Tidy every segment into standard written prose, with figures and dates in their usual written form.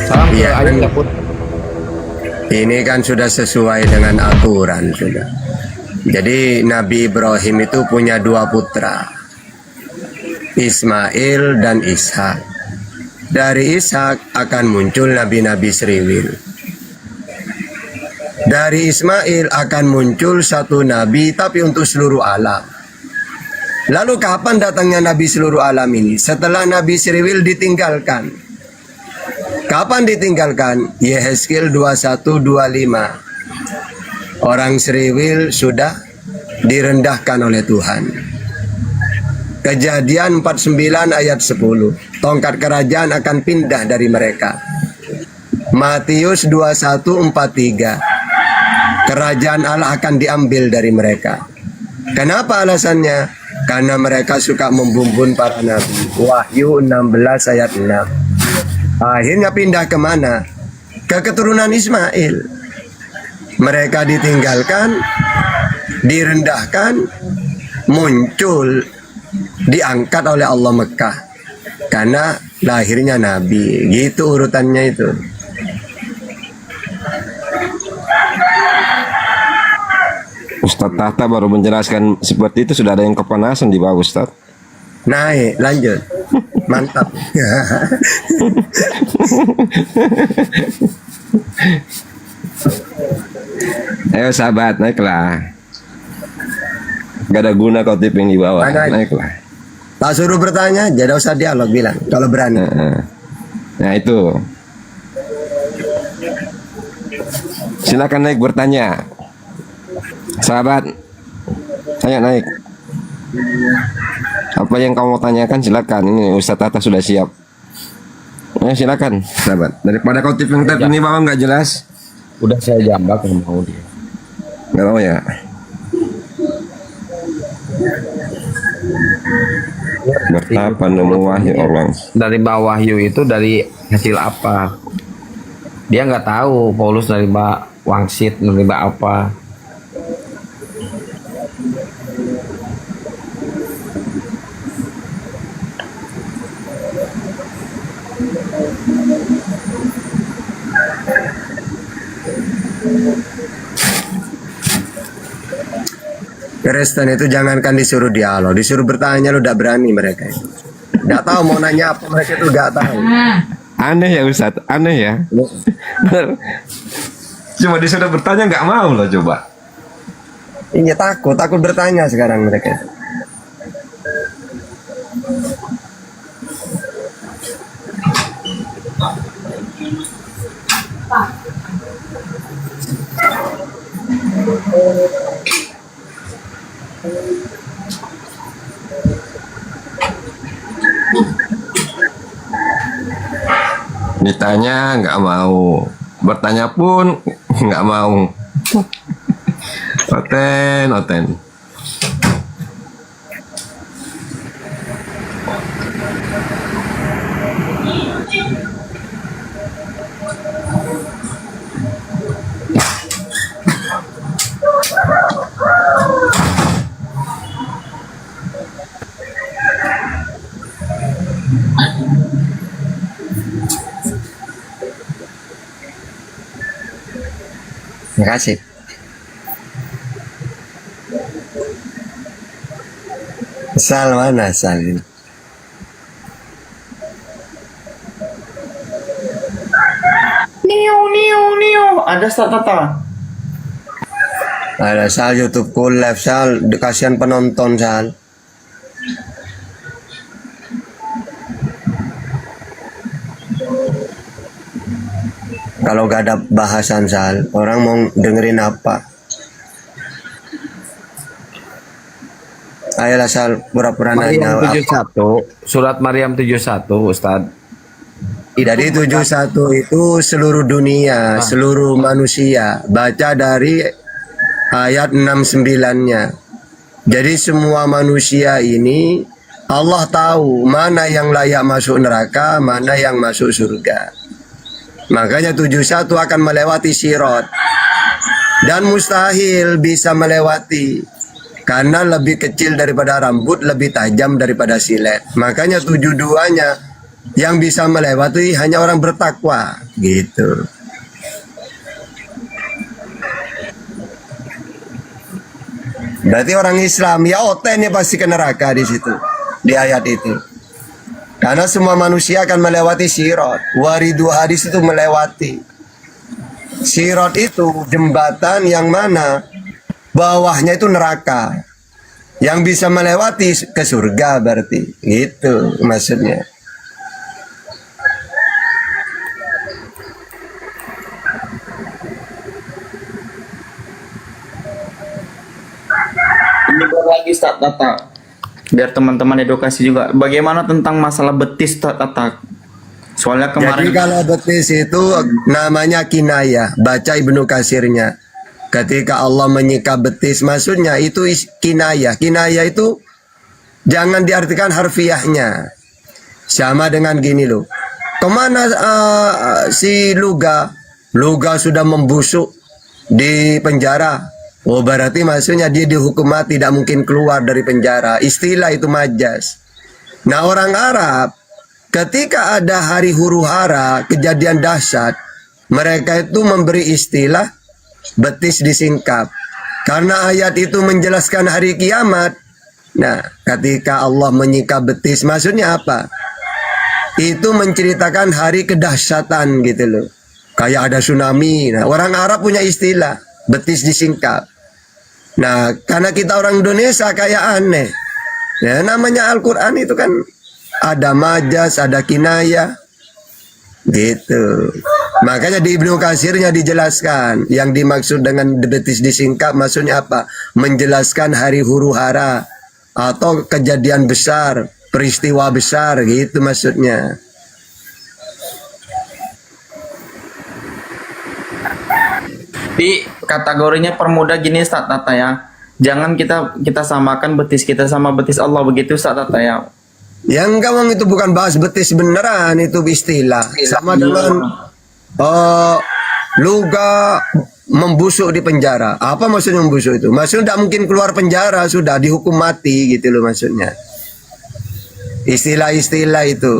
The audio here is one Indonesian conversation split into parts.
Salam ke Iya ayah kan, ya Put. ini kan sudah sesuai dengan aturan sudah. Jadi Nabi Ibrahim itu punya dua putra, Ismail dan Ishak. Dari Ishak akan muncul nabi-nabi seriwil. Dari Ismail akan muncul satu nabi tapi untuk seluruh alam. Lalu kapan datangnya nabi seluruh alam ini? Setelah nabi seriwil ditinggalkan. Kapan ditinggalkan? Yehezkiel 21:25. Orang seriwil sudah direndahkan oleh Tuhan. Kejadian 49 ayat 10. Tongkat kerajaan akan pindah dari mereka. Matius 21:43. Kerajaan Allah akan diambil dari mereka. Kenapa alasannya? Karena mereka suka membumbun para nabi. Wahyu 16 ayat 6. Akhirnya pindah kemana? Ke keturunan Ismail. Mereka ditinggalkan, direndahkan, muncul, diangkat oleh Allah Mekah. Karena lahirnya Nabi. Gitu urutannya itu. Ustadz Tahta baru menjelaskan seperti itu, sudah ada yang kepanasan di bawah Ustadz. Naik, lanjut. Mantap. Ayo sahabat, naiklah. Gak ada guna kau tipping di bawah. Mana? Naiklah. Tak suruh bertanya, jadi usah dialog bilang. Kalau berani. Nah itu. Silakan naik bertanya. Sahabat, saya naik. Apa yang kamu mau tanyakan silakan. Ini Ustadz Tata sudah siap. Ya silakan, sahabat. Daripada kau tipping ini bawah nggak jelas. Udah saya jambak, nggak mau dia. Nggak mau ya. Betapa nemu wahyu Allah. Dari bawah Wahyu itu dari hasil apa? Dia nggak tahu Paulus dari wangsit, dari apa. Kristen itu jangankan disuruh dialog, disuruh bertanya lu udah berani mereka. Nggak tahu mau nanya apa, mereka itu nggak tahu. Aneh ya Ustadz, aneh ya. Cuma disuruh bertanya nggak mau loh coba. Ini takut bertanya sekarang mereka. Ditanya nggak mau, bertanya pun nggak mau. Oten. Terima kasih. Sal mana Sal ini? Niu. Ada Ustadz Tata. Ada Sal YouTube ku live Sal, kasihan penonton Sal. Kalau gak ada bahasan Sal, orang mau dengerin apa? Ayolah Sal, pura-pura nanya Maryam apa. 71, surat Maryam 71, Ustadz. Jadi 71 itu seluruh dunia, seluruh manusia. Baca dari ayat 69-nya. Jadi semua manusia ini Allah tahu mana yang layak masuk neraka, mana yang masuk surga. Makanya 71 akan melewati Sirat. Dan mustahil bisa melewati. Karena lebih kecil daripada rambut, lebih tajam daripada silet. Makanya 72-nya Yang bisa melewati hanya orang bertakwa, gitu. Berarti orang Islam ya otennya pasti ke neraka di situ, di ayat itu. Karena semua manusia akan melewati sirat. Waridu hadis itu melewati. Sirat itu jembatan yang mana bawahnya itu neraka. Yang bisa melewati ke surga berarti. Gitu maksudnya. Ini baru lagi Ustaz Tata. Biar teman-teman edukasi juga. Bagaimana tentang masalah betis Ustaz Tata? Soalnya Jadi kemarin kalau betis itu namanya kinayah. Baca Ibnu Katsirnya. Ketika Allah menyikap betis, maksudnya itu kinayah. Kinayah itu jangan diartikan harfiahnya. Sama dengan gini loh. Kemana si Luga? Luga sudah membusuk di penjara. Oh berarti maksudnya dia dihukum mati, tidak mungkin keluar dari penjara. Istilah itu majas. Nah orang Arab ketika ada hari huru hara, kejadian dahsyat, mereka itu memberi istilah betis disingkap. Karena ayat itu menjelaskan hari kiamat. Nah ketika Allah menyingkap betis maksudnya apa? Itu menceritakan hari kedahsyatan gitu loh. Kayak ada tsunami. Nah orang Arab punya istilah betis disingkap. Nah, karena kita orang Indonesia kayak aneh. Ya, namanya Al-Quran itu kan ada majas, ada kinayah. Gitu. Makanya di Ibnu Katsirnya dijelaskan. Yang dimaksud dengan betis disingkap maksudnya apa? Menjelaskan hari huru hara. Atau kejadian besar, peristiwa besar gitu maksudnya. di kategorinya permudah gini Ustaz Tata ya. Jangan kita samakan betis kita sama betis Allah begitu Ustaz Tata ya. Yang kawan itu bukan bahas betis beneran, itu istilah. Sama dengan Luga membusuk di penjara. Apa maksudnya membusuk itu? Maksudnya tidak mungkin keluar penjara, sudah dihukum mati gitu loh maksudnya. Istilah-istilah itu.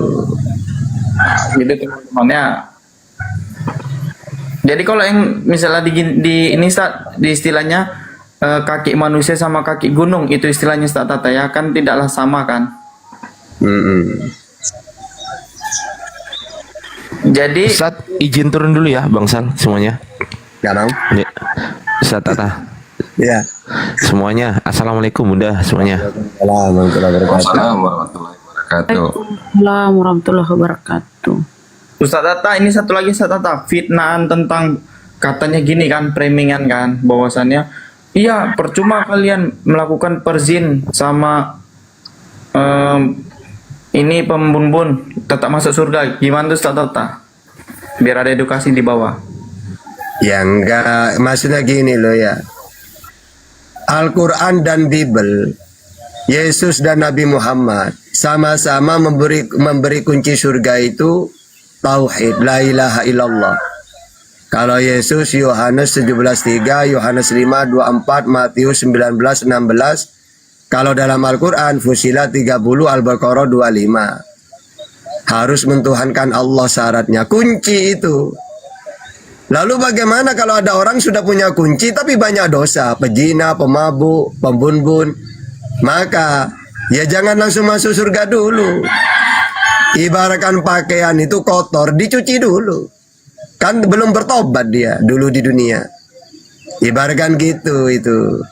Gitu teman-temannya. Jadi kalau yang misalnya di ini Ustaz, di istilahnya kaki manusia sama kaki gunung itu istilahnya Ustaz Tata ya, kan tidaklah sama kan. Jadi Ustaz, izin turun dulu ya Bang Sal semuanya. Sekarang? Ya. Ustaz Tata. Ya. Semuanya. Assalamualaikum udah semuanya. Assalamualaikum warahmatullahi wabarakatuh. Waalaikumsalam warahmatullahi wabarakatuh. Ustaz Tata ini satu lagi Ustaz Tata, fitnahan tentang katanya gini kan, premingan kan, bahwasannya iya percuma kalian melakukan perzin sama ini pembun-bun tetap masuk surga. Gimana tuh Ustaz Tata? Biar ada edukasi di bawah. Ya enggak, maksudnya gini loh ya. Al-Quran dan Bible, Yesus dan Nabi Muhammad sama-sama memberi kunci surga itu tauhid, la ilaha illallah. Kalau Yesus Yohanes 17:3, Yohanes 5:24, Matius 19:16. Kalau dalam Al-Quran Fusilat 30, Al-Baqarah 25. Harus mentuhankan Allah syaratnya, kunci itu. Lalu bagaimana kalau ada orang sudah punya kunci tapi banyak dosa, pezina, pemabuk, pembunbun? Maka ya jangan langsung masuk surga dulu. Ibaratkan pakaian itu kotor, dicuci dulu. Kan belum bertobat dia dulu di dunia. Ibaratkan gitu itu.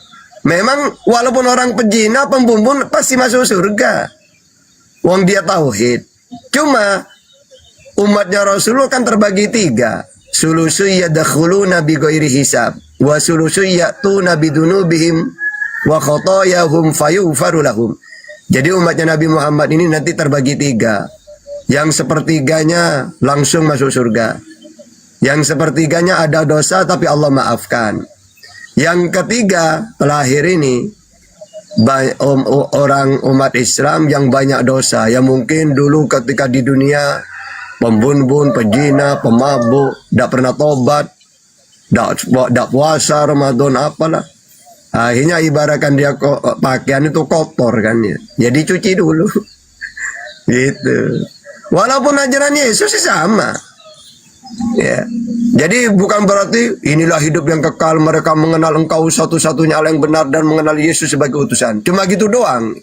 Memang walaupun orang pezina, pembunuh pasti masuk surga. Wong dia tauhid. Cuma umatnya Rasulullah kan terbagi 3. Sulusu yadkhuluna bi ghairi hisab wa sulusu ya'tuna bidunubihim wa khotoyahum fayughfaru lahum. Jadi umatnya Nabi Muhammad ini nanti terbagi 3. Yang sepertiganya langsung masuk surga. Yang sepertiganya ada dosa tapi Allah maafkan. Yang ketiga terakhir ini orang umat Islam yang banyak dosa, yang mungkin dulu ketika di dunia pembunbun, pezina, pemabuk, tidak pernah tobat, tidak puasa Ramadan apalah. Akhirnya ibaratkan dia pakaian itu kotor kan ya. Jadi cuci dulu. Gitu. Walaupun ajaran Yesus sih sama. Ya. Jadi bukan berarti inilah hidup yang kekal, mereka mengenal engkau satu-satunya Allah yang benar dan mengenal Yesus sebagai utusan. Cuma gitu doang.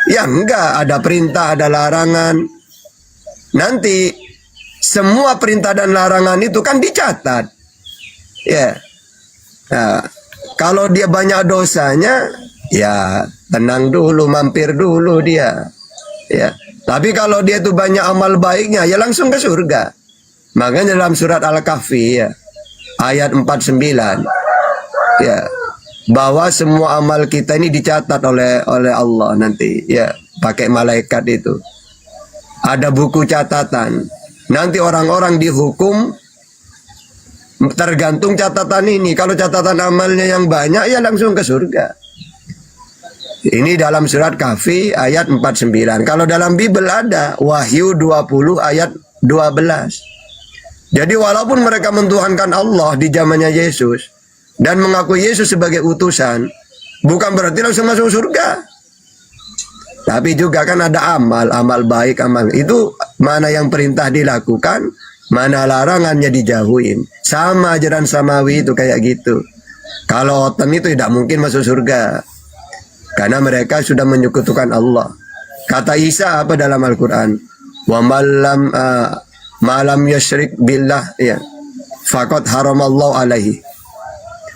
Ya enggak, ada perintah, ada larangan. Nanti semua perintah dan larangan itu kan dicatat. Ya. Nah, kalau dia banyak dosanya, ya tenang dulu, mampir dulu dia. Ya. Tapi kalau dia itu banyak amal baiknya, ya langsung ke surga. Makanya dalam surat Al-Kahfi ya, ayat 49 ya, bahwa semua amal kita ini dicatat oleh Allah nanti ya, pakai malaikat itu. Ada buku catatan. Nanti orang-orang dihukum tergantung catatan ini. Kalau catatan amalnya yang banyak ya langsung ke surga. Ini dalam surat Kahfi ayat 49. Kalau dalam Bible ada Wahyu 20 ayat 12. Jadi walaupun mereka mentuhankan Allah di zamannya Yesus dan mengaku Yesus sebagai utusan, bukan berarti langsung masuk surga. Tapi juga kan ada amal baik, amal itu mana yang perintah dilakukan, mana larangannya dijauhin. Sama ajaran samawi itu kayak gitu. Kalau oten itu tidak mungkin masuk surga, karena mereka sudah menyekutukan Allah. Kata Isa apa dalam Al-Quran? Wa malam yusyrik billah ya, faqad haramallahu alaihi.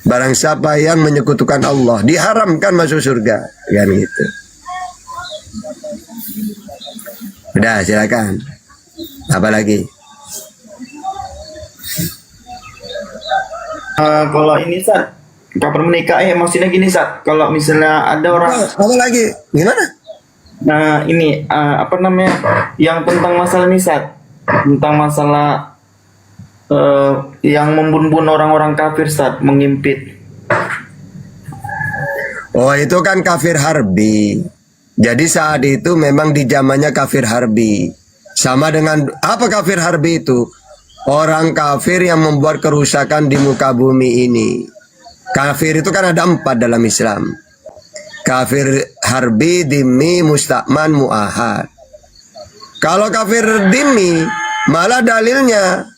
Barang siapa yang menyekutukan Allah, diharamkan masuk surga. Kan gitu. Udah, silakan. Apa lagi? Kalau ini Sat, kabar menikah maksudnya gini Sat, kalau misalnya ada orang Apa lagi? Gimana? ini apa namanya, yang tentang masalah ini Sat, tentang masalah yang membunuh orang-orang kafir Sat, mengimpit. Oh, itu kan kafir harbi. Jadi saat itu memang di zamannya kafir harbi. Sama dengan apa kafir harbi itu? Orang kafir yang membuat kerusakan di muka bumi ini. Kafir itu kan ada 4 dalam Islam. Kafir harbi, dhimmi, musta'man, mu'ahad. Kalau kafir dhimmi, malah dalilnya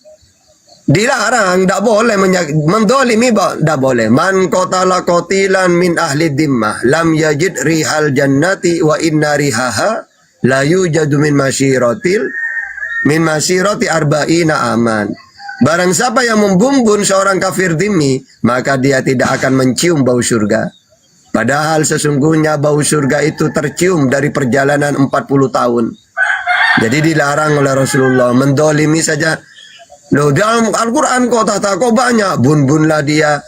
dilarang, tidak boleh mendolimi, tidak boleh. Man qatala qatilan min ahli dhimmah lam yajid rihal jannati wa inna rihaha la yujadu min masirati arba'ina aman. Barang siapa yang membumbun seorang kafir dhimmi, maka dia tidak akan mencium bau surga. Padahal sesungguhnya bau surga itu tercium dari perjalanan 40 tahun. Jadi dilarang oleh Rasulullah mendolimi saja. Loh, dalam Al-Quran kok tata kok banyak, bun-bunlah dia.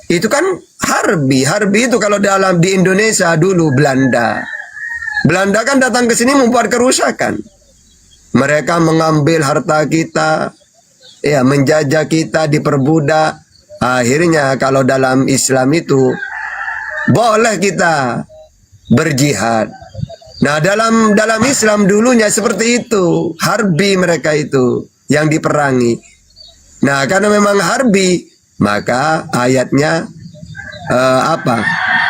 Itu kan harbi. Harbi itu kalau dalam di Indonesia dulu Belanda. Belanda kan datang ke sini membuat kerusakan. Mereka mengambil harta kita, ya, menjajah kita, diperbudak. Akhirnya kalau dalam Islam itu boleh kita berjihad. Nah, dalam Islam dulunya seperti itu, harbi mereka itu yang diperangi. Nah, karena memang harbi, maka ayatnya apa?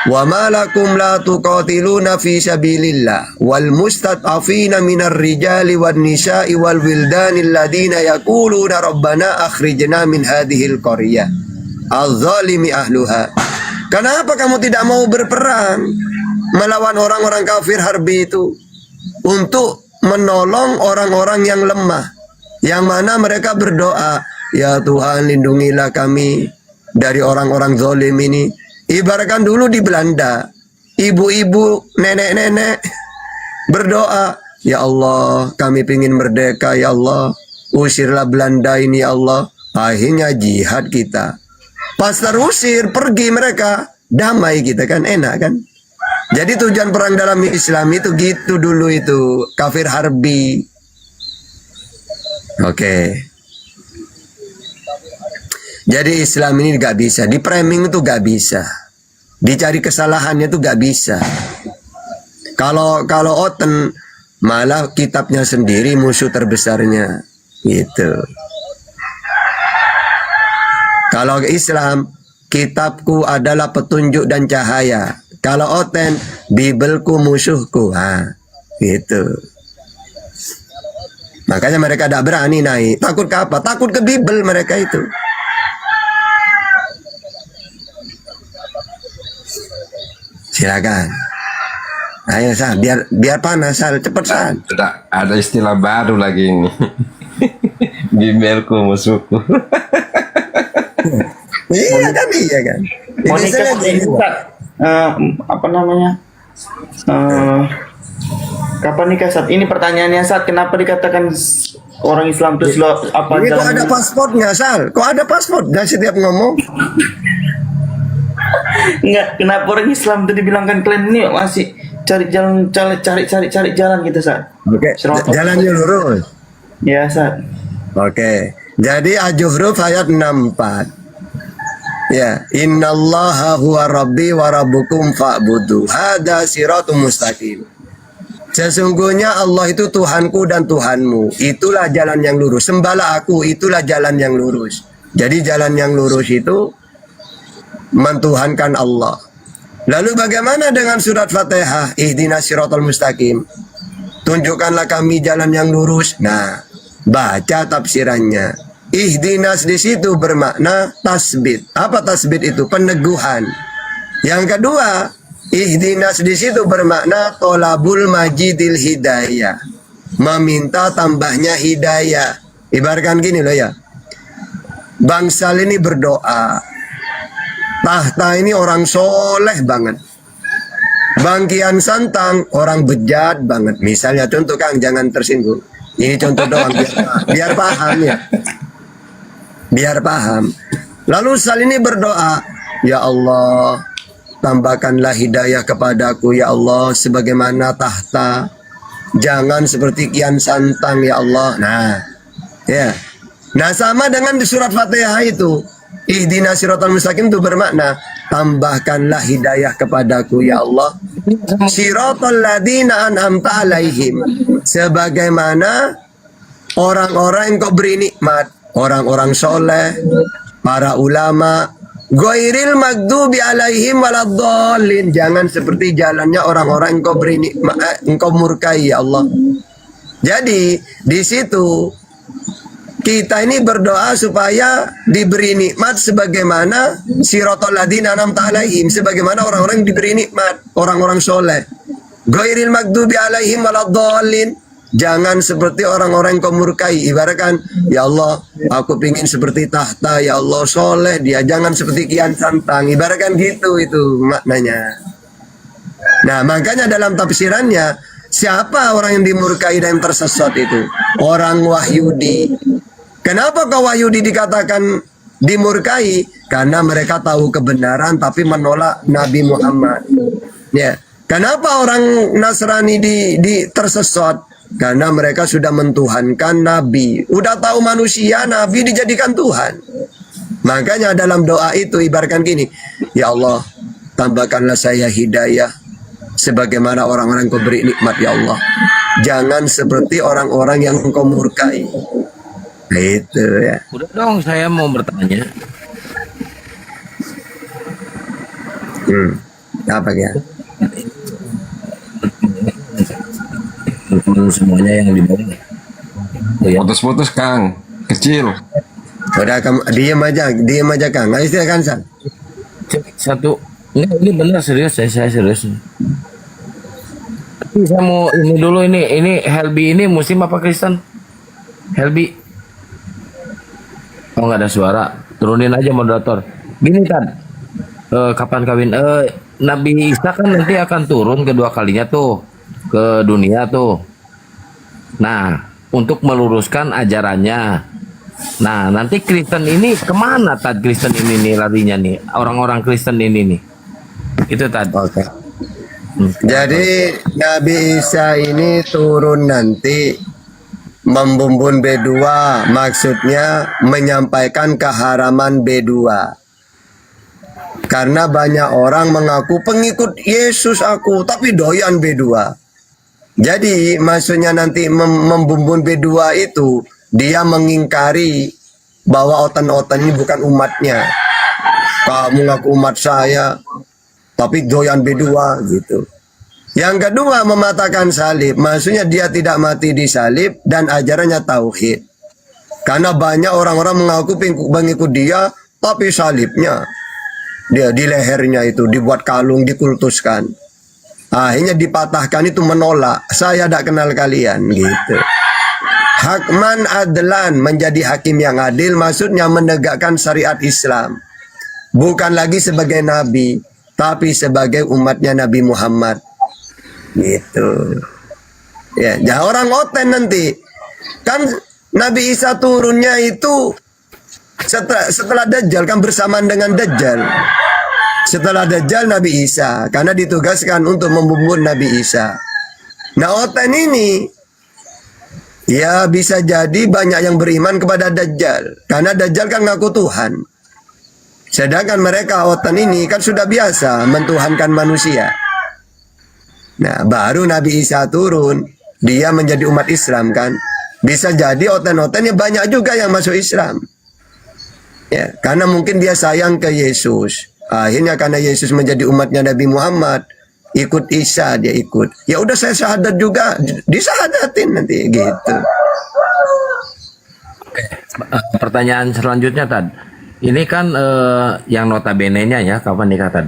Wa ma lakum la tuqatiluna fi sabilillah wal mustad'afina minar rijali wan nisa'i wal wildani alladhina yaquluna rabbana akhrijna min hadhil qaryah adh-dhalimi ahluha. Kenapa kamu tidak mau berperang melawan orang-orang kafir harbi itu untuk menolong orang-orang yang lemah, yang mana mereka berdoa, ya Tuhan lindungilah kami dari orang-orang zalim ini. Ibaratkan dulu di Belanda, ibu-ibu, nenek-nenek berdoa, ya Allah kami ingin merdeka, ya Allah usirlah Belanda ini, ya Allah. Akhirnya jihad kita. Pas terusir pergi mereka, damai kita kan, enak kan. Jadi tujuan perang dalam Islam itu gitu dulu itu, kafir harbi. Oke. Jadi Islam ini gak bisa, di framing itu gak bisa, dicari kesalahannya itu gak bisa. Kalau oten malah kitabnya sendiri musuh terbesarnya, gitu. Kalau Islam, kitabku adalah petunjuk dan cahaya. Kalau oten, Bibelku musuhku, gitu. Makanya mereka tidak berani naik. Takut ke apa? Takut ke Bible mereka itu. Silakan. Ayo Sal, biar panas Sal, cepet Sal. Ada istilah baru lagi ini. Bimbelku musuhku. Iya kan, iya kan. Mau Ini nikah saya ini, Ustaz. Apa namanya? Kapan nikah saat ini pertanyaannya saat kenapa dikatakan orang Islam terus lo apa Ini kok jalan- ada pasportnya Sal? Kok ada pasport? Dan setiap ngomong. Enggak, kenapa orang Islam itu dibilangkan kalian ini masih cari jalan cari jalan gitu saat. Oke, jalannya lurus. Ya saat. Oke. Jadi Al-Zuhruf ayat 64. Ya, innallaha huwa rabbi wa rabbukum fa'budu. Hada siratum mustaqim. Sesungguhnya Allah itu Tuhanku dan Tuhanmu. Itulah jalan yang lurus. Sembahlah aku, itulah jalan yang lurus. Jadi jalan yang lurus itu mentuhankan Allah. Lalu bagaimana dengan surat Fatihah? Ihdinas siratal mustaqim. Tunjukkanlah kami jalan yang lurus. Nah, baca tafsirannya. Ihdinas di situ bermakna tasbit. Apa tasbit itu? Peneguhan. Yang kedua, ihdinas di situ bermakna tolabul majidil hidayah. Meminta tambahnya hidayah. Ibaratkan gini loh ya. Bang Sal ini berdoa. Tahta ini orang soleh banget. Bang Kian Santang orang bejat banget. Misalnya contoh Kang, jangan tersinggung. Ini contoh doang biar paham ya. Biar paham. Lalu Sal ini berdoa, ya Allah, tambahkanlah hidayah kepadaku ya Allah sebagaimana tahta. Jangan seperti Kian Santang ya Allah. Nah, ya. Nah, sama dengan di surat Fatihah itu. Ihdinas siratal mustaqim itu bermakna tambahkanlah hidayah kepadaku ya Allah. Siratal ladzina an'amta alaihim. Sebagaimana orang-orang yang kau beri nikmat, orang-orang soleh, para ulama, ghairil maghdubi alaihim waladdallin. Jangan seperti jalannya orang-orang yang kau beri nikmat, engkau murkai ya Allah. Jadi di situ kita ini berdoa supaya diberi nikmat sebagaimana siratal ladzina an'amta alaihim, sebagaimana orang-orang yang diberi nikmat, orang-orang soleh. Ghairil maghdubi alaihim waladdallin. Jangan seperti orang-orang yang kau murkai. Ibaratkan, ya Allah, aku pingin seperti tahta, ya Allah, soleh dia. Jangan seperti Kian Santang. Ibaratkan gitu itu maknanya. Nah, makanya dalam tafsirannya, siapa orang yang dimurkai dan yang tersesat itu? Orang Wahyudi. Kenapa kau Wahyudi dikatakan dimurkai? Karena mereka tahu kebenaran tapi menolak Nabi Muhammad. Ya. Kenapa orang Nasrani di tersesat? Karena mereka sudah mentuhankan Nabi. Udah tahu manusia, Nabi dijadikan Tuhan. Makanya dalam doa itu ibaratkan gini, ya Allah, tambahkanlah saya hidayah sebagaimana orang-orang kau beri nikmat ya Allah. Jangan seperti orang-orang yang engkau murkai. Itu ya. Udah dong, saya mau bertanya. Apa ya? Semuanya yang di bawah. Oh, ya. Putus-putus Kang, kecil. Udah kamu diam aja Kang. Ayo silakan San. Cek satu. Enggak, ini benar serius, saya serius. Tapi saya mau ini dulu ini Helbi ini Muslim apa Kristen? Helbi. Oh nggak ada suara, turunin aja moderator. Gini kan, kapan kawin? Nabi Isa kan nanti akan turun kedua kalinya tuh ke dunia tuh. Nah, untuk meluruskan ajarannya. Nah, nanti Kristen ini kemana tad Kristen ini nih larinya nih? Orang-orang Kristen ini nih. Itu tad. Oke. Jadi Nabi Isa ini turun nanti membumbun B2, maksudnya menyampaikan keharaman B2. Karena banyak orang mengaku pengikut Yesus aku, tapi doyan B2. Jadi maksudnya nanti membumbun B2 itu, dia mengingkari bahwa otan-otan ini bukan umatnya. Kamu ngaku umat saya, tapi doyan B2 gitu. Yang kedua, mematahkan salib. Maksudnya dia tidak mati di salib dan ajarannya tauhid. Karena banyak orang-orang mengaku mengikut dia, tapi salibnya dia di lehernya itu dibuat kalung, dikultuskan. Akhirnya dipatahkan, itu menolak. Saya tidak kenal kalian gitu. Hakman adlan, menjadi hakim yang adil, maksudnya menegakkan syariat Islam. Bukan lagi sebagai nabi, tapi sebagai umatnya Nabi Muhammad. Gitu. Ya, jangan orang oten nanti. Kan Nabi Isa turunnya itu setelah Dajjal, kan bersamaan dengan Dajjal. Setelah Dajjal Nabi Isa, karena ditugaskan untuk membunuh Nabi Isa. Nah, oten ini ya bisa jadi banyak yang beriman kepada Dajjal, karena Dajjal kan ngaku Tuhan. Sedangkan mereka oten ini kan sudah biasa mentuhankan manusia. Nah, baru Nabi Isa turun, dia menjadi umat Islam kan. Bisa jadi oten-otennya banyak juga yang masuk Islam. Ya, karena mungkin dia sayang ke Yesus. Akhirnya karena Yesus menjadi umatnya Nabi Muhammad, ikut Isa, dia ikut. Ya udah, saya syahadat juga, disahadatin nanti gitu. Pertanyaan selanjutnya, Tad. Ini kan yang notabene-nya ya, kapan nikah, Tad?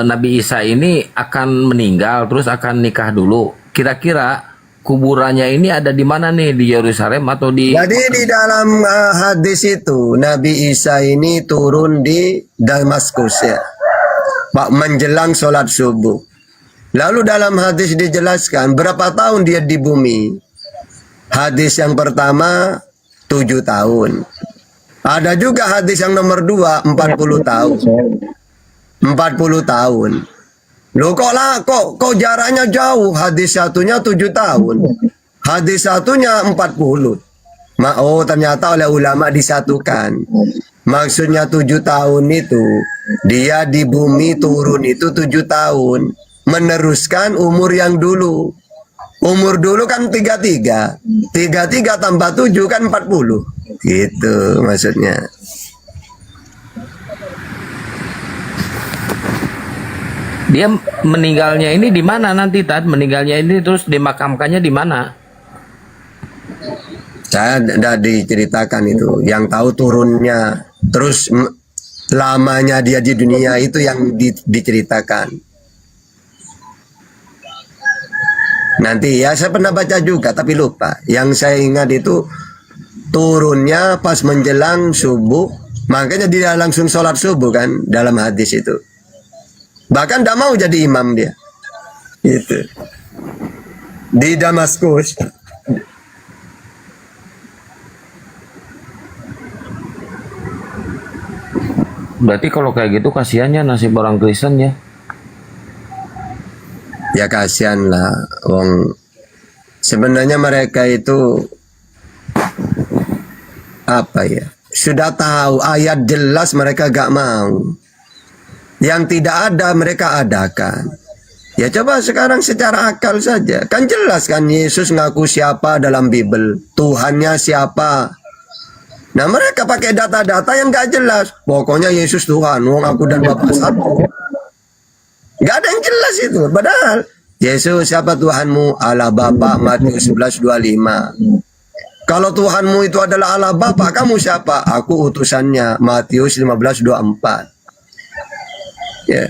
Nabi Isa ini akan meninggal, terus akan nikah dulu. Kira-kira kuburannya ini ada di mana nih? Di Yerusalem atau di... Jadi di dalam hadis itu, Nabi Isa ini turun di Damaskus ya, Pak, menjelang sholat subuh. Lalu dalam hadis dijelaskan berapa tahun dia di bumi. Hadis yang pertama 7 tahun. Ada juga hadis yang nomor 2 40 tahun. 40 tahun. Loh kok jaraknya jauh? Hadis satunya 7 tahun. Hadis satunya 40. Oh, ternyata oleh ulama disatukan. Maksudnya 7 tahun itu dia di bumi turun itu 7 tahun. Meneruskan umur yang dulu. Umur dulu kan 33. 33 tambah 7 kan 40. Gitu maksudnya. Dia meninggalnya ini di mana nanti, Tad? Meninggalnya ini terus dimakamkannya di mana? Saya tidak diceritakan itu. Yang tahu turunnya, terus lamanya dia di dunia itu yang diceritakan. Nanti ya saya pernah baca juga tapi lupa. Yang saya ingat itu turunnya pas menjelang subuh. Makanya dia langsung sholat subuh kan dalam hadis itu. Bahkan tidak mau jadi imam dia. Itu. Di Damaskus. Berarti kalau kayak gitu kasihannya nasib orang Kristen ya. Ya kasihan lah. Wong sebenarnya mereka itu apa ya? Sudah tahu ayat jelas mereka gak mau. Yang tidak ada mereka adakan. Ya coba sekarang secara akal saja. Kan jelas kan Yesus ngaku siapa dalam Bible. Tuhannya siapa. Nah mereka pakai data-data yang gak jelas. Pokoknya Yesus Tuhan. Wong aku dan Bapa satu. Gak ada yang jelas itu. Padahal Yesus siapa Tuhanmu? Allah Bapa. Matius 11:25. Kalau Tuhanmu itu adalah Allah Bapa, kamu siapa? Aku utusannya. Matius 15:24. Ya.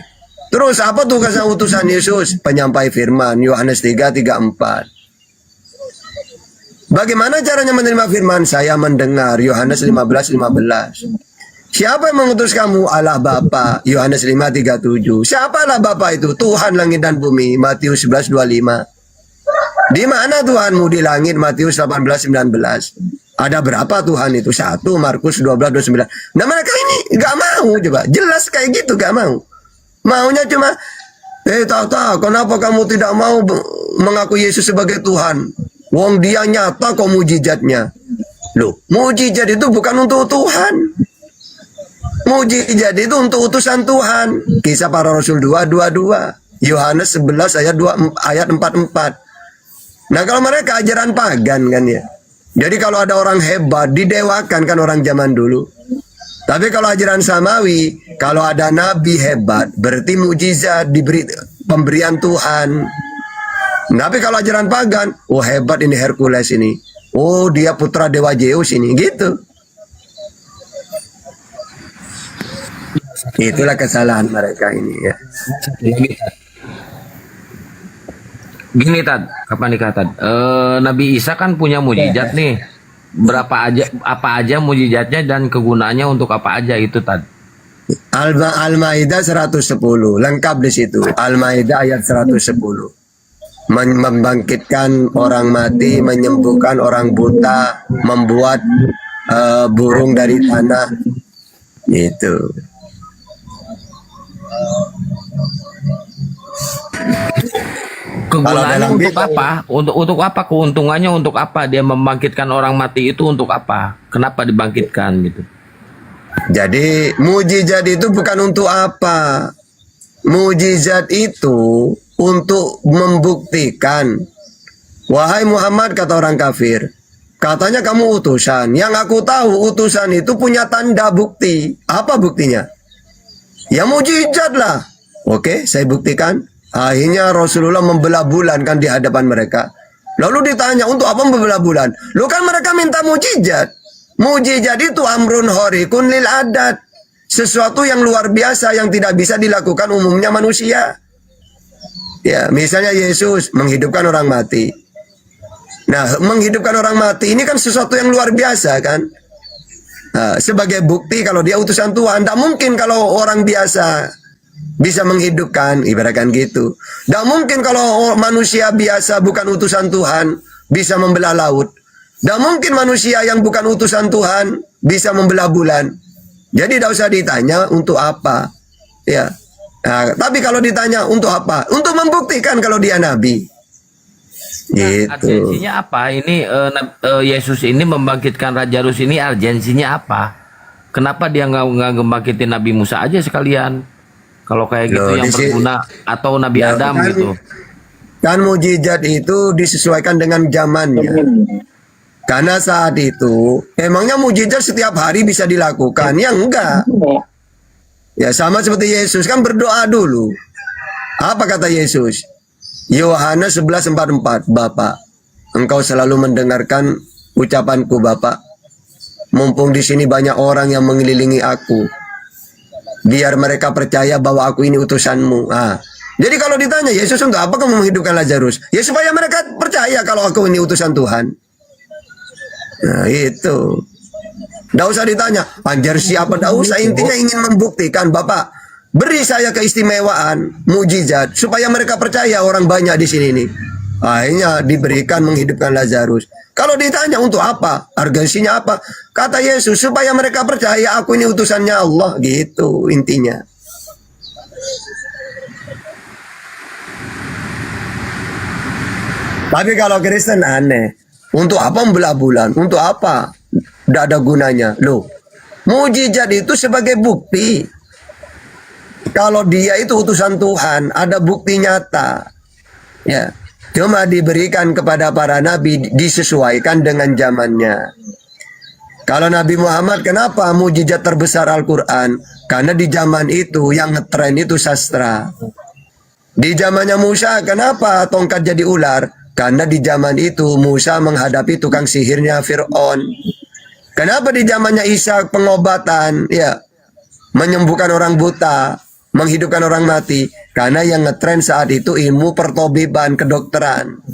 Terus apa tugasnya utusan Yesus? Penyampai firman, Yohanes 3:34. Bagaimana caranya menerima firman? Saya mendengar, Yohanes 15:15. Siapa yang mengutus kamu? Allah Bapa, Yohanes 5:37. Siapa Allah Bapa itu? Tuhan langit dan bumi, Matius 11:25. Di mana Tuhanmu? Di langit, Matius 18:19. Ada berapa Tuhan itu? 1, Markus 12:29. Nah mereka ini gak mau, coba. Jelas kayak gitu gak mau. Maunya cuma, tahu, kenapa kamu tidak mau mengaku Yesus sebagai Tuhan? Wong dia nyata kok mujizatnya. Loh, mujizat itu bukan untuk Tuhan. Mujizat itu untuk utusan Tuhan. Kisah para Rasul 2:22. Yohanes 11 ayat 44. Nah kalau mereka ajaran pagan kan ya. Jadi kalau ada orang hebat, didewakan kan orang zaman dulu. Tapi kalau ajaran samawi, kalau ada nabi hebat, berarti mujizat, diberi pemberian Tuhan. Tapi kalau ajaran pagan, oh hebat ini Hercules ini. Oh dia putra dewa Zeus ini, gitu. Itulah kesalahan mereka ini ya. Gini Tad, kapan nikah Tad? Nabi Isa kan punya mujizat nih. Apa aja mujizatnya dan kegunaannya untuk apa aja itu Tad? Al-Maidah 110, lengkap di situ. Al-Maidah ayat 110. Membangkitkan orang mati, menyembuhkan orang buta, membuat burung dari tanah. Gitu. Kegunaannya dalam untuk Bible- apa? Untuk apa? Keuntungannya untuk apa? Dia membangkitkan orang mati itu untuk apa? Kenapa dibangkitkan gitu? Jadi mujizat itu bukan untuk apa. Mujizat itu untuk membuktikan. Wahai Muhammad, kata orang kafir, katanya kamu utusan. Yang aku tahu utusan itu punya tanda bukti. Apa buktinya? Ya mujizat lah. Oke, saya buktikan. Akhirnya Rasulullah membelah bulan kan di hadapan mereka. Lalu ditanya, untuk apa membelah bulan? Lu kan mereka minta mujizat. Mujizat itu amrun horikun lil adat. Sesuatu yang luar biasa yang tidak bisa dilakukan umumnya manusia. Ya, misalnya Yesus menghidupkan orang mati. Nah, menghidupkan orang mati ini kan sesuatu yang luar biasa kan? Nah, sebagai bukti kalau dia utusan Tuhan. Tidak mungkin kalau orang biasa bisa menghidupkan, ibaratkan gitu. Tidak mungkin kalau manusia biasa bukan utusan Tuhan bisa membelah laut. Tidak mungkin manusia yang bukan utusan Tuhan bisa membelah bulan. Jadi tidak usah ditanya untuk apa. Ya. Nah, tapi kalau ditanya untuk apa? Untuk membuktikan kalau dia nabi. Gitu. Urgensinya apa? Ini Yesus ini membangkitkan Raja Rus ini urgensinya apa? Kenapa dia nggak membangkitin Nabi Musa aja sekalian? Kalau kayak gitu Loh, yang berguna atau Nabi Ya, Adam kan- gitu. Kan mujizat itu disesuaikan dengan zamannya. Karena saat itu, emangnya mujizat setiap hari bisa dilakukan? Ya enggak. Ya sama seperti Yesus, kan berdoa dulu. Apa kata Yesus? Yohanes 11:44, Bapak, engkau selalu mendengarkan ucapanku Bapak. Mumpung di sini banyak orang yang mengelilingi aku. Biar mereka percaya bahwa aku ini utusanmu. Jadi kalau ditanya, Yesus untuk apa kamu menghidupkan Lazarus? Ya supaya mereka percaya kalau aku ini utusan Tuhan. Nah itu. Tidak usah ditanya, anjar siapa? Tidak usah, intinya ingin membuktikan, Bapak, beri saya keistimewaan, mujizat, supaya mereka percaya orang banyak di sini nih. Akhirnya diberikan menghidupkan Lazarus. Kalau ditanya untuk apa? Urgensinya apa? Kata Yesus, supaya mereka percaya aku ini utusannya Allah. Gitu intinya. Tapi kalau Kristen aneh. Untuk apa membelah bulan? Untuk apa? Tidak ada gunanya. Loh, mujizat itu sebagai bukti. Kalau dia itu utusan Tuhan, ada bukti nyata. Ya, cuma diberikan kepada para nabi disesuaikan dengan zamannya. Kalau Nabi Muhammad, kenapa mujizat terbesar Al-Quran? Karena di zaman itu yang ngetren itu sastra. Di zamannya Musa, kenapa tongkat jadi ular? Karena di zaman itu Musa menghadapi tukang sihirnya Fir'aun. Kenapa di zamannya Isa pengobatan? Ya, menyembuhkan orang buta, menghidupkan orang mati. Karena yang ngetren saat itu ilmu pertobiban, kedokteran.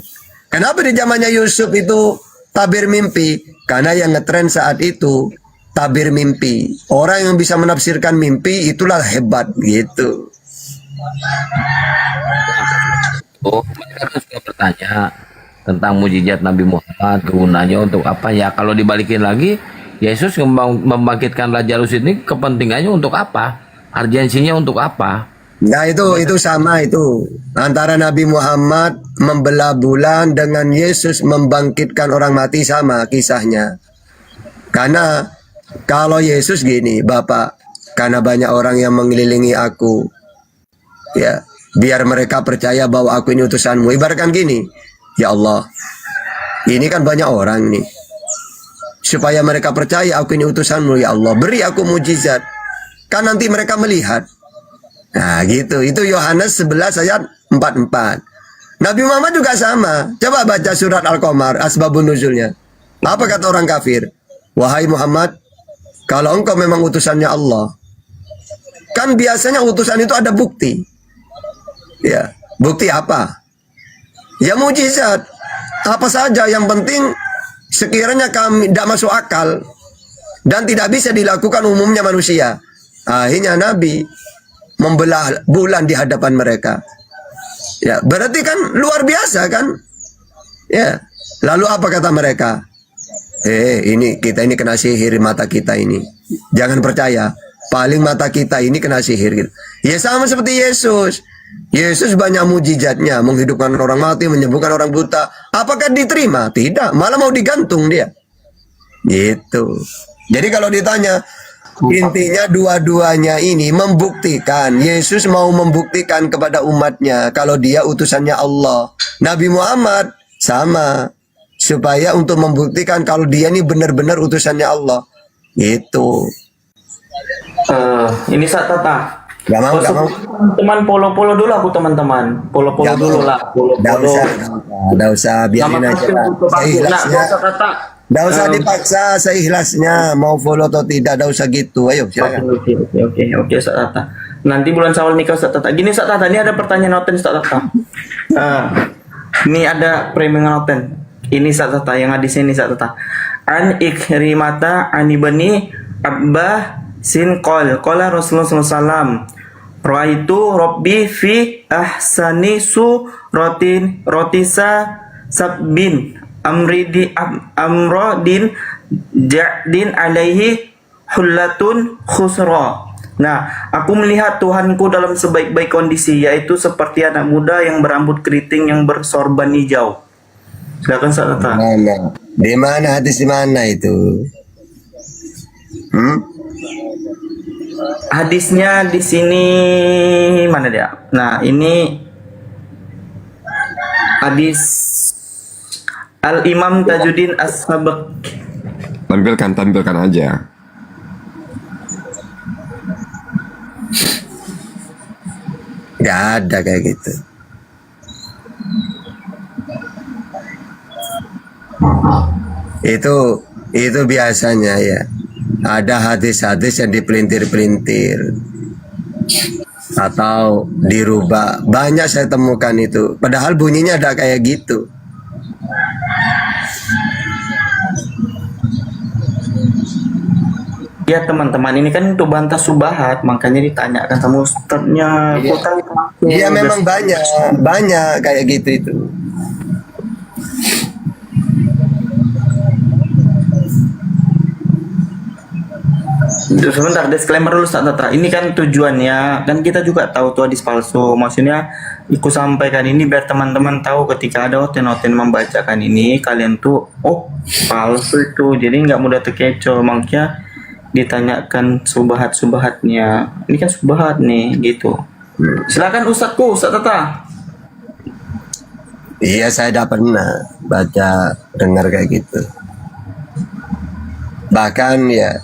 Kenapa di zamannya Yusuf itu tabir mimpi? Karena yang ngetren saat itu tabir mimpi. Orang yang bisa menafsirkan mimpi itulah hebat gitu. Oh, mereka kan suka bertanya tentang mujizat Nabi Muhammad, kegunaannya untuk apa ya? Kalau dibalikin lagi, Yesus membangkitkan Lazarus ini kepentingannya untuk apa? Urgensinya untuk apa? Nah itu sama itu. Antara Nabi Muhammad membelah bulan dengan Yesus membangkitkan orang mati sama kisahnya. Karena kalau Yesus gini, Bapak, karena banyak orang yang mengelilingi aku. Ya, biar mereka percaya bahwa aku ini utusanmu. Ibaratkan gini, ya Allah, ini kan banyak orang nih. Supaya mereka percaya aku ini utusanmu, ya Allah, beri aku mujizat. Kan nanti mereka melihat. Nah gitu, itu Yohanes 11 ayat 44. Nabi Muhammad juga sama. Coba baca surat Al-Qamar, asbabun nuzulnya. Apa kata orang kafir? Wahai Muhammad, kalau engkau memang utusannya Allah, kan biasanya utusan itu ada bukti. Ya, bukti apa? Ya mujizat. Apa saja yang penting sekiranya kami tidak masuk akal dan tidak bisa dilakukan umumnya manusia. Akhirnya Nabi membelah bulan di hadapan mereka. Ya, berarti kan luar biasa kan? Ya. Lalu apa kata mereka? Ini kita ini kena sihir mata kita ini. Jangan percaya. Paling mata kita ini kena sihir. Ya sama seperti Yesus. Yesus banyak mujizatnya, menghidupkan orang mati, menyembuhkan orang buta. Apakah diterima? Tidak, malah mau digantung dia. Gitu. Jadi kalau ditanya, intinya dua-duanya ini membuktikan, Yesus mau membuktikan kepada umatnya kalau dia utusannya Allah. Nabi Muhammad sama, supaya untuk membuktikan kalau dia ini benar-benar utusannya Allah. Gitu. Ini saat tata. Gak mau. Teman polo-polo dulu aku teman-teman. Polo-polo Gak dulu mau. lah. Polo-polo. Nggak usah, biarin aja lah. Seikhlasnya. Nggak usah dipaksa, seikhlasnya. Mau follow atau tidak, nggak usah gitu. Ayo, silakan. Oke, Ustaz Tata. Nanti bulan Syawal nikah Ustaz Tata. Gini Ustaz Tata, ini ada pertanyaan noten Ustaz Tata. Ini ada framing noten. Ini Ustaz Tata, yang hadisnya ini Ustaz Tata. An Ikrimata an ibni Abbah sin qala Rasulullah SAW, Ra'aitu Rabbi fi ahsani suratin rotisa sabbin amrodin ja'din alaihi hullatun khusra. Nah, aku melihat Tuhanku dalam sebaik-baik kondisi, yaitu seperti anak muda yang berambut keriting yang bersorban hijau. Silakan Ustaz Tata. Di mana hadis, di mana itu? Hadisnya di sini mana dia? Nah, ini hadis Al-Imam Tajuddin As-Sabak. Tampilkan aja. Gak ada kayak gitu. Itu biasanya ya. Ada hadis-hadis yang dipelintir-pelintir atau dirubah. Banyak saya temukan itu. Padahal bunyinya ada kayak gitu. Ya teman-teman, ini kan untuk bantah subahat, makanya ditanyakan sama ustadznya. Iya memang banyak kayak gitu itu. Sebentar, disclaimer dulu Ustaz Tata. Ini kan tujuannya, kan kita juga tahu tuh hadis palsu. Maksudnya, aku sampaikan ini biar teman-teman tahu ketika ada oten-oten membacakan ini, kalian tuh, oh palsu itu. Jadi nggak mudah terkecoh. Makanya ditanyakan subahat-subahatnya. Ini kan subahat nih, gitu. Silakan Ustadzku, Ustaz Tata. Iya saya tidak pernah baca dengar kayak gitu. Bahkan ya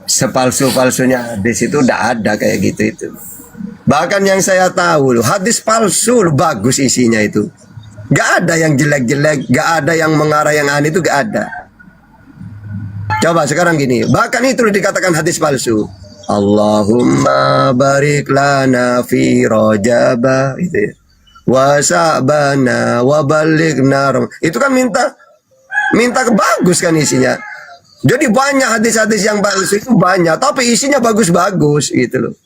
sepalsu-palsunya hadis itu tidak ada kayak gitu itu. Bahkan yang saya tahu hadis palsu bagus isinya itu. Gak ada yang jelek-jelek, gak ada yang mengarah yang aneh itu gak ada. Coba sekarang gini, bahkan itu dikatakan hadis palsu. Allahumma barik lana fi rajaba itu ya. Wa sa'bana wa balighna. Itu kan minta bagus kan isinya. Jadi banyak hadis-hadis yang palsu itu banyak, tapi isinya bagus-bagus gitu loh.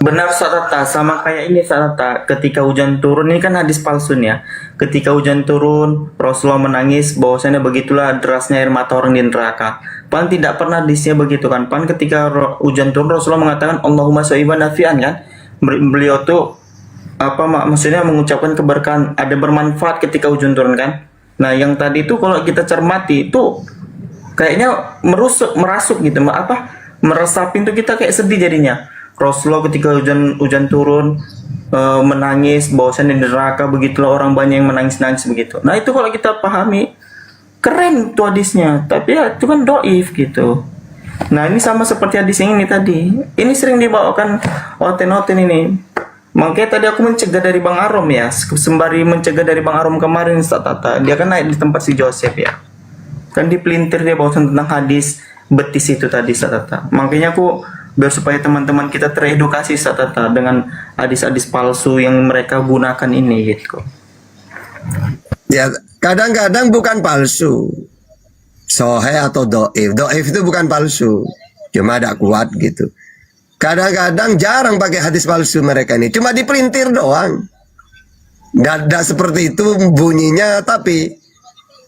Benar Ustaz Tata, sama kayak ini Ustaz Tata. Ketika hujan turun, ini kan hadis palsunya. Ketika hujan turun, Rasulullah menangis, bahwasanya begitulah derasnya air mata orang di neraka. Pan tidak pernah hadisnya begitu kan. Pan ketika hujan turun, Rasulullah mengatakan Allahumma shayyiban nafi'an kan. Beliau tuh maksudnya mengucapkan keberkahan, ada bermanfaat ketika hujan turun kan. Nah, yang tadi itu kalau kita cermati itu kayaknya merasuk gitu, meresapin tuh kita kayak sedih jadinya. Rasulullah ketika hujan turun menangis, bahwasannya di neraka begitulah orang banyak yang menangis-nangis begitu. Nah, itu kalau kita pahami keren tuh hadisnya, tapi ya itu kan doif gitu. Nah, ini sama seperti hadis yang ini tadi. Ini sering dibawakan oten-oten ini. Makanya tadi aku mencegah dari Bang Arom ya, sembari mencegah dari Bang Arom kemarin Ustaz Tata. Dia kan naik di tempat si Joseph ya. Kan dipelintir dia bahasan tentang hadis betis itu tadi Ustaz Tata. Makanya aku biar supaya teman-teman kita teredukasi Ustaz Tata dengan hadis-hadis palsu yang mereka gunakan ini gitu. Ya, kadang-kadang bukan palsu. Sohe atau doif. Doif itu bukan palsu. Cuma ada kuat gitu. Kadang-kadang jarang pakai hadis palsu mereka ini. Cuma dipelintir doang. Tidak seperti itu bunyinya, tapi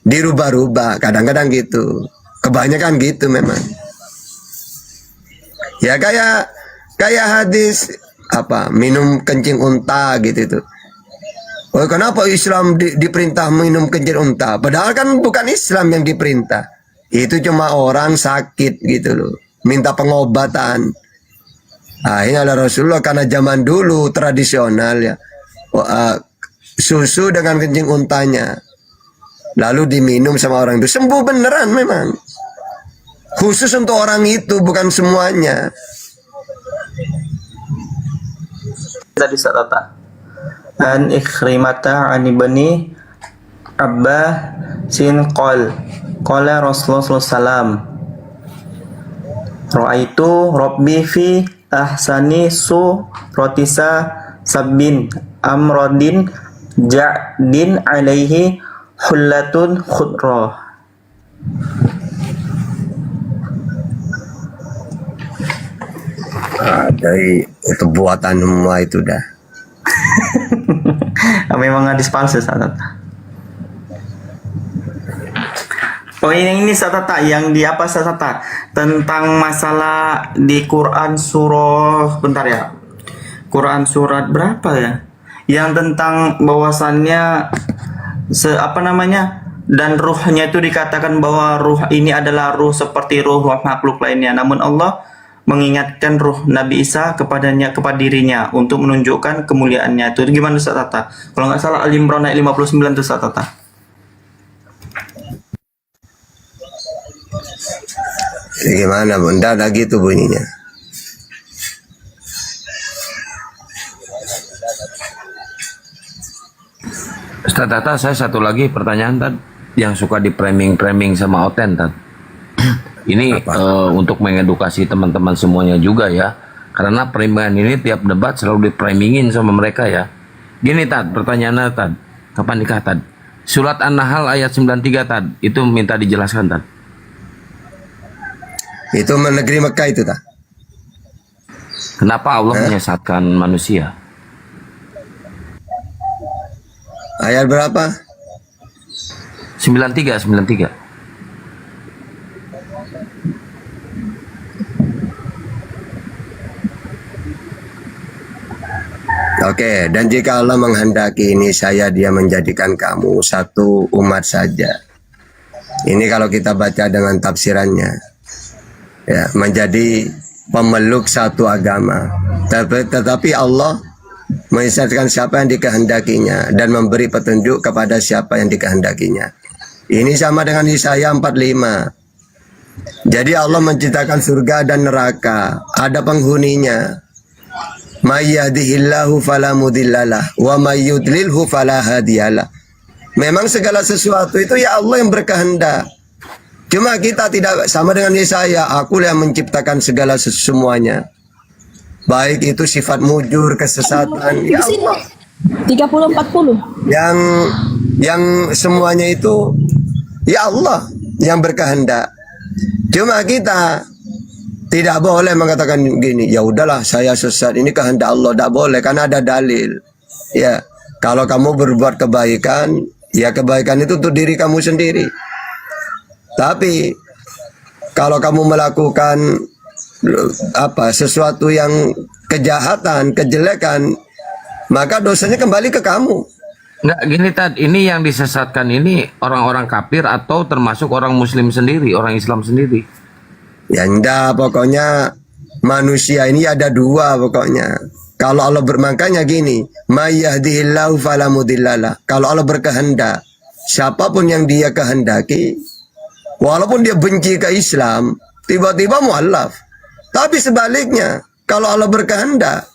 dirubah-rubah. Kadang-kadang gitu. Kebanyakan gitu memang. Ya kayak hadis apa minum kencing unta gitu itu. Oh, kenapa Islam diperintah minum kencing unta? Padahal kan bukan Islam yang diperintah. Itu cuma orang sakit gitu loh. Minta pengobatan. Ini adalah Rasulullah karena zaman dulu tradisional ya. Susu dengan kencing untanya. Lalu diminum sama orang itu. Sembuh beneran memang. Khusus untuk orang itu, bukan semuanya. Tadi Tata. An Ikhrimata an ibni Abbas sin qala Rasulullah sallallahu Ra'aitu Rabbi fi ahsani su rotisa sabbin amrodin ja'din alaihi hullatun khudra. Dari itu buatan semua itu dah. Memang hadis palsu Tata. Oh ini Tata yang di apa Tata tentang masalah di Quran surah bentar ya. Quran surat berapa ya? Yang tentang bahwasannya apa namanya? Dan ruhnya itu dikatakan bahwa ruh ini adalah ruh seperti ruh makhluk lainnya. Namun Allah mengingatkan ruh Nabi Isa kepada dirinya untuk menunjukkan kemuliaannya. Itu gimana Ustaz Tata? Kalau nggak salah Al-Imran ayat 59 itu Ustaz Tata. Gimana bunda ada gitu bunyinya. Ustaz Tata, saya satu lagi pertanyaan Tad, yang suka di framing sama Oten Tad. Ini untuk mengedukasi teman-teman semuanya juga ya. Karena framingan ini tiap debat selalu di-framingin sama mereka ya. Gini Tad, pertanyaannya Tad. Kapan nikah Tad? Surat An-Nahl ayat 93 Tad. Itu minta dijelaskan Tad. Itu negeri Mekah itu tak? Kenapa Allah menyesatkan manusia? Ayat berapa? 93. Oke, dan jika Allah menghendaki ini saya dia menjadikan kamu satu umat saja. Ini kalau kita baca dengan tafsirannya. Ya, menjadi pemeluk satu agama. Tetapi Allah menyesatkan siapa yang dikehendakinya dan memberi petunjuk kepada siapa yang dikehendakinya. Ini sama dengan Yesaya 45. Jadi Allah menciptakan surga dan neraka, ada penghuninya. May yahdihillahu fala mudhillalah wa may yudlilhu fala hadiyalah. Memang segala sesuatu itu ya Allah yang berkehendak. Cuma kita tidak sama dengan Yesaya, aku yang menciptakan segala semuanya. Baik itu sifat mujur, kesesatan, ya Allah. 30-40. Yang semuanya itu ya Allah yang berkehendak. Cuma kita tidak boleh mengatakan gini, ya udahlah saya sesat, ini kehendak Allah. Tidak boleh, karena ada dalil. Ya, kalau kamu berbuat kebaikan, ya kebaikan itu untuk diri kamu sendiri. Tapi kalau kamu melakukan sesuatu yang kejahatan, kejelekan, maka dosanya kembali ke kamu. Enggak gini Tad, ini yang disesatkan ini orang-orang kafir atau termasuk orang muslim sendiri, orang Islam sendiri? Ya enggak, pokoknya manusia ini ada dua pokoknya. Kalau Allah makanya gini, may yahdihillahu fala mudhillalah. Kalau Allah berkehendak, siapapun yang dia kehendaki, walaupun dia benci ke Islam, tiba-tiba mualaf. Tapi sebaliknya, kalau Allah berkehendak,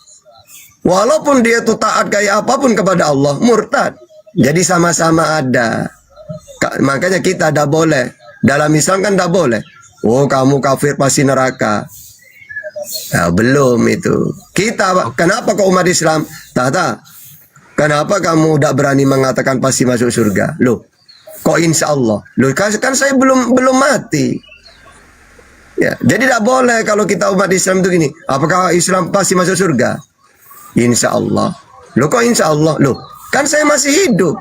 Walaupun dia tuh taat kayak apapun kepada Allah, murtad. Jadi sama-sama ada. Makanya kita tidak boleh. Dalam Islam kan tidak boleh. Oh, kamu kafir pasti neraka. Nah, belum itu. Kita, kenapa kok umat Islam? Tata, kenapa kamu tidak berani mengatakan pasti masuk surga? Loh, kok insya Allah? Loh, kan saya belum mati. Ya, jadi tidak boleh kalau kita umat Islam itu gini. Apakah Islam pasti masuk surga? Insya Allah. Loh, kok insya Allah? Loh, kan saya masih hidup.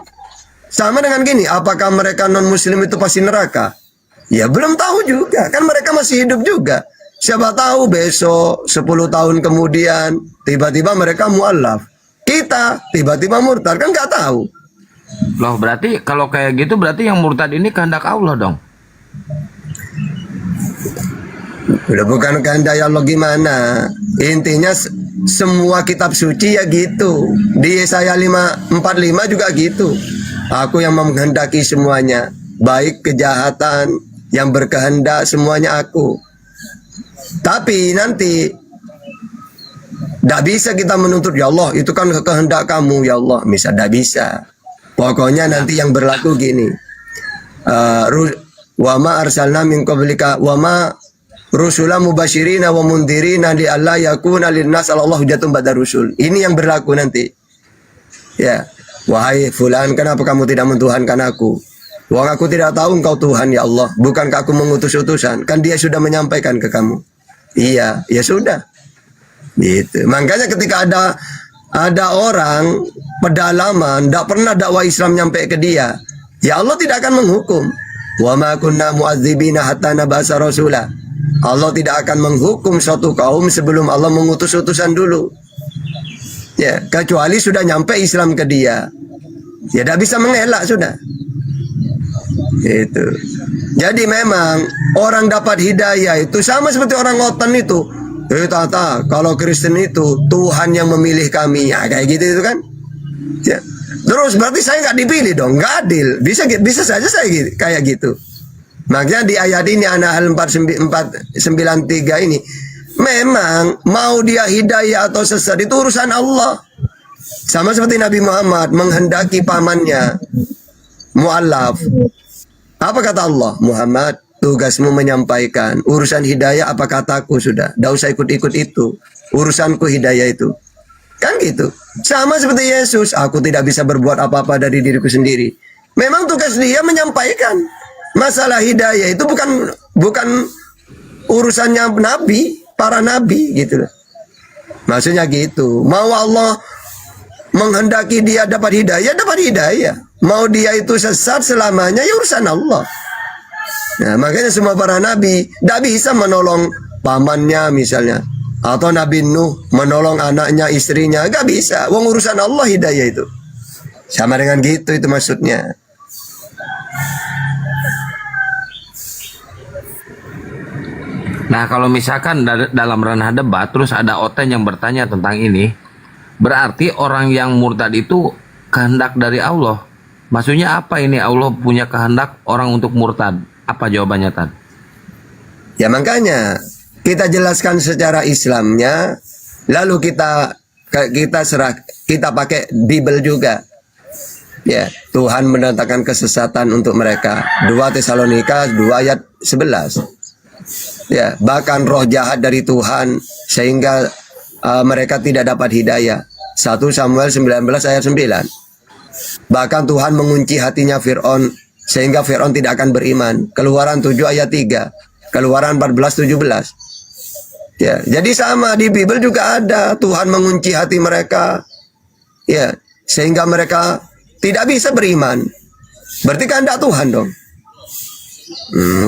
Sama dengan gini, apakah mereka non-muslim itu pasti neraka? Ya belum tahu juga, kan mereka masih hidup juga. Siapa tahu besok 10 tahun kemudian tiba-tiba mereka mualaf. Kita tiba-tiba murtad, kan nggak tahu. Loh, berarti kalau kayak gitu berarti yang murtad ini kehendak Allah dong. Udah bukan kehendak Allah gimana? Intinya semua kitab suci ya gitu. Di Yesaya 5:45 juga gitu. Aku yang menghendaki semuanya, baik kejahatan yang berkehendak semuanya aku. Tapi nanti tidak bisa kita menuntut, ya Allah itu kan kehendak kamu ya Allah. Tidak bisa. Pokoknya nanti yang berlaku gini. Wa ma arsalna min qablika wa ma rusula mubasyirina wa mundhirina li alla yakuna linnas 'alallahu hujjatun ba'da rusul. Ini yang berlaku nanti. Ya, wahai fulan, kenapa kamu tidak mentuhankan aku? Wong aku tidak tahu engkau Tuhan ya Allah. Bukankah aku mengutus utusan? Kan dia sudah menyampaikan ke kamu. Iya, ya sudah. Gitu. Makanya ketika ada orang pedalaman tidak pernah dakwah Islam nyampe ke dia, ya Allah tidak akan menghukum. Wa ma kunna mu'adzibina hatta nab'atsa rasula. Allah tidak akan menghukum suatu kaum sebelum Allah mengutus utusan dulu. Ya, kecuali sudah nyampe Islam ke dia. Ya tidak bisa mengelak sudah. Itu. Jadi memang orang dapat hidayah itu sama seperti orang ngoten itu. Tata, kalau Kristen itu Tuhan yang memilih kami, ya kayak gitu itu kan. Ya. Terus berarti saya nggak dipilih dong, nggak adil. Bisa saja saya gitu, kayak gitu. Makanya di ayat ini An-Nahl 493 ini memang mau dia hidayah atau sesat itu urusan Allah. Sama seperti Nabi Muhammad menghendaki pamannya mu'allaf. Apa kata Allah? Muhammad, tugasmu menyampaikan. Urusan hidayah apa kataku sudah. Tidak usah ikut-ikut itu. Urusanku hidayah itu. Kan gitu. Sama seperti Yesus. Aku tidak bisa berbuat apa-apa dari diriku sendiri. Memang tugas dia menyampaikan. Masalah hidayah itu bukan urusannya nabi, para nabi gitu loh. Maksudnya gitu. Mau Allah menghendaki dia dapat hidayah. Mau dia itu sesat selamanya, ya urusan Allah. Nah, makanya semua para nabi tidak bisa menolong pamannya misalnya. Atau Nabi Nuh menolong anaknya, istrinya. Gak bisa. Wong urusan Allah hidayah itu. Sama dengan gitu itu maksudnya. Nah, kalau misalkan dalam ranah debat terus ada Oten yang bertanya tentang ini, berarti orang yang murtad itu kehendak dari Allah. Maksudnya apa ini Allah punya kehendak orang untuk murtad? Apa jawabannya, Tan? Ya makanya kita jelaskan secara Islamnya, lalu kita pakai Bible juga. Ya, Tuhan mendatangkan kesesatan untuk mereka. 2 Tesalonika 2 ayat 11. Ya, bahkan roh jahat dari Tuhan sehingga mereka tidak dapat hidayah. 1 Samuel 19 ayat 9. Bahkan Tuhan mengunci hatinya Fir'aun sehingga Fir'aun tidak akan beriman. Keluaran 7 ayat 3. Keluaran 14 17. Ya, jadi sama di Bible juga ada Tuhan mengunci hati mereka. Ya, sehingga mereka tidak bisa beriman. Berarti kehendak Tuhan dong.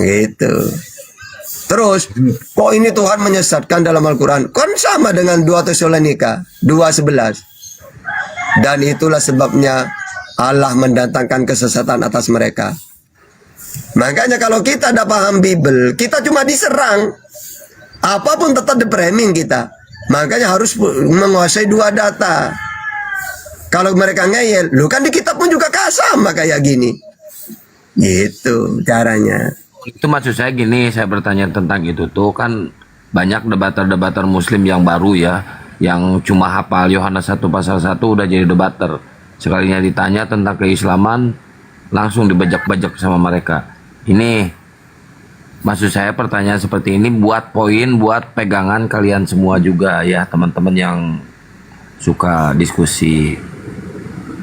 Gitu. Terus, kok ini Tuhan menyesatkan dalam Al-Quran? Kan sama dengan 2 Tesalonika 2:11. Dan itulah sebabnya Allah mendatangkan kesesatan atas mereka. Makanya kalau kita tidak paham Bible, kita cuma diserang. Apapun tetap di-framing kita. Makanya harus menguasai 2 data. Kalau mereka ngeyel, lu kan di kitab pun juga sama kayak gini. Gitu caranya. Itu maksud saya gini, saya bertanya tentang itu tuh kan banyak debater-debater muslim yang baru ya. yang cuma hafal Yohanes 1 pasal 1 udah jadi debater. Sekalinya ditanya tentang keislaman, langsung dibajak-bajak sama mereka. Ini, maksud saya pertanyaan seperti ini buat poin, buat pegangan kalian semua juga ya, teman-teman yang suka diskusi.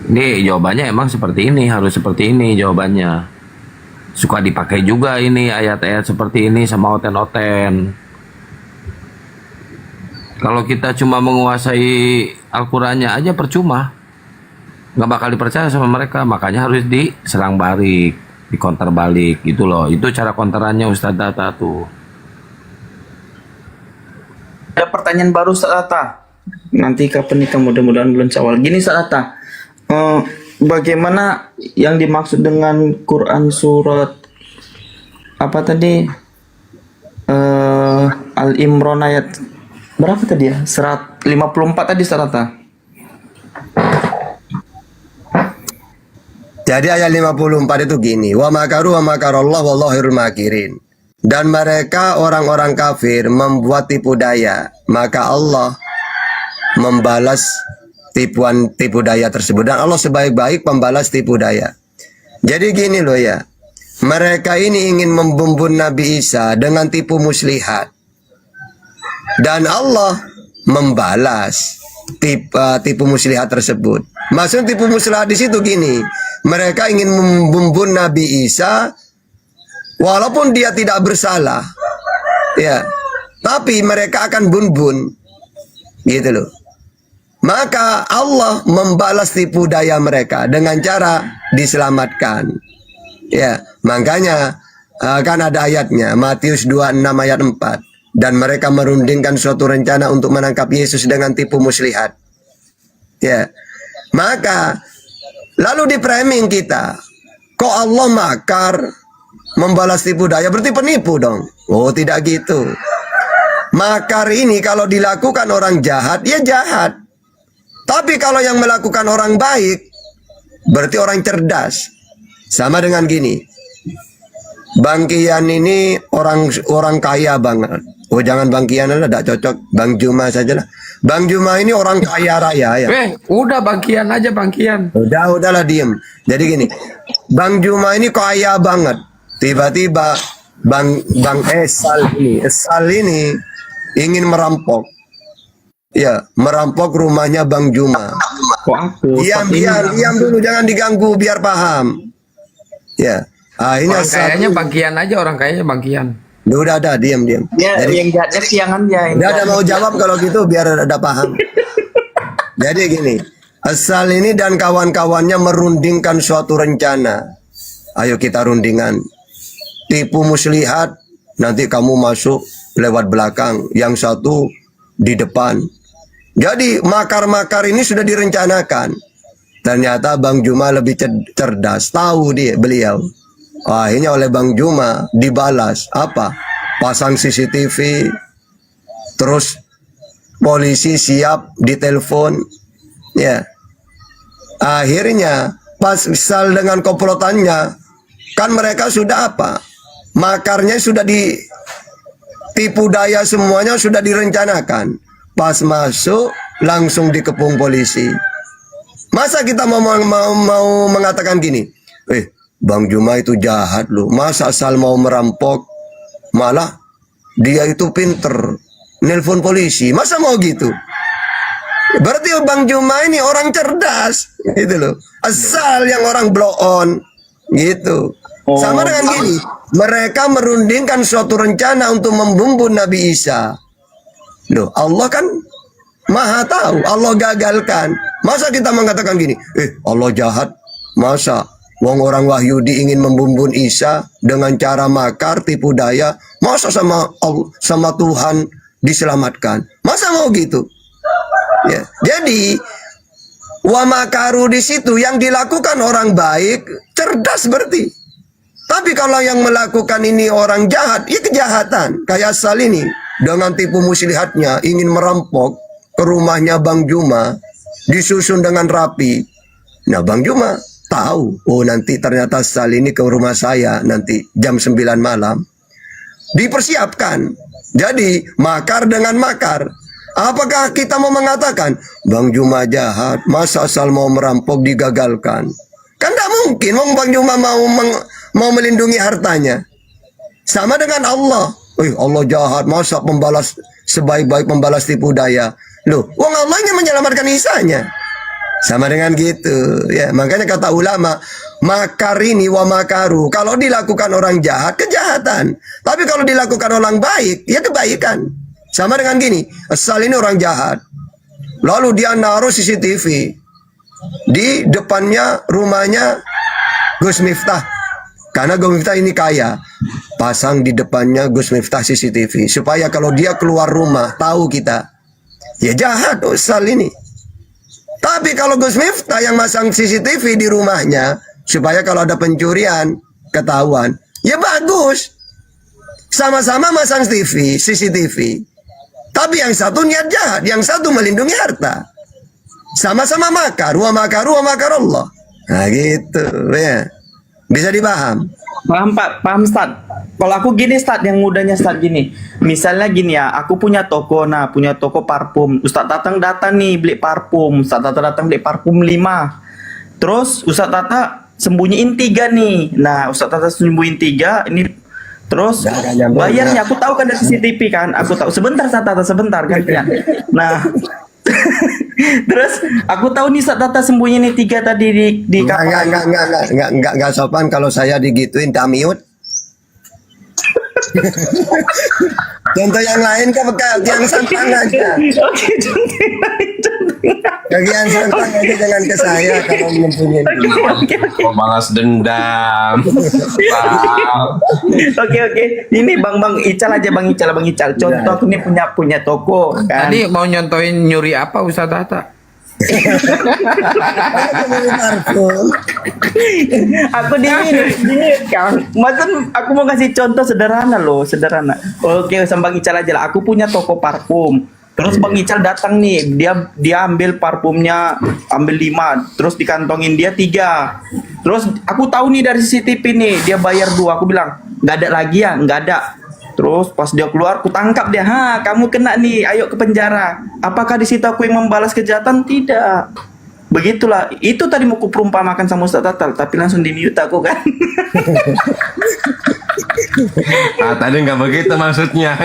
Ini jawabannya emang seperti ini, harus seperti ini jawabannya. Suka dipakai juga ini ayat-ayat seperti ini sama oten-oten. Kalau kita cuma menguasai Al-Qurannya aja percuma, nggak bakal dipercaya sama mereka. Makanya harus diserang balik, dikonter balik gitu loh. Itu cara konterannya Ustadz Data tuh. Ada pertanyaan baru Ustaz Atta. Nanti kapan nikah, mudah-mudahan bulan Syawal. Gini Ustaz Atta, bagaimana yang dimaksud dengan Quran surat apa tadi? Al-Imran ayat berapa tadi ya? 154 tadi Ustaz Atta. Jadi ayat 54 itu gini, wa makaru wa makarallah wallahu khairul makirin. Dan mereka orang-orang kafir membuat tipu daya, maka Allah membalas tipu daya tersebut, dan Allah sebaik-baik pembalas tipu daya. Jadi gini loh ya, mereka ini ingin membumbun Nabi Isa dengan tipu muslihat, dan Allah membalas tipu muslihat tersebut. Maksud tipu muslihat di situ gini, mereka ingin membumbun Nabi Isa walaupun dia tidak bersalah, ya, tapi mereka akan bunbun, gitu loh. Maka Allah membalas tipu daya mereka dengan cara diselamatkan. Ya, makanya kan ada ayatnya, Matius 26 ayat 4. Dan mereka merundingkan suatu rencana untuk menangkap Yesus dengan tipu muslihat. Ya, maka lalu di framing kita, kok Allah makar membalas tipu daya, berarti penipu dong. Oh, tidak gitu. Makar ini kalau dilakukan orang jahat, ya jahat. Tapi kalau yang melakukan orang baik, berarti orang cerdas. Sama dengan gini, Bang Kian ini orang kaya banget. Oh, jangan Bang Kian lah, tidak cocok. Bang Juma saja lah. Bang Juma ini orang kaya raya ya. Udah Bang Kian aja, Bang Kian. Udahlah diem. Jadi gini, Bang Juma ini kaya banget. Tiba-tiba Bang Esal ini ingin merampok. Ya, merampok rumahnya Bang Juma. Kok aku? Diam dulu, jangan diganggu biar paham. Ya, akhirnya Kayaknya Bang Kian aja, orang kayaknya Bang Kian. Udah, diam. Ya, Jadi, yang jahatnya siangannya. udah ada mau jawab kalau gitu biar ada paham. Jadi gini, Asal ini dan kawan-kawannya merundingkan suatu rencana. Ayo kita rundingan. Tipu muslihat, nanti kamu masuk lewat belakang, yang satu di depan. Jadi makar-makar ini sudah direncanakan. Ternyata Bang Juma lebih cerdas, tahu beliau. Akhirnya oleh Bang Juma dibalas apa? Pasang CCTV, terus polisi siap ditelepon, ya. Akhirnya pas misal dengan komplotannya, kan mereka sudah apa? Makarnya sudah ditipu daya, semuanya sudah direncanakan. Pas masuk langsung dikepung polisi. Masa kita mau mengatakan gini, Bang Juma itu jahat loh. Masa asal mau merampok, malah dia itu pinter nelpon polisi. Masa mau gitu? Berarti Bang Juma ini orang cerdas, gitu loh. Asal yang orang blow on, gitu. Sama dengan gini, mereka merundingkan suatu rencana untuk membunuh Nabi Isa. Loh, Allah kan Maha tahu, Allah gagalkan. Masa kita mengatakan gini, Allah jahat, masa wong orang Wahyudi ingin membunuh Isa dengan cara makar, tipu daya, masa sama Tuhan diselamatkan? Masa mau gitu? Ya, jadi wa makaru di situ yang dilakukan orang baik, cerdas berarti. Tapi kalau yang melakukan ini orang jahat, ya kejahatan. Kayak Asal ini dengan tipu muslihatnya ingin merampok ke rumahnya Bang Juma, disusun dengan rapi. Nah, Bang Juma tahu, oh nanti ternyata Asal ini ke rumah saya nanti jam 9 malam. Dipersiapkan. Jadi makar dengan makar. Apakah kita mau mengatakan Bang Juma jahat, masa asal mau merampok digagalkan? Kan tidak mungkin. Bang Juma mau melindungi hartanya. Sama dengan Allah. Allah jahat, masa pembalas sebaik-baik pembalas tipu daya. Loh, wong Allah ingin menyelamatkan Isanya. Sama dengan gitu. Ya, makanya kata ulama, makarini wa makaru. Kalau dilakukan orang jahat, kejahatan. Tapi kalau dilakukan orang baik, ya kebaikan. Sama dengan gini, asal ini orang jahat. Lalu dia naruh CCTV di depannya rumahnya Gus Miftah. Karena Gus Miftah ini kaya. Pasang di depannya Gus Miftah CCTV. Supaya kalau dia keluar rumah, tahu kita. Ya jahat asal ini. Tapi kalau Gus Miftah yang masang CCTV di rumahnya, supaya kalau ada pencurian, ketahuan. Ya bagus. Sama-sama masang CCTV. Tapi yang satu niat jahat, yang satu melindungi harta. Sama-sama makar, wa makaru wa makar Allah. Nah gitu ya. Bisa dipaham? Paham Pak, paham Ustaz. Kalau aku gini Ustaz, yang mudahnya Ustaz gini. Misalnya gini ya, aku punya toko, punya toko parfum. Ustaz datang nih beli parfum. Ustaz datang beli parfum 5. Terus Ustaz Tata sembunyiin 3 nih. Nah, Ustaz Tata sembunyiin 3, ini terus bayarnya aku tahu kan dari CCTV kan, aku tahu. Sebentar Tata, sebentar gantian. Nah, terus aku tahu nih Tata sembunyi nih 3 tadi di kapal. Enggak sopan kalau saya digituin tamiut. Contoh yang lain kan yang santang aja. Oke, Bagian santang aja, jangan ke saya kalau mempunyai. Oke. Mau balas dendam. Oke. Ini Bang Ical aja, Bang Ical. Contoh aku ini punya toko kan. Tadi mau nyontoin nyuri apa Ustaz Tata? Aku ini Kang. Maksud aku mau kasih contoh sederhana. Oke, sama Bang Ical aja lah. Aku punya toko parfum. Terus Bang Ical datang nih, dia ambil parfumnya, ambil 5, terus dikantongin dia 3. Terus aku tahu nih dari CCTV nih, dia bayar 2. Aku bilang, nggak ada lagi ya, nggak ada. Terus pas dia keluar, aku tangkap dia. Kamu kena nih, ayo ke penjara. Apakah di situ aku yang membalas kejahatan? Tidak. Begitulah. Itu tadi mau kuperumpamakan sama Ustaz Tatal, tapi langsung di-mute aku kan. Tadi nggak begitu maksudnya,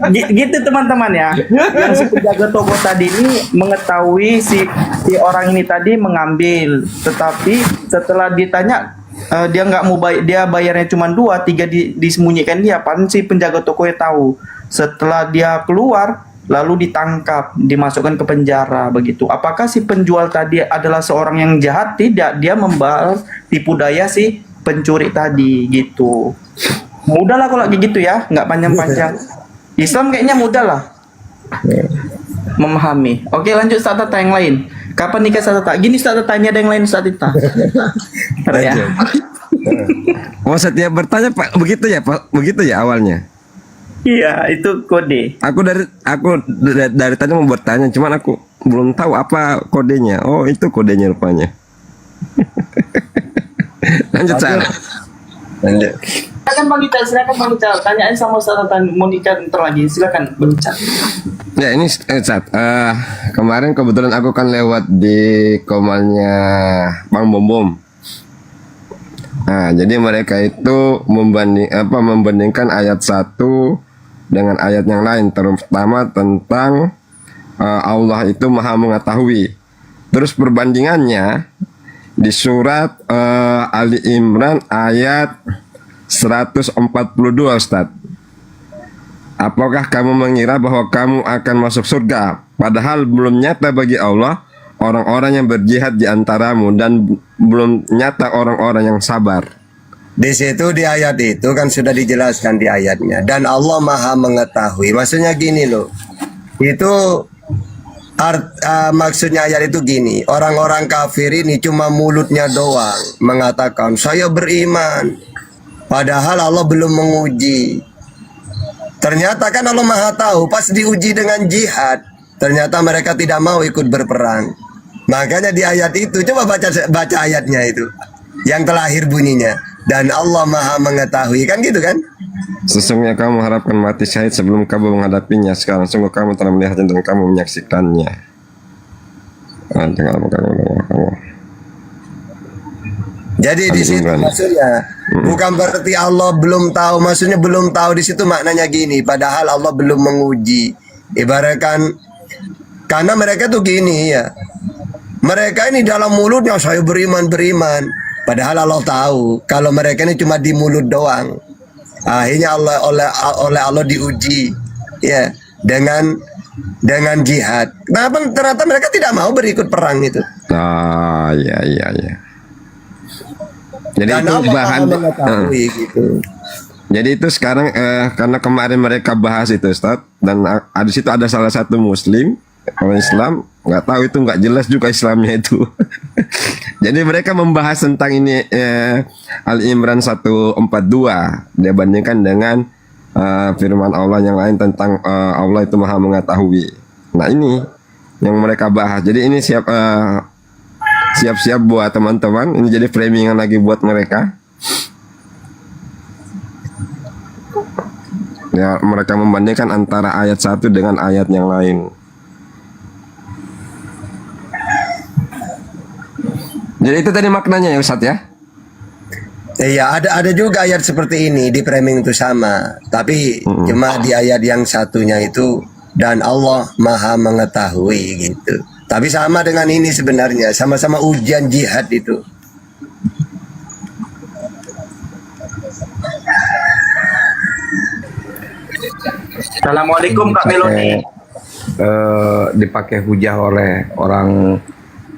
Gitu teman-teman ya. Yang si penjaga toko tadi ini mengetahui si orang ini tadi mengambil, tetapi setelah ditanya dia nggak mau dia bayarnya cuma 2, 3 disembunyikan dia. Pan si penjaga tokonya tahu. Setelah dia keluar, lalu ditangkap, dimasukkan ke penjara begitu. Apakah si penjual tadi adalah seorang yang jahat? Tidak, dia membalas tipu daya si pencuri tadi gitu. Mudah lah kalau gitu ya, nggak panjang-panjang. Islam kayaknya mudah lah memahami. Oke, lanjut Ustaz Tata yang lain. Kapan nikah Ustaz Tata? Gini Ustaz Tata, ini ada yang lain Ustaz Tata. Ya. Oh, setiap bertanya Pak begitu ya awalnya. Iya, itu kode. Aku dari tadi mau bertanya, cuman aku belum tahu apa kodenya. Oh, itu kodenya rupanya. Lanjut sana. Lanjut. Silakan Bang Ical. Tanyaan sama Ustaz Tata, mau nikah ntar lagi. Silakan Bang Ical. Ya ini kemarin kebetulan aku kan lewat di komannya Bang Bom. Nah, jadi mereka itu membandingkan ayat 1 dengan ayat yang lain, terutama tentang Allah itu Maha mengetahui. Terus perbandingannya di surat Ali Imran ayat 142, Ustaz. Apakah kamu mengira bahwa kamu akan masuk surga padahal belum nyata bagi Allah orang-orang yang berjihad di antaramu dan belum nyata orang-orang yang sabar? Di situ di ayat itu kan sudah dijelaskan di ayatnya, dan Allah Maha mengetahui. Maksudnya gini loh. Itu maksudnya ayat itu gini, orang-orang kafir ini cuma mulutnya doang mengatakan saya beriman, padahal Allah belum menguji. Ternyata kan Allah Maha tahu, pas diuji dengan jihad, ternyata mereka tidak mau ikut berperang. Makanya di ayat itu, coba baca ayatnya itu, yang terakhir bunyinya, dan Allah Maha mengetahui, kan gitu kan? Sesungguhnya kamu mengharapkan mati syahid sebelum kamu menghadapinya. Sekarang sungguh kamu telah melihatnya dan kamu menyaksikannya. Jadi di situ maksudnya bukan berarti Allah belum tahu, maksudnya belum tahu di situ maknanya gini. Padahal Allah belum menguji. Ibaratkan karena mereka tuh gini ya. Mereka ini dalam mulutnya saya beriman. Padahal Allah tahu kalau mereka ini cuma di mulut doang. Akhirnya oleh Allah diuji ya dengan jihad. Kenapa ternyata mereka tidak mau berikut perang itu? Iya. Jadi Dan itu Allah bahan. Maha mengetahui gitu. Jadi itu sekarang karena kemarin mereka bahas itu Ustaz, dan di situ ada salah satu Muslim orang Islam, nggak tahu itu, nggak jelas juga Islamnya itu. Jadi mereka membahas tentang ini Al-Imran 142 dia bandingkan dengan firman Allah yang lain tentang Allah itu Maha mengetahui. Nah ini yang mereka bahas. Jadi ini siap-siap buat teman-teman. Ini jadi framingan lagi buat mereka. Ya, mereka membandingkan antara ayat satu dengan ayat yang lain. Jadi itu tadi maknanya ya Ustaz ya? Iya, ada juga ayat seperti ini di framing itu sama, tapi cuma di ayat yang satunya itu dan Allah Maha mengetahui gitu. Tapi sama dengan ini sebenarnya, sama-sama ujian jihad itu. Assalamualaikum Kak Meloni. Dipakai hujah oleh orang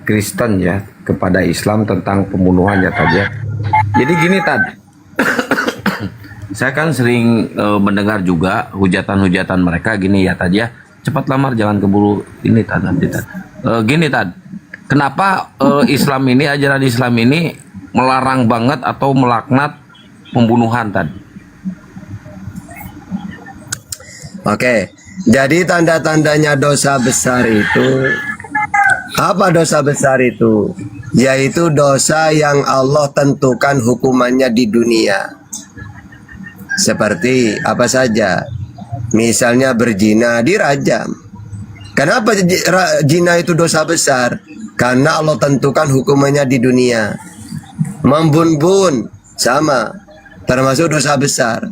Kristen ya kepada Islam tentang pembunuhannya Tad ya. Jadi gini Tad, saya kan sering mendengar juga hujatan-hujatan mereka gini ya Tad ya. Cepat lamar jangan keburu ini Tad nanti Tad. Gini Tad, kenapa Islam ini, ajaran Islam ini melarang banget atau melaknat pembunuhan Tad? Oke, jadi tanda-tandanya dosa besar itu, apa dosa besar itu? Yaitu dosa yang Allah tentukan hukumannya di dunia. Seperti apa saja? Misalnya berzina, dirajam. Kenapa zina itu dosa besar? Karena Allah tentukan hukumannya di dunia. Membun-bun, sama, termasuk dosa besar.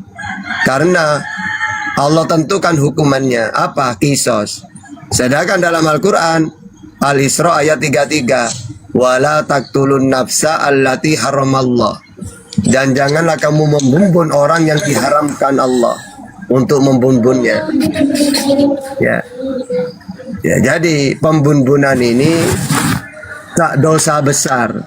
Karena Allah tentukan hukumannya apa? Kisos. Sedangkan dalam Al-Quran Al-Isra ayat 33, wala taqtulun nafsa allati haramallah, dan janganlah kamu membunuh orang yang diharamkan Allah untuk membunuhnya. Ya, jadi pembunuhan ini tak dosa besar.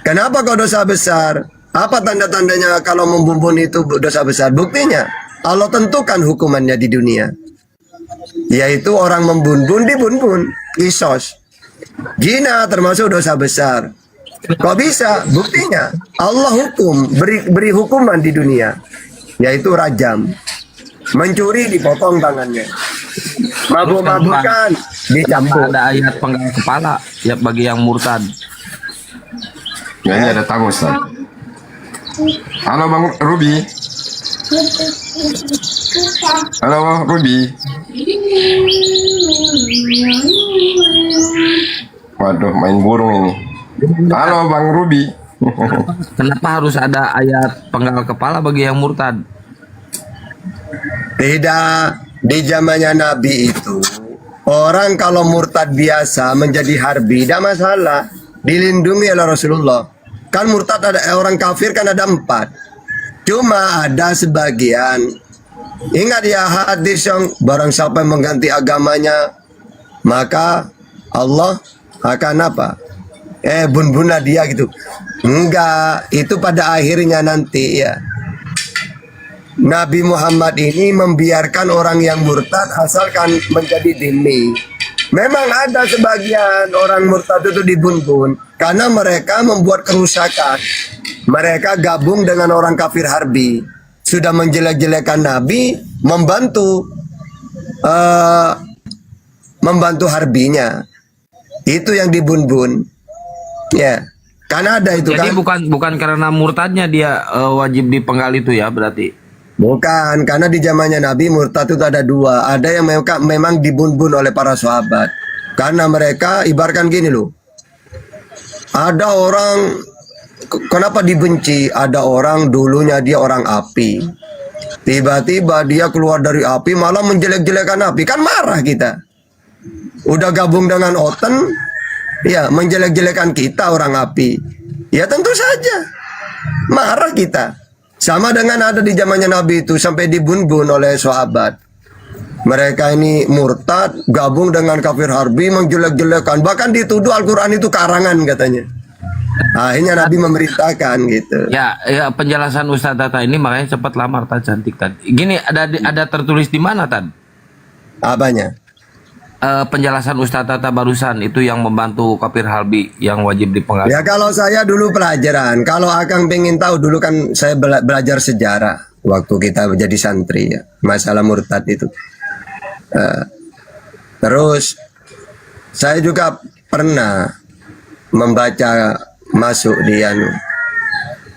Kenapa kok dosa besar? Apa tanda-tandanya kalau membunuh itu dosa besar? Buktinya Allah tentukan hukumannya di dunia, yaitu orang membunuh dibunuh, kisos. Zina termasuk dosa besar. Kok bisa? Buktinya Allah hukum, beri hukuman di dunia, yaitu rajam. Mencuri dipotong tangannya, mabuk-mabukan dicambuk. Ada ayat penggal kepala ya bagi yang murtad. Ya, ini ada tamu Ustaz. Halo Bang Ruby. Halo Ruby. Waduh, main burung ini. Halo Bang Ruby. Kenapa harus ada ayat penggal kepala bagi yang murtad? Tidak, di zamannya Nabi itu orang kalau murtad biasa menjadi harbi, tidak masalah, dilindungi oleh Rasulullah. Kan murtad ada orang kafir kan ada 4. Cuma ada sebagian, ingat ya hadis yang barang siapa yang mengganti agamanya, maka Allah akan apa? Bunuh dia gitu. Enggak, itu pada akhirnya nanti ya. Nabi Muhammad ini membiarkan orang yang murtad asalkan menjadi dhimmi. Memang ada sebagian orang murtad itu dibunuh karena mereka membuat kerusakan. Mereka gabung dengan orang kafir harbi, sudah menjelek-jelekan Nabi, membantu harbinya. Itu yang dibunuh. Ya, karena ada itu. Jadi kan bukan karena murtadnya dia wajib dipenggal itu ya berarti. Bukan, karena di zamannya Nabi murtad itu ada dua. Ada yang memang dibun-bun oleh para sahabat. Karena mereka ibaratkan gini loh. Ada orang, kenapa dibenci? Ada orang dulunya dia orang api. Tiba-tiba dia keluar dari api malah menjelek-jelekan api. Kan marah kita. Udah gabung dengan Oten, ya menjelek-jelekan kita orang api. Ya tentu saja. Marah kita. Sama dengan ada di zamannya Nabi itu sampai dibun-bun oleh sahabat. Mereka ini murtad, gabung dengan kafir harbi, menjelek-jelekan. Bahkan dituduh Al-Quran itu karangan katanya. Akhirnya Nabi memerintahkan gitu. Ya, penjelasan Ustadz Tata ini makanya cepat lamar Tad, cantik Tad. Gini, ada tertulis di mana Tad? Apanya? Penjelasan Ustadz Tata barusan itu yang membantu kafir harbi yang wajib dipenggal. Ya kalau saya dulu pelajaran, kalau Akang pengen tahu dulu kan saya belajar sejarah waktu kita menjadi santri ya, masalah murtad itu. Terus saya juga pernah membaca masuk di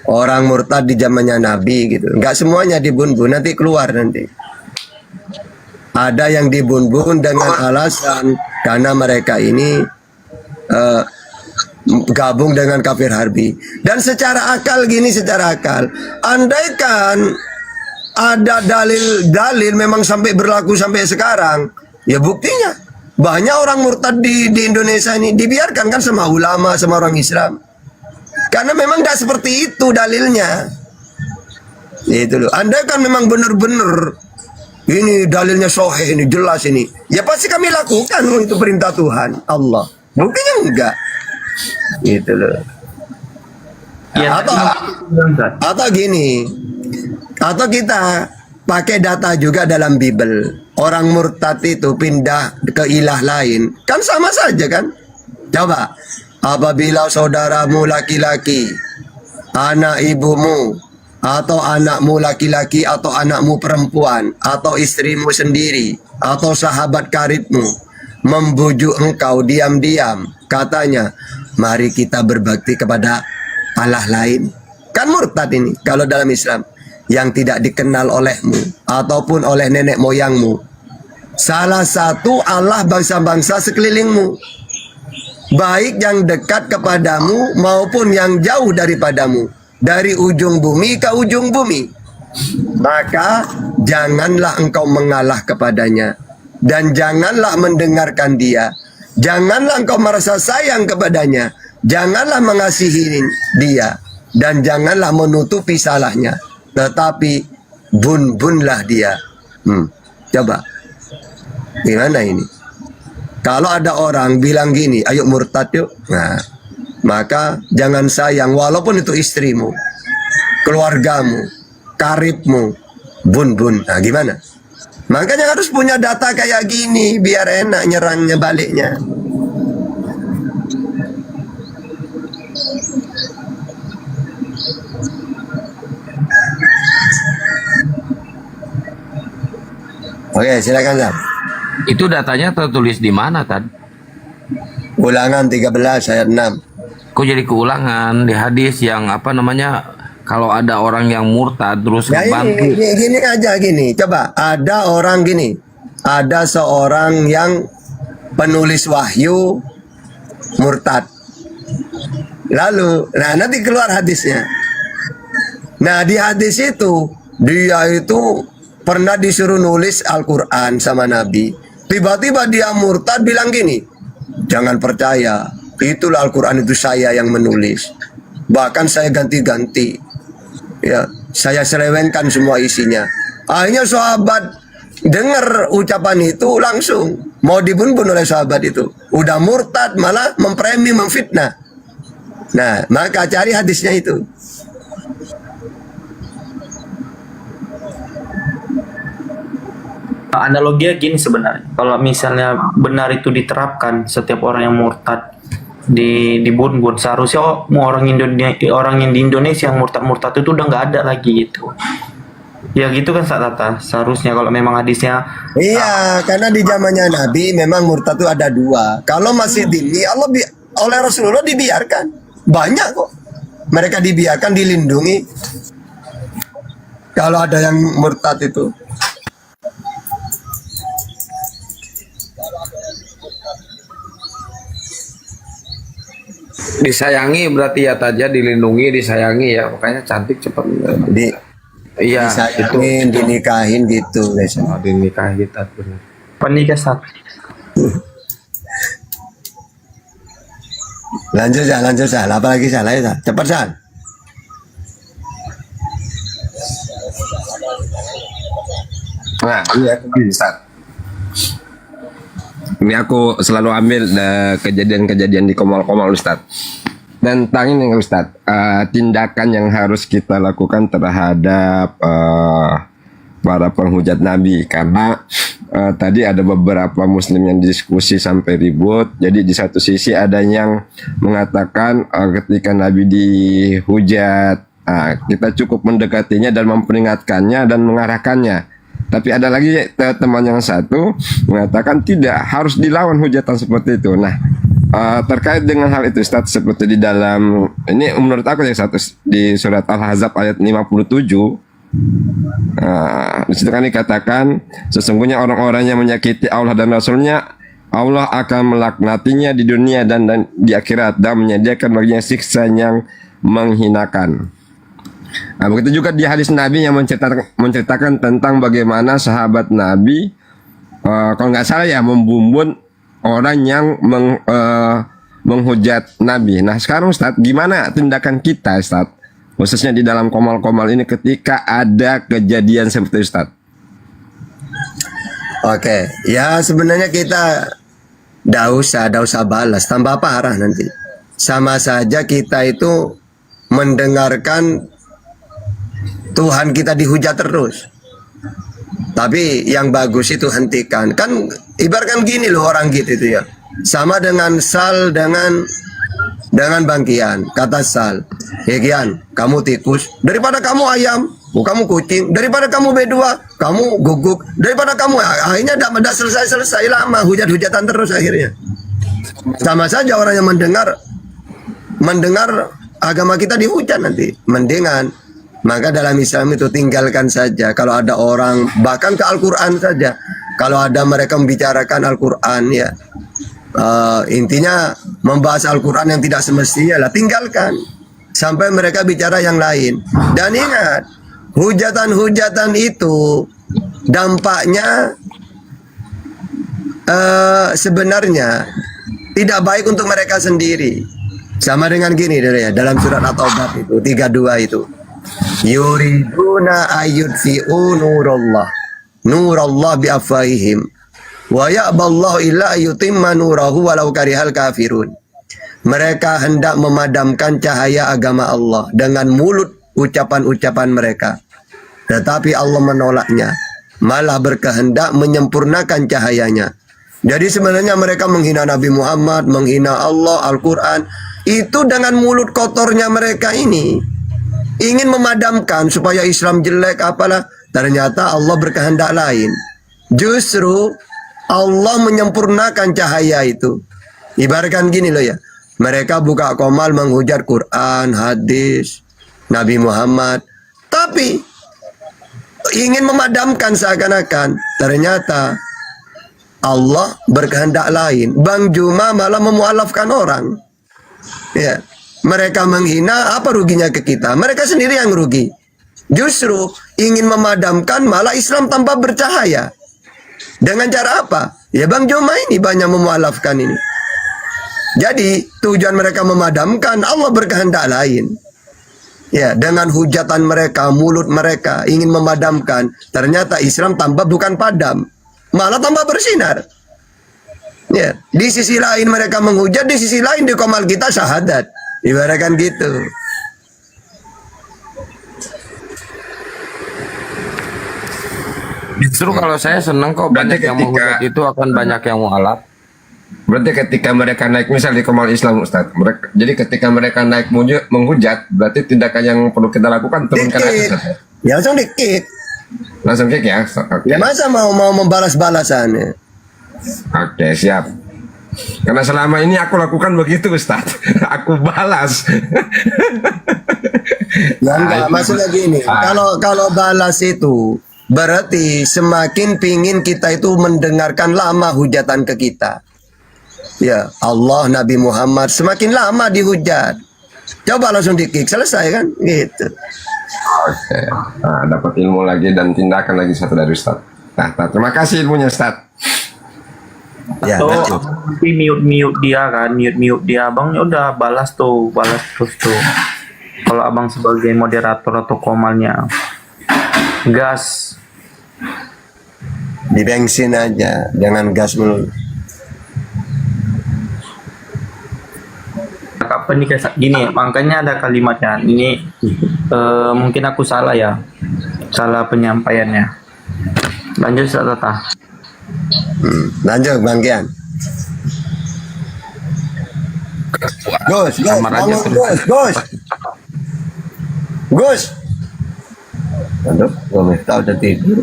orang murtad di zamannya Nabi gitu. Enggak semuanya dibun-bun, nanti keluar nanti. Ada yang dibun-bun dengan alasan karena mereka ini gabung dengan kafir harbi. Dan secara akal gini, secara akal, andaikan ada dalil-dalil memang sampai berlaku sampai sekarang, ya buktinya banyak orang murtad di Indonesia ini dibiarkan kan sama ulama, sama orang Islam. Karena memang tidak seperti itu dalilnya. Itu loh. Andaikan memang benar-benar ini dalilnya sahih, ini jelas ini, ya pasti kami lakukan, itu perintah Tuhan Allah. Buktinya enggak. Gitu loh. Ya, Atau gini, atau kita pakai data juga dalam Bible. Orang murtad itu pindah ke ilah lain, kan sama saja kan? Coba, apabila saudaramu laki-laki, anak ibumu, atau anakmu laki-laki, atau anakmu perempuan, atau istrimu sendiri, atau sahabat karibmu membujuk engkau diam-diam, katanya, mari kita berbakti kepada Allah lain. Kan murtad ini kalau dalam Islam, yang tidak dikenal olehmu ataupun oleh nenek moyangmu. Salah satu Allah bangsa-bangsa sekelilingmu, baik yang dekat kepadamu maupun yang jauh daripadamu, dari ujung bumi ke ujung bumi. Maka janganlah engkau mengalah kepadanya, dan janganlah mendengarkan dia. Janganlah engkau merasa sayang kepadanya, janganlah mengasihi dia, dan janganlah menutupi salahnya, tetapi bun-bunlah dia. Coba, gimana ini? Kalau ada orang bilang gini, ayo murtad yuk, nah, maka jangan sayang walaupun itu istrimu, keluargamu, karibmu, bun-bun. Nah gimana? Makanya harus punya data kayak gini biar enak nyerangnya baliknya. Oke, silakan Sam. Itu datanya tertulis di mana Tad? Ulangan 13 ayat 6. Kok jadi keulangan di hadis yang apa namanya, kalau ada orang yang murtad terus Ya ngebantu. gini aja gini. Coba ada orang gini. Ada seorang yang penulis wahyu murtad. Lalu, nah nanti keluar hadisnya. Nah di hadis itu dia itu pernah disuruh nulis Al-Quran sama Nabi. Tiba-tiba dia murtad bilang gini, jangan percaya, itulah Al-Quran itu saya yang menulis. Bahkan saya ganti-ganti. Ya, saya selewengkan semua isinya. Akhirnya sahabat dengar ucapan itu langsung mau dibunuh oleh sahabat itu. Udah murtad malah mempremi, memfitnah. Nah, maka cari hadisnya itu. analoginya gini sebenarnya. Kalau misalnya benar itu diterapkan, setiap orang yang murtad dibun-bun, seharusnya orang yang di Indonesia yang murtad itu udah nggak ada lagi gitu. Ya gitu kan Tata. Seharusnya kalau memang hadisnya. Iya, karena di zamannya Nabi memang murtad itu ada dua. Kalau masih dini, oleh Rasulullah dibiarkan. Banyak kok. Mereka dibiarkan, dilindungi. Kalau ada yang murtad itu. Disayangi berarti ya Taja, dilindungi, disayangi ya, makanya cantik cepat. Di, Iya, itu disayangin, dinikahin gitu guys. dinikahi Tat, bener. Penikah Sat. Lanjut Sal. Apalagi Sal, ayo Sal. Cepat Sal. Nah, ini aku Ustaz. Ini aku selalu ambil kejadian-kejadian di Komal-Komal Ustaz. Tentang ini Ustaz, tindakan yang harus kita lakukan terhadap para penghujat Nabi, karena tadi ada beberapa Muslim yang diskusi sampai ribut. Jadi di satu sisi ada yang mengatakan ketika Nabi dihujat, kita cukup mendekatinya dan memperingatkannya dan mengarahkannya. Tapi ada lagi teman yang satu mengatakan tidak, harus dilawan hujatan seperti itu. Nah, terkait dengan hal itu Ustaz, seperti di dalam ini menurut aku yang satu di surat Al-Ahzab ayat 57, di situ kan dikatakan sesungguhnya orang-orang yang menyakiti Allah dan Rasulnya, Allah akan melaknatinya di dunia dan di akhirat, dan menyediakan baginya siksa yang menghinakan. Nah, begitu juga di hadis Nabi yang menceritakan tentang bagaimana sahabat Nabi, kalau nggak salah ya, membumbun orang yang menghujat Nabi. Nah sekarang Ustadz, gimana tindakan kita Ustadz, khususnya di dalam Komal-Komal ini ketika ada kejadian seperti itu Ustadz? Oke, ya sebenarnya kita nggak usah balas, tambah parah nanti. Sama saja kita itu mendengarkan Tuhan kita dihujat terus. Tapi yang bagus itu hentikan. Kan ibaratkan gini loh orang gitu itu ya. Sama dengan Sal dengan Bangkian. Kata Sal, Kian, kamu tikus. Daripada kamu ayam, kamu kucing. Daripada kamu bedua, kamu guguk. Daripada kamu, akhirnya tidak selesai lama. Hujat-hujatan terus akhirnya. Sama saja orang yang mendengar agama kita dihujat nanti. Mendingan. Maka dalam Islam itu tinggalkan saja. Kalau ada orang, bahkan ke Al-Quran saja. Kalau ada mereka membicarakan Al-Quran ya, intinya membahas Al-Quran yang tidak semestinya lah, tinggalkan. Sampai mereka bicara yang lain. Dan ingat, hujatan-hujatan itu dampaknya sebenarnya tidak baik untuk mereka sendiri. Sama dengan gini ya, dalam surat At-Taubah itu 32 itu. Yuriduna ayyudfi'u nurallah biafwahihim wa ya'ballahu illa yutimma nurahu walau karihal kafirun. Mereka hendak memadamkan cahaya agama Allah dengan mulut ucapan-ucapan mereka, tetapi Allah menolaknya, malah berkehendak menyempurnakan cahayanya. Jadi sebenarnya mereka menghina Nabi Muhammad, menghina Allah, Al-Quran, itu dengan mulut kotornya mereka ini ingin memadamkan supaya Islam jelek apalah. Ternyata Allah berkehendak lain. Justru Allah menyempurnakan cahaya itu. Ibaratkan gini loh ya, mereka buka Komal menghujat Quran, hadis, Nabi Muhammad, tapi ingin memadamkan seakan-akan. Ternyata Allah berkehendak lain. Bang Juma malah memualafkan orang. Ya. Mereka menghina, apa ruginya ke kita? Mereka sendiri yang rugi. Justru ingin memadamkan, malah Islam tanpa bercahaya. Dengan cara apa? Ya Bang Joma ini banyak memualafkan ini. Jadi tujuan mereka memadamkan, Allah berkehendak lain. Ya, dengan hujatan mereka, mulut mereka ingin memadamkan, ternyata Islam tambah bukan padam, malah tambah bersinar. Ya, di sisi lain mereka menghujat, di sisi lain di Komal kita syahadat. Ibaratkan gitu. Justru kalau saya senang kok banyak yang menghujat itu akan banyak yang mualaf. Berarti ketika mereka naik misal di Komal Islam Ustaz, jadi ketika mereka naik menghujat, berarti tindakan yang perlu kita lakukan turunkan aja Ustaz. Ya langsung di-kick. Langsung kick ya. Okay. Ya masa mau membalas-balasannya. Oke, siap. Karena selama ini aku lakukan begitu Ustaz. Aku balas. Ya enggak, maksudnya gini, kalau balas itu berarti semakin pingin kita itu mendengarkan lama hujatan ke kita. Ya Allah, Nabi Muhammad semakin lama dihujat. Coba langsung di-kick, selesai kan? Gitu. Oke. Nah, dapat ilmu lagi dan tindakan lagi satu dari Ustaz. Nah, terima kasih ilmunya Ustaz. Ya, Tuh, lanjut. nanti mute dia kan, mute dia abang, ya udah balas terus tuh. Kalau abang sebagai moderator atau komalnya, gas. Di bensin aja, jangan gas melulu. Apa nih kayak gini, makanya ada kalimatnya. Ini mungkin aku salah ya, salah penyampaiannya. Lanjut Ustaz Tata. Lanjut Bang Kian. Gus, Kamar aja bangun terus. Gus. Aduh, gue minta udah tidur.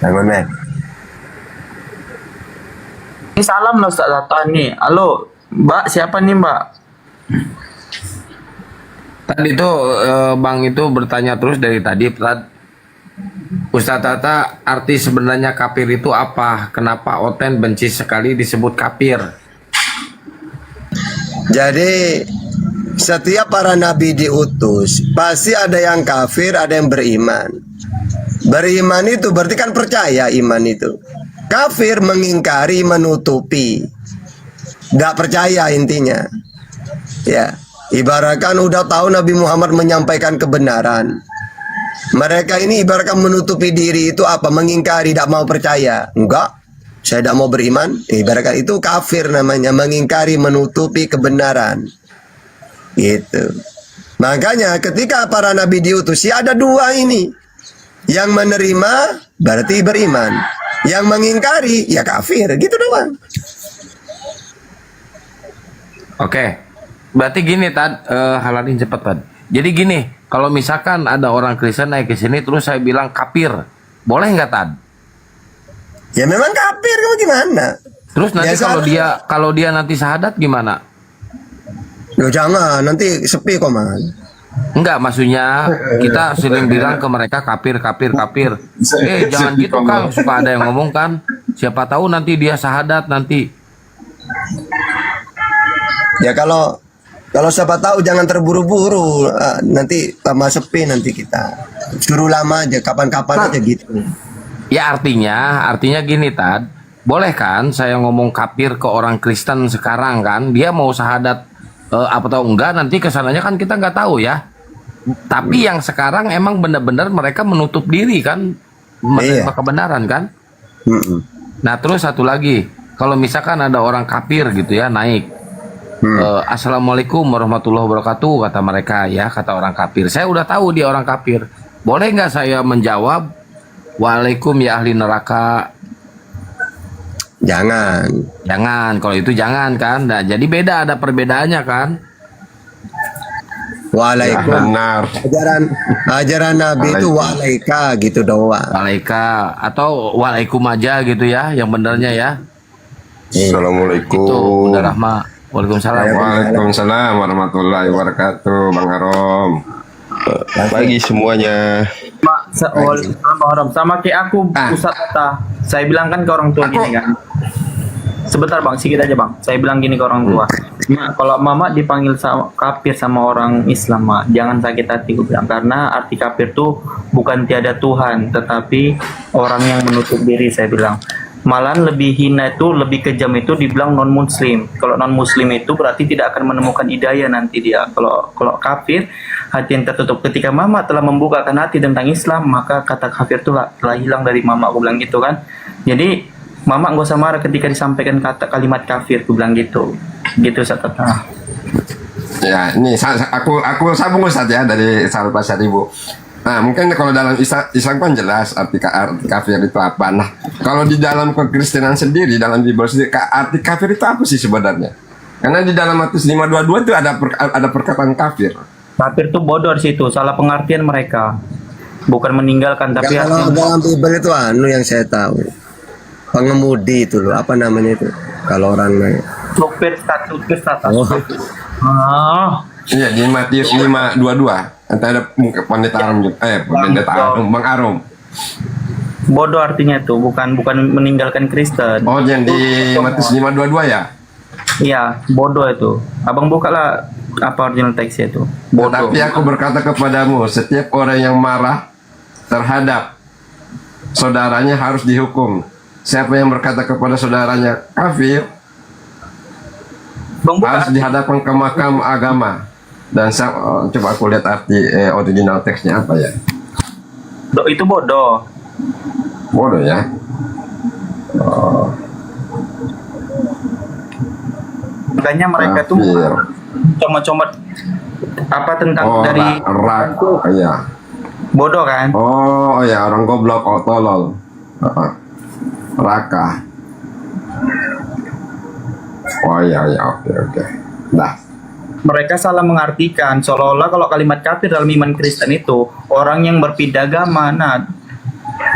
Bangun, men. Ini salam loh Ustaz Tata nih. Halo, Mbak, siapa nih Mbak? Tadi itu Bang itu bertanya terus dari tadi, Ustadz Tata, arti sebenarnya kafir itu apa? Kenapa Oten benci sekali disebut kafir? Jadi setiap para nabi diutus pasti ada yang kafir, ada yang beriman. Beriman itu berarti kan percaya, iman itu. Kafir mengingkari, menutupi, gak percaya intinya. Ya, ibaratkan udah tahu Nabi Muhammad menyampaikan kebenaran. Mereka ini ibaratkan menutupi diri itu apa? Mengingkari, tidak mau percaya. Enggak, saya tidak mau beriman. Ibaratkan itu kafir namanya, mengingkari, menutupi kebenaran. Gitu. Makanya ketika para nabi diutus, ya ada dua ini. Yang menerima berarti beriman. Yang mengingkari ya kafir, gitu doang. Oke, berarti gini Tad, halalin cepet Tad. Jadi gini, kalau misalkan ada orang Kristen naik ke sini terus saya bilang kafir, boleh nggak Tad? Ya memang kafir, kamu gimana? Terus nanti Ya, kalau dia nanti syahadat gimana? Loh jangan, nanti sepi kok man. Enggak, maksudnya kita sering bilang ke mereka kafir. Jangan gitu Kang, suka ada yang ngomong kan. Siapa tahu nanti dia syahadat nanti. Ya kalau siapa tahu jangan terburu-buru. Nanti lama sepi nanti kita. Suruh lama aja, kapan-kapan aja gitu. Ya artinya gini Tad, boleh kan saya ngomong kafir ke orang Kristen sekarang kan, dia mau syahadat apa tahu enggak, nanti kesananya kan kita nggak tahu ya. Tapi yang sekarang emang benar-benar mereka menutup diri kan, menerima Iya. kebenaran kan. Mm-mm. Nah terus satu lagi, kalau misalkan ada orang kafir gitu ya naik, Assalamualaikum warahmatullahi wabarakatuh kata mereka ya, kata orang kafir. Saya udah tahu dia orang kafir, boleh nggak saya menjawab Waalaikum ya ahli neraka? Jangan. Kalau itu jangan kan. Nah, jadi beda, ada perbedaannya kan. Waalaikum. Benar. Ajaran Nabi itu walaika gitu doang. Walaika atau walaikum aja gitu ya, yang benernya ya. Assalamualaikum. Itu Bunda Rahma. Waalaikumsalam. Waalaikumsalam warahmatullahi wabarakatuh, Bang Arom. Pagi semuanya. Waalaikumsalam Bang Aram. Sama kayak aku Ustaz Tata. Saya bilang kan ke orang tua gini kan. Sebentar Bang, sedikit aja Bang. Saya bilang gini ke orang tua. Mak, kalau mama dipanggil sama kafir sama orang Islam, Mak, jangan sakit hati gue bilang, karena arti kafir tuh bukan tiada Tuhan, tetapi orang yang menutup diri, saya bilang. Malahan lebih hina itu, lebih kejam itu dibilang non muslim. Kalau non muslim itu berarti tidak akan menemukan hidayah nanti dia. Kalau kafir, hati yang tertutup. Ketika mama telah membukakan hati tentang Islam, maka kata kafir itu telah hilang dari mama, aku bilang gitu kan. Jadi mama gak usah marah ketika disampaikan kalimat kafir, aku bilang gitu. Gitu Ustaz Tata. Ya, ini aku sambung Ustaz ya dari sahabat Pasar Ibu. Nah, mungkin kalau dalam Islam kan jelas arti kafir itu apa. Nah, kalau di dalam kekristenan sendiri, dalam Bible sendiri, arti kafir itu apa sih sebenarnya? Karena di dalam Matius 5:22 itu ada perkataan kafir. Kafir tuh bodoh di situ, salah pengertian mereka. Bukan meninggalkan, tapi Ya, kalau artinya dalam Bible itu yang saya tahu. Pengemudi itu loh, apa namanya itu? Kalau orang supir status. Oh, Ah, Iya, di Matius 5:22. Nanti ada pendeta Arum juga. Pendeta Arum, Bang Arum. bodoh artinya itu, bukan meninggalkan Kristen. Oh, yang di Matius 5:22 ya? Iya, bodoh itu. Abang bukalah apa original teksnya itu. Bodoh. Tetapi aku berkata kepadamu, setiap orang yang marah terhadap saudaranya harus dihukum. Siapa yang berkata kepada saudaranya kafir Bang buka. harus dihadapkan ke mahkamah agama. Dan coba aku lihat arti original teksnya apa ya? Itu bodoh. Bodoh ya. Makanya mereka tuh Kafir. comot-comot apa tentang Oh, dari iya. bodoh kan? Oh ya, orang goblok, tolol. Raka. Oh iya, oke. Nah, Mereka salah mengartikan seolah-olah kalau kalimat kafir dalam iman Kristen itu orang yang berpindah agama. Nah,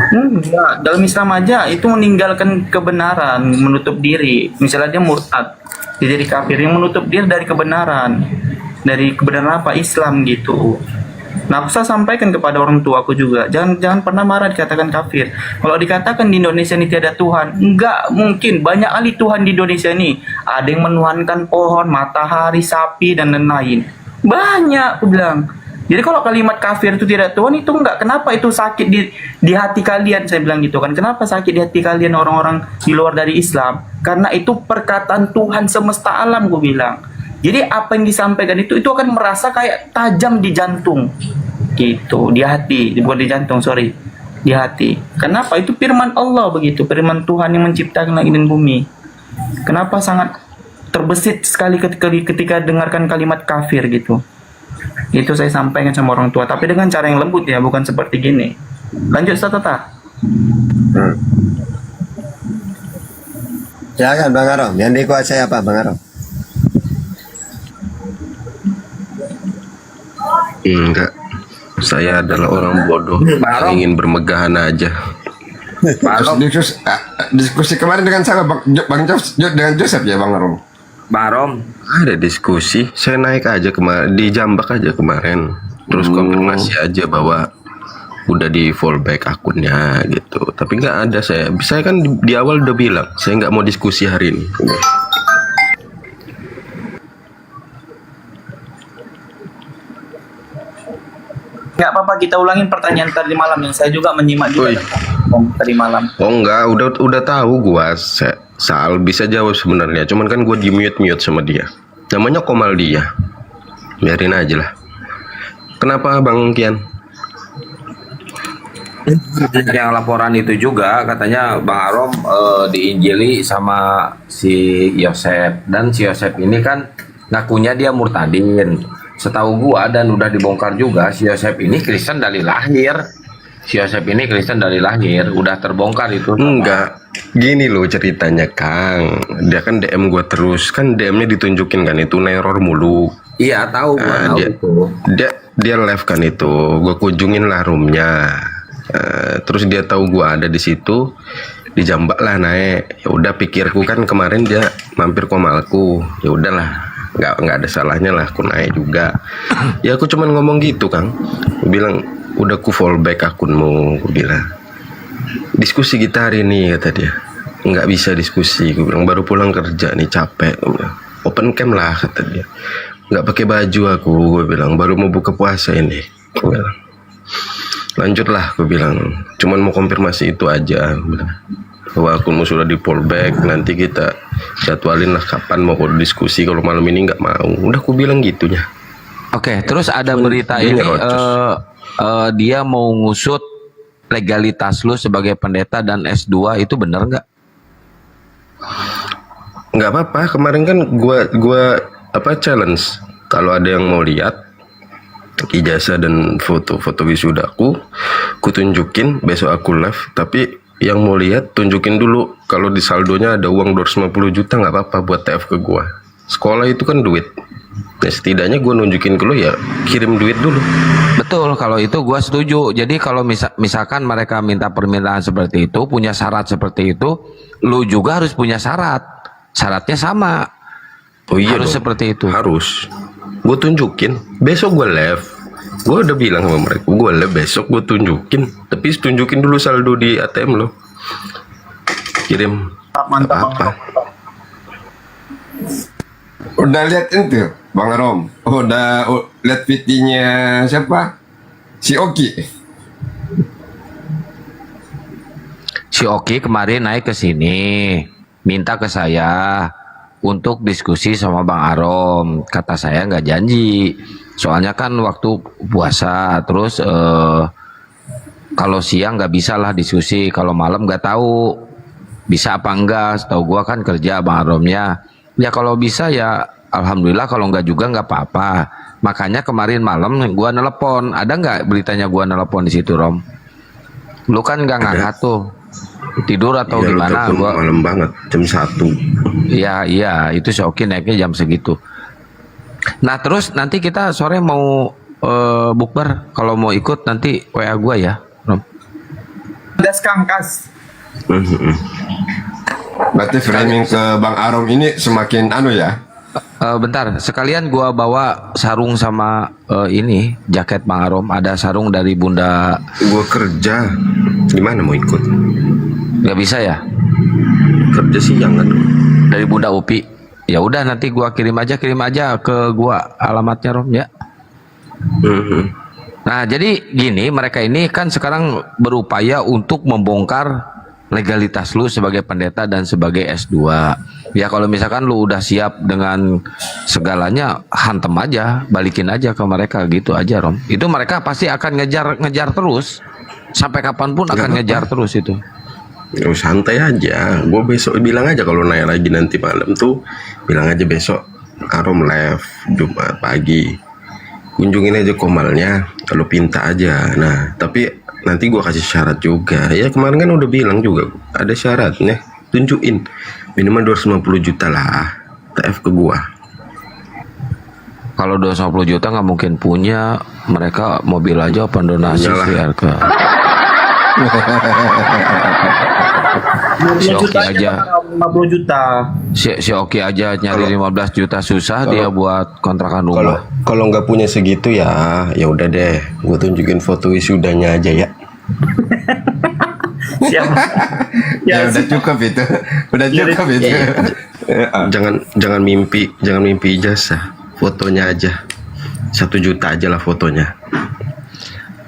enggak. Dalam Islam aja itu meninggalkan kebenaran, menutup diri. Misalnya dia murtad, dia jadi kafir yang menutup diri dari kebenaran. Dari kebenaran apa? Islam gitu. Nah, aku sampaikan kepada orang tua aku juga, jangan pernah marah dikatakan kafir. Kalau dikatakan di Indonesia ini tiada Tuhan, enggak mungkin. Banyak ahli Tuhan di Indonesia ini. Ada yang menuhankan pohon, matahari, sapi, dan lain-lain. Banyak, aku bilang. Jadi kalau kalimat kafir itu tidak Tuhan itu enggak. Kenapa itu sakit di hati kalian? Saya bilang gitu kan. Kenapa sakit di hati kalian orang-orang di luar dari Islam? Karena itu perkataan Tuhan semesta alam, gue bilang. Jadi apa yang disampaikan itu akan merasa kayak tajam di jantung, gitu, di hati, bukan di jantung, sorry, di hati. Kenapa? Itu firman Allah begitu, firman Tuhan yang menciptakan langit dan bumi. Kenapa sangat terbesit sekali ketika dengarkan kalimat kafir gitu? Itu saya sampaikan sama orang tua, tapi dengan cara yang lembut ya, bukan seperti gini. Lanjut, Tata. silakan Bang Arom. Yang dikuasai apa Bang Arom? Enggak. Saya adalah orang bodoh yang ingin bermegahan aja. diskusi kemarin dengan saya Bang Joseph dengan Joseph ya Bang Arum. Barom. Ada diskusi, saya naik aja kemarin, di Jambak aja kemarin. Terus konfirmasi aja bahwa udah di fallback akunnya gitu. Tapi nggak ada saya kan di awal udah bilang, saya nggak mau diskusi hari ini. Nggak apa-apa, kita ulangin pertanyaan tadi malam yang saya juga menyimak juga Oi. tadi malam. Oh enggak, udah tahu gua. Sal bisa jawab sebenarnya, cuman kan gua di mute sama dia. Namanya Komal dia. Biarin aja lah. Kenapa Bang Kian? Yang laporan itu juga katanya Bang Arom diinjili sama si Yosef, dan si Yosef ini kan ngakunya dia murtadin. Setahu gua dan udah dibongkar juga, si Yosef ini Kristen dari lahir. Si Yosef ini Kristen dari lahir, udah terbongkar itu. Enggak. Gini loh ceritanya Kang. Dia kan DM gua terus, kan DM-nya ditunjukin kan itu neror mulu. Iya tahu gua Nah, tahu dia, itu. dia live kan itu, gua kunjungin lah roomnya. Terus dia tahu gua ada di situ, di Jambak lah naik. Ya udah pikirku kan kemarin dia mampir Komalku, ya udahlah, nggak ada salahnya lah aku naik juga. Ya aku cuman ngomong gitu Kang, aku bilang udah ku fallback akunmu, aku bilang diskusi kita hari ini, kata dia nggak bisa diskusi, aku bilang baru pulang kerja nih capek, aku bilang, open cam lah, kata dia nggak pakai baju aku, gue bilang baru mau buka puasa ini, aku bilang lanjutlah, aku bilang cuman mau konfirmasi itu aja, aku bilang bahwa akunmu sudah di fallback, nanti kita jadwalin lah kapan mau diskusi, kalau malam ini nggak mau, udah aku bilang gitunya. Oke, terus ada Cuman berita gini, ini Rocus. dia mau ngusut legalitas lu sebagai pendeta dan S2, itu bener nggak? Nggak apa-apa, kemarin kan gua challenge kalau ada yang mau lihat ijazah dan foto wisudaku, ku tunjukin, besok aku live, tapi yang mau lihat tunjukin dulu kalau di saldonya ada uang 250 juta, nggak apa-apa buat TF ke gua. Sekolah itu kan duit, Ya setidaknya gue nunjukin ke lu ya kirim duit dulu. Betul, kalau itu gua setuju. Jadi kalau misalkan mereka minta permintaan seperti itu, punya syarat seperti itu, lu juga harus punya syarat. Syaratnya sama. Oh iya Harus dong. seperti itu. Harus. Gue tunjukin. Besok gue live. Gue udah bilang sama mereka, gue live besok gue tunjukin. Tapi tunjukin dulu saldo di ATM lo. Kirim Mantap. apa? Udah lihat itu, Bang Rom. Udah lihat VT-nya siapa? Si Oki. Si Oki kemarin naik ke sini, minta ke saya untuk diskusi sama Bang Arom. Kata saya nggak janji, soalnya kan waktu puasa. Terus kalau siang nggak bisa lah diskusi, kalau malam nggak tahu bisa apa enggak. Setahu gua kan kerja Bang Aromnya. Ya kalau bisa ya alhamdulillah, kalau nggak juga nggak apa-apa. Makanya kemarin malam gua nelpon. Ada nggak beritanya gua nelpon di situ, Rom? Lu kan nggak ngangkat tuh. Tidur atau Ya, lu gimana? telepon malam banget jam 1. Iya, itu si Oki naiknya jam segitu. Nah, terus nanti kita sore mau bukber. Kalau mau ikut nanti WA gua ya, Rom. Das Kangkas. Berarti framing ke Bang Arom ini semakin anu ya. Bentar, sekalian gua bawa sarung sama ini jaket Bang Arom. Ada sarung dari Bunda. Gue kerja. Gimana mau ikut? Nggak bisa ya? Kerja siang kan? Dari Bunda Upi. Ya udah, nanti gua kirim aja ke gua alamatnya, Rom ya. Nah, jadi gini, mereka ini kan sekarang berupaya untuk membongkar legalitas lu sebagai pendeta dan sebagai S2. Ya kalau misalkan lu udah siap dengan segalanya, hantem aja, balikin aja ke mereka gitu aja, Rom. Itu mereka pasti akan ngejar terus. Sampai kapanpun akan ngejar terus itu. Ya santai aja. Gue besok bilang aja kalau naik lagi nanti malam tuh, bilang aja besok Arom live Jumat pagi. Kunjungin aja komalnya, kalau pinta aja. Nah, tapi nanti gua kasih syarat juga. Ya kemarin kan udah bilang juga ada syaratnya. Tunjukin minimal 250 juta lah TF ke gua. Kalau 250 juta nggak mungkin punya. Mereka mobil aja open donasi Iyalah. free harga. Si Oki aja. 50 juta. Si Oki aja nyari 15 juta susah dia buat kontrakan rumah. Kalau nggak punya segitu ya udah deh. Gue tunjukin foto wisudanya aja ya. Siap. Ya udah cukup itu. Udah cukup itu. Jangan mimpi ijazah. Fotonya aja 1 juta aja lah fotonya.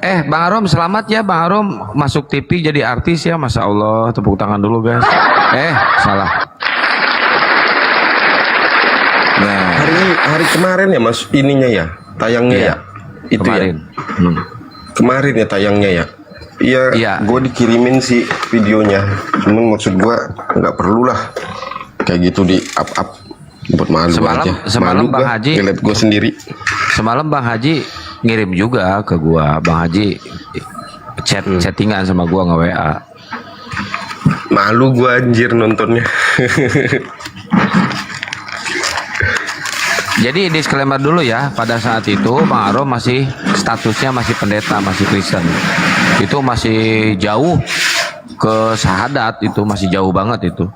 Bang Arom, selamat ya Bang Arom masuk TV jadi artis ya, Masya Allah, tepuk tangan dulu guys. Salah. Nah, hari kemarin ya Mas ininya ya, tayangnya Iya, ya. Itu kemarin. ya. Kemarin ya tayangnya ya. Iya, gue dikirimin sih videonya. Cuman maksud gue nggak perlu lah kayak gitu di up buat malu aja. Semalam Malu Bang gua Haji ngeliat gue sendiri. Semalam Bang Haji ngirim juga ke gua. Bang Haji chattingan sama gua nge-WA. Malu gue anjir nontonnya. Jadi disclaimer dulu ya, pada saat itu Bang Arom masih statusnya masih pendeta, masih Kristen. Itu masih jauh ke syahadat, itu masih jauh banget itu.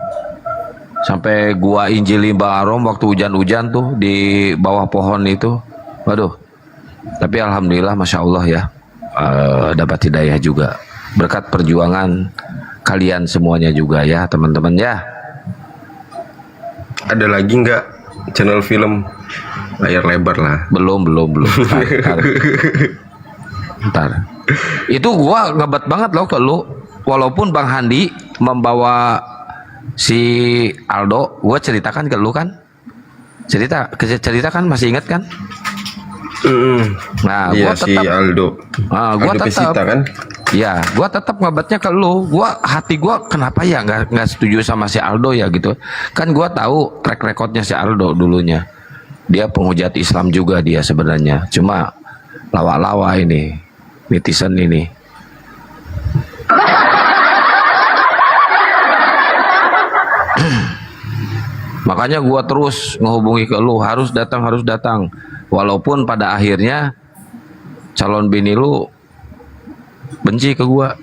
Sampai gua injili Bang Arom waktu hujan-hujan tuh di bawah pohon itu. Waduh. Tapi alhamdulillah Masya Allah ya, dapat hidayah juga. Berkat perjuangan kalian semuanya juga ya teman-teman ya. Ada lagi nggak channel film layar lebar lah? Belum. Ntar. Itu gua ngebet banget loh ke lu. Walaupun Bang Handi membawa si Aldo, gua ceritakan ke lu kan. Cerita kan, masih inget kan? Nah, Iya, gua tetap si Aldo. gua Aldo tetap Pesita kan? ya, gua tetap ngebetnya ke lu. Hati gua kenapa ya nggak setuju sama si Aldo ya gitu. Kan gua tahu track recordnya si Aldo dulunya. Dia penghujat Islam juga dia sebenarnya. Cuma lawa-lawa ini, netizen ini. Makanya gua terus ngehubungi ke lu, harus datang, harus datang. Walaupun pada akhirnya calon bini lu benci ke gua.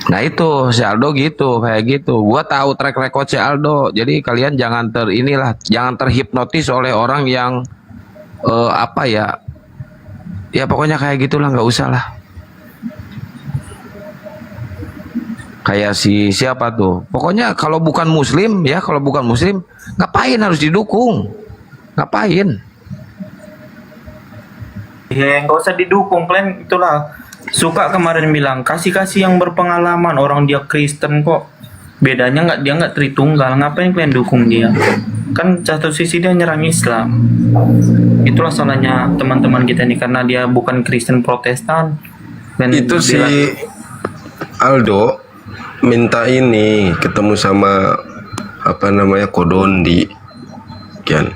Nah itu si Aldo gitu, kayak gitu. Gua tahu track record si Aldo. Jadi kalian jangan jangan terhipnotis oleh orang yang apa ya? Ya pokoknya kayak gitulah, nggak usah lah. Kayak si siapa tuh? Pokoknya kalau bukan Muslim ya, kalau bukan Muslim, ngapain harus didukung? Ngapain? Ya nggak usah didukung, kalian itulah. Suka kemarin bilang kasih yang berpengalaman, orang dia Kristen kok. Bedanya dia nggak Tritunggal, ngapain kalian dukung dia? Kan satu sisi dia nyerang Islam. Itulah salahnya teman-teman kita ini, karena dia bukan Kristen Protestan. Dan Itu si Aldo minta ini ketemu sama apa namanya Kodondi kan.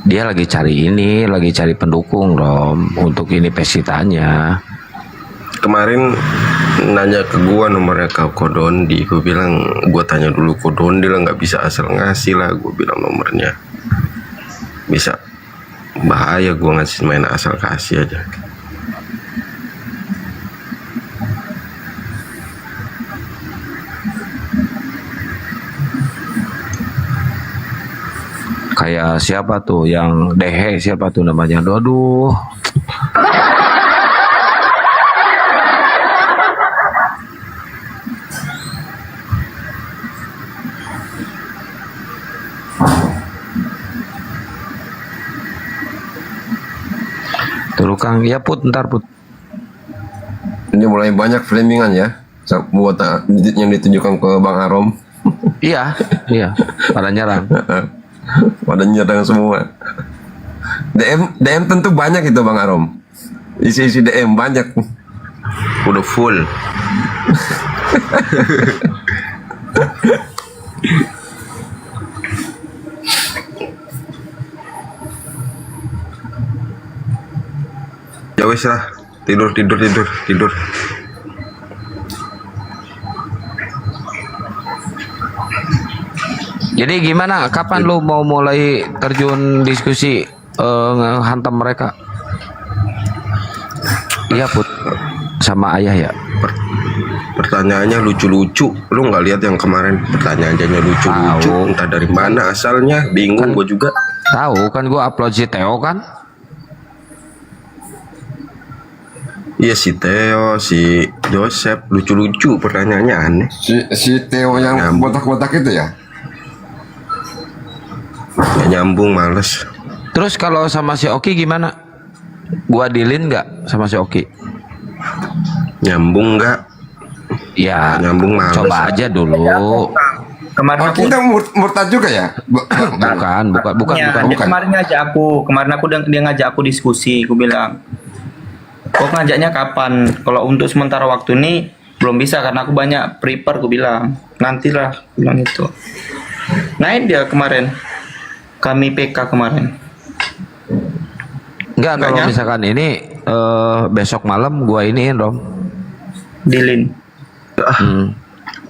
Dia lagi cari pendukung Rom untuk ini pesitanya. Kemarin nanya ke gua nomornya ke Kodondi, gua bilang gua tanya dulu Kodondi lah, nggak bisa asal ngasih lah, gua bilang nomornya. Bisa bahaya gua ngasih main asal kasih aja. Kayak siapa tuh yang Dehe, siapa tuh namanya? Aduh. Tuh Kang, ya Put, ntar Put. Ini mulai banyak framingan ya, buat yang ditujukan ke Bang Arom. Iya, pada nyerang. Pada nyerang semua. DM tentu banyak itu Bang Arom. Isi DM banyak. Udah full. Ya wes lah, tidur. Jadi gimana? Kapan lu mau mulai terjun diskusi hantam mereka? Iya Put, sama ayah ya. Pertanyaannya lucu-lucu. Lu nggak lihat yang kemarin pertanyaannya lucu-lucu? Tahu. Entah dari mana asalnya, bingung gua juga. Tahu kan gua upload si Theo kan? Iya si Theo, si Joseph, lucu-lucu pertanyaannya aneh. Si Theo yang botak-botak itu ya? Nggak nyambung, males. Terus kalau sama si Oki gimana? Gua dealin nggak sama si Oki? Nyambung nggak? Ya, Nyambung males. coba aja dulu. kemarin Oh, kita murtad juga ya? Bukan. dia kemarin ngajak aku. Kemarin dia ngajak aku diskusi. Aku bilang, kok ngajaknya kapan? Kalau untuk sementara waktu ini belum bisa karena aku banyak prepare. Aku bilang nantilah, aku bilang itu. Naik dia kemarin. Kami PK kemarin. Enggak, kalau Enggaknya? misalkan ini besok malam gua iniin Rom. Dilin.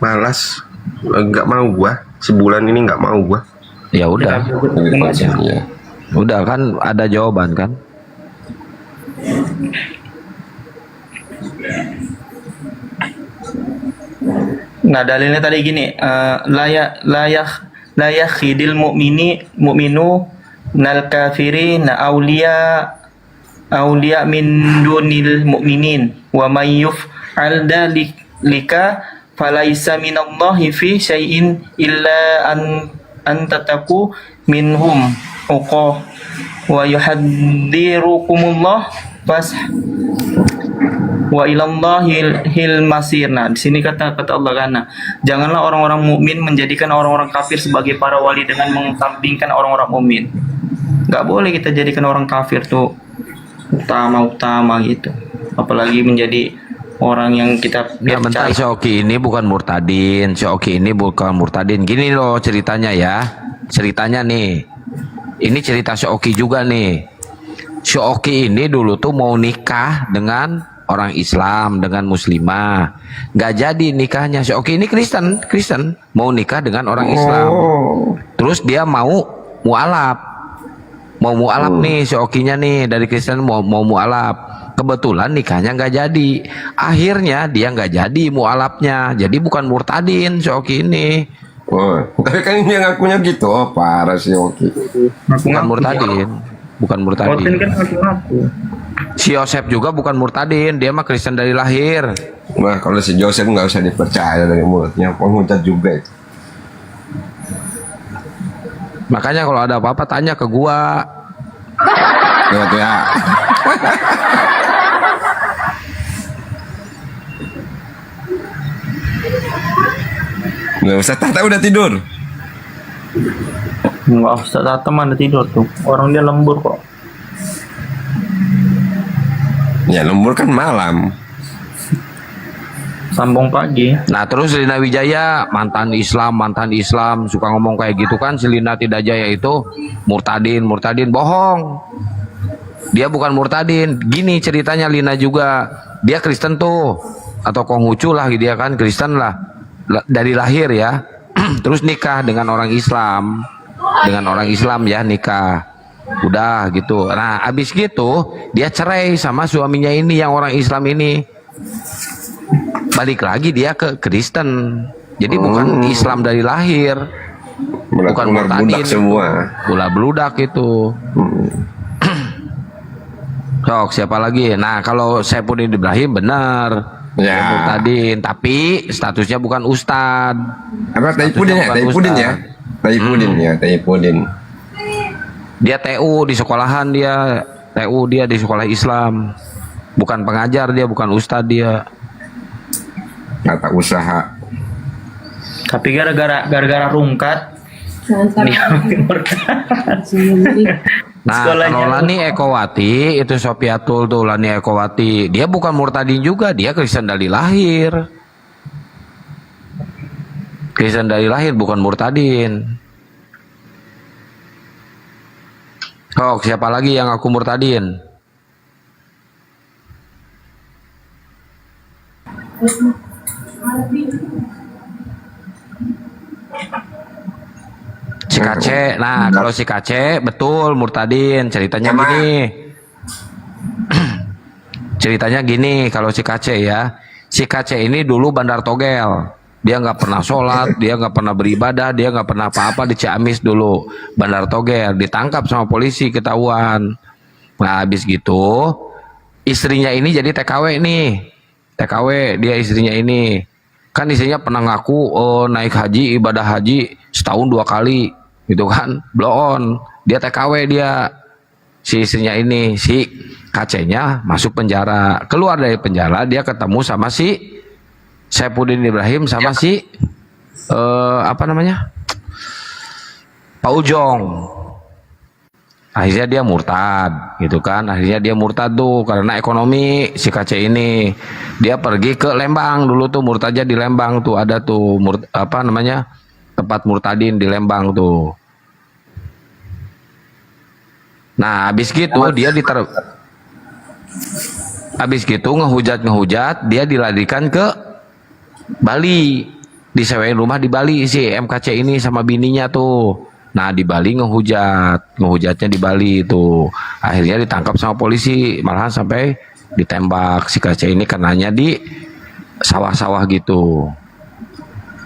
Malas. Nggak mau gua. Sebulan ini nggak mau gua. Ya udah. Iya. Udah kan ada jawaban kan? Nah dalilnya tadi gini, layak khidil mu'minu nal kafiri na aulia min dunil mu'minin wa may yuf'al dalika falaisa minallahi fi syai'in illa an tataku minhum uqah wa yuhadzirukumullah fas wa ilallahil masir. Nah, di sini kata Allah karena janganlah orang-orang mukmin menjadikan orang-orang kafir sebagai para wali dengan mengesampingkan orang-orang mukmin. Gak boleh kita jadikan orang kafir tuh utama gitu. Apalagi menjadi orang yang kita Ya bentar, si Oki ini bukan murtadin. Gini loh ceritanya ya. Ceritanya nih. Ini cerita si Oki juga nih. si Oki ini dulu tuh mau nikah dengan orang Islam, dengan muslimah. Nggak jadi nikahnya. Si Oki ini Kristen mau nikah dengan orang Islam. Terus dia mau mualaf. Mau mualaf nih si Okinya nih dari Kristen mau mualaf. Kebetulan nikahnya nggak jadi. Akhirnya dia nggak jadi mualafnya. Jadi bukan murtadin si Oki ini. Oh, tapi kan dia ngakunya gitu. Oh, parah sih Oki. Bukan murtadin. Bukan Orpin murtadin. kan ngaku-ngaku. Si Yosef juga bukan murtadin. Dia mah Kristen dari lahir. Nah, kalau si Joseph nggak usah dipercaya dari mulutnya, penghujat juga itu. Makanya kalau ada apa-apa tanya ke gua. Lewat ya. Nggak usah, Tata udah tidur. Enggak usah, teman udah tidur tuh. Orang dia lembur kok. Ya lembur kan malam. Sambung pagi. Nah terus Lina Wijaya mantan Islam suka ngomong kayak gitu kan. Si Lina Tidak Jaya itu murtadin bohong. Dia bukan murtadin. Gini ceritanya Lina juga. Dia Kristen tuh atau Konghucu lah dia kan Kristen lah dari lahir ya. Terus nikah dengan orang Islam. Dengan orang Islam ya nikah. Udah gitu. Nah abis gitu dia cerai sama suaminya ini yang orang Islam ini. Balik lagi dia ke Kristen. Jadi bukan Islam dari lahir. Bukan murtadin semua. Gula beludak itu. Sok siapa lagi? Nah kalau Saifuddin Ibrahim benar. Ya. Murtadin, tapi statusnya bukan ustad. Apa Taifudin ya? Taifudin ya? Taifudin ya, Taifudin. Dia TU di sekolahan dia. TU dia di sekolah Islam. Bukan pengajar dia, bukan ustad dia. Tata usaha. Tapi gara-gara rungkat dia murtad. Nah, Sekolahnya. kalau Lani Ekowati itu Sofiatul tuh Lani Ekowati, dia bukan murtadin juga, dia Kristen dari lahir. Kristen dari lahir bukan murtadin. Oh, siapa lagi yang aku murtadin? Si Kace, nah kalau si Kace betul murtadin, ceritanya gini. Ceritanya gini kalau si Kace ya, si Kace ini dulu bandar togel, dia nggak pernah sholat, dia nggak pernah beribadah, dia nggak pernah apa-apa di Ciamis dulu, bandar togel, ditangkap sama polisi ketahuan. Nah habis gitu istrinya ini jadi TKW nih, TKW dia istrinya ini, kan istrinya pernah ngaku naik haji ibadah haji setahun 2 kali gitu kan, blow on, dia TKW dia, si istrinya ini, si KC-nya masuk penjara, keluar dari penjara dia ketemu sama si Saifuddin Ibrahim sama si apa namanya Pak Ujong. Akhirnya dia murtad gitu kan, akhirnya dia murtad tuh karena ekonomi. Si KC ini dia pergi ke Lembang dulu tuh, murtadnya di Lembang tuh ada tuh apa namanya tempat murtadin di Lembang tuh. Nah habis gitu dia habis gitu ngehujat dia dilarikan ke Bali, disewain rumah di Bali si MKC ini sama bininya tuh. Nah di Bali ngehujatnya di Bali itu, akhirnya ditangkap sama polisi, malahan sampai ditembak si KC ini karenanya di sawah-sawah gitu,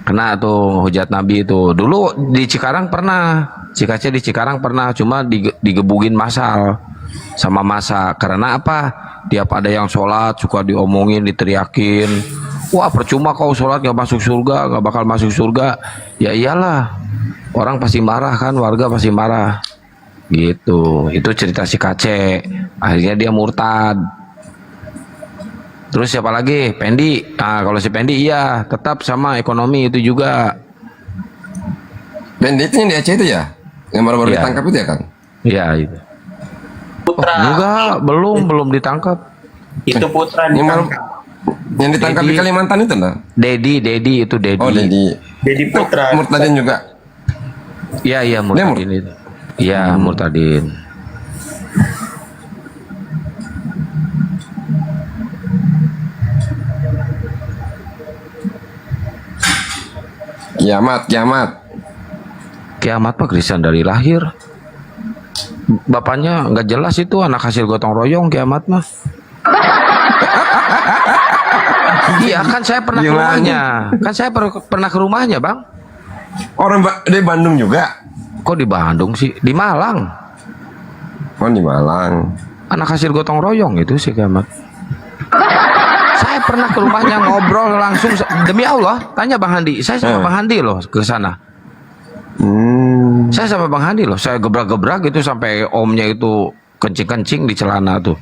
kena tuh hujat Nabi itu. Dulu di Cikarang pernah, si KC di Cikarang pernah, cuma digebugin massal sama massa. Karena apa? Tiap ada yang sholat suka diomongin, diteriakin, wah percuma kau sholat gak masuk surga, gak bakal masuk surga. Ya iyalah, orang pasti marah kan, warga pasti marah gitu. Itu cerita si KC, akhirnya dia murtad. Terus siapa lagi? Pendi. Nah kalau si Pendi iya tetap sama ekonomi itu juga. Pendi itu yang di Aceh itu ya, yang baru-baru Iya. ditangkap itu ya kan? Iya itu. Putra. Enggak, belum ditangkap. Itu Putra Yang ditangkap di Dedi. Kalimantan itu nah. Dedi itu Dedi. Oh Dedi. Jadi Putra. Murtadin juga. Iya murtadin itu. Iya murtadin. Kiamat, kiamat. Kiamat mah Kristen dari lahir. Bapaknya nggak jelas itu, anak hasil gotong royong kiamat mah. Iya kan saya pernah ke Gimana? rumahnya. Kan saya pernah ke rumahnya, Bang. Orang di Bandung juga. Kok di Bandung sih? Di Malang. Oh, di Malang. Anak hasil gotong royong itu sih kiamat. Saya pernah ke rumahnya ngobrol langsung, demi Allah, tanya Bang Handi. Saya sama Bang Handi loh ke sana. Saya sama Bang Handi loh. Saya gebrak-gebrak gitu sampai omnya itu kencing-kencing di celana tuh.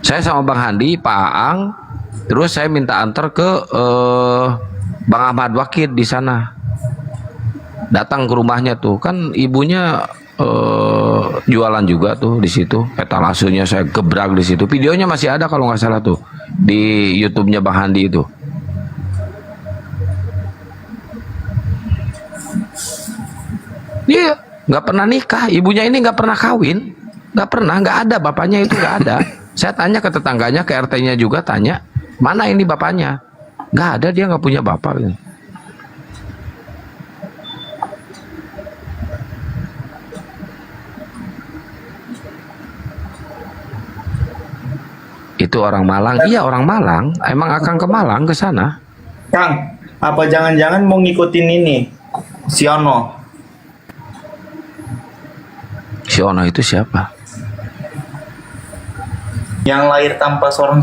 Saya sama Bang Handi, Pak Aang, terus saya minta antar ke Bang Ahmad Wakid di sana. Datang ke rumahnya tuh, kan ibunya jualan juga tuh di situ. Etalasenya saya gebrak di situ. Videonya masih ada kalau nggak salah tuh di YouTube-nya Bang Handi itu. Iya, nggak pernah nikah. Ibunya ini nggak pernah kawin, nggak pernah, nggak ada bapaknya itu nggak ada. Saya tanya ke tetangganya, ke RT-nya juga tanya, mana ini bapaknya? Nggak ada, dia nggak punya bapak. Itu orang Malang. Iya, orang Malang. Emang akan ke Malang ke sana. Kang, apa jangan-jangan mau ngikutin ini? Siono. Si Ono itu siapa? Yang lahir tanpa seorang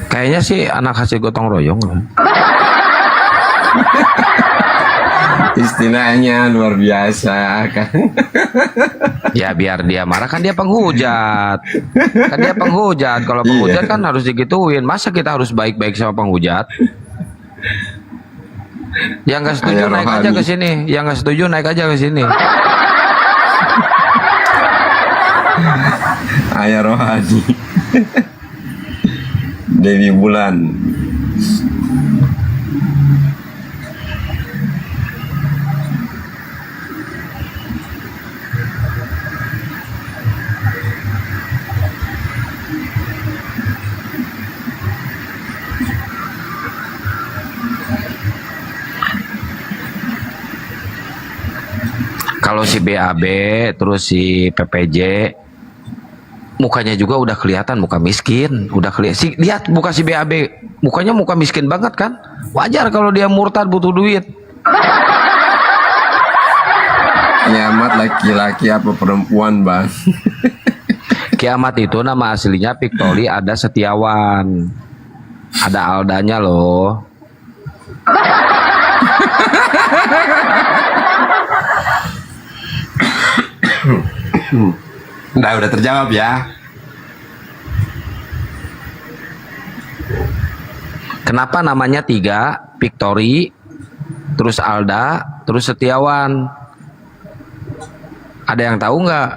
Kayaknya sih anak hasil gotong royong. Istilahnya luar biasa kan. Ya biar dia marah, kan dia penghujat. Kan dia penghujat. Kalau penghujat kan harus digituin. Masa kita harus baik-baik sama penghujat? Yang nggak setuju Ayah naik rohani. aja ke sini. Yang nggak setuju naik aja ke sini. Ayah rohani. Dewi Bulan. Kalau si BAB terus si PPJ mukanya juga udah kelihatan muka miskin, udah kelihatan. Lihat muka si BAB, mukanya muka miskin banget kan? Wajar kalau dia murtad butuh duit. Kiamat laki-laki apa perempuan, Bang? Kiamat itu nama aslinya Victory ada Setiawan. Ada Aldanya loh. Udah terjawab ya. Kenapa namanya 3? Victory, terus Alda, terus Setiawan. Ada yang tahu nggak?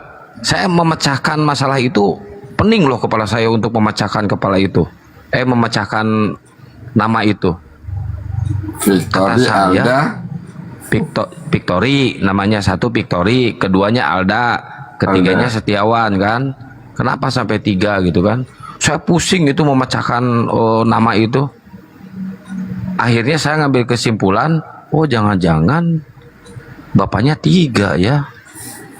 Saya memecahkan masalah itu, pening loh kepala saya untuk memecahkan kepala itu. Memecahkan nama itu. Victory Kata saya, Alda. Victory namanya, satu Victory, keduanya Alda, ketiganya Setiawan kan. Kenapa sampai 3 gitu kan? Saya pusing itu memecahkan nama itu. Akhirnya saya ngambil kesimpulan, oh jangan-jangan bapaknya 3 ya.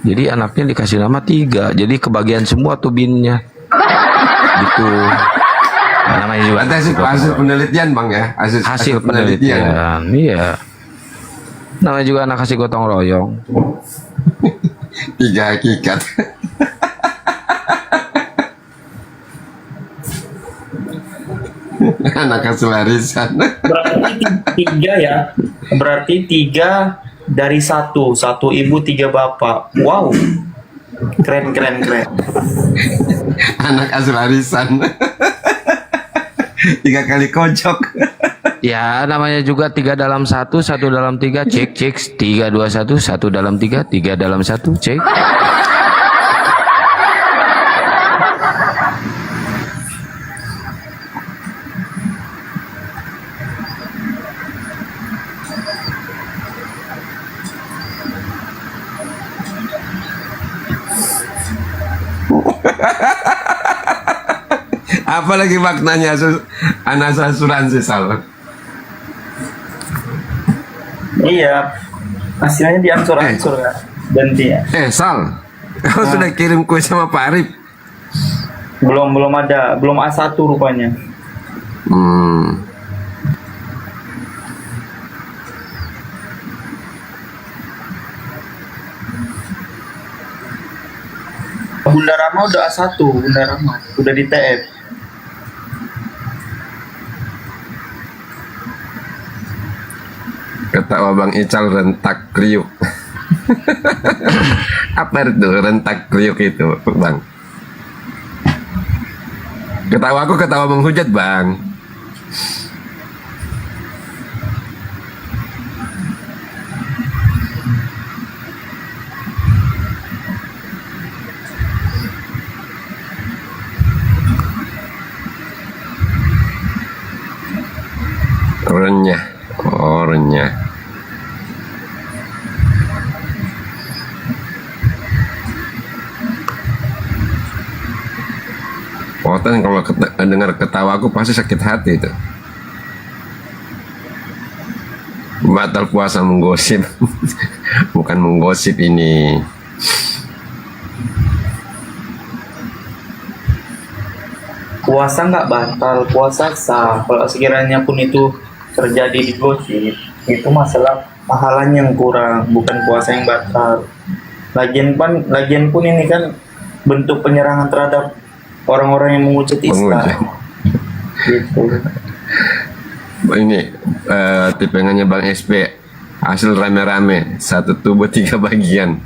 Jadi anaknya dikasih nama 3. Jadi kebagian semua tuh binnya. Gitu. Nah, namanya juga Hasil penelitian, Bang ya. hasil penelitian. Iya. Namanya juga anak kasih gotong royong. 3 hakikat. Anak hasil warisan. Berarti 3 ya. Berarti 3 dari 1 ibu 3 bapak. Wow. Keren. Anak hasil warisan. 3 kali kocok. Ya namanya juga 3 dalam 1, 1 dalam 3. Cek 3 2 1, 1 dalam 3, 3 dalam 1. Cek. Apa lagi maknanya anas asuransi Sal? Iya, hasilnya diangsur-angsur ya. Ganti ya. Sal, kau sudah kirim kue sama Pak Arif? Belum ada, belum A1 rupanya. Bunda Rama udah A1, Bunda Rama udah di TF. Ketawa Bang Ical rentak kriuk. Apa itu rentak kriuk itu, Bang? Ketawa aku ketawa menghujat, Bang. Renyah, renyah. Poten kalau dengar ketawa aku pasti sakit hati itu. Batal puasa menggosip. Bukan menggosip ini. Puasa nggak batal, puasa sah. Kalau sekiranya pun itu terjadi di gosip, itu masalah pahalanya yang kurang, bukan puasa yang batal. Lagian pun ini kan bentuk penyerangan terhadap orang-orang yang menghujat Islam. Gitu. Ini tipengannya Bang SP, hasil rame-rame, satu tubuh 3 bagian,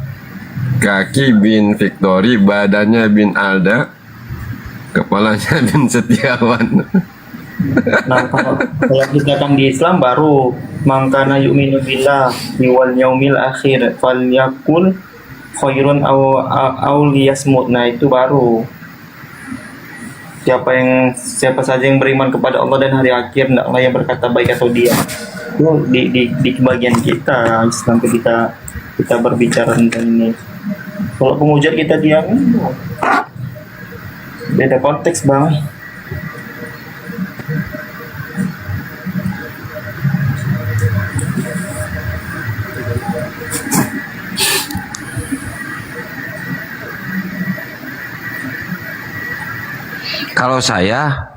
kaki bin Victory, badannya bin Alda, kepalanya bin Setiawan. Nah, kalau kita kan di Islam baru mangkana yu'minu billah wal yaumil akhir falyakul khairun aw liyasmut. Nah, itu baru. Siapa saja yang beriman kepada Allah dan hari akhir, hendaklah yang berkata baik atau diam. Itu di bagian kita Islam, kita berbicara tentang ini. Kalau penghujat kita diam, beda konteks, Bang. Kalau saya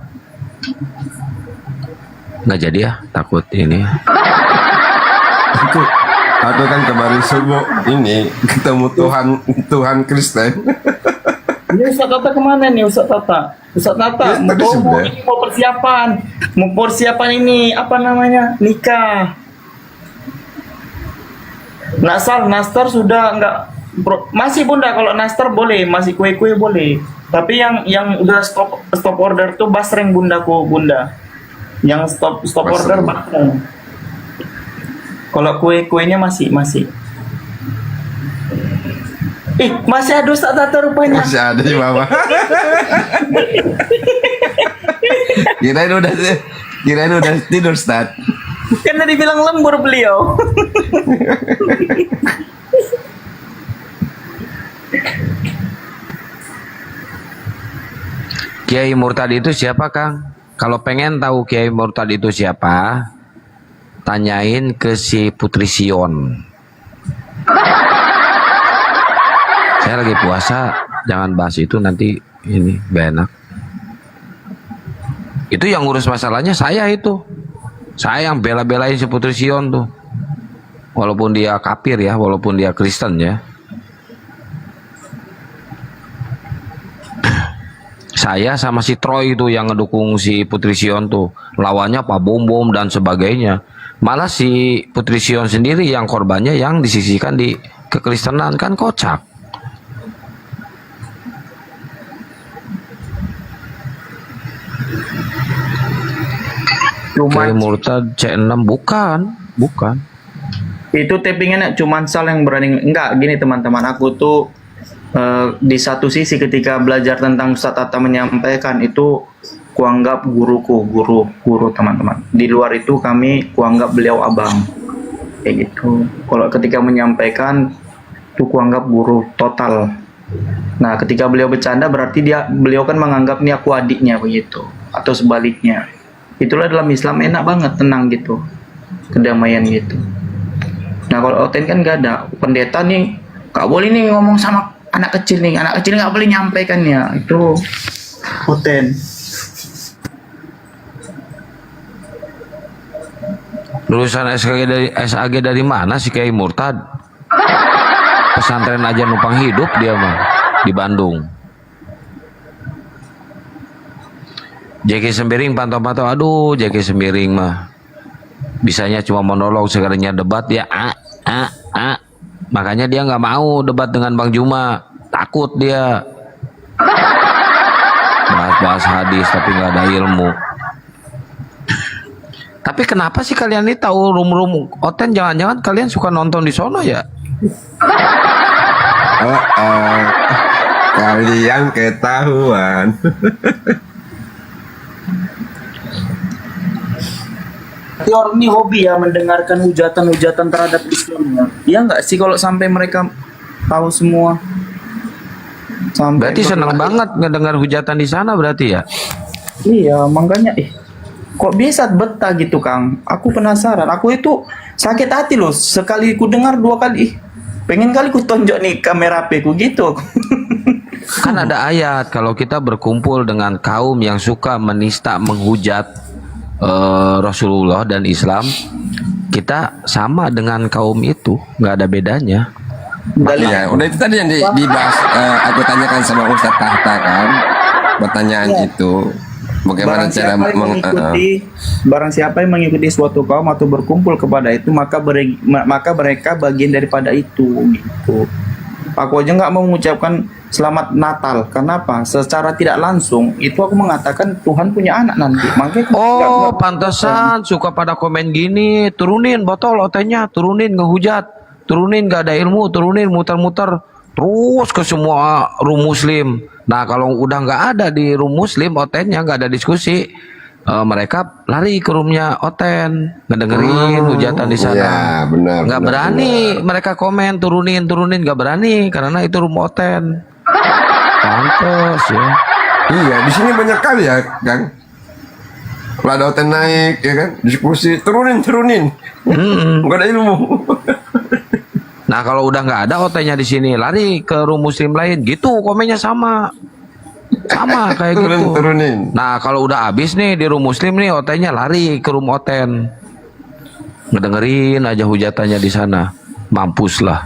nggak jadi ya, takut ini. Aku kan kemarin subuh ini ketemu Tuhan Kristen. Ini Ustaz Tata kemana nih Ustaz Tata? Ustaz Tata Ya, tadi sudah. ini mau persiapan ini apa namanya, nikah. Nastar sudah enggak masih Bunda, kalau nastar boleh, masih kue-kue boleh. Tapi yang udah stop order tuh basreng Bunda. Yang stop order basreng. Kalau kue-kuenya masih. Masih ada Ustaz Tata rupanya. Masih ada di bawah. Kirain udah tidur, Ustaz. Kan tadi bilang lembur beliau. Kiai Murtad itu siapa, Kang? Kalau pengen tahu Kiai Murtad itu siapa, tanyain ke si Putri Sion. Saya lagi puasa, jangan bahas itu, nanti ini gak enak. Itu yang ngurus masalahnya saya itu. Saya yang bela-belain si Putri Sion tuh. Walaupun dia kafir ya, walaupun dia Kristen ya. Saya sama si Troy itu yang ngedukung si Putri Sion tuh. Lawannya Pak Bom dan sebagainya. Malah si Putri Sion sendiri yang korbannya yang disisihkan di kekristenan, kan kocak. Kiai Murtad C6 bukan. Itu tappingannya cuman Sal yang berani. Enggak, gini teman-teman, aku tuh di satu sisi ketika belajar tentang Ustaz Tata menyampaikan itu kuanggap guru teman-teman. Di luar itu kami kuanggap beliau abang. Kayak gitu. Kalau ketika menyampaikan tuh kuanggap guru total. Nah, ketika beliau bercanda berarti beliau kan menganggap ini aku adiknya begitu, atau sebaliknya. Itulah dalam Islam enak banget, tenang gitu, kedamaian gitu. Nah, kalau Oten kan gak ada. Pendeta nih gak boleh nih ngomong sama anak kecil nih, anak kecil gak boleh nyampaikannya. Itu Oten. Lulusan SAG dari mana sih Kiai Murtad? Pesantren aja numpang hidup dia mah di Bandung. JK Sembiring pantau-pantau, aduh JK Sembiring mah bisanya cuma monolog, sekalinya debat dia makanya dia nggak mau debat dengan Bang Juma, takut dia bahas-bahas hadis tapi nggak ada ilmu. Tapi kenapa sih kalian ini tahu rum-rum Oten? Jangan-jangan kalian suka nonton di sono ya? Kalian ketahuan. Tapi orang ini hobi ya mendengarkan hujatan-hujatan terhadap Islam ya. Iya nggak sih kalau sampai mereka tahu semua? Sampai Berarti senang banget ngedengar hujatan di sana berarti ya? Iya, makanya kok bisa betah gitu Kang? Aku penasaran. Aku itu sakit hati loh. Sekali ku dengar 2 kali. Pengen kali ku tonjok nih kamera HP ku gitu. Kan ada ayat kalau kita berkumpul dengan kaum yang suka menista, menghujat Rasulullah dan Islam, kita sama dengan kaum itu, nggak ada bedanya. Iya, udah itu tadi yang dibahas. Aku tanyakan sama Ustadz Tahta kan, pertanyaan itu. Bagaimana cara barang siapa yang mengikuti suatu kaum atau berkumpul kepada itu, maka mereka bagian daripada itu gitu. Aku aja nggak mau mengucapkan selamat Natal. Kenapa? Secara tidak langsung itu aku mengatakan Tuhan punya anak nanti. Makanya Oh, pantesan suka pada komen gini, turunin botol otenya, turunin ngehujat, turunin gak ada ilmu, turunin muter-muter terus ke semua room muslim. Nah, kalau udah nggak ada di room muslim otennya, nggak ada diskusi, mereka lari ke roomnya Oten, ngedengerin hujatan di sana. Iya, benar. Nggak berani mereka komen turunin nggak berani karena itu room Oten. Pantes ya. Iya, di sini banyak kali ya, Kang. Kalau ada Oten naik, ya kan, diskusi, turunin. Nggak ada ilmu. Nah, kalau udah nggak ada otennya di sini, lari ke room muslim lain, gitu komennya sama kayak gitu. Turunin. Nah, kalau udah habis nih di room muslim nih, otennya lari ke room Oten, ngedengerin aja hujatannya di sana, mampus lah.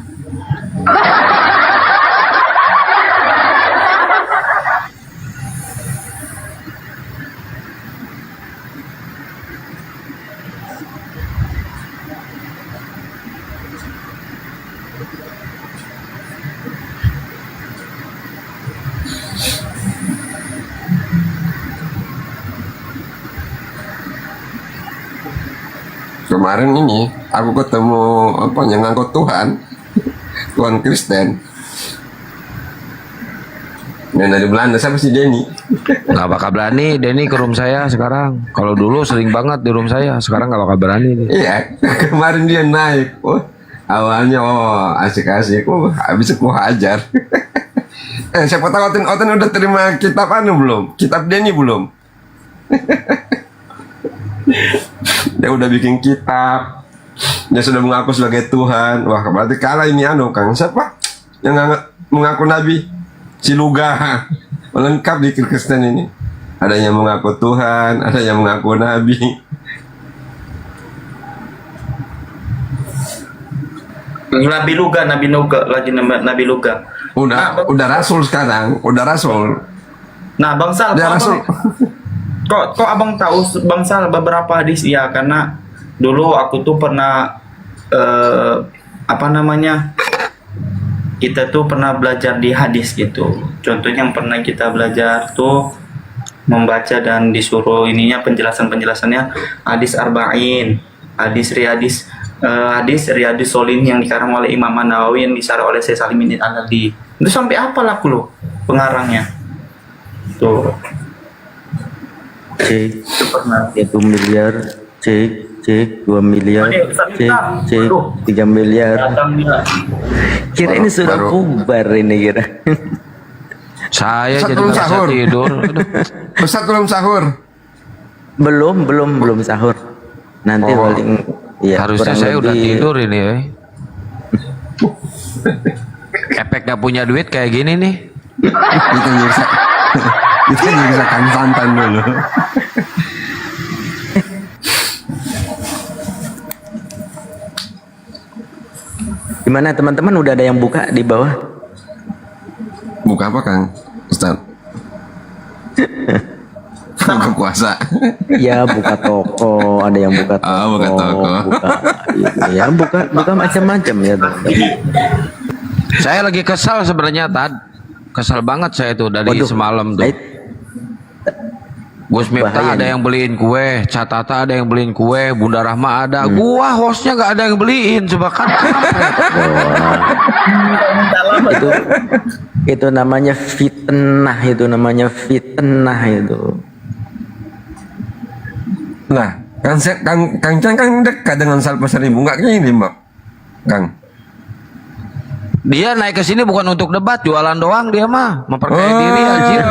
Kemarin ini aku ketemu yang ngangkut Tuhan Kristen. Yang dari Belanda, siapa sih Denny? Nggak bakal berani Denny ke room saya sekarang. Kalau dulu sering banget di room saya, sekarang nggak bakal berani nih. Iya, kemarin dia naik. Awalnya asik-asik. Habis aku hajar. Siapa tahu Oten udah terima kitab belum? Kitab Denny belum? Dia udah bikin kitab. Dia sudah mengaku sebagai Tuhan. Wah, berarti kalah ini Kang. Siapa yang mengaku Nabi? Si Luga. Lengkap di Kristen ini. Ada yang mengaku Tuhan, ada yang mengaku Nabi. Nabi Luga. Udah Rasul sekarang, udah Rasul. Nah, Bang Sal, Dia Rasul. Kok abang tahu Bang Sal beberapa hadis ya? Karena dulu aku tuh pernah kita tuh pernah belajar di hadis gitu. Contohnya yang pernah kita belajar tuh membaca dan disuruh penjelasannya hadis arba'in, hadis Riyadus Solihin yang dikarang oleh Imam An-Nawawi yang disarah oleh Syekh Salimuddin Al-Albani. Itu sampai apalah aku loh pengarangnya. Tuh. Cek 1 miliar, cek 2 miliar, cek 3 miliar. Kira ini sudah bubar ini kira. Saya Ustaz jadi belum nggak bisa sahur. tidur. Aduh. Ustaz belum sahur. Belum sahur. Nanti Oh. paling ya Harusnya kurang saya udah lebih- tidur ini. Efek gak punya duit kayak gini nih. Kita nyiksa. Kita nyiksa Kang Santan dulu. Gimana teman-teman, udah ada yang buka di bawah? Buka apa Kang? Ustaz. Buka puasa. Ya buka toko, ada yang buka toko, Oh, buka toko. buka, ya buka macam-macam ya teman-teman. Saya lagi kesal sebenarnya, Tad. Kesal banget saya tuh dari Waduh, semalam tuh. baik. Gus Miftah Bahaya ada nih. yang beliin kue, Catata ada yang beliin kue, Bunda Rahma ada. Gua hostnya nggak ada yang beliin, coba kan. Itu namanya fitnah, itu namanya fitnah itu. Nah, Kang Chan kan dekat dengan Salpa Seribu, nggak ngirim, Bang. Kang. Dia naik ke sini bukan untuk debat, jualan doang dia mah, memperkaya diri anjir.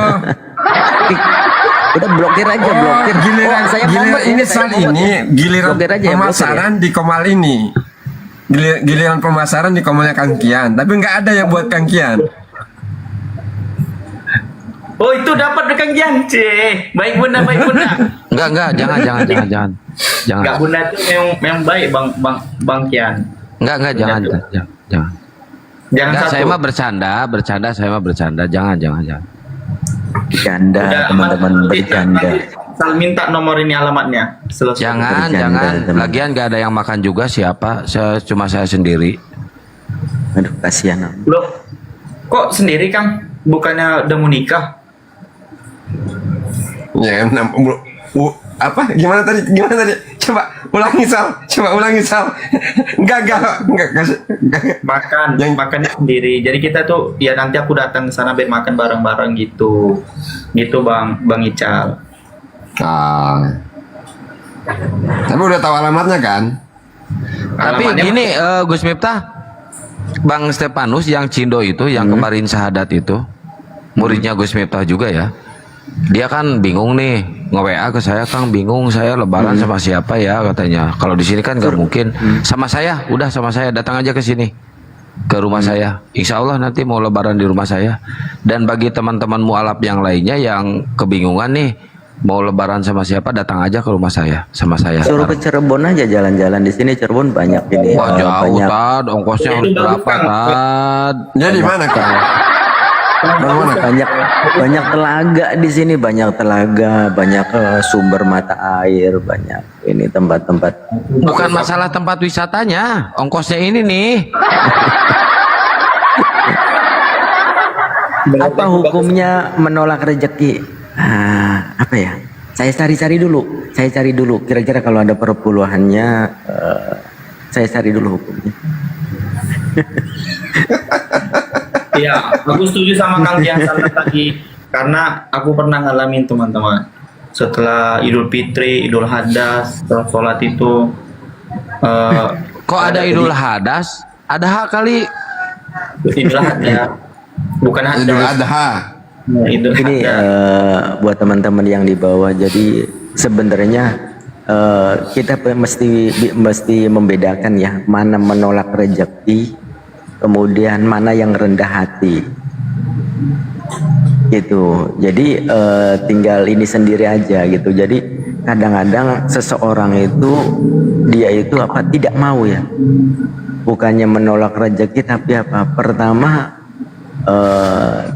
Udah blokir aja, blokir. Giliran, Oh, saya giliran momot ini ya, saya saat momot ini ya. giliran Blokir aja ya, blokir pemasaran di Komal ini. Giliran pemasaran di Komalnya Kang Kian, tapi nggak ada yang buat Kang Kian. Oh itu dapat Kang Kian, cih. Baik bunda. Enggak, jangan. Enggak bunda itu memang baik bang Kian. Enggak, jangan. Jangan Enggak, satu. saya mah bercanda, saya mah bercanda. Jangan. Bercanda, Udah, teman-teman, nanti- bercanda. nanti Sal minta nomor ini alamatnya. Selesai. Jangan. Bercanda, teman. Lagian gak ada yang makan juga siapa? Cuma saya sendiri. Aduh, kasihan. Loh, kok sendiri Kang? Bukannya udah mau nikah? Ya, apa? Gimana tadi? Coba ulangi Sal. Enggak. Makannya sendiri. Jadi kita tuh ya nanti aku datang ke sana biar makan bareng-bareng gitu. Gitu Bang Ical. Ah. Tapi udah tahu alamatnya kan? Tapi Alamatnya gini, Gus Miftah, Bang Stepanus yang Cindo itu, yang kemarin syahadat itu, muridnya Gus Miftah juga ya. Dia kan bingung nih, nge-WA ke saya, Kang bingung saya lebaran sama siapa ya katanya. Kalau di sini kan nggak mungkin. Sama saya, udah sama saya, datang aja ke sini. Ke rumah saya. Insya Allah nanti mau lebaran di rumah saya. Dan bagi teman-teman mualaf yang lainnya yang kebingungan nih, mau lebaran sama siapa, datang aja ke rumah saya, sama saya. Suruh ke Cirebon aja jalan-jalan, di sini Cirebon banyak ini. Wah jauh banyak. Tad, ongkosnya harus Itu bagus, berapa Kang. Tad? Jadi mana Kang? Mana Kang? banyak telaga di sini, banyak telaga, banyak sumber mata air, banyak ini tempat-tempat. Bukan masalah tempat wisatanya, ongkosnya ini nih. Apa hukumnya menolak rezeki? Apa ya? Saya cari dulu. Kira-kira kalau ada perpuluhannya, saya cari dulu hukumnya. Iya, aku setuju sama Kang Kian tadi karena aku pernah ngalamin teman-teman. Setelah Idul Fitri, Idul Hadas, setelah sholat itu Kok ada Idul Hadas? Ada hak kali. Idul Hadas. Bukan Idul Hadas. Adha. Idul Ini Hadas. buat teman-teman yang di bawah. Jadi sebenarnya kita mesti membedakan ya, mana menolak rezeki, kemudian mana yang rendah hati. Gitu. Jadi tinggal ini sendiri aja gitu. Jadi kadang-kadang seseorang itu dia itu apa tidak mau ya. Bukannya menolak rezeki tapi apa? Pertama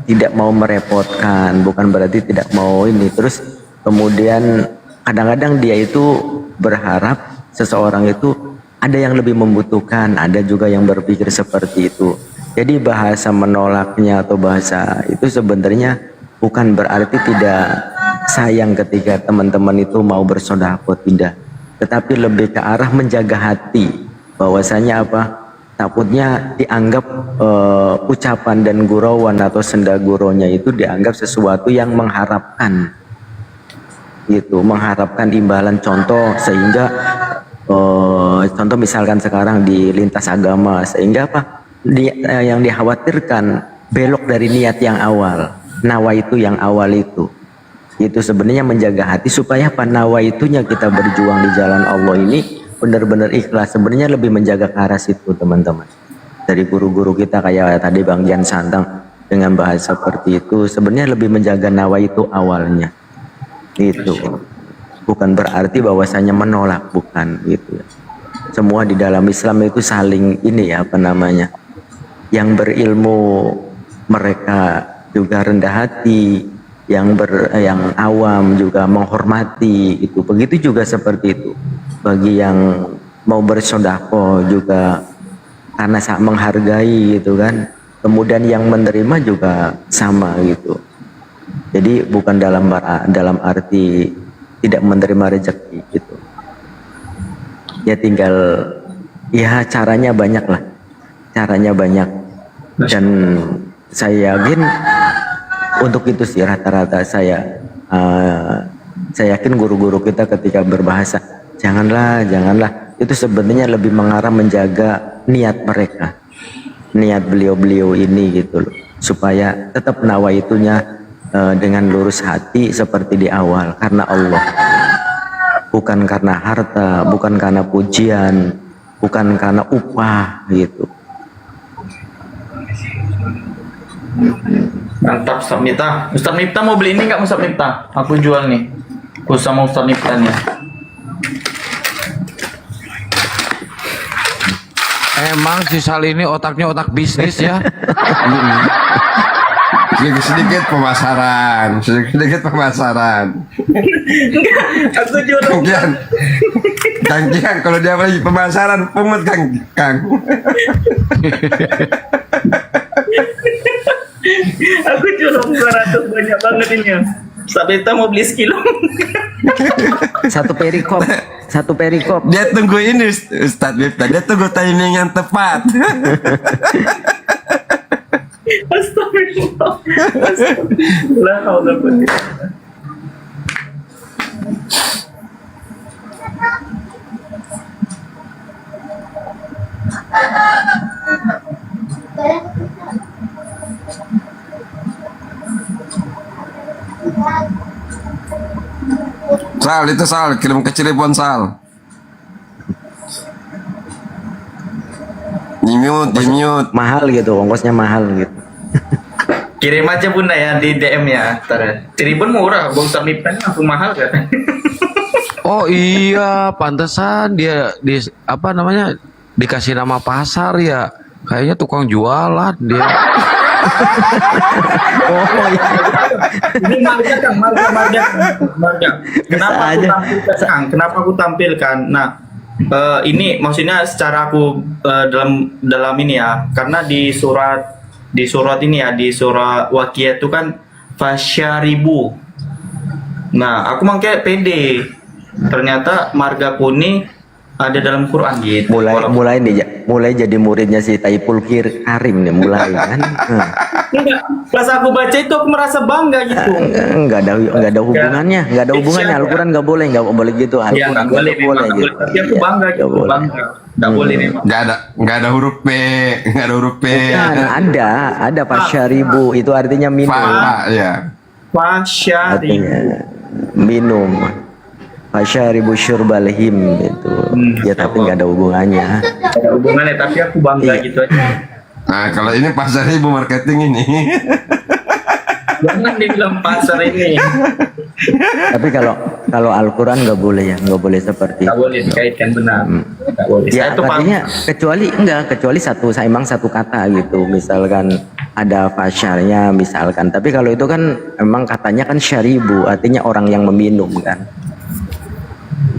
tidak mau merepotkan, bukan berarti tidak mau ini. Terus kemudian kadang-kadang dia itu berharap seseorang itu ada yang lebih membutuhkan, ada juga yang berpikir seperti itu. Jadi bahasa menolaknya atau bahasa itu sebenarnya bukan berarti tidak sayang ketika teman-teman itu mau bersedekah, tidak. Tetapi lebih ke arah menjaga hati, bahwasanya apa? Takutnya dianggap ucapan dan gurauan atau senda guronya itu dianggap sesuatu yang mengharapkan, gitu, mengharapkan imbalan. Contoh sehingga contoh misalkan sekarang di lintas agama, sehingga apa? Yang dikhawatirkan belok dari niat yang awal. nawa itu yang awal itu sebenarnya menjaga hati supaya apa, nawa itunya kita berjuang di jalan Allah ini benar-benar ikhlas. Sebenarnya lebih menjaga ke arah situ teman-teman. Dari guru-guru kita kayak tadi Bang Jan Santang dengan bahasa seperti itu, sebenarnya lebih menjaga nawa itu awalnya. Itu bukan berarti bahwasanya menolak, bukan gitu ya. Semua di dalam Islam itu saling ini ya, apa namanya, yang berilmu mereka juga rendah hati, yang awam juga menghormati itu. Begitu juga seperti itu bagi yang mau bersedekah juga karena menghargai gitu kan. Kemudian yang menerima juga sama gitu. Jadi bukan dalam arti tidak menerima rezeki gitu. Ya tinggal ya caranya banyak lah. Caranya banyak. Dan saya yakin untuk itu sih rata-rata saya yakin guru-guru kita ketika berbahasa janganlah itu sebenarnya lebih mengarah menjaga niat mereka, niat beliau-beliau ini gitu loh, supaya tetap nawa itunya dengan lurus hati seperti di awal karena Allah, bukan karena harta, bukan karena pujian, bukan karena upah gitu. Mantap Ustaz Miftah. Ustaz Miftah mau beli ini nggak Ustaz Miftah? Aku jual nih. Aku sama Ustaz Miftah nih. Emang si Sal ini otaknya otak bisnis ya. Sedikit pemasaran, sedikit pemasaran. Aku jual. Kang Kian, kalau dia lagi pemasaran pungut Kang. Aku jual 200 banyak banget ini. Ustaz Miftah mau beli sekilo. Satu perikop. Dia tunggu ini Ustadz Miftah, dia tunggu timing yang tepat. Astagfirullah. La haula wala quwwata. Sal, itu Sal, kirim ke Cirebon Sal. Di mute. Mahal gitu, ongkosnya mahal gitu. Kirim aja Bunda ya di DM ya. Cirebon murah, Bang Ustaz Miftah langsung mahal kan. Oh iya, pantesan dia apa namanya dikasih nama pasar ya. Kayaknya tukang jualan dia. Oh iya. Ini marga Kang, marga. Kenapa aku tampilkan? Nah, ini maksudnya secara aku dalam ini ya, karena di surat ini ya, di surah Waqiah itu kan fasyaribu. Nah, aku makanya pede. Ternyata marga kuning ada dalam Quran gitu. Mulai jadi muridnya si Taiful Karim nih mulai kan. Enggak, pas aku baca itu aku merasa bangga gitu. Enggak ada hubungannya, Al-Quran nggak boleh gitu. Ya, Al-Quran nggak boleh, boleh memang, gitu. tapi aku bangga gitu, bangga. Nggak boleh memang. Nggak ada huruf P. Bukan, ada fasyaribu itu artinya minum. Ya. Fasyaribu. Artinya minum. Fasyaribu syurbal him itu. Ya tapi nggak ada hubungannya. Ada hubungannya, tapi aku bangga gitu aja. Nah, kalau ini pasar ibu marketing ini. Jangan dibilang pasar ini. Tapi kalau Al-Quran nggak boleh ya, nggak boleh seperti Nggak boleh dikaitkan, benar. Nggak boleh. Ya Saya tuh artinya kecuali satu kata gitu, misalkan ada fasyarnya misalkan. Tapi kalau itu kan emang katanya kan syaribu, artinya orang yang meminum kan,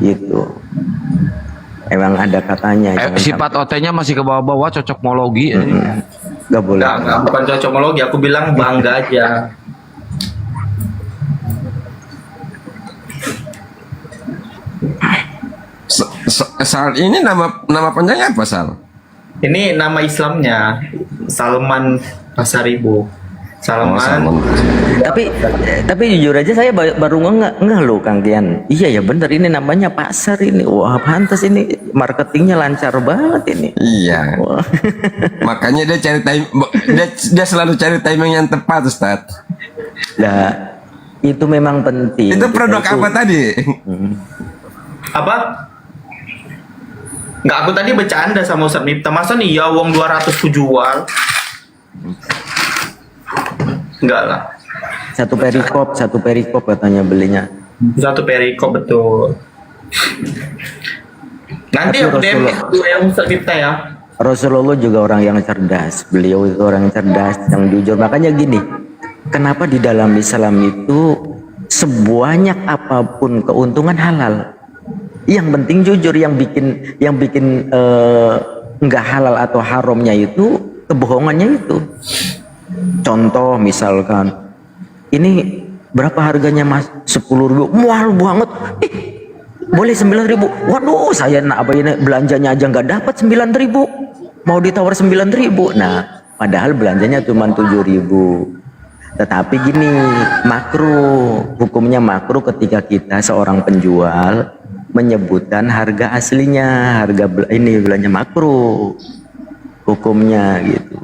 gitu. Emang ada katanya. Sifat OT-nya masih ke bawah-bawah, cocokmologi. Nggak boleh. Nggak, bukan cocokmologi. Aku bilang bangga aja. Sal ini nama panjangnya apa Sal? Ini nama Islamnya Salman Pasaribu. Salman. Tapi jujur aja saya baru ngeh loh Kang Tian. Iya ya bener, ini namanya pasar ini. Wah pantas ini marketingnya lancar banget ini. Iya. Makanya dia cari dia selalu cari timing yang tepat Ustaz. Nah, itu memang penting. Itu produk Kita apa tadi? Apa? Nggak, aku tadi bercanda sama Ustaz Miftah. Masa nih ya uang 200 ku jual? Enggak lah. satu perikop katanya belinya. Satu perikop betul. Nanti Tapi aku DM yang Ustaz Miftah ya. Rasulullah juga orang yang cerdas. Beliau itu orang yang cerdas, yang jujur. Makanya gini, kenapa di dalam Islam itu sebanyak apapun keuntungan halal. Yang penting jujur, yang bikin nggak halal atau haramnya itu kebohongannya itu. Contoh misalkan, ini berapa harganya mas? 10.000, mahal banget. Boleh 9.000. Waduh, saya apa ini belanjanya aja nggak dapat 9.000. Mau ditawar 9.000. Nah, padahal belanjanya cuma 7.000. Tetapi gini, makruh. Hukumnya makruh ketika kita seorang penjual menyebutkan harga aslinya, ini belanja makruh. Hukumnya gitu.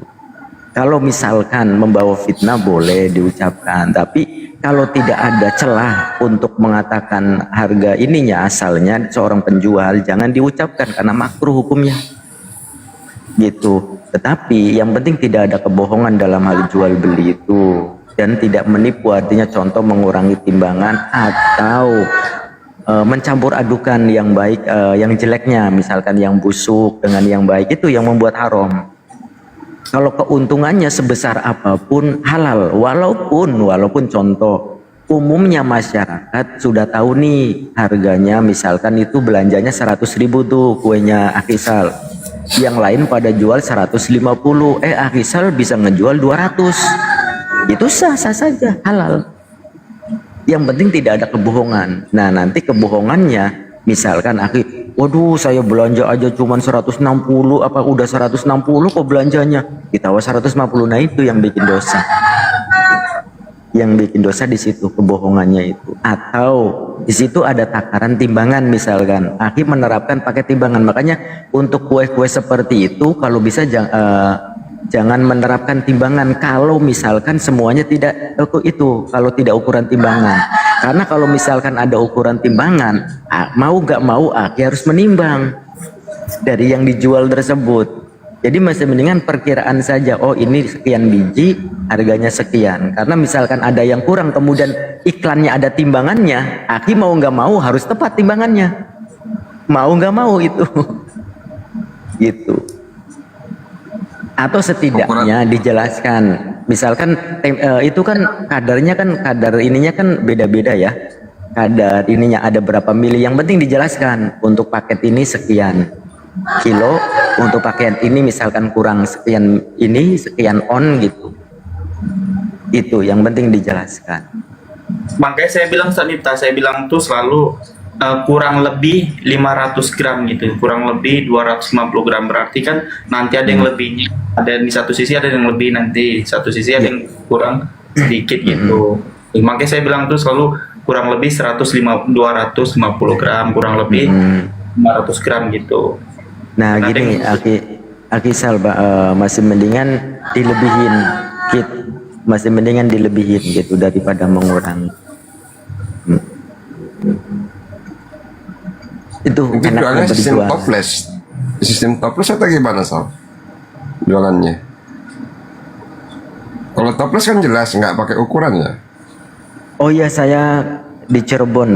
Kalau misalkan membawa fitnah boleh diucapkan, tapi kalau tidak ada celah untuk mengatakan harga ininya asalnya seorang penjual, jangan diucapkan karena makruh hukumnya. Gitu. Tetapi yang penting tidak ada kebohongan dalam hal jual beli itu, dan tidak menipu, artinya contoh mengurangi timbangan atau mencampur adukan yang baik yang jeleknya, misalkan yang busuk dengan yang baik, itu yang membuat haram. Kalau keuntungannya sebesar apapun halal, walaupun contoh umumnya masyarakat sudah tahu nih harganya, misalkan itu belanjanya 100.000 tuh kuenya Akisal, yang lain pada jual 150, Akisal bisa ngejual 200, itu sah-sah saja, halal. Yang penting tidak ada kebohongan. Nah, nanti kebohongannya misalkan waduh saya belanja aja cuma 160, apa udah 160 kok belanjanya, ditawar 150. Nah, itu yang bikin dosa. Yang bikin dosa di situ kebohongannya itu. Atau di situ ada takaran timbangan, misalkan menerapkan pakai timbangan. Makanya untuk kue-kue seperti itu kalau bisa jangan menerapkan timbangan kalau misalkan semuanya tidak kalau tidak ukuran timbangan. Karena kalau misalkan ada ukuran timbangan, mau nggak mau harus menimbang dari yang dijual tersebut. Jadi masih mendingan perkiraan saja, oh ini sekian biji harganya sekian. Karena misalkan ada yang kurang kemudian iklannya ada timbangannya, mau nggak mau harus tepat timbangannya, mau nggak mau itu gitu. Atau setidaknya dijelaskan, misalkan itu kan kadarnya kan, kadar ininya kan beda-beda ya, kadar ininya ada berapa mili, yang penting dijelaskan untuk paket ini sekian kilo, untuk paket ini misalkan kurang sekian ini, sekian on gitu. Itu yang penting dijelaskan. Makanya saya bilang Ustaz Miftah, saya bilang tuh selalu kurang lebih 500 gram gitu, kurang lebih 250 gram, berarti kan nanti ada yang lebihnya, ada di satu sisi ada yang lebih, nanti satu sisi ada yang kurang sedikit gitu. Makanya saya bilang tuh selalu kurang lebih 250 gram, kurang lebih 500 gram gitu. Nah gini, Akisal masih mendingan dilebihin masih mendingan dilebihin gitu daripada mengurangi. Itu Mungkin jualnya sistem toples atau gimana Sal? Jualannya kalau toples kan jelas nggak pakai ukuran ya. Oh iya, saya di Cirebon,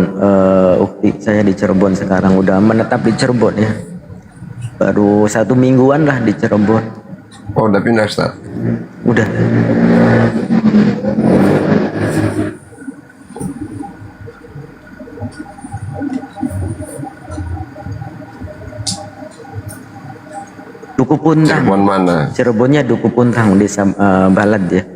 saya di Cirebon sekarang, udah menetap di Cirebon ya, baru 1 mingguan lah di Cirebon. Oh udah pindah Ustaz? Udah. Duku Puntang. Cirebon mana? Cirebonnya Duku Puntang, desa Balad ya.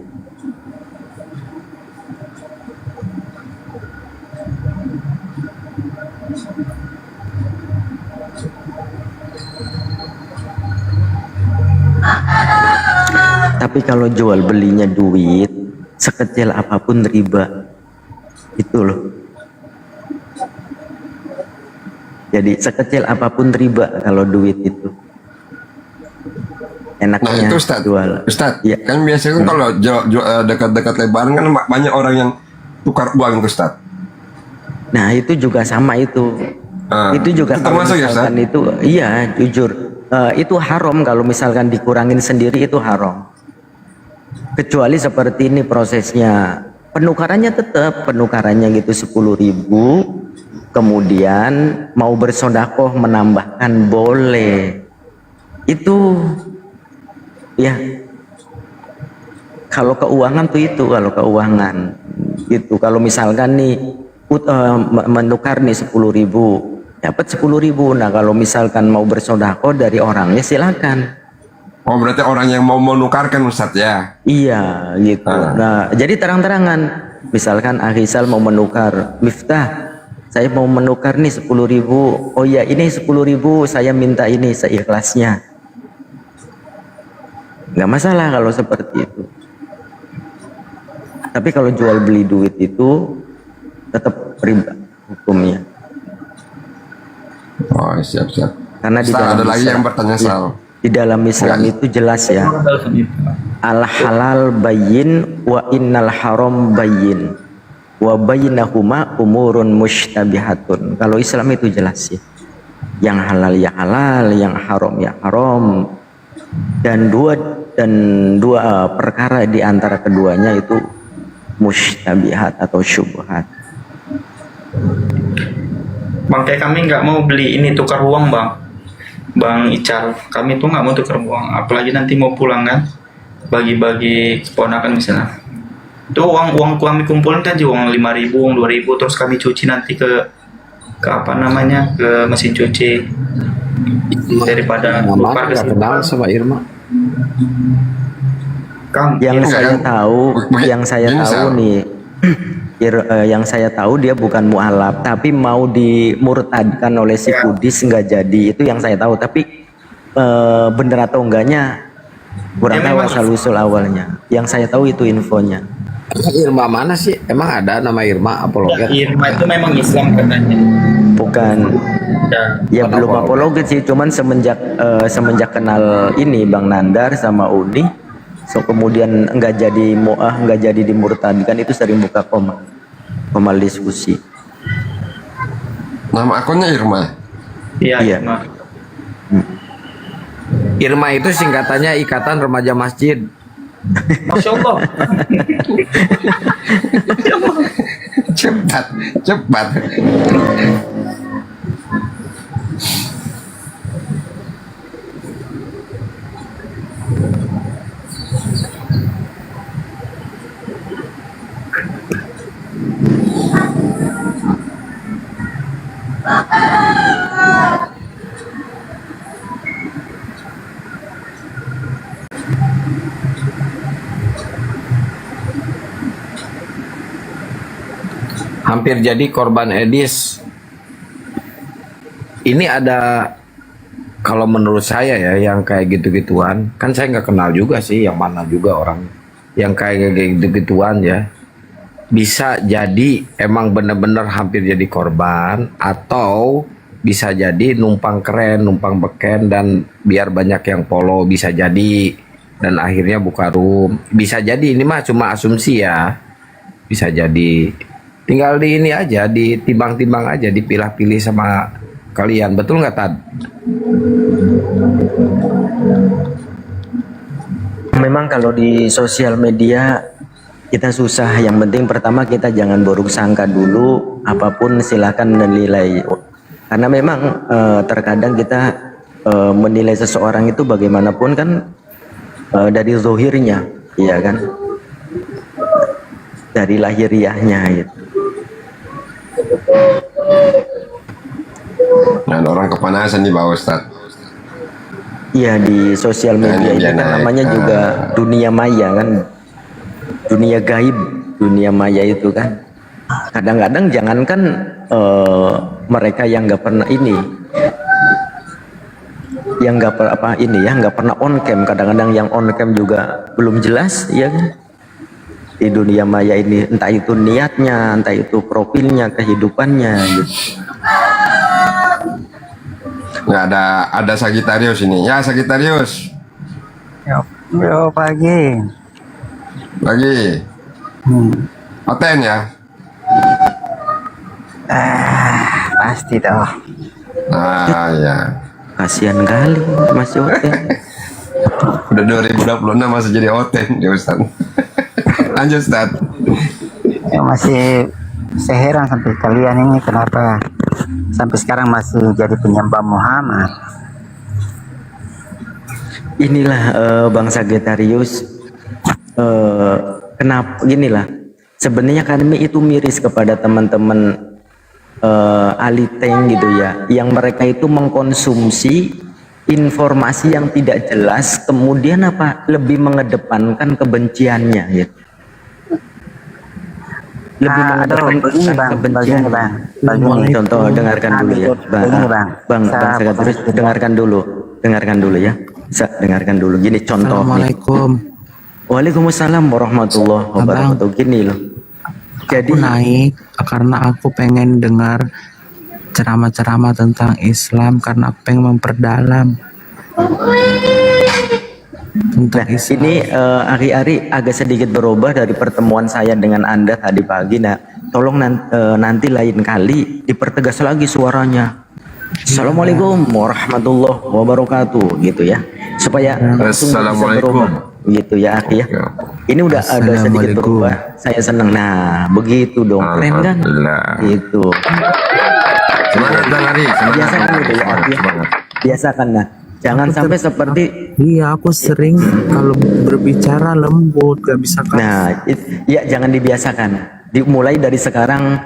Tapi kalau jual belinya duit, sekecil apapun riba. Itu loh. Jadi sekecil apapun riba kalau duit itu. Nah enaknya itu Ustadz, jual. Ustadz, Iya. kan biasanya kan kalau dekat-dekat lebaran kan banyak orang yang tukar uang tuh Ustadz. Nah itu juga sama itu. Itu juga itu kalau termasuk ya, misalkan itu, iya jujur, itu haram kalau misalkan dikurangin sendiri itu haram. Kecuali seperti ini prosesnya, penukarannya tetap penukarannya gitu 10.000, kemudian mau bersodakoh menambahkan boleh. Itu ya kalau keuangan tuh itu, kalau keuangan gitu. Kalau misalkan nih menukar nih 10.000, dapat 10.000. Nah kalau misalkan mau bersodakoh dari orangnya silakan. Oh berarti orang yang mau menukarkan Ustadz ya? Iya gitu. Nah jadi terang-terangan, misalkan Akhisal mau menukar, Miftah, saya mau menukar nih 10.000. Oh iya ini 10.000, saya minta ini seikhlasnya. Nggak masalah kalau seperti itu. Tapi kalau jual beli duit itu tetap riba hukumnya. Oh siap. Karena di Ustadz, dalam ada lagi Islam- yang bertanya ya, Sal. di dalam Islam itu jelas ya. Al halal bayyin wa innal haram bayyin wa bainahuma umurun mushtabihatun. Kalau Islam itu jelas ya. Yang halal ya halal, yang haram ya haram. Dan dua perkara di antara keduanya itu mushtabihat atau syubhat. Bang, kayak kami nggak mau beli ini tukar uang Bang Ical. Kami tuh nggak mau tukar uang, apalagi nanti mau pulang kan, bagi-bagi keponakan misalnya. Itu uang kami kumpulin kan uang 5.000, uang 2.000, terus kami cuci nanti ke apa namanya, ke mesin cuci, daripada Mama tukar ke nggak sini. kenal sama Irma. Kang, Yang Enggak, saya kan? tahu, yang saya Gini, tahu Sal. nih, yang saya tahu dia bukan mualaf, tapi mau dimurtadkan oleh si Kudis nggak jadi. Itu yang saya tahu. Tapi bener atau enggaknya kurang Ya, tahu memang. asal usul awalnya. Yang saya tahu itu infonya. Irma mana sih? Emang ada nama Irma ya, apologet? Irma itu memang Islam katanya. Bukan, Ya, ya belum apologet sih. Cuman semenjak kenal ini Bang Nandar sama Uni, so kemudian nggak jadi dimurtadkan, itu sering buka komal diskusi. Nama akunnya Irma. iya, Iya. Irma. Irma itu singkatannya Ikatan Remaja Masjid. Masya Allah. Cepat. Hampir jadi korban Edis. Ini ada, kalau menurut saya ya, yang kayak gitu-gituan, kan saya nggak kenal juga sih yang mana juga orang yang kayak gitu-gituan ya. Bisa jadi emang bener-bener hampir jadi korban, atau bisa jadi numpang keren, numpang beken, dan biar banyak yang follow, bisa jadi, dan akhirnya buka room. Bisa jadi, ini mah cuma asumsi ya, bisa jadi. Tinggal di ini aja, ditimbang-timbang aja, dipilah-pilih sama kalian. Betul nggak, Tad? Memang kalau di sosial media kita susah. Yang penting pertama kita jangan buruk sangka dulu. Apapun silakan menilai. Karena memang terkadang kita menilai seseorang itu bagaimanapun kan dari zohirnya, iya kan? Dari lahiriahnya gitu. Nah, orang kepanasan di bawah Ustaz. Iya, di sosial media Nah, itu dia kan naik, namanya juga dunia maya kan, dunia gaib, dunia maya itu kan. Kadang-kadang jangankan mereka yang nggak pernah ini, yang nggak pernah on cam, kadang-kadang yang on cam juga belum jelas, ya kan? Di dunia maya ini, entah itu niatnya, entah itu profilnya, kehidupannya gitu. Nggak ada Sagitarius ini. Ya Sagitarius. Yo pagi. Lagi. Oten ya? Pasti toh. Ah ya. Kasihan kali masih oke. Udah 2026 masih jadi Oten ya Ustaz. Lanjut Ustaz. Ya, masih saya heran sampai kalian ini kenapa sampai sekarang masih jadi penyembah Muhammad. Inilah Bang Sagittarius, kenapa ginilah, sebenarnya kami itu miris kepada teman-teman aliteng gitu ya, yang mereka itu mengkonsumsi informasi yang tidak jelas, kemudian apa lebih mengedepankan kebenciannya ya, lebih begini bang, kebencian. begini. Contoh, dengarkan dulu ya, Begini bang, Bang Sagittarius, dengarkan dulu ya. Dengarkan dulu gini contoh nih. Assalamualaikum. Waalaikumsalam warahmatullahi wabarakatuh. Gini loh. Aku naik karena aku pengen dengar ceramah-ceramah tentang Islam, karena aku pengen memperdalam tentang Islam. Ini Ari agak sedikit berubah dari pertemuan saya dengan Anda tadi pagi. Nah, tolong nanti lain kali dipertegas lagi suaranya. Assalamualaikum warahmatullahi wabarakatuh gitu ya, supaya langsung bisa berubah gitu ya Aki ya. Ini udah ada sedikit berubah, saya senang. Nah begitu dong, keren kan gitu. Semangat Bang Ari, Biasakan itu ya Aki ya. Biasakan, nah jangan sampai seperti Iya, aku sering kalau berbicara lembut, gak bisa kasar. nah ya jangan dibiasakan. Dimulai dari sekarang,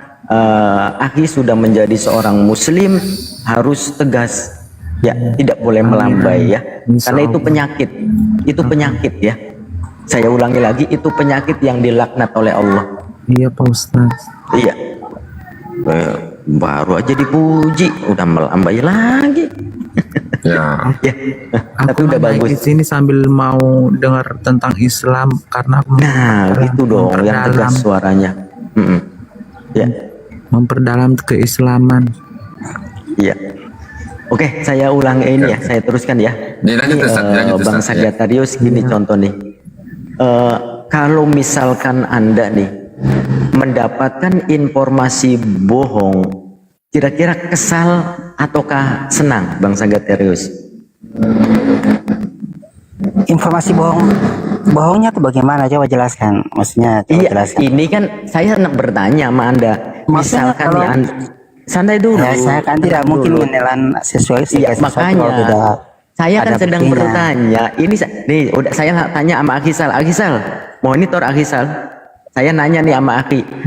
Aki sudah menjadi seorang muslim, harus tegas ya, tidak boleh melambai ya, karena itu penyakit ya. Saya ulangi lagi, itu penyakit yang dilaknat oleh Allah. Iya Pak Ustaz. Iya, baru aja dipuji udah melambai lagi. Ya. Ya, tapi Aku udah naik bagus. di sini sambil mau dengar tentang Islam, karena aku Nah gitu dong, yang tegas suaranya. Ya, memperdalam keislaman. iya. Oke, saya ulang ini ya, saya teruskan ya. Dilanjut, Ini, Ustaz, dilanjut, Bang Ustaz, ya. Sagittarius, gini contoh nih. Kalau misalkan Anda nih mendapatkan informasi bohong, kira-kira kesal ataukah senang, Bang Sagittarius? Informasi bohongnya tuh bagaimana? Coba jelaskan. Maksudnya coba Iya, jelaskan. ini kan saya bertanya sama Anda. Maksudnya Misalkan kalau- nih Anda, santai dulu. Ya, saya kan tidak mungkin menelan sesuai Iya, sesuatu makanya kalau tidak saya kan ada sedang buktinya. bertanya. Ini nih udah saya nggak tanya sama Akhisal, monitor Akhisal. Saya nanya nih sama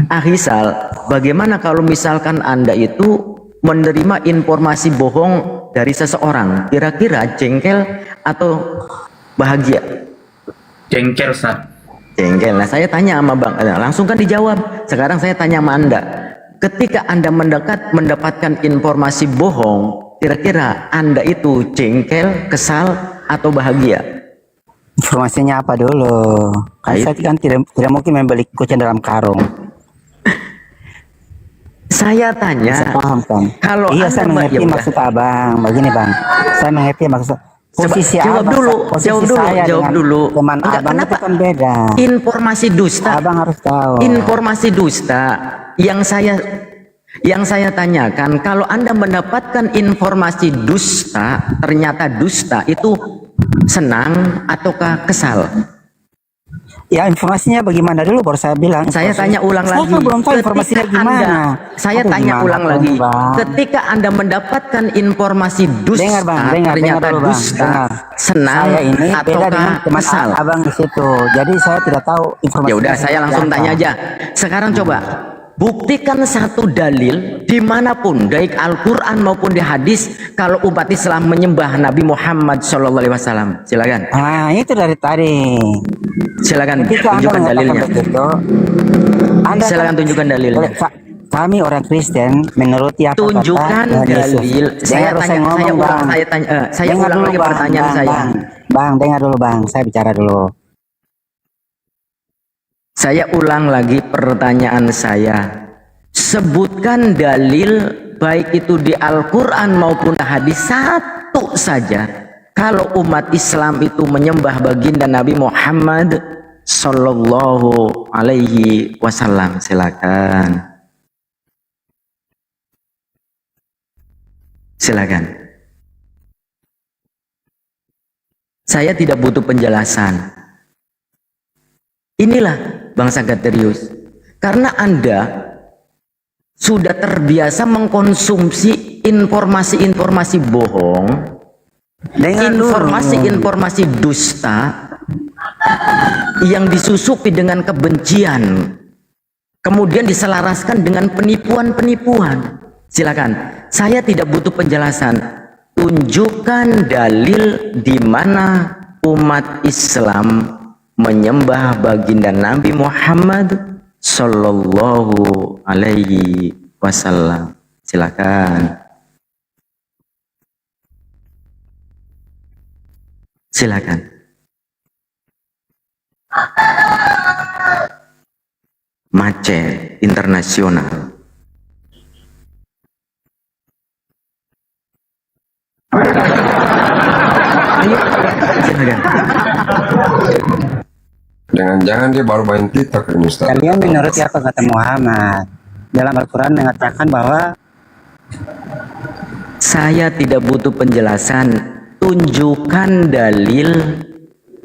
Akhisal, bagaimana kalau misalkan Anda itu menerima informasi bohong dari seseorang, kira-kira jengkel atau bahagia? Jengkel, Ustaz. Jengkel. Nah, saya tanya sama Bang, langsung kan dijawab. Sekarang saya tanya sama Anda, ketika Anda mendapatkan informasi bohong, kira-kira Anda itu jengkel, kesal, atau bahagia? Informasinya apa dulu? Kan saya kan tidak mungkin membeli kucing dalam karung. Saya tanya, Saya paham kan? kalau iya, Anda saya mengerti ya udah. maksud abang. Begini bang, saya mengerti maksud posisi Jawab abang. dulu, Posisi jawab dulu, saya jawab dengan dulu. Teman Enggak, abang itu kenapa? kan beda. Informasi dusta. Abang harus tahu. Informasi dusta yang saya tanyakan, kalau Anda mendapatkan informasi dusta, ternyata dusta, itu senang ataukah kesal? Ya informasinya bagaimana dulu baru saya bilang. Saya tanya ulang Saya lagi. kan belum tahu informasinya Ketika gimana. Saya Aduh, tanya gimana ulang dong, lagi. Bang? Ketika Anda mendapatkan informasi dusta, Dengar bang, dengar ternyata dulu bang. dusta, Dengar. senang Saya ini beda dengan ataukah teman kesal? abang di situ. Jadi saya tidak tahu informasi. Ya udah, saya langsung tanya aja. Sekarang coba buktikan satu dalil dimanapun, baik Al-Quran maupun di hadis, kalau umat Islam menyembah Nabi Muhammad SAW. Silakan, Nah itu dari tadi. silakan Ketika Anda tunjukkan mengatakan dalilnya. begitu, Anda Silakan tunjukkan dalilnya. Kami orang Kristen menuruti apa Tunjukkan kata Tuhan Yesus. dalil. Saya Dengar tanya, ngomong, saya ulang, Bang. saya Dengar ulang dulu, lagi Bang. pertanyaan Bang, saya. Bang, dengar dulu bang, saya bicara dulu. Saya ulang lagi pertanyaan saya. Sebutkan dalil baik itu di Al-Quran maupun hadis, satu saja Kalau umat Islam itu menyembah baginda Nabi Muhammad Sallallahu Alaihi Wasallam, silakan. Silakan. Saya tidak butuh penjelasan. Inilah Bang Sagittarius. Karena Anda sudah terbiasa mengkonsumsi informasi-informasi bohong, informasi-informasi dusta yang disusupi dengan kebencian, kemudian diselaraskan dengan penipuan-penipuan. Silakan, saya tidak butuh penjelasan. Tunjukkan dalil di mana umat Islam menyembah baginda Nabi Muhammad Sallallahu Alaihi Wasallam. Silakan. Silakan. Mace Internasional. Ayo, silakan. Jangan-jangan dia baru main TikTok ini Ustaz. Kalian menurut apa kata Muhammad? Dalam Al-Quran mengatakan bahwa Saya tidak butuh penjelasan. Tunjukkan dalil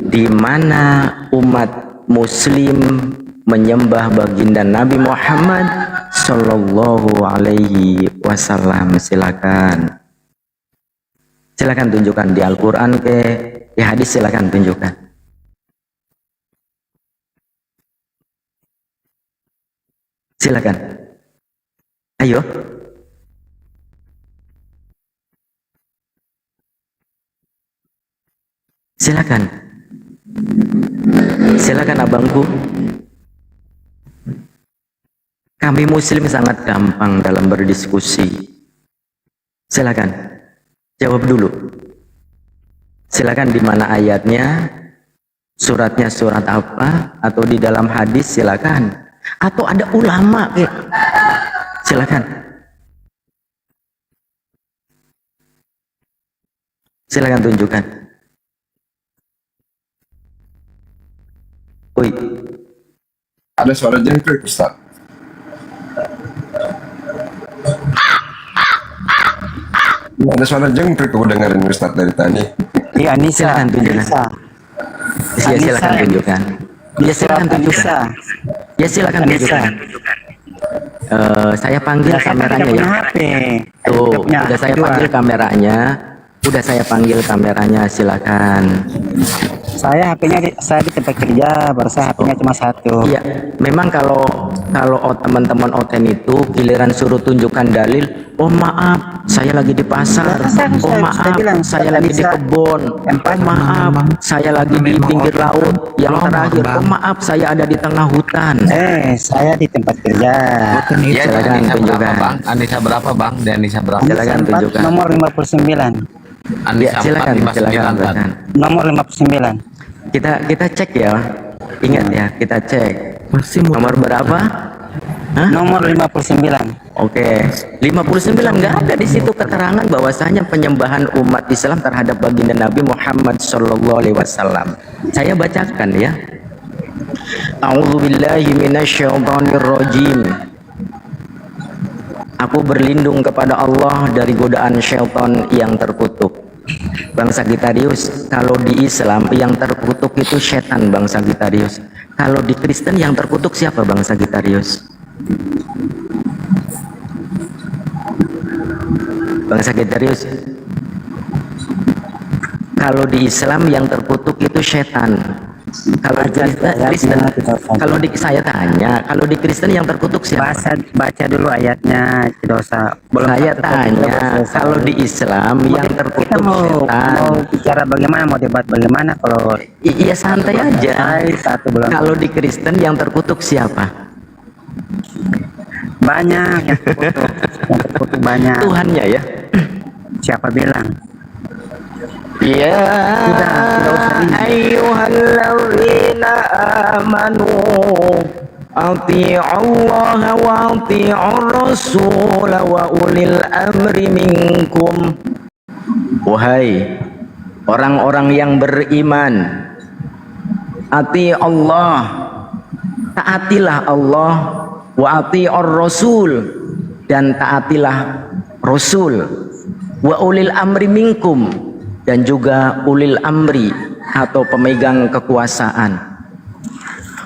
di mana umat Muslim menyembah baginda Nabi Muhammad Sallallahu Alaihi Wasallam. Silakan. Silakan tunjukkan di Al-Quran ke di hadis, silakan tunjukkan. Silakan. Ayo. Silakan. Silakan abangku. Kami muslim sangat gampang dalam berdiskusi. Silakan. Jawab dulu. Silakan di mana ayatnya, suratnya surat apa, atau di dalam hadis silakan. Atau ada ulama, silakan. Silakan tunjukkan. Oi. Ada suara jengkrik Ustaz. Ada suara jengkrik aku dengerin Ustaz dari tadi. iya Anissa, Silakan tunjukkan. Anissa. Ya, silakan tunjukkan. Ya, silakan tunjukkan. Ya, silakan tunjukkan. Saya panggil kameranya ya. Tuh, udah saya panggil kameranya. Udah saya panggil kameranya, silakan. Saya HP-nya saya di tempat kerja, baru saya HP-nya cuma satu. Iya, memang kalau teman-teman Oten itu giliran suruh tunjukkan dalil, oh maaf, saya lagi di pasar. Oh maaf, saya lagi di kebun. Oh maaf, saya lagi di pinggir laut. Yang terakhir, oh maaf, saya ada di tengah hutan. Saya di tempat kerja. Ya, Silakan Anissa berapa tunjukkan. bang? Anissa berapa bang? Dan Anissa berapa? Silakan tunjukkan. Nomor 59. Ya, silakan, silakan. Nomor 59. Kita cek ya. Ingat ya, kita cek. Masih Nomor berapa? Hah? Nomor 59. Oke, 59 nggak ada di situ keterangan bahwasanya penyembahan umat Islam terhadap baginda Nabi Muhammad Shallallahu Alaihi Wasallam. Saya bacakan ya. A'udzubillahi minasyaitonirrajim. Aku berlindung kepada Allah dari godaan syaitan yang terkutuk. Bang Sagittarius, kalau di Islam yang terkutuk itu setan, Bang Sagittarius. Kalau di Kristen yang terkutuk siapa, Bang Sagittarius? Bang Sagittarius, kalau di Islam yang terkutuk itu setan. Kalau di Kristen, kalau di saya tanya, kalau di Kristen yang terkutuk siapa? Baca dulu ayatnya, dosa. Saya tanya, kalau di Islam yang terkutuk Kita mau bicara bagaimana, mau debat bagaimana kalau iya santai aja. satu belum. Kalau di Kristen yang terkutuk siapa? Banyak yang terkutuk, yang terkutuk banyak. Tuhannya ya. Siapa bilang? Ya ayyuhalladzina amanu ati'ullaha wa ati'ur rasul wa ulil amri minkum. Wahai orang-orang yang beriman, ati Allah, taatilah Allah, wa ati'ur rasul, dan taatilah Rasul, wa ulil amri minkum, dan juga ulil amri atau pemegang kekuasaan.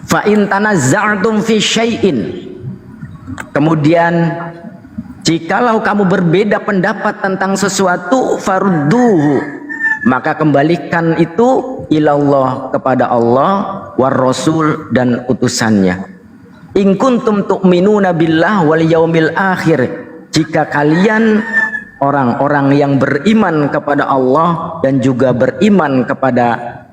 Fa in tanazza'tum fi syai'in, kemudian jikalau kamu berbeda pendapat tentang sesuatu, farudduhu, maka kembalikan itu ilallah, kepada Allah, war rasul, dan utusannya. In kuntum tu'minuna billah wal yaumil akhir, jika kalian orang-orang yang beriman kepada Allah dan juga beriman kepada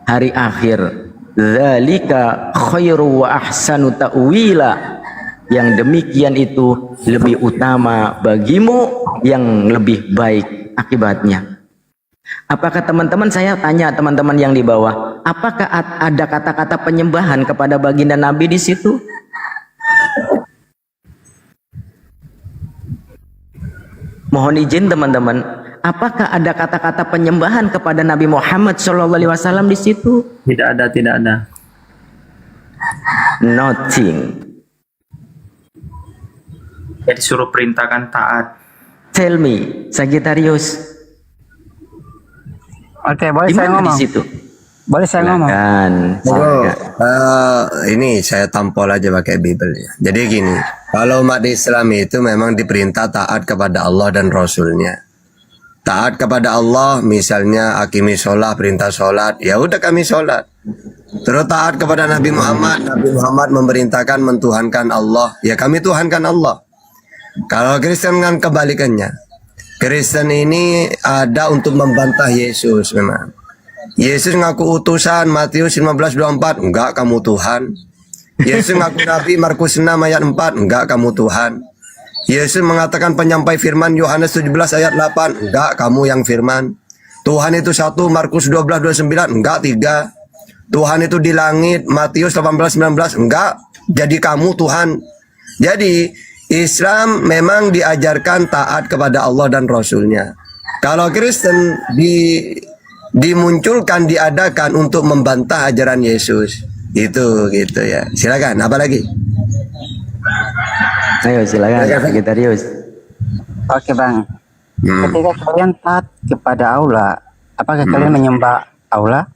hari akhir, dzalika khairu wa ahsanu ta'wila, yang demikian itu lebih utama bagimu, yang lebih baik akibatnya. Apakah teman-teman, saya tanya teman-teman yang di bawah, apakah ada kata-kata penyembahan kepada baginda Nabi di situ? Mohon izin teman-teman, apakah ada kata-kata penyembahan kepada Nabi Muhammad SAW di situ? Tidak ada, tidak ada. Nothing. Jadi suruh perintahkan taat. Tell me, Sagittarius, Oke, boleh di saya mana di ngomong? situ? Boleh saya ngomong? Silakan. Monggo. Silakan. Ini saya tampol aja pakai Bible ya. Jadi gini, kalau umat Islam itu memang diperintah taat kepada Allah dan Rasulnya. Taat kepada Allah, misalnya akimi sholat, perintah sholat, ya udah kami sholat. Terus taat kepada Nabi Muhammad, Nabi Muhammad memerintahkan mentuhankan Allah, ya kami tuhankan Allah. Kalau Kristen kan kebalikannya. Kristen ini ada untuk membantah Yesus memang. Yesus ngaku utusan, Matius 15:24, enggak kamu Tuhan. Yesus ngaku Nabi, Markus 6 ayat 4, enggak kamu Tuhan. Yesus mengatakan penyampai firman, Yohanes 17 ayat 8, enggak kamu yang firman. Tuhan itu satu, Markus 12:29, enggak tiga. Tuhan itu di langit, Matius 18:19, enggak, jadi kamu Tuhan. Jadi Islam memang diajarkan taat kepada Allah dan Rasulnya. Kalau Kristen dimunculkan, diadakan untuk membantah ajaran Yesus. Itu gitu ya. Silakan, apa lagi? Ayo silakan, Sagittarius. Oke bang, ketika kalian taat kepada Allah, apakah kalian menyembah Allah?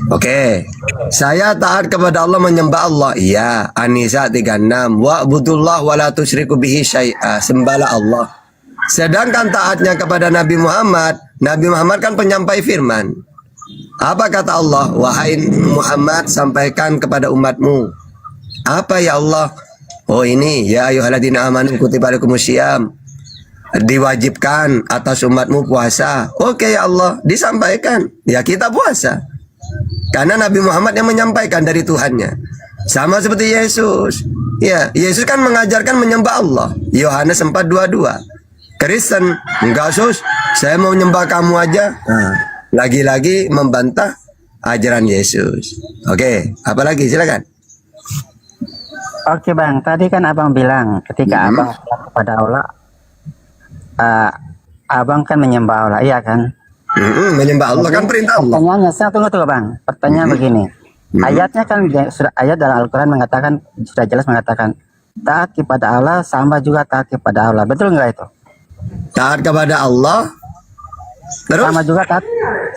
Oke, saya taat kepada Allah, menyembah Allah. Iya, An-Nisa 36. Wa'budullah wa la tusyriku bihi syai'a. Sembahlah Allah. Sedangkan taatnya kepada Nabi Muhammad kan penyampai firman. Apa kata Allah? Wahai Muhammad, sampaikan kepada umatmu. Apa ya Allah? Oh ini, ya ayyuhalladzina amanu kutiba alaikumusiyam. Diwajibkan atas umatmu puasa. Oke ya Allah, disampaikan. Ya kita puasa. Karena Nabi Muhammad yang menyampaikan dari Tuhannya. Sama seperti Yesus. Ya, Yesus kan mengajarkan menyembah Allah. Yohanes 4:22. Kristen, enggak sus, saya mau menyembah kamu aja. Nah, lagi-lagi membantah ajaran Yesus. Oke, apa lagi? Silakan. Oke bang, tadi kan abang bilang ketika abang taat kepada Allah, abang kan menyembah Allah, iya kan? Menyembah Allah kan perintah Allah. Pertanyaannya, saya tunggu bang. Pertanyaan begini, ayatnya kan ayat dalam Al-Quran mengatakan, sudah jelas mengatakan taat kepada Allah sama juga taat kepada Allah, betul nggak itu? Taat kepada Allah, terus?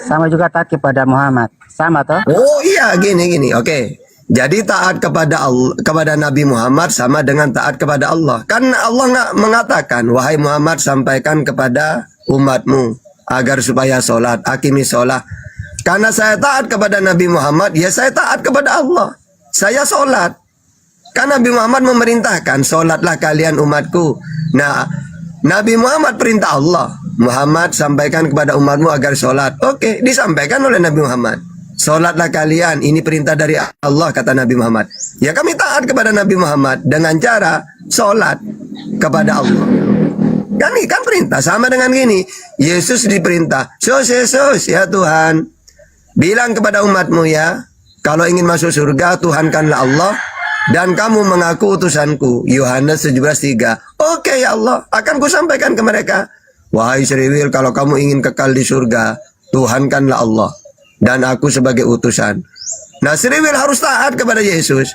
Sama juga taat kepada Muhammad, sama toh? Oh iya, gini. Oke. Jadi taat kepada Allah, kepada Nabi Muhammad sama dengan taat kepada Allah. Kan Allah nggak mengatakan, wahai Muhammad sampaikan kepada umatmu agar supaya sholat, akimi sholat. Karena saya taat kepada Nabi Muhammad, ya saya taat kepada Allah. Saya sholat. Karena Nabi Muhammad memerintahkan, sholatlah kalian umatku. Nah, Nabi Muhammad perintah Allah. Muhammad sampaikan kepada umatmu agar sholat. Oke, disampaikan oleh Nabi Muhammad. Sholatlah kalian, ini perintah dari Allah, kata Nabi Muhammad. Ya kami taat kepada Nabi Muhammad dengan cara sholat kepada Allah. Kan perintah, sama dengan gini. Yesus diperintah, Yesus ya Tuhan, bilang kepada umatmu ya, kalau ingin masuk surga, Tuhankanlah Allah, dan kamu mengaku utusanku. Yohanes 17:3. Oke ya Allah, akan kusampaikan ke mereka. Wahai Sriwil, kalau kamu ingin kekal di surga, Tuhankanlah Allah dan aku sebagai utusan. Nah, Sri Will harus taat kepada Yesus.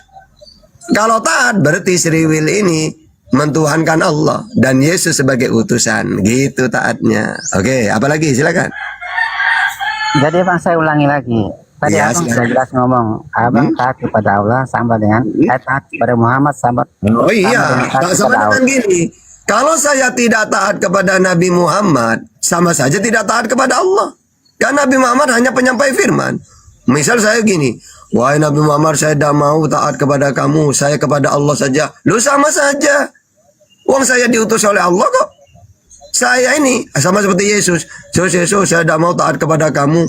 Kalau taat berarti Sri Will ini mentuhankan Allah dan Yesus sebagai utusan. Gitu taatnya. Oke, apalagi silakan. Jadi bang, saya ulangi lagi. Tadi Ya, abang silakan. sudah jelas ngomong, abang taat kepada Allah sama dengan taat kepada Muhammad sama. Oh iya, sama dengan taat tak sama kepada dengan Allah. gini. Kalau saya tidak taat kepada Nabi Muhammad, sama saja tidak taat kepada Allah. Karena Nabi Muhammad hanya penyampai firman. Misal saya gini, wahai Nabi Muhammad, saya tidak mau taat kepada kamu, saya kepada Allah saja. Lu sama saja. Uang saya diutus oleh Allah kok. Saya ini sama seperti Yesus. Yesus, saya tidak mau taat kepada kamu.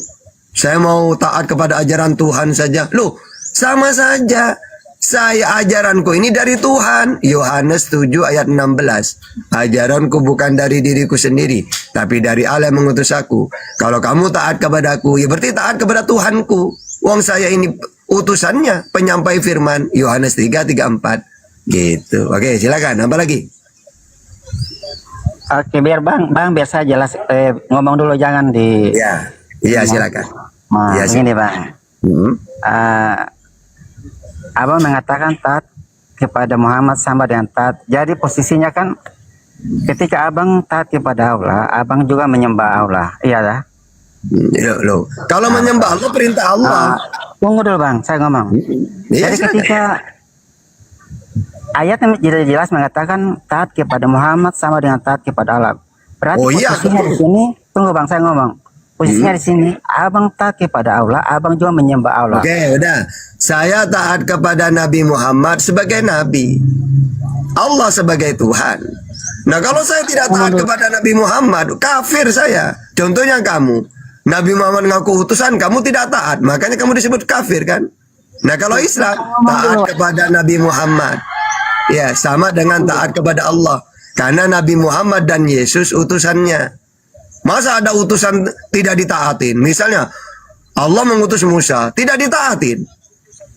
Saya mau taat kepada ajaran Tuhan saja. Loh, sama saja. Saya ajaranku ini dari Tuhan. Yohanes 7 ayat 16. Ajaranku bukan dari diriku sendiri, tapi dari Allah yang mengutus aku. Kalau kamu taat kepadaku, ya berarti taat kepada Tuhanku. Wong saya ini utusannya, penyampai firman. Yohanes 3:34. Gitu. Oke, silakan. Apa lagi? Oke, biar bang biar saya jelas, ngomong dulu jangan di. Ya. Iya, silakan. Nah, Iya, begini bang. Abang mengatakan taat kepada Muhammad sama dengan taat. Jadi posisinya kan ketika abang taat kepada Allah, abang juga menyembah Allah. Iya lah. Loh. Kalau menyembah Allah perintah Allah. Tunggu dulu bang, saya ngomong. Iya, Jadi silakan. ketika ayat yang jelas mengatakan taat kepada Muhammad sama dengan taat kepada Allah. Berarti Oh, iya. posisinya di sini, tunggu bang, saya ngomong. Posisinya di sini, abang taat kepada Allah, abang juga menyembah Allah. Oke, udah. Saya taat kepada Nabi Muhammad sebagai Nabi. Allah sebagai Tuhan. Nah, kalau saya tidak taat kepada Nabi Muhammad, kafir saya. Contohnya kamu. Nabi Muhammad ngaku utusan, kamu tidak taat. Makanya kamu disebut kafir kan? Nah, kalau Islam, taat kepada Nabi Muhammad. Ya, sama dengan taat kepada Allah. Karena Nabi Muhammad dan Yesus utusannya. Masa ada utusan tidak ditaatin? Misalnya, Allah mengutus Musa, tidak ditaatin.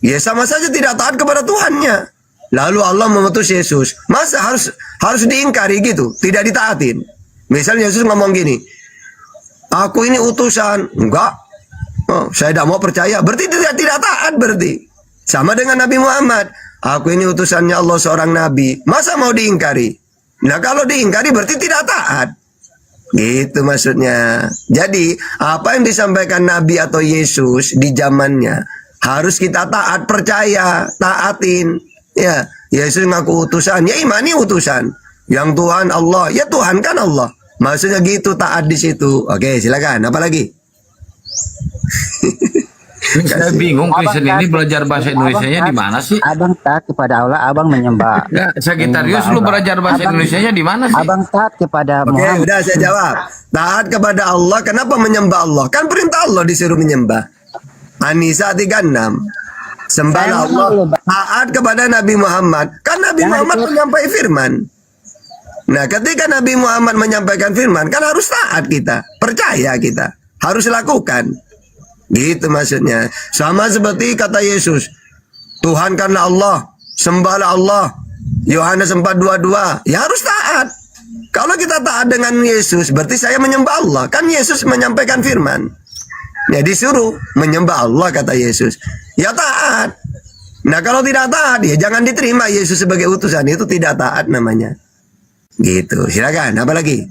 Ya sama saja tidak taat kepada Tuhannya. Lalu Allah mengutus Yesus. Masa harus diingkari gitu, tidak ditaatin. Misalnya Yesus ngomong gini, aku ini utusan. Enggak. Oh, saya tidak mau percaya. Berarti tidak taat berarti. Sama dengan Nabi Muhammad. Aku ini utusannya Allah seorang nabi. Masa mau diingkari? Nah, kalau diingkari berarti tidak taat. Gitu maksudnya. Jadi, apa yang disampaikan Nabi atau Yesus di zamannya harus kita taat, percaya, taatin. Ya, Yesus ngaku utusan, ya imani utusan. Yang Tuhan Allah, ya Tuhan kan Allah. Maksudnya gitu, taat di situ. Oke, silakan. Apa lagi? Saya bingung Kristen ini belajar bahasa Indonesianya di mana sih? Abang taat kepada Allah, abang menyembah. Ya, Sagittarius menyembah lu Allah. belajar bahasa Abang- Indonesianya di mana sih? Abang taat kepada Oke, Muhammad. udah saya jawab. Taat kepada Allah, kenapa menyembah Allah? Kan perintah Allah disuruh menyembah. An-Nisa 36. Sembahlah Saya Allah. mau dulu, Bang. Taat kepada Nabi Muhammad. Kan Nabi Jangan Muhammad ditutup. menyampaikan firman. Nah, ketika Nabi Muhammad menyampaikan firman, kan harus taat kita. Percaya kita. Harus lakukan. Gitu maksudnya. Sama seperti kata Yesus. Tuhan karena Allah. Sembahlah Allah. Yohanes 4:22. Ya harus taat. Kalau kita taat dengan Yesus, berarti saya menyembah Allah. Kan Yesus menyampaikan firman. Ya disuruh menyembah Allah kata Yesus. Ya taat. Nah kalau tidak taat, ya jangan diterima Yesus sebagai utusan. Itu tidak taat namanya. Gitu. Silakan. Apa lagi?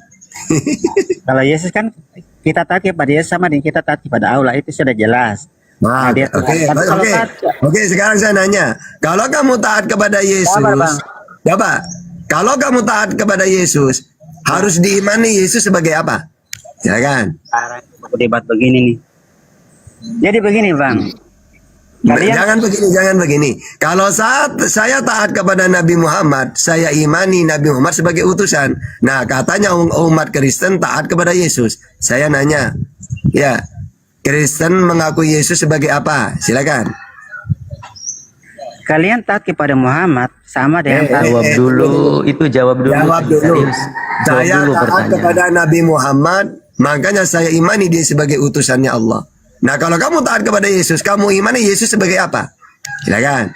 Kalau Yesus kan kita taat kepada Yesus sama dengan kita taat kepada Allah, itu sudah jelas. Nah, dia oke, Tuhan. Tapi kalau oke. taat- Oke, sekarang saya nanya. Kalau kamu taat kepada Yesus, Sabar, Bang. ya Pak, kalau kamu taat kepada Yesus, harus diimani Yesus sebagai apa? Silakan. Sekarang aku debat begini nih. Jadi begini bang, kalian Jangan begini. Kalau saat saya taat kepada Nabi Muhammad, saya imani Nabi Muhammad sebagai utusan. Nah, katanya umat Kristen taat kepada Yesus. Saya nanya, ya, Kristen mengaku Yesus sebagai apa? Silakan. kalian taat kepada Muhammad sama dengan taat. Jawab dulu, itu jawab dulu. Jawab dulu. Serius. Jawab Saya dulu taat pertanyaan. kepada Nabi Muhammad, makanya saya imani dia sebagai utusannya Allah. Nah, kalau kamu taat kepada Yesus, kamu imani Yesus sebagai apa? Silakan.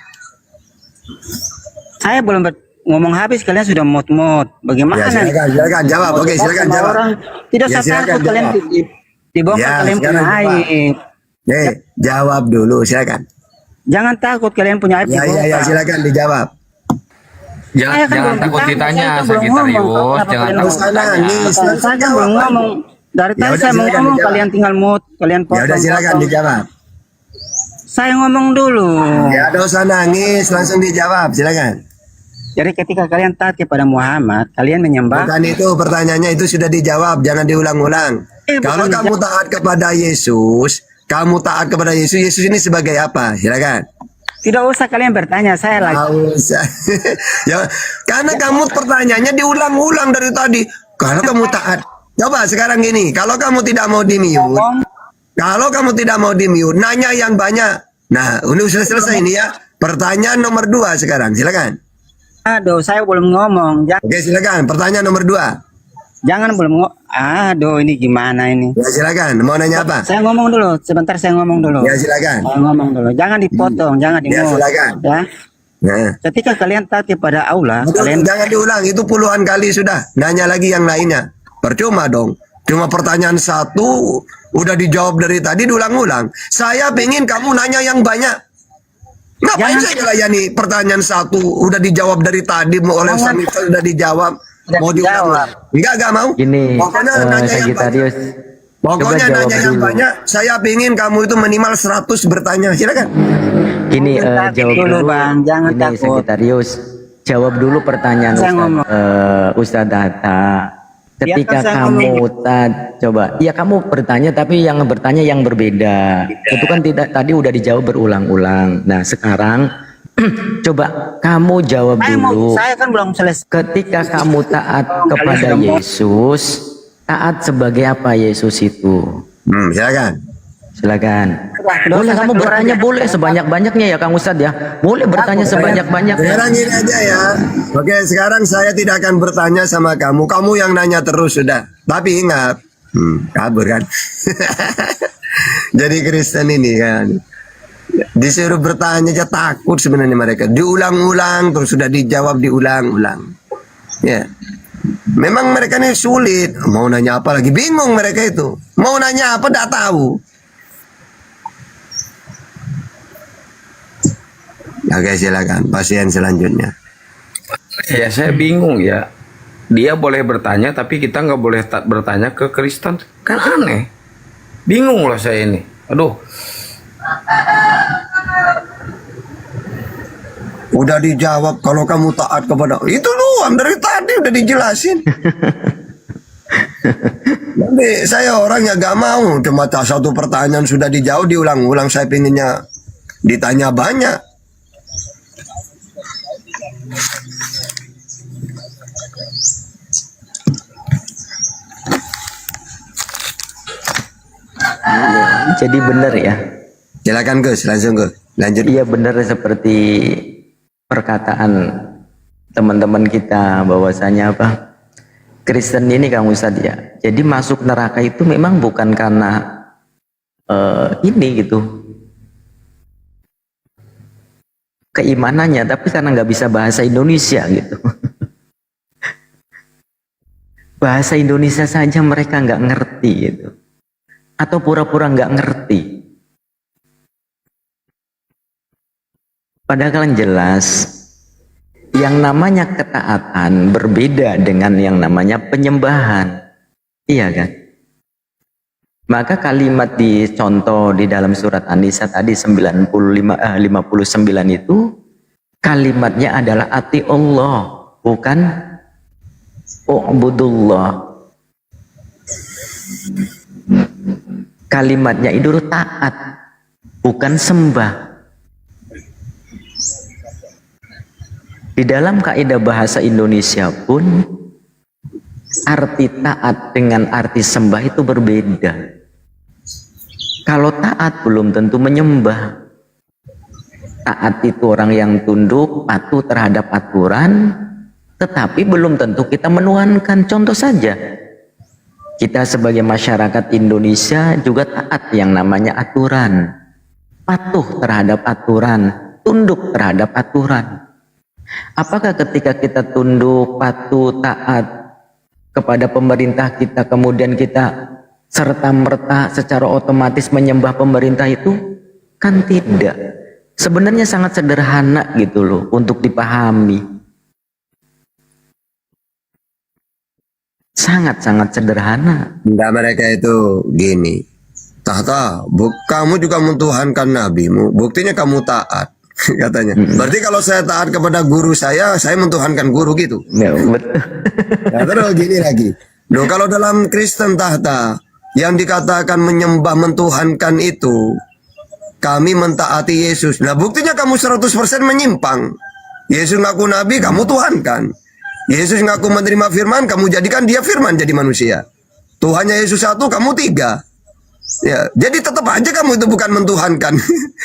Saya belum ngomong habis, kalian sudah mut-mut. Bagaimana? Ya, silakan jawab. Oke, silakan Sama jawab. orang, tidak Ya, saya silakan takut kalian jawab. Dibongkar Ya, kalian punya sekarang coba. aib. Jawab dulu, silakan. Jangan takut kalian punya aib Ya, dibongkar. silakan dijawab. Jangan, Saya kan jangan belum takut ditanya, ditanya, saya kan belum Sagitarius. ngomong. Kenapa Jangan kalian takut usah ditanya. nangis. Saya kan belum ngomong. Dari Ya tadi udah, saya mau silakan ngomong, dijawab. kalian tinggal mute, kalian Ya udah, silakan potong-potong. dijawab. Saya ngomong dulu. Ya, ada usah nangis, langsung dijawab, silakan. Jadi ketika kalian taat kepada Muhammad, kalian menyembah. Bukan itu pertanyaannya, itu sudah dijawab, jangan diulang-ulang. Kalau Bukan kamu taat kepada Yesus, Yesus ini sebagai apa? Silakan. Tidak usah kalian bertanya, saya lagi. Nggak usah. Ya, karena kamu pertanyaannya diulang-ulang dari tadi. Kalau kamu taat, coba sekarang gini, kalau kamu tidak mau di-mute, nanya yang banyak. Nah, ini sudah selesai ini ya. Pertanyaan nomor 2 sekarang, silakan. Aduh, saya belum ngomong. Oke, silakan. Pertanyaan nomor 2. Jangan belum Aduh, ini gimana ini? Ya, silakan. Mau nanya apa? Saya ngomong dulu, sebentar saya ngomong dulu. Ya, silakan. Saya ngomong dulu. Jangan dipotong, jangan Ya, dimut. silakan. Ya. Nah. Ketika kalian taat kepada Allah, kalian Jangan diulang, itu puluhan kali sudah. Nanya lagi yang lainnya. Percuma dong. Cuma pertanyaan satu udah dijawab dari tadi diulang-ulang. Saya pengen kamu nanya yang banyak. Ngapain Jangan- saya layani pertanyaan satu udah dijawab dari tadi oleh Jangan- Samita sudah dijawab. Sudah Mau dijawab. diulang? Enggak mau. Gini, Pokoknya nanya yang banyak. Sagittarius. Pokoknya Coba jawab nanya yang dulu. banyak. Saya pengen kamu itu minimal 100 bertanya. Silakan. Gini, Jangan takut jawab dulu, dulu. Bang. Jangan Ini takut. Sagittarius. Jawab dulu pertanyaan Saya ngomong. Ustadz Hatta. Ketika Biarkan saya kamu ngomong. coba, ya kamu bertanya tapi yang bertanya yang berbeda. Itu kan tidak tadi udah dijawab berulang-ulang. Nah sekarang coba kamu jawab dulu. saya kan belum selesai. Ketika kamu taat kepada sudah mau- Yesus, taat sebagai apa Yesus itu? Silakan. Silakan. Dosa Boleh kamu keluar bertanya, aja. boleh sebanyak-banyaknya ya Kang Ustadz ya. Boleh bertanya sebanyak-banyaknya. Sekarang ini aja ya. Oke, sekarang saya tidak akan bertanya sama kamu. Kamu yang nanya terus sudah. Tapi ingat, kabur kan. Jadi Kristen ini kan. Disuruh bertanya aja takut sebenarnya mereka. Diulang-ulang terus sudah dijawab diulang-ulang. Ya. Memang mereka ini sulit. Mau nanya apa lagi? Bingung mereka itu. Mau nanya apa tidak tahu. Oke, silakan. Pasien selanjutnya. Ya saya bingung ya. Dia boleh bertanya tapi kita nggak boleh bertanya ke Kristen. Kan aneh. Bingung loh saya ini. Aduh. Udah dijawab kalau kamu taat kepada itu doang dari tadi udah dijelasin. Nanti saya orangnya gak mau cuma satu pertanyaan sudah dijawab diulang-ulang. Saya pinginnya ditanya banyak. Jadi benar ya. Silakan Gus, langsung Gus. Lanjut. Iya benar seperti perkataan teman-teman kita bahwasanya apa? Kristen ini Kang Ustadz ya. Jadi masuk neraka itu memang bukan karena ini gitu. Keimanannya, tapi karena nggak bisa bahasa Indonesia gitu. Bahasa Indonesia saja mereka nggak ngerti gitu. Atau pura-pura nggak ngerti. Padahal kan jelas yang namanya ketaatan berbeda dengan yang namanya penyembahan. Iya kan? Maka kalimat dicontoh di dalam surat An-Nisa tadi 59 itu kalimatnya adalah ati Allah, bukan u'budullah. Kalimatnya itu taat, bukan sembah. Di dalam kaidah bahasa Indonesia pun arti taat dengan arti sembah itu berbeda. Kalau taat belum tentu menyembah. Taat itu orang yang tunduk, patuh terhadap aturan, tetapi belum tentu kita menuhankan. Contoh saja, kita sebagai masyarakat Indonesia juga taat yang namanya aturan, patuh terhadap aturan, tunduk terhadap aturan. Apakah ketika kita tunduk, patuh, taat kepada pemerintah kita, kemudian kita serta-merta secara otomatis menyembah pemerintah itu? Kan tidak. Sebenarnya sangat sederhana gitu loh untuk dipahami. Sangat-sangat sederhana. Enggak, mereka itu gini. Tahta, kamu juga mentuhankan nabimu. Buktinya kamu taat. Katanya. Berarti kalau saya taat kepada guru saya mentuhankan guru gitu. Ya, betul. Nah, terus gini lagi. Loh, kalau dalam Kristen tahta yang dikatakan menyembah mentuhankan itu, kami mentaati Yesus. Nah, buktinya kamu 100% menyimpang. Yesus ngaku nabi, kamu tuhankan. Yesus ngaku menerima firman, kamu jadikan dia firman jadi manusia. Tuhannya Yesus satu, kamu tiga. Ya, jadi tetap aja kamu itu bukan mentuhankan.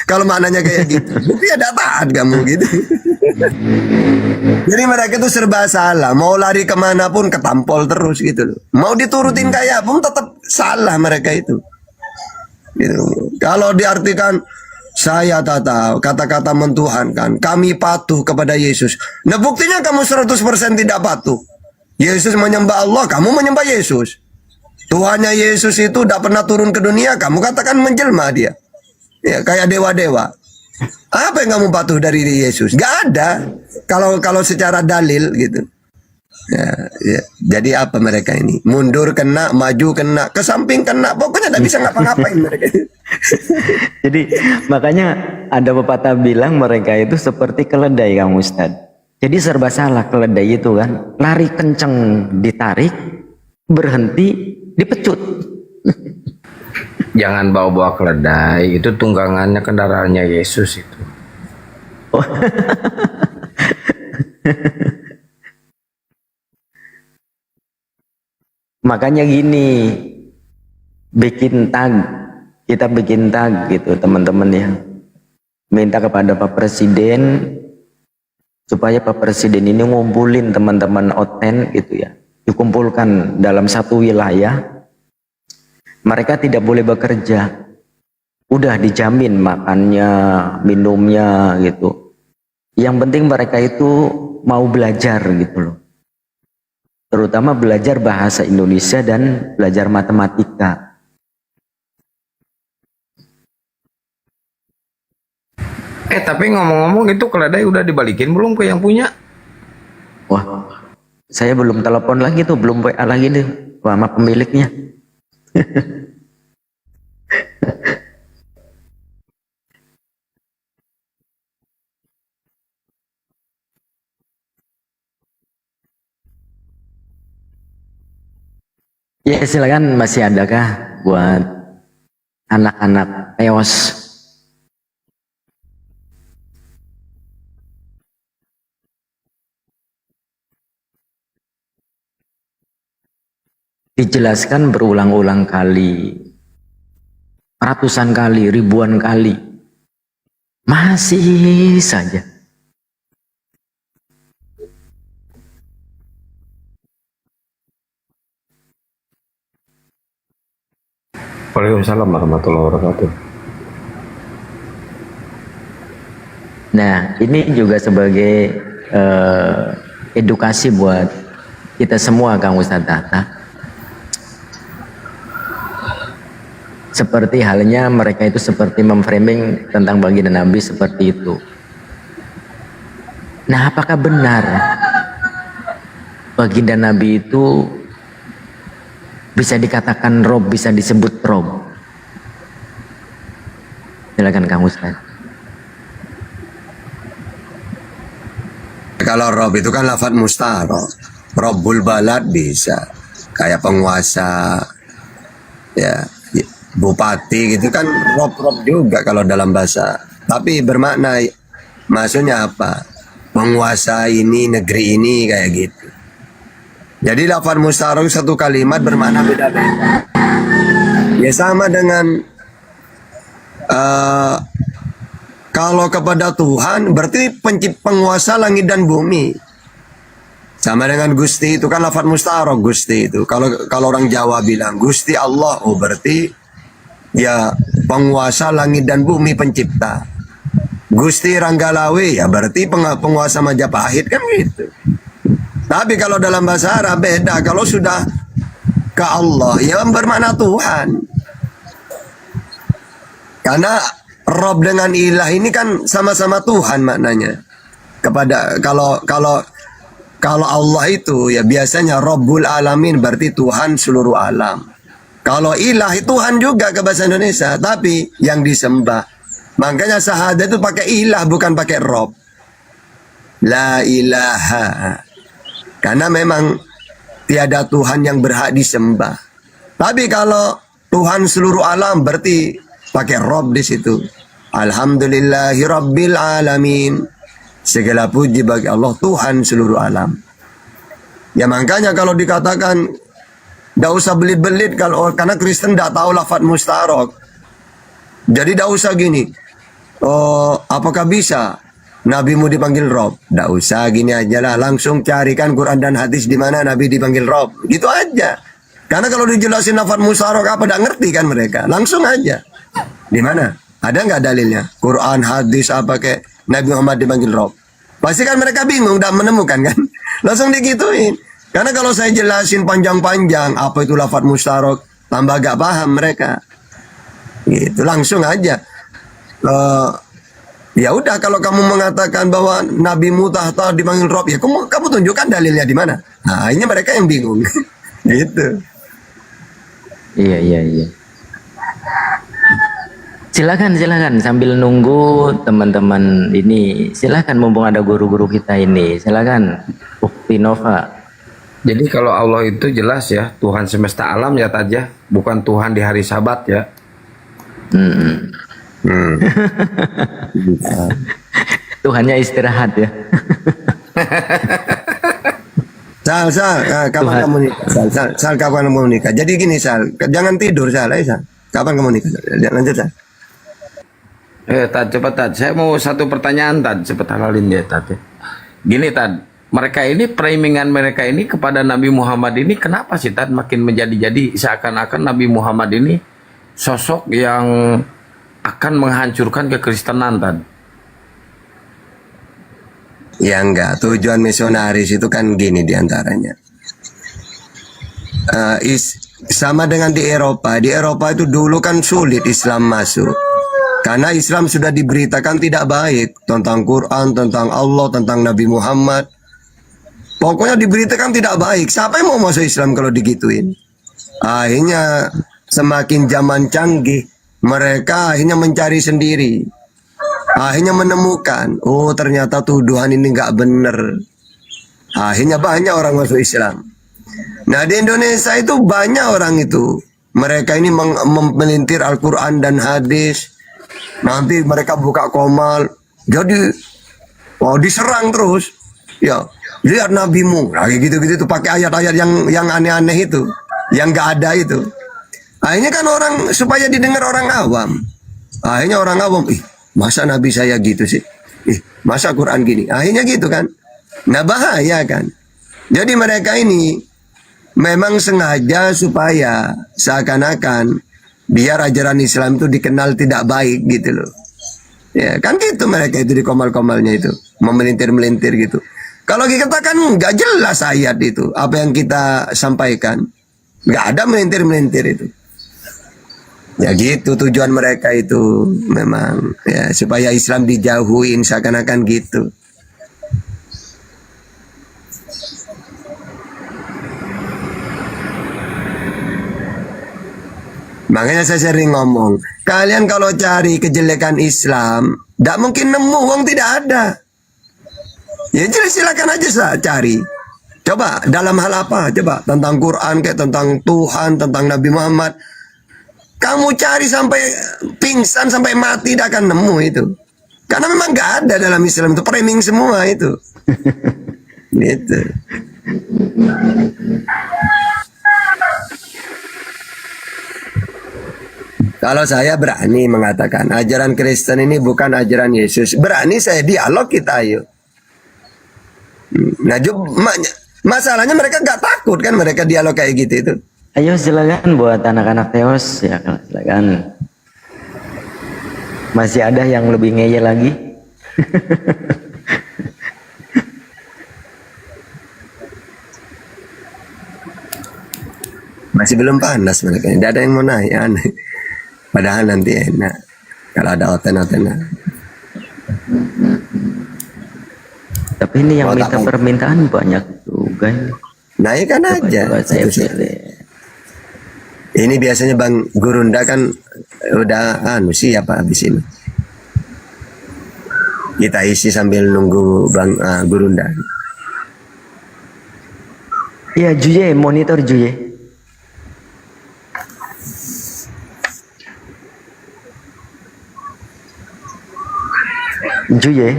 Kalau maknanya kayak gitu. Bukti ada taat kamu gitu. Jadi mereka itu serba salah. Mau lari kemana pun ketampol terus gitu loh. Mau diturutin kayak pun tetap salah mereka itu. Gitu. Kalau diartikan saya tahu kata-kata mentuhankan, kami patuh kepada Yesus. Nah, buktinya kamu 100% tidak patuh. Yesus menyembah Allah, kamu menyembah Yesus. Tuhannya Yesus itu tidak pernah turun ke dunia, kamu katakan menjelma dia. Ya, kayak dewa-dewa. Apa yang kamu patuh dari Yesus? Gak ada. Kalau secara dalil gitu. Ya. Jadi apa mereka ini? Mundur kena, maju kena, ke samping kena. Pokoknya tidak bisa ngapa-ngapain mereka. Jadi makanya ada pepatah bilang mereka itu seperti keledai, Kang Ustadz. Jadi serba salah keledai itu kan. Lari kenceng ditarik, berhenti dipecut. Jangan bawa-bawa keledai, itu tunggangannya kendaraannya Yesus itu. Oh. Makanya gini, kita bikin tag gitu teman-teman ya. Minta kepada Pak Presiden supaya Pak Presiden ini ngumpulin teman-teman Oten gitu ya. Dikumpulkan dalam satu wilayah. Mereka tidak boleh bekerja. Udah dijamin makannya, minumnya gitu. Yang penting mereka itu mau belajar gitu loh. Terutama belajar bahasa Indonesia dan belajar matematika. Tapi ngomong-ngomong itu keledai udah dibalikin belum ke yang punya? Wah, saya belum telepon lagi tuh, belum WA lagi nih sama pemiliknya. Ya silakan, masih adakah buat anak-anak EOS? Dijelaskan berulang-ulang kali, ratusan kali, ribuan kali, masih saja. Waalaikumsalam warahmatullahi wabarakatuh. Nah, ini juga sebagai edukasi buat kita semua, Kang Ustadz Tahta. Seperti halnya mereka itu seperti memframing tentang baginda Nabi seperti itu. Nah, apakah benar baginda Nabi itu bisa dikatakan Rob, bisa disebut Rob? Silakan Kang Ustadz. Kalau Rob itu kan lafadz mustarok. Robbul balad bisa. Kayak penguasa, ya, bupati gitu kan Rob juga kalau dalam bahasa. Tapi bermakna, maksudnya apa? Penguasa ini, negeri ini, kayak gitu. Jadi lafadz mustarok satu kalimat bermakna beda-beda. Ya sama dengan kalau kepada Tuhan berarti penguasa langit dan bumi. Sama dengan Gusti itu kan lafadz mustarok, Gusti itu. Kalau orang Jawa bilang Gusti Allah, oh berarti ya penguasa langit dan bumi, pencipta. Gusti Ranggalawe ya berarti penguasa Majapahit kan gitu. Tapi kalau dalam bahasa Arab beda. Kalau sudah ke Allah yang bermakna Tuhan. Karena Rob dengan ilah ini kan sama-sama Tuhan maknanya. Kepada kalau Allah itu ya biasanya Rabbul Alamin berarti Tuhan seluruh alam. Kalau ilah itu Tuhan juga ke bahasa Indonesia, tapi yang disembah. Makanya syahadat itu pakai ilah bukan pakai Rob. La ilaha. Karena memang tiada Tuhan yang berhak disembah. Tapi kalau Tuhan seluruh alam berarti pakai Rob di situ. Alhamdulillahi Rabbil Alamin. Segala puji bagi Allah Tuhan seluruh alam. Ya makanya kalau dikatakan tidak usah belit-belit karena Kristen tidak tahu lafaz mustarok. Jadi tidak usah gini. Oh, apakah bisa nabimu dipanggil Rob? Tidak usah gini aja lah. Langsung carikan Quran dan hadis di mana Nabi dipanggil Rob. Gitu aja. Karena kalau dijelasin lafaz mustarok apa tidak ngerti kan mereka. Langsung aja. Di mana? Ada nggak dalilnya? Quran, hadis apa kayak Nabi Muhammad dipanggil Rob? Pasti kan mereka bingung dan menemukan kan? Langsung digituin. Karena kalau saya jelasin panjang-panjang apa itu lafaz mustarok, tambah gak paham mereka. Gitu langsung aja. Ya udah kalau kamu mengatakan bahwa Nabi Mutahta dipanggil Rob, ya kamu tunjukkan dalilnya di mana? Nah, ini mereka yang bingung. Gitu. Iya. Silakan sambil nunggu teman-teman ini. Silakan mumpung ada guru-guru kita ini. Silakan Ukti Nova. Jadi kalau Allah itu jelas ya Tuhan semesta alam ya Tad ya, bukan Tuhan di hari Sabat ya. Tuhannya istirahat ya. Sal, kapan kamu nikah? Sal, kapan kamu nikah? Jadi gini Sal, jangan tidur Sal, Sal. Kapan kamu nikah? Lanjut Sal. Tad, cepat Tad. Saya mau satu pertanyaan Tad, cepat halalin dia Tad. Ya. Gini Tad, framingan mereka ini kepada Nabi Muhammad ini kenapa sih Tad makin menjadi-jadi seakan-akan Nabi Muhammad ini sosok yang akan menghancurkan kekristenan Tad? Ya enggak, tujuan misionaris itu kan gini diantaranya. Sama dengan di Eropa. Di Eropa itu dulu kan sulit Islam masuk. Karena Islam sudah diberitakan tidak baik tentang Quran, tentang Allah, tentang Nabi Muhammad. Pokoknya diberitakan tidak baik. Siapa yang mau masuk Islam kalau digituin? Akhirnya semakin zaman canggih, mereka akhirnya mencari sendiri. Akhirnya menemukan, oh ternyata tuduhan ini nggak benar. Akhirnya banyak orang masuk Islam. Nah di Indonesia itu banyak orang itu. Mereka ini memelintir Al-Quran dan hadis. Nanti mereka buka komal, jadi diserang terus. Ya, lihat nabimu, lagi gitu-gitu tuh pakai ayat-ayat yang aneh-aneh itu, yang nggak ada itu. Akhirnya kan orang supaya didengar orang awam. Akhirnya orang awam, masa nabi saya gitu sih? Masa Quran gini? Akhirnya gitu kan. Nah bahaya kan. Jadi mereka ini memang sengaja supaya seakan-akan biar ajaran Islam itu dikenal tidak baik gitu loh. Ya kan gitu mereka itu di komal-komalnya itu. Memelintir-melintir gitu. Kalau kita kan nggak jelas ayat itu. Apa yang kita sampaikan. Nggak ada melintir-melintir itu. Ya gitu tujuan mereka itu. Memang ya supaya Islam dijauhin seakan-akan gitu. Makanya saya sering ngomong, kalian kalau cari kejelekan Islam, tidak mungkin nemu, uang tidak ada. Ya jadi silakan aja cari. Coba dalam hal apa? Coba tentang Quran, kayak tentang Tuhan, tentang Nabi Muhammad. Kamu cari sampai pingsan, sampai mati, tidak akan nemu itu. Karena memang nggak ada dalam Islam itu, framing semua itu. Gitu. Kalau saya berani mengatakan ajaran Kristen ini bukan ajaran Yesus, berani saya dialog kita ayo. Nah, masalahnya mereka nggak takut kan mereka dialog kayak gitu itu. Ayo silakan buat anak-anak Teos ya silakan. Masih ada yang lebih ngeyel lagi? Masih belum panas mereka. Tidak ada yang mau naik. Aneh. Padahal nanti enak. Kalau ada oten-otenan. Tapi ini yang Oh, minta tak mau. permintaan banyak juga ini. Naikkan aja. Coba saya Satu-satu. pilih. Ini biasanya Bang Gurunda kan udah siap habis ini. Kita isi sambil nunggu Bang Gurunda. Iya Juye, monitor Juye. Juye,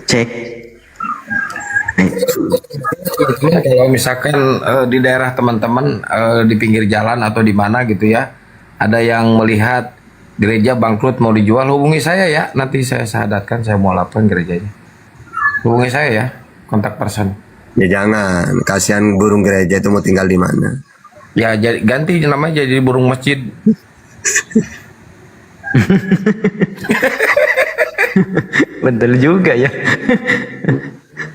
cek. Cuma kalau misalkan di daerah teman-teman di pinggir jalan atau di mana gitu ya, ada yang melihat gereja bangkrut mau dijual, hubungi saya ya. Nanti saya syahadatkan, saya mau laporin gerejanya. Hubungi saya ya, kontak person. Ya jangan, kasihan burung gereja itu mau tinggal di mana. Ya jadi ganti namanya jadi burung masjid. Betul juga ya.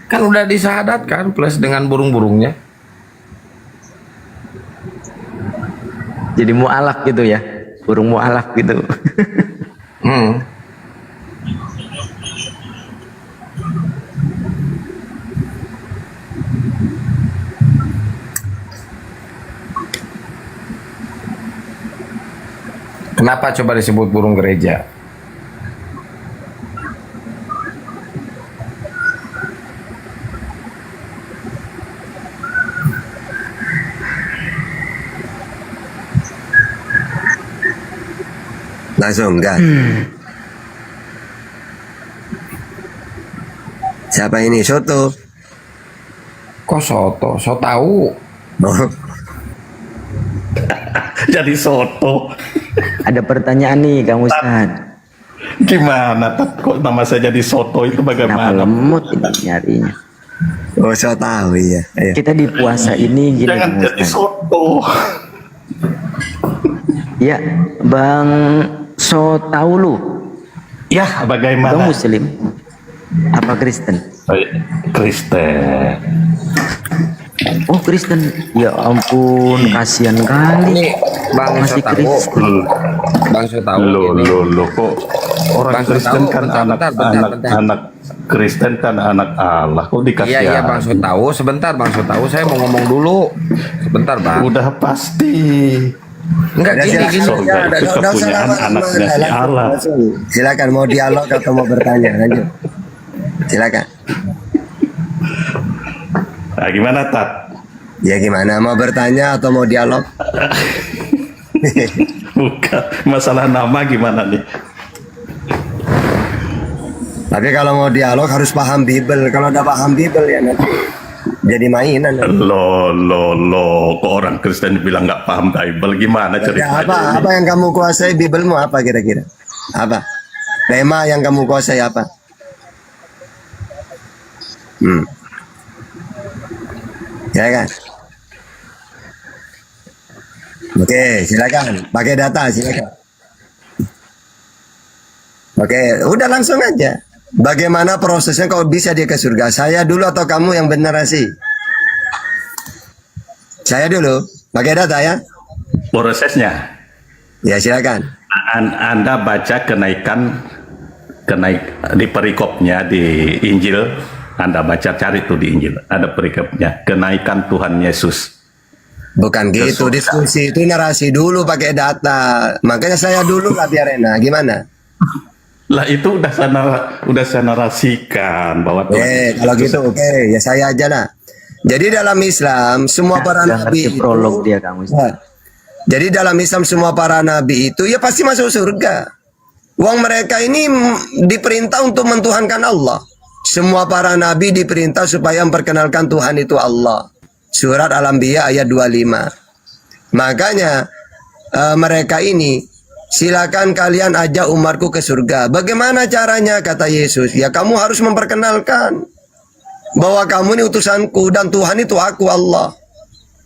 Kan udah disyahadatkan plus dengan burung-burungnya. Jadi mualaf gitu ya, burung mualaf gitu. Hmm. Kenapa coba disebut burung gereja? Langsung kan. Siapa ini? Soto. Kok soto? So tahu. Oh, Jadi soto. Ada pertanyaan nih Kang Ustad. Gimana Tat? Kok nama saya jadi soto itu Kenapa bagaimana? lemot ini nyarinya? oh so tahu ya. Ayo. Kita di puasa ini gini Jangan Kang jadi Ustad. soto. Ya, Bang So tahu lu, Ya, Bang bagaimana? Muslim apa Kristen? Kristen. Oh Kristen, ya ampun, kasihan kali. Bang Masih so tahu. Kristen. Bang so tahu. Lo kok orang Bang, Kristen tahu, kan bentar, bentar. anak Kristen kan anak Allah. Kok dikasih? Iya Bang so tahu. Sebentar Bang so tahu. Saya mau ngomong dulu. Sebentar Bang. Udah pasti. Enggak gini. Surga itu kepunyaan anaknya si Allah. Silakan mau dialog atau mau bertanya, lanjut. Silakan. Nah, gimana Tat? Ya gimana, mau bertanya atau mau dialog? Bukan masalah nama gimana nih? Tapi kalau mau dialog harus paham Bible. Kalau udah paham Bible ya nanti jadi mainan. Lo, kok orang Kristen bilang nggak paham Bible, gimana Ya, ceritanya? apa yang kamu kuasai Biblemu apa kira-kira? Apa? Tema yang kamu kuasai apa? Ya kan? Oke, silakan. Pakai data, silakan. Oke, udah langsung aja. Bagaimana prosesnya kau bisa dia ke surga? Saya dulu atau kamu yang generasi? Saya dulu. Pakai data ya. Prosesnya, Ya silakan. Anda baca kenaikan di perikopnya di Injil. Anda baca, cari tuh di Injil, ada perikopnya, kenaikan Tuhan Yesus. Bukan gitu, diskusi itu narasi dulu pakai data. Makanya saya dulu lah biar enak. Gimana? Lah itu udah saya narasikan bahwa Tuhan Kalau gitu oke, ya saya aja lah. Jadi dalam Islam semua para Udah nabi ngerti prolog dia Kang Ustad. Jadi dalam Islam semua para nabi itu ya pasti masuk surga. Uang mereka ini diperintah untuk mentuhankan Allah. Semua para nabi diperintah supaya memperkenalkan Tuhan itu Allah. Surat Al-Anbiya ayat 25. Makanya mereka ini, silakan kalian ajak umatku ke surga. Bagaimana caranya? Kata Yesus, ya kamu harus memperkenalkan bahwa kamu ini utusanku dan Tuhan itu aku, Allah.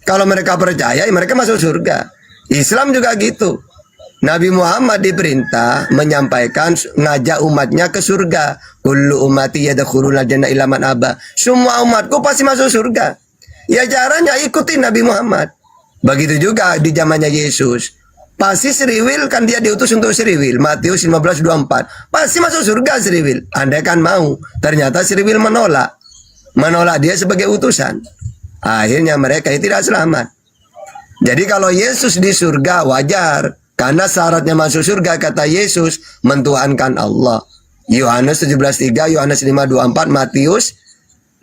Kalau mereka percaya, ya mereka masuk surga. Islam juga gitu. Nabi Muhammad diperintah menyampaikan, ngajak umatnya ke surga. Kullu ummati yadkhuluna jannah illa man aba. Semua umatku pasti masuk surga. Ya caranya ikuti Nabi Muhammad. Begitu juga di zamannya Yesus. Pasti Sriwil kan dia diutus untuk Sriwil. Matius 15:24. Pasti masuk surga Sriwil. Andai kan mau. Ternyata Sriwil menolak. Menolak dia sebagai utusan. Akhirnya mereka tidak selamat. Jadi kalau Yesus di surga wajar. Karena syaratnya masuk surga kata Yesus mentuhankan Allah. Yohanes 17:3, Yohanes 5:24, Matius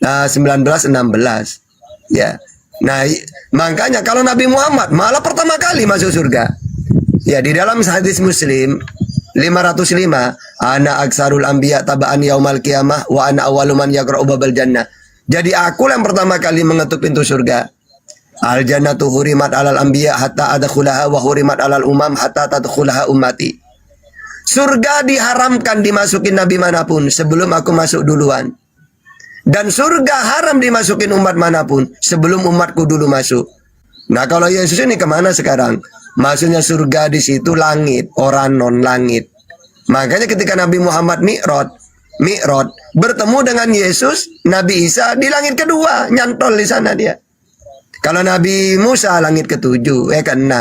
19:16. Ya. Nah, makanya kalau Nabi Muhammad malah pertama kali masuk surga. Ya, di dalam hadis Muslim 505, ana aksarul anbiya taba'an yaumal qiyamah wa ana awwalu man yaqra'u babal jannah. Jadi aku yang pertama kali mengetuk pintu surga. Al jannatu hurimat alal anbiya hatta adkhulaha wa hurimat alal umam hatta tadkhulaha ummati. Surga diharamkan dimasukin nabi manapun sebelum aku masuk duluan. Dan surga haram dimasukin umat manapun sebelum umatku dulu masuk. Nah, kalau Yesus ini kemana sekarang? Maksudnya surga di situ langit, orang non langit. Makanya ketika Nabi Muhammad Mi'raj bertemu dengan Yesus, Nabi Isa di langit kedua, nyantol di sana dia. Kalau Nabi Musa langit ke-7, ke-6,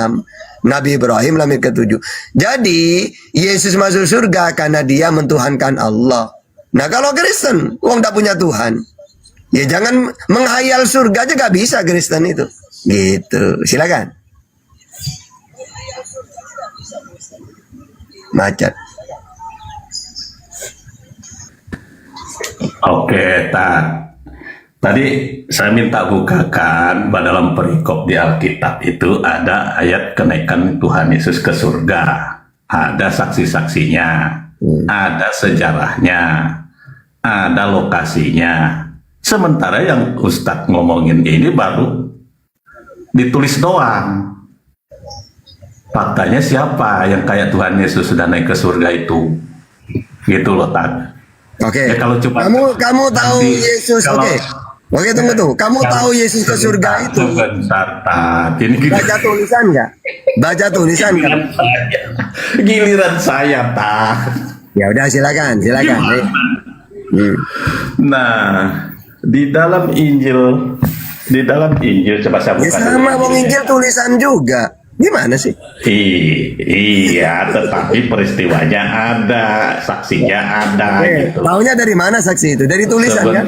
Nabi Ibrahim langit ke-7. Jadi Yesus masuk surga karena dia mentuhankan Allah. Nah, kalau Kristen, wong tak punya Tuhan, ya jangan menghayal surga aja gak bisa Kristen itu. Gitu, silakan. Macet. Oke, tadi saya minta bukakan dalam perikop di Alkitab itu ada ayat kenaikan Tuhan Yesus ke surga. Ada saksi-saksinya, ada sejarahnya, ada lokasinya. Sementara yang Ustadz ngomongin ini baru ditulis doang. Faktanya siapa yang kayak Tuhan Yesus sudah naik ke surga itu? Gitu loh, Tad. Oke. Ya, kalau cuma kamu tahu nanti, Yesus, kalau- oke. Oke, tunggu tuh. Kamu tahu Yesus ke surga itu? Sebentar, Tad. Ini Baca tulisan nggak? Baca tulisan nggak? Giliran saya, Tad. Ya udah, silakan. Nah, di dalam Injil coba saya Ya buka sama dulu mau Injil tulisan juga. Gimana sih? Iya, tetapi peristiwanya ada, saksinya ada gitu. Taunya dari mana saksi itu? Dari tulisan kan?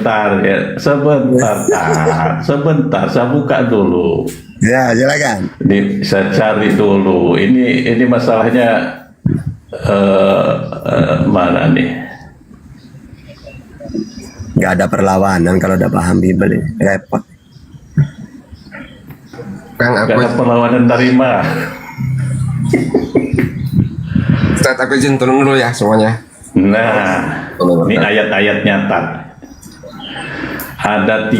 Sebentar, saya buka dulu. Ya, silakan. Ini saya cari dulu. Ini masalahnya mana nih? Nggak ada perlawanan kalau udah paham Bible, repot. Kang, Gak ada perlawanan dari mana? Ustaz, aku izin turun dulu ya semuanya. Nah, ini ayat-ayatnya, Tad. Ada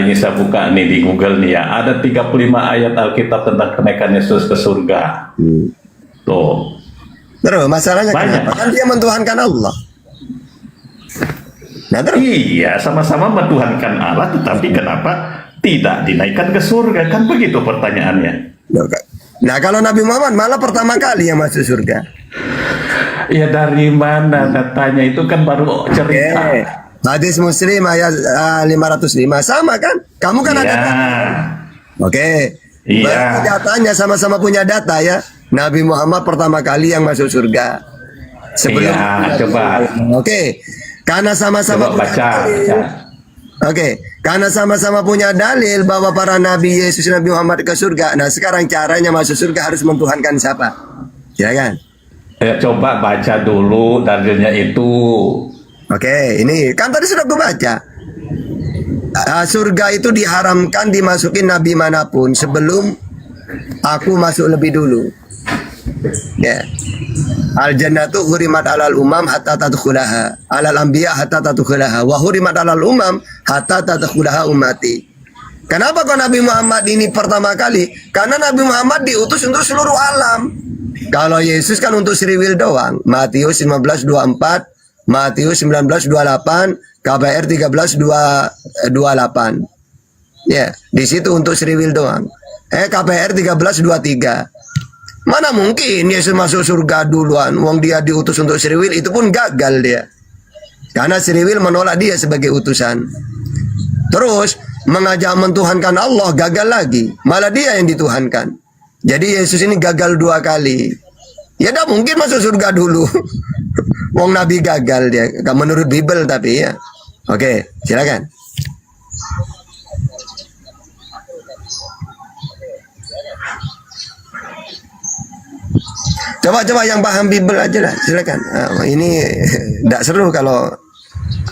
ini saya buka nih di Google nih ya. Ada 35 ayat Alkitab tentang kenaikan Yesus ke surga. Tuh. Terus masalahnya Banyak. kenapa? Kan dia mentuhankan Allah. Nah, terus? Iya, sama-sama mentuhankan Allah, tetapi kenapa tidak dinaikkan ke surga? Kan begitu pertanyaannya. Nah, kalau Nabi Muhammad malah pertama kali yang masuk surga. Ya dari mana datanya itu kan baru cerita. Hadis Muslim ayat 505 sama kan? Kamu kan ada. Oke. Iya. Berarti datanya sama-sama punya data ya. Nabi Muhammad pertama kali yang masuk surga. Sebelum coba. Oke. Karena sama-sama Coba baca. Oke, karena sama-sama punya dalil bahwa para nabi Yesus Nabi Muhammad ke surga. Nah, sekarang caranya masuk surga harus mentuhankan siapa? Silakan. Ya, coba baca dulu dalilnya itu. Oke, ini kan tadi sudah gue baca. Surga itu diharamkan dimasukin nabi manapun sebelum aku masuk lebih dulu. Ya. Al jannatu hurimat alal umam hatta tadkhulaha, alal anbiya hatta tadkhulaha, wa hurimat alal umam hatta tadkhulaha ummati. Kenapa kok Nabi Muhammad ini pertama kali? Karena Nabi Muhammad diutus untuk seluruh alam. Kalau Yesus kan untuk Sriwil doang. Matius 15:24, Matius 19:28, KBR 13:28. Ya, di situ untuk Sriwil doang. KBR 13:23. Mana mungkin Yesus masuk surga duluan, wong dia diutus untuk Sriwil, itu pun gagal dia. Karena Sriwil menolak dia sebagai utusan. Terus mengajak mentuhankan Allah, gagal lagi. Malah dia yang dituhankan. Jadi Yesus ini gagal 2 kali. Ya dah mungkin masuk surga dulu. Wong Nabi gagal dia, menurut Bible tapi ya. Oke, silakan. Coba yang paham Bible aja lah, silakan. Ini tidak seru kalau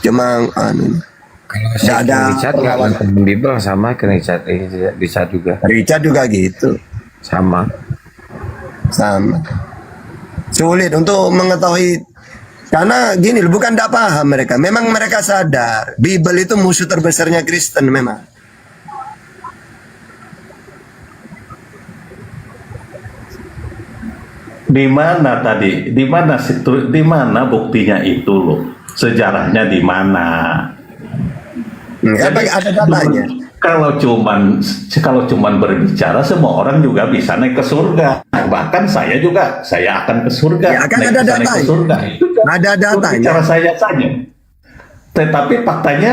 cuma Kalau ada Richard nggak nonton Bible sama ke Richard juga. Richard juga gitu. Sama. Sulit untuk mengetahui karena gini, bukan tidak paham mereka. Memang mereka sadar Bible itu musuh terbesarnya Kristen memang. Di mana tadi? Di mana buktinya itu loh? Sejarahnya di mana? Jadi, Ada datanya. kalau cuman berbicara, semua orang juga bisa naik ke surga. Bahkan saya akan ke surga. Ya, kan ada naik ke datanya. surga. Itu kan Ada datanya. bicara saya saja. Tetapi faktanya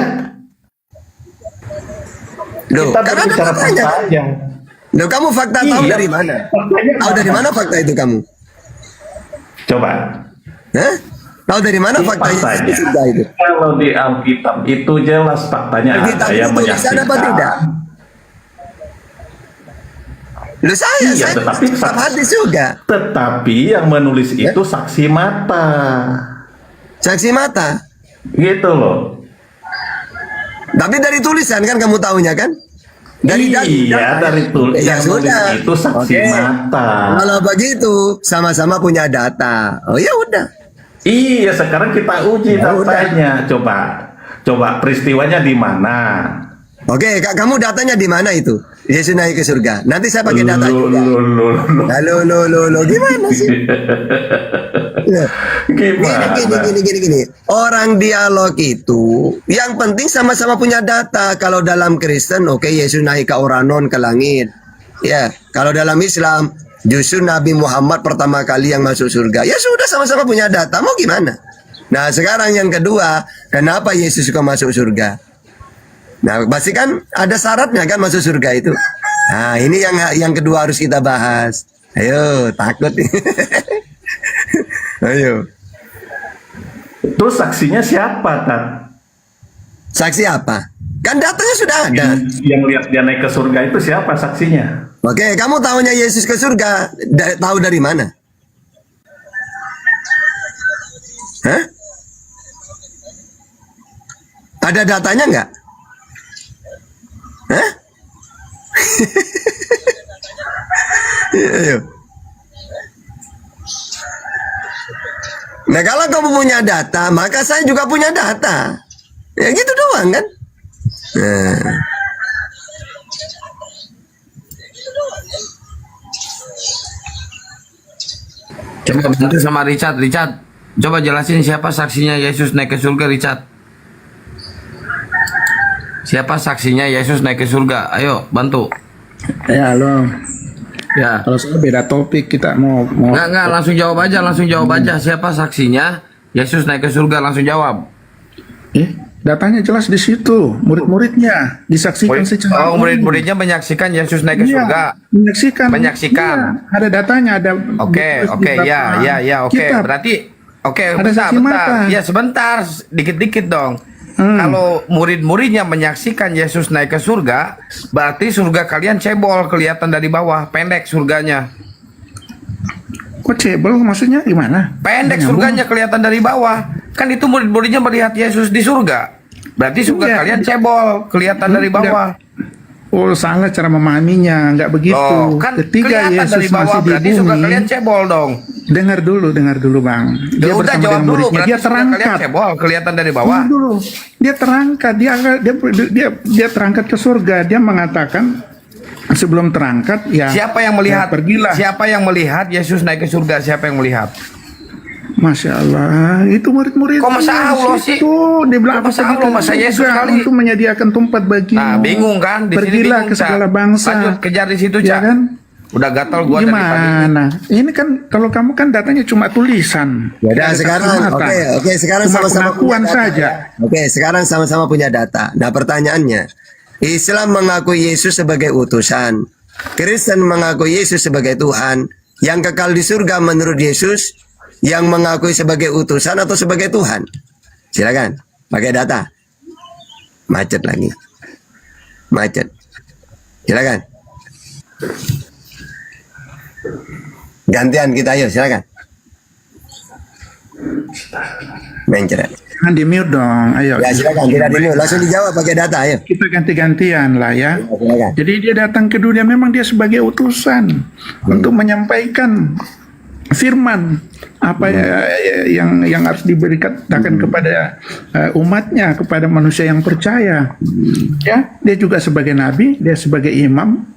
Loh, kita karena ada berbicara datanya. fakta aja. Loh, kamu fakta tahu Iya. dari mana? Faktanya Tahu dari mana fakta itu kamu? Coba. Hah? Tahu dari mana Ini faktanya faktanya. di surga itu? Kalau di Alkitab itu jelas faktanya Alkitab ada yang itu tulisan apa menyaksikan. tidak? Loh Iya, saya tetapi kitab hadis juga. Tetapi yang menulis itu saksi mata. Saksi mata. Gitu loh. Tapi dari tulisan kan kamu tahunya kan? Dari Iya, dari tulis Ya yang nulis sudah. itu saksi Oke. mata. Kalau begitu sama-sama punya data. Oh ya udah. Iya, sekarang kita uji Ya udah. datanya. Coba peristiwanya di mana? Oke, kamu datanya di mana itu? Yesus naik ke surga. Nanti saya pakai data juga. Lo, gimana sih? Ya. Gini. Orang dialog itu, yang penting sama-sama punya data. Kalau dalam Kristen, oke, Yesus naik ke Oranon, ke langit. Ya, kalau dalam Islam, justru Nabi Muhammad pertama kali yang masuk surga. Ya sudah, sama-sama punya data. Mau gimana? Nah, sekarang yang kedua, kenapa Yesus suka masuk surga? Nah, pasti kan ada syaratnya kan masuk surga itu. Nah, ini yang kedua harus kita bahas. Ayo, takut. Ayo. Terus saksinya siapa, Tan? Saksi apa? Kan datanya sudah ada. Yang lihat dia naik ke surga itu siapa saksinya? Oke, kamu tahunya Yesus ke surga, tahu dari mana? Hah? Ada datanya nggak? Hah? Ayo. Nah, kalau kamu punya data, maka saya juga punya data. Ya gitu doang kan? Nah. Coba bantu sama Richard. Richard, coba jelasin siapa saksinya Yesus naik ke surga, Richard. Siapa saksinya Yesus naik ke surga? Ayo, bantu. Ya, halo. Ya. Kalau soal beda topik, kita mau Enggak, langsung jawab aja. Siapa saksinya Yesus naik ke surga? Langsung jawab. datanya jelas di situ, murid-muridnya disaksikan secara umum. Murid-muridnya menyaksikan Yesus naik ke Iya, surga. menyaksikan. Iya, ada datanya, ada. Oke, oke. kitab. Berarti Ada bentar. saksi mata. Ya, sebentar, dikit-dikit dong. Kalau murid-muridnya menyaksikan Yesus naik ke surga, berarti surga kalian cebol, kelihatan dari bawah, pendek surganya. Kok cebol maksudnya gimana? Pendek Nyambung. surganya kelihatan dari bawah. Kan itu murid-muridnya melihat Yesus di surga. Berarti surga Iya. kalian cebol, kelihatan dari bawah. Oh, salah cara memahaminya, nggak begitu. Loh, kan Ketika kelihatan Yesus dari bawah, masih di berarti surga bumi, kalian cebol dong. dengar dulu Bang. Ya udah, jawab dengan dulu, muridnya, berarti dia surga kalian terangkat. cebol, kelihatan dari bawah. Dengar dulu. Dia terangkat, dia terangkat ke surga. Dia mengatakan sebelum terangkat ya. Siapa yang melihat? ya, pergilah. Siapa yang melihat Yesus naik ke surga? Siapa yang melihat? Masya Allah, itu murid-murid. Kok masa Allah sih? Itu dia bilang Kok masa Allah, masa Yesus kali? untuk menyediakan tempat bagimu. Nah, bingung kan? Di sini Pergilah bingung, ke segala Cak. bangsa. Lanjut, kejar di situ, Ya Cak. kan? Udah gatal gua dari tadi. Gimana? Ini kan kalau kamu kan datanya cuma tulisan. Ya udah, Ada sekarang saksi mata. oke sekarang Cuma sama-sama pengakuan punya data, saja. ya. Oke, sekarang sama-sama punya data. Nah, pertanyaannya, Islam mengakui Yesus sebagai utusan. Kristen mengakui Yesus sebagai Tuhan. Yang kekal di surga menurut Yesus, yang mengakui sebagai utusan atau sebagai Tuhan? Silakan, pakai data. Macet lagi. Macet. Silakan. Gantian kita, ayo silakan. Mencret. Jangan di mute dong, ayo. Ya silakan, tidak di mute, langsung dijawab pakai data, ayo. Kita ganti-gantian lah ya. Silakan. Jadi dia datang ke dunia memang dia sebagai utusan untuk menyampaikan firman apa yang harus diberikan kepada umatnya, kepada manusia yang percaya. Ya, dia juga sebagai nabi, dia sebagai imam.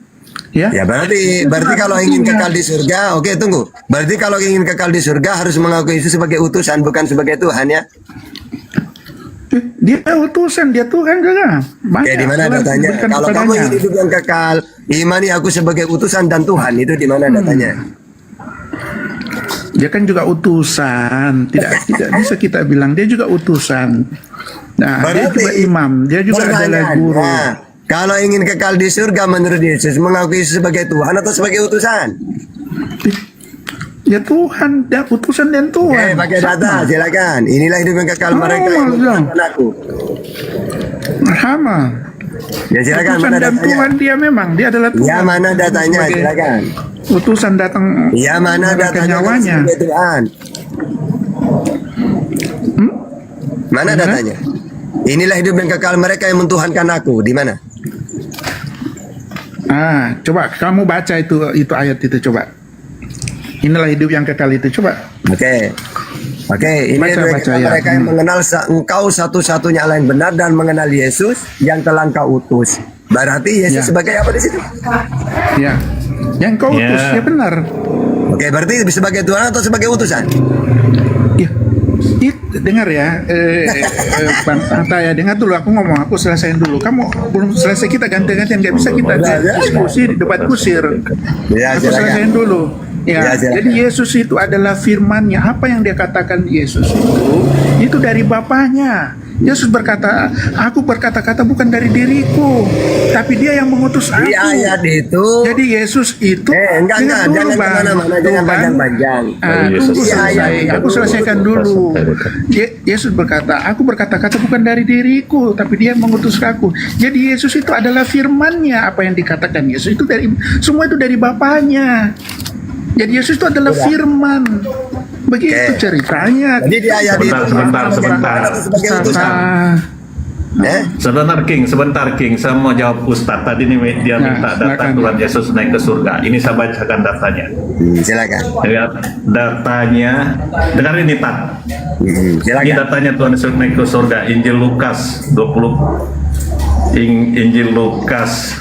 Ya, Ya berarti kalau ingin kekal di surga, oke tunggu. Berarti kalau ingin kekal di surga harus mengakui Yesus sebagai utusan bukan sebagai Tuhan ya. Dia utusan, dia Tuhan juga. Oke, di mana datanya? Kalau kamu ingin hidup yang kekal, imani aku sebagai utusan dan Tuhan, itu di mana datanya? Dia kan juga utusan, tidak bisa kita bilang dia juga utusan. Nah, dia juga imam, dia juga adalah guru. Kalau ingin kekal di surga menurut Yesus, mengakui Yesus sebagai Tuhan atau sebagai utusan? Ya Tuhan, dia utusan dan Tuhan. Pakai data, silakan. Inilah hidup yang kekal mereka yang mengikuti aku. Sama. Ya silakan, Utusan mana dan datanya? Tuhan dia memang, dia adalah Tuhan. Ya mana datanya, Sebagai silakan. Utusan datang. Ya mana datanya nyawanya. sebagai Tuhan? Mana datanya? Inilah hidup yang kekal mereka yang mentuhankan aku. Di mana? Coba kamu baca itu ayat itu coba. Inilah hidup yang kekal itu coba. Oke, ini Baca, hidup yang baca, kekal ya. mereka yang mengenal engkau satu-satunya Allah yang benar dan mengenal Yesus yang telah engkau utus. Berarti Yesus Ya. sebagai apa di situ? Ya, yang kau utus, ya benar. Oke, berarti sebagai Tuhan atau sebagai utusan? Ya, dengar ya, Bang Hatta ya, dengar dulu aku ngomong, aku selesaiin dulu. Kamu belum selesai, kita ganti-gantian, nggak bisa kita diskusi, debat kusir. Ya, Aku silakan. selesaiin dulu. Ya, Ya, silakan. jadi Yesus itu adalah firman-Nya. Apa yang dia katakan Yesus itu dari Bapaknya. Yesus berkata, aku berkata-kata bukan dari diriku, tapi dia yang mengutus aku. Di ayat itu. Jadi Yesus itu Enggak, dengar dulu, jangan Bang. kemana-mana, Tuh, jangan Bang. panjang-panjang. Tunggu Di selesai, ayat aku itu. selesaikan dulu. Yesus berkata, aku berkata-kata bukan dari diriku, tapi dia mengutus aku. Jadi Yesus itu adalah firman-Nya. Apa yang dikatakan Yesus itu semua itu dari Bapaknya. Jadi Yesus itu adalah firman. Begitu ceritanya. Jadi di ayat itu Sebentar. sebagai utusan. Sebentar King, saya mau jawab Ustadz. Tadi nih dia minta data silakan. Tuhan Yesus naik ke surga. Ini saya bacakan datanya. Silakan. Lihat datanya, dengar ini Tat. Ini Silakan. datanya Tuhan Yesus naik ke surga. Injil Lukas 20, Injil Lukas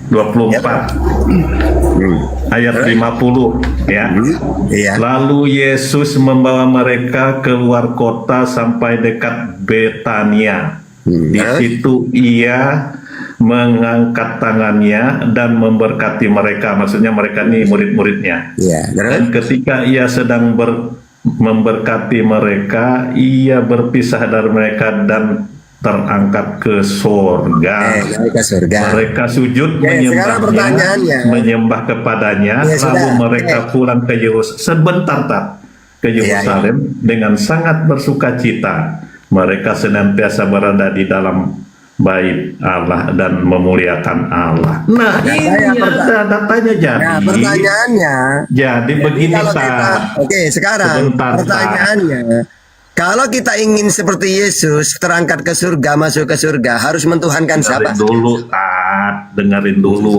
24 ayat 50 ya. Iya. Lalu Yesus membawa mereka keluar kota sampai dekat Betania. Di situ ia mengangkat tangannya dan memberkati mereka. Maksudnya mereka ini murid-muridnya. Iya. Dan ketika ia sedang memberkati mereka, ia berpisah dari mereka dan terangkat ke surga. Naik ke surga. Mereka sujud sekarang pertanyaannya. menyembah kepadanya, Ya, lalu sudah. mereka pulang ke Yerusalem ke Yerusalem dengan sangat bersuka cita. Mereka senantiasa berada di dalam bait Allah dan memuliakan Allah. Nah, ini ada datanya jadi. Nah, pertanyaannya. Jadi begini Kalau kita, Tat. oke, sekarang Sebentar, Tat. pertanyaannya, kalau kita ingin seperti Yesus terangkat ke surga, masuk ke surga, harus mentuhankan siapa? Dengerin dulu, Tat. Dengerin dulu.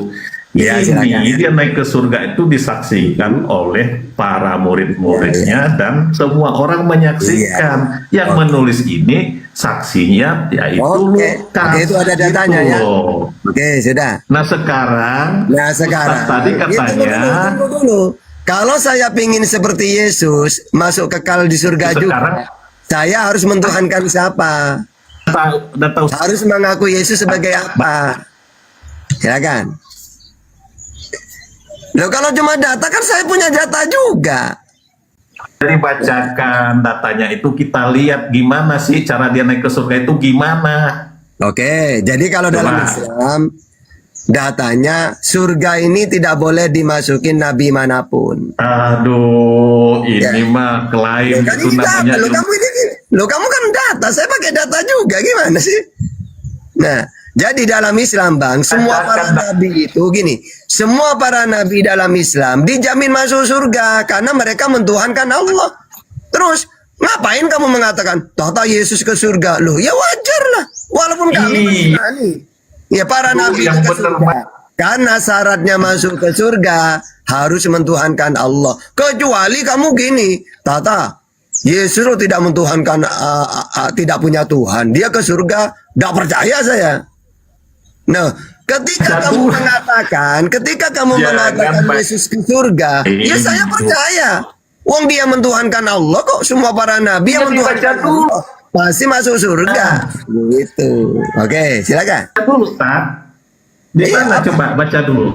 Ya, Ini silakan. dia naik ke surga itu disaksikan oleh para murid-muridnya dan semua orang menyaksikan. Yang menulis ini saksinya yaitu Oke, Lukas. itu ada datanya ya. Gitu. Oke, sudah. Nah sekarang Sekarang. Ustaz tadi Ya, katanya tunggu dulu. Kalau saya ingin seperti Yesus masuk kekal di surga Sekarang- juga, saya harus mentuhankan siapa? data Harus mengaku Yesus sebagai apa? Silakan. Loh, kalau cuma data kan saya punya data juga. Jadi bacakan datanya itu kita lihat gimana sih cara dia naik ke surga itu gimana. Oke, jadi kalau dalam Coba. Islam datanya surga ini tidak boleh dimasukin nabi manapun. Aduh, ini Ya. mah klaim Kan itu ini data, namanya lo ilmu. kamu ini, lo kamu kan data, saya pakai data juga, gimana sih? Nah, jadi dalam Islam bang, semua para nabi itu gini, semua para nabi dalam Islam dijamin masuk surga karena mereka mentuhankan Allah. Terus ngapain kamu mengatakan tata Yesus ke surga? Loh, ya wajar lah, walaupun kami berani. Ya para nabi yang itu ke bener, surga. Karena syaratnya masuk ke surga harus mentuhankan Allah. Kecuali kamu gini, tata Yesus lo tidak mentuhankan, tidak punya Tuhan. Dia ke surga, tidak percaya saya. Nah, ketika kamu mengatakan, Jangan, Pak. Yesus ke surga, ya saya percaya. Wong dia mentuhankan Allah kok, semua para nabi yang mentuhankan Allah pasti masuk surga. Gitu. Oke, silakan. Dulu, Ustaz. Di mana coba baca dulu.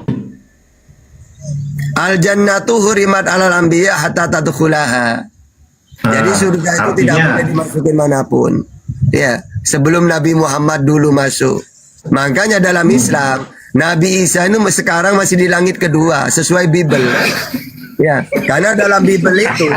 Al jannatu hurimat alal anbiya hatta tadkhulaha. Jadi surga itu tidak artinya- boleh dimasukin manapun. Ya, sebelum Nabi Muhammad dulu masuk. Makanya dalam Islam, Nabi Isa itu sekarang masih di langit kedua sesuai Bible. Ya, karena dalam Bible itu,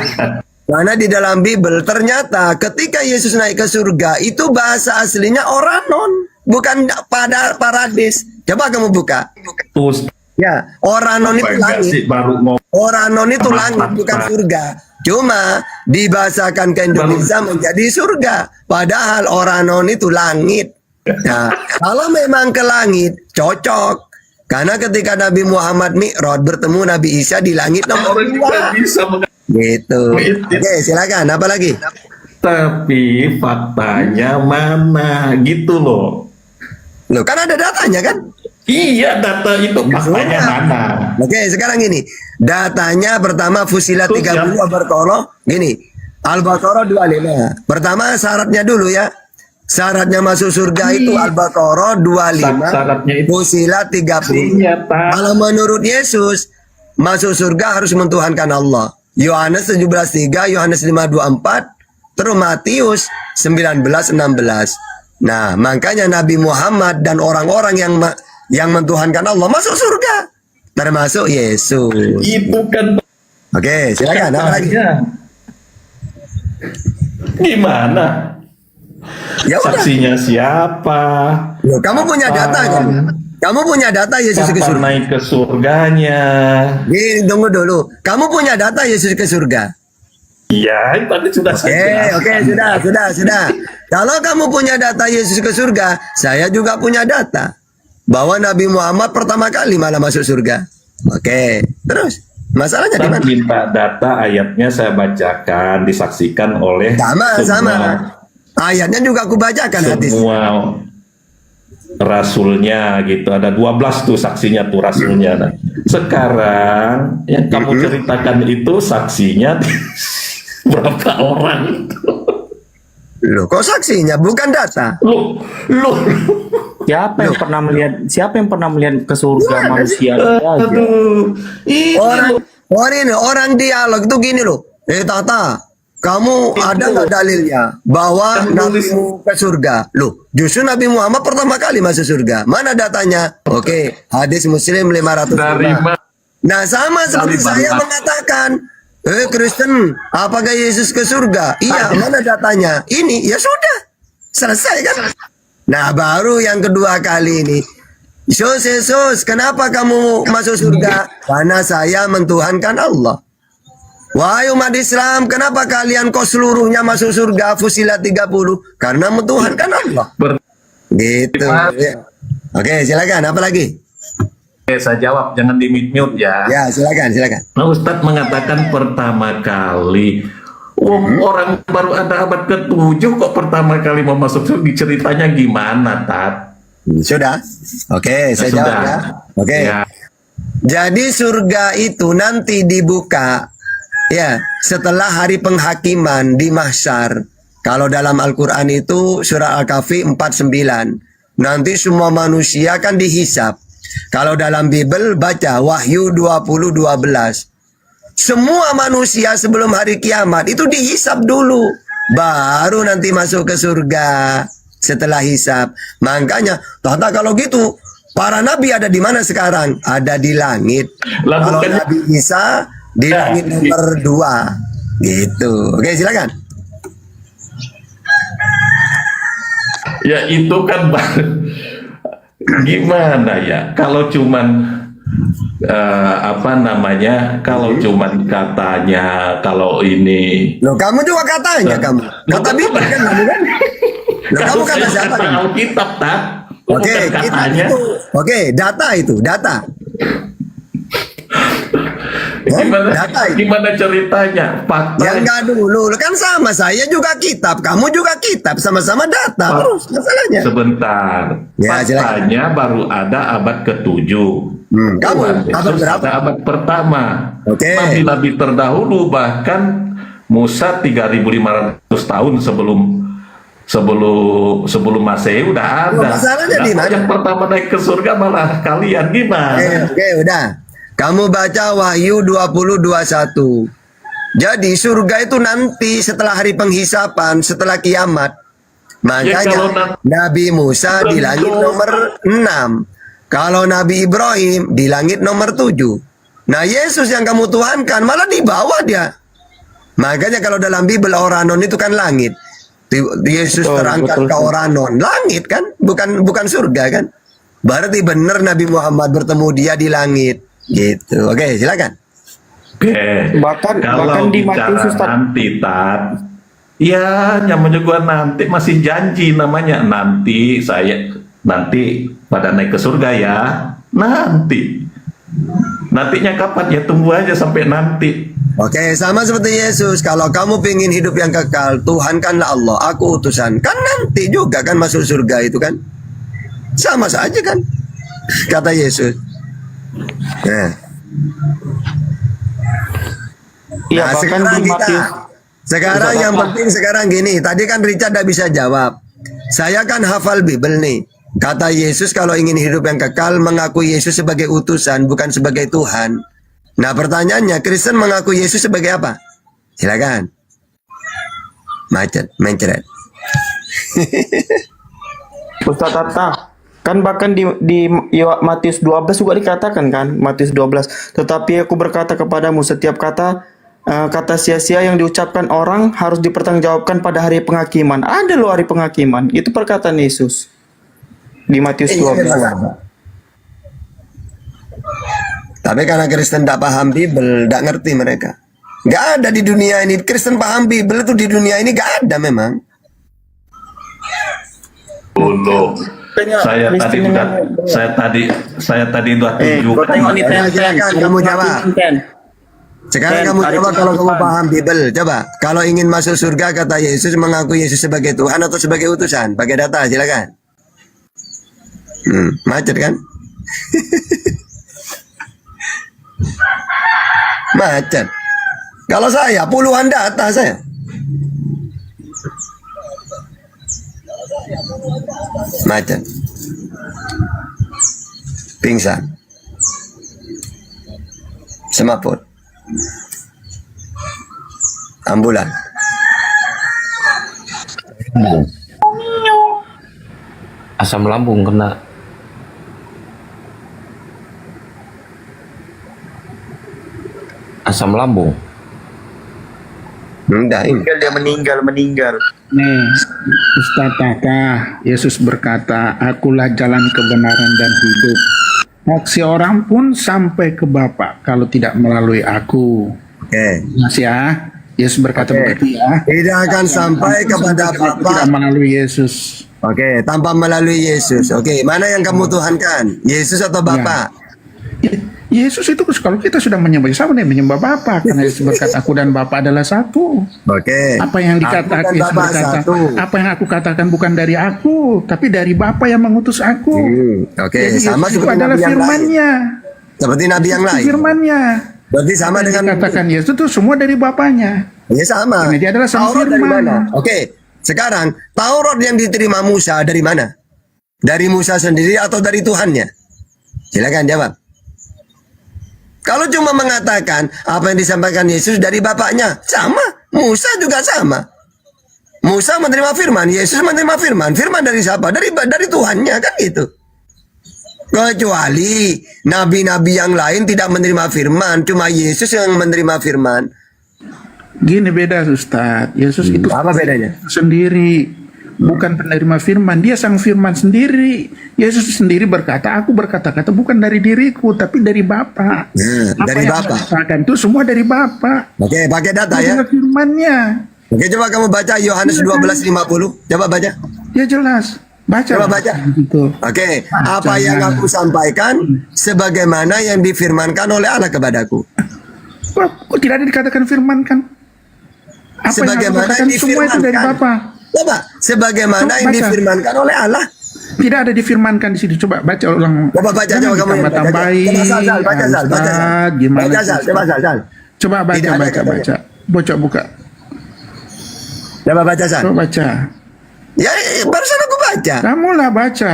karena di dalam Bible ternyata ketika Yesus naik ke surga itu bahasa aslinya oranon, bukan pada paradis. Coba kamu buka. Terus Ya, oranon itu langit. sih baru ngomong. Oranon itu langit bukan surga. Cuma dibahasakan ke Indonesia menjadi surga. Padahal oranon itu langit. Nah, kalau memang ke langit cocok. Karena ketika Nabi Muhammad Mi'raj bertemu Nabi Isa di langit nomor Orang juga 2. bisa meng- Gitu. Oke, silakan. Apa lagi? tapi faktanya mana gitu loh. Loh, kan ada datanya kan? Iya, data itu faktanya mana? Oke, sekarang gini. Datanya pertama Fusilat Terus 30 Al-Baqarah. Gini. Al-Baqarah 25. Pertama syaratnya dulu ya. Syaratnya masuk surga itu Al-Baqarah 25. Syaratnya itu. Fusilat 30. Iya, Pak. Kalau menurut Yesus, masuk surga harus mentuhankan Allah. Yohanes 17:3, Yohanes 5:24, terus Matius 19:16. Nah, makanya Nabi Muhammad dan orang-orang yang mentuhankan Allah masuk surga. Termasuk Yesus. Itu kan Oke, silakan. Apa lagi? katanya. Gimana? Ya udah. Saksinya siapa? Loh, kamu punya data kan? Kamu punya data Yesus ke Kapan surga? naik ke surganya? Nih, tunggu dulu. Kamu punya data Yesus ke surga? Iya, tadi sudah saya Oke, jelaskan. sudah. Kalau kamu punya data Yesus ke surga, saya juga punya data bahwa Nabi Muhammad pertama kali malah masuk surga. Oke, terus masalahnya di Ustaz mana? minta data ayatnya saya bacakan, disaksikan oleh Sama. Ayatnya juga aku bacakan hadis. semua rasulnya gitu. Ada 12 tuh saksinya tuh rasulnya. Nah, sekarang yang kamu ceritakan itu saksinya berapa orang? Loh, kok saksinya bukan data? Loh. Siapa yang pernah melihat ke surga manusia aja? Aduh. Orang dialog itu gini loh. Tata, kamu ada nggak dalilnya bahwa Nabimu ke surga? Loh, justru Nabi Muhammad pertama kali masuk surga. Mana datanya? Oke, hadis Muslim 500. Dari mana? Nah, sama seperti saya mengatakan, Kristen, apakah Yesus ke surga? Iya, mana datanya? Ini, ya sudah. Selesai kan? Nah, baru yang kedua kali ini. Yesus, kenapa kamu masuk surga? Karena saya mentuhankan Allah. Wahai umat Islam, kenapa kalian kok seluruhnya masuk surga? Fusilat 30. Karena mentuhankan Allah. Gitu. Ya. Oke, silakan. Apa lagi? Oke, saya jawab, jangan di mute ya. Ya, silakan. Nah, Ustadz mengatakan pertama kali. Orang baru ada abad ke-7 kok pertama kali mau masuk surga, ceritanya gimana, Tat? Sudah. Oke, saya Sudah. jawab ya. Oke. Ya. Jadi surga itu nanti dibuka ya setelah hari penghakiman di mahsyar. Kalau dalam Al-Qur'an itu surah Al-Kahfi 49. Nanti semua manusia kan dihisap. Kalau dalam Bible baca Wahyu 20:12. Semua manusia sebelum hari kiamat itu dihisap dulu, baru nanti masuk ke surga. setelah hisab. Makanya, Tata kalau gitu, para nabi ada di mana sekarang? Ada di langit. Lah, Kalau bukannya- Nabi Isa di Ya, langit nomor 2. Gitu. Oke, silakan. Ya itu kan gimana ya? Kalau cuman kalau cuman katanya, kalau ini. Loh, kamu juga katanya kamu. Kata Bibel kan kamu kan? Loh, kamu kata siapa? Alkitab, tak? Oke, Bukan kita katanya. itu. Oke, data itu, data. Gimana, Data itu. gimana ceritanya? Fakta. Ya enggak dulu, kan sama saya juga kitab, kamu juga kitab, sama-sama data. Terus masalahnya. Sebentar. Ya, Faktanya baru ada abad ke-7. Kamu Tuhan abad Yesus berapa? ada abad pertama. Oke. Nabi-nabi terdahulu, bahkan Musa 3.500 tahun sebelum Masehi udah ada. Loh, masalahnya di mana? Yang pertama naik ke surga malah kalian, gimana? Oke, udah. Kamu baca Wahyu 20:21. Jadi surga itu nanti setelah hari penghisapan, setelah kiamat. Ya, kalau Makanya Nabi Musa di langit nomor 6. Kalau Nabi Ibrahim di langit nomor 7. Nah, Yesus yang kamu tuhankan malah di bawah dia. Makanya kalau dalam Bibel Oranon itu kan langit. Yesus terangkat ke Oranon, langit kan, bukan surga kan. Berarti benar Nabi Muhammad bertemu dia di langit. Gitu. Oke, silakan. Oke. Bahkan di bicara Matius, Ustaz. nanti, Tat. Ya, namanya gua nanti masih janji namanya. Nanti pada naik ke surga ya. Nantinya kapan ya, tunggu aja sampai nanti. Oke, sama seperti Yesus. Kalau kamu pengen hidup yang kekal, Tuhankanlah Allah, aku utusan. Kan nanti juga kan masuk surga itu kan. Sama saja kan. Kata Yesus. Nah. Iya, Nah, bahkan sekarang di Matius. sekarang yang penting sekarang gini. Tadi kan Richard tidak bisa jawab. Saya kan hafal Bibel nih. Kata Yesus kalau ingin hidup yang kekal, mengaku Yesus sebagai utusan, bukan sebagai Tuhan. Nah, pertanyaannya, Kristen mengaku Yesus sebagai apa? Silakan. Mencret. Ustaz Tata, kan bahkan di Matius 12 juga dikatakan kan, Matius 12. Tetapi aku berkata kepadamu, setiap kata sia-sia yang diucapkan orang harus dipertanggungjawabkan pada hari penghakiman. Ada loh hari penghakiman. Itu perkataan Yesus di Matius 12. Tapi karena Kristen tidak paham Bibel, tidak ngerti mereka. Nggak ada di dunia ini. Kristen paham Bibel itu di dunia ini nggak ada memang. Dulu. Saya tadi udah tunjukkan. tengok nih, Silakan kamu jawab. Sekarang kamu coba kalau kamu paham Bibel. Coba. Kalau ingin masuk surga, kata Yesus, mengaku Yesus sebagai Tuhan atau sebagai utusan. Pakai data, silakan. Macet kan? Macet. Kalau saya puluhan data saya. Macet. Pingsan. Semaput. Ambulan. Asam lambung kena. Asam lambung. Enggak ini. Dia meninggal. Nih, Ustaz Tata, Yesus berkata, akulah jalan kebenaran dan hidup. Saksi orang pun sampai ke Bapa kalau tidak melalui aku. Oke. Mas ya, Yesus berkata begitu ya. Tidak akan sampai kepada Tidak Bapa. melalui Yesus. Oke, tanpa melalui Yesus. Oke, mana yang kamu tuhankan? Yesus atau Bapa? Yesus itu kalau kita sudah menyembah sama nih menyembah Bapa karena Yesus berkata aku dan Bapa adalah satu. Oke. Apa yang dikatakan Aku dan Yesus Bapa berkata, satu. apa yang aku katakan bukan dari aku, tapi dari Bapa yang mengutus aku. Oke, Jadi sama Yesus itu seperti adalah nabi yang lain. firman-Nya. Seperti nabi yang Itu lain. firman-Nya. Berarti sama Yang dengan dikatakan Yesus itu semua dari Bapaknya. Ya sama. Karena dia adalah sang Taurat dari firman. mana? Oke, sekarang Taurat yang diterima Musa dari mana? Dari Musa sendiri atau dari Tuhannya? Silakan jawab. Kalau cuma mengatakan apa yang disampaikan Yesus dari bapaknya, sama. Musa juga sama. Musa menerima firman, Yesus menerima firman. Firman dari siapa? Dari Tuhannya, kan gitu. Kecuali nabi-nabi yang lain tidak menerima firman, cuma Yesus yang menerima firman. Gini beda Ustaz, Yesus itu Apa bedanya? sendiri, bukan penerima firman, dia sang firman sendiri. Yesus sendiri berkata, aku berkata-kata bukan dari diriku, tapi dari Bapa. Nah, dari yang Bapa. saya katakan itu semua dari Bapa. Oke, pakai data ya. Adalah firmannya. Oke, coba kamu baca Yohanes 12:50. Coba baca. Ya jelas. Baca. Coba baca. Gitu. Oke, apa yang aku sampaikan sebagaimana yang difirmankan oleh Allah kepadaku. Kok tidak ada dikatakan firman kan? Apa Sebagaimana yang aku katakan semua itu dari difirmankan. Bapa. Coba, sebagaimana Coba yang baca. difirmankan oleh Allah. Tidak ada difirmankan di situ. Coba baca ulang. Coba baca, Jangan coba kamu yang baca. ditambah-tambahin. Coba Sal, baca Sal, baca Sal. Ustaz, gimana Baca sih, Sal, Ustaz? coba Sal. Coba baca, Tidak ada baca, katanya. baca. Bocok buka. Coba baca Sal. Coba baca. Ya, barusan aku baca. Kamu lah baca.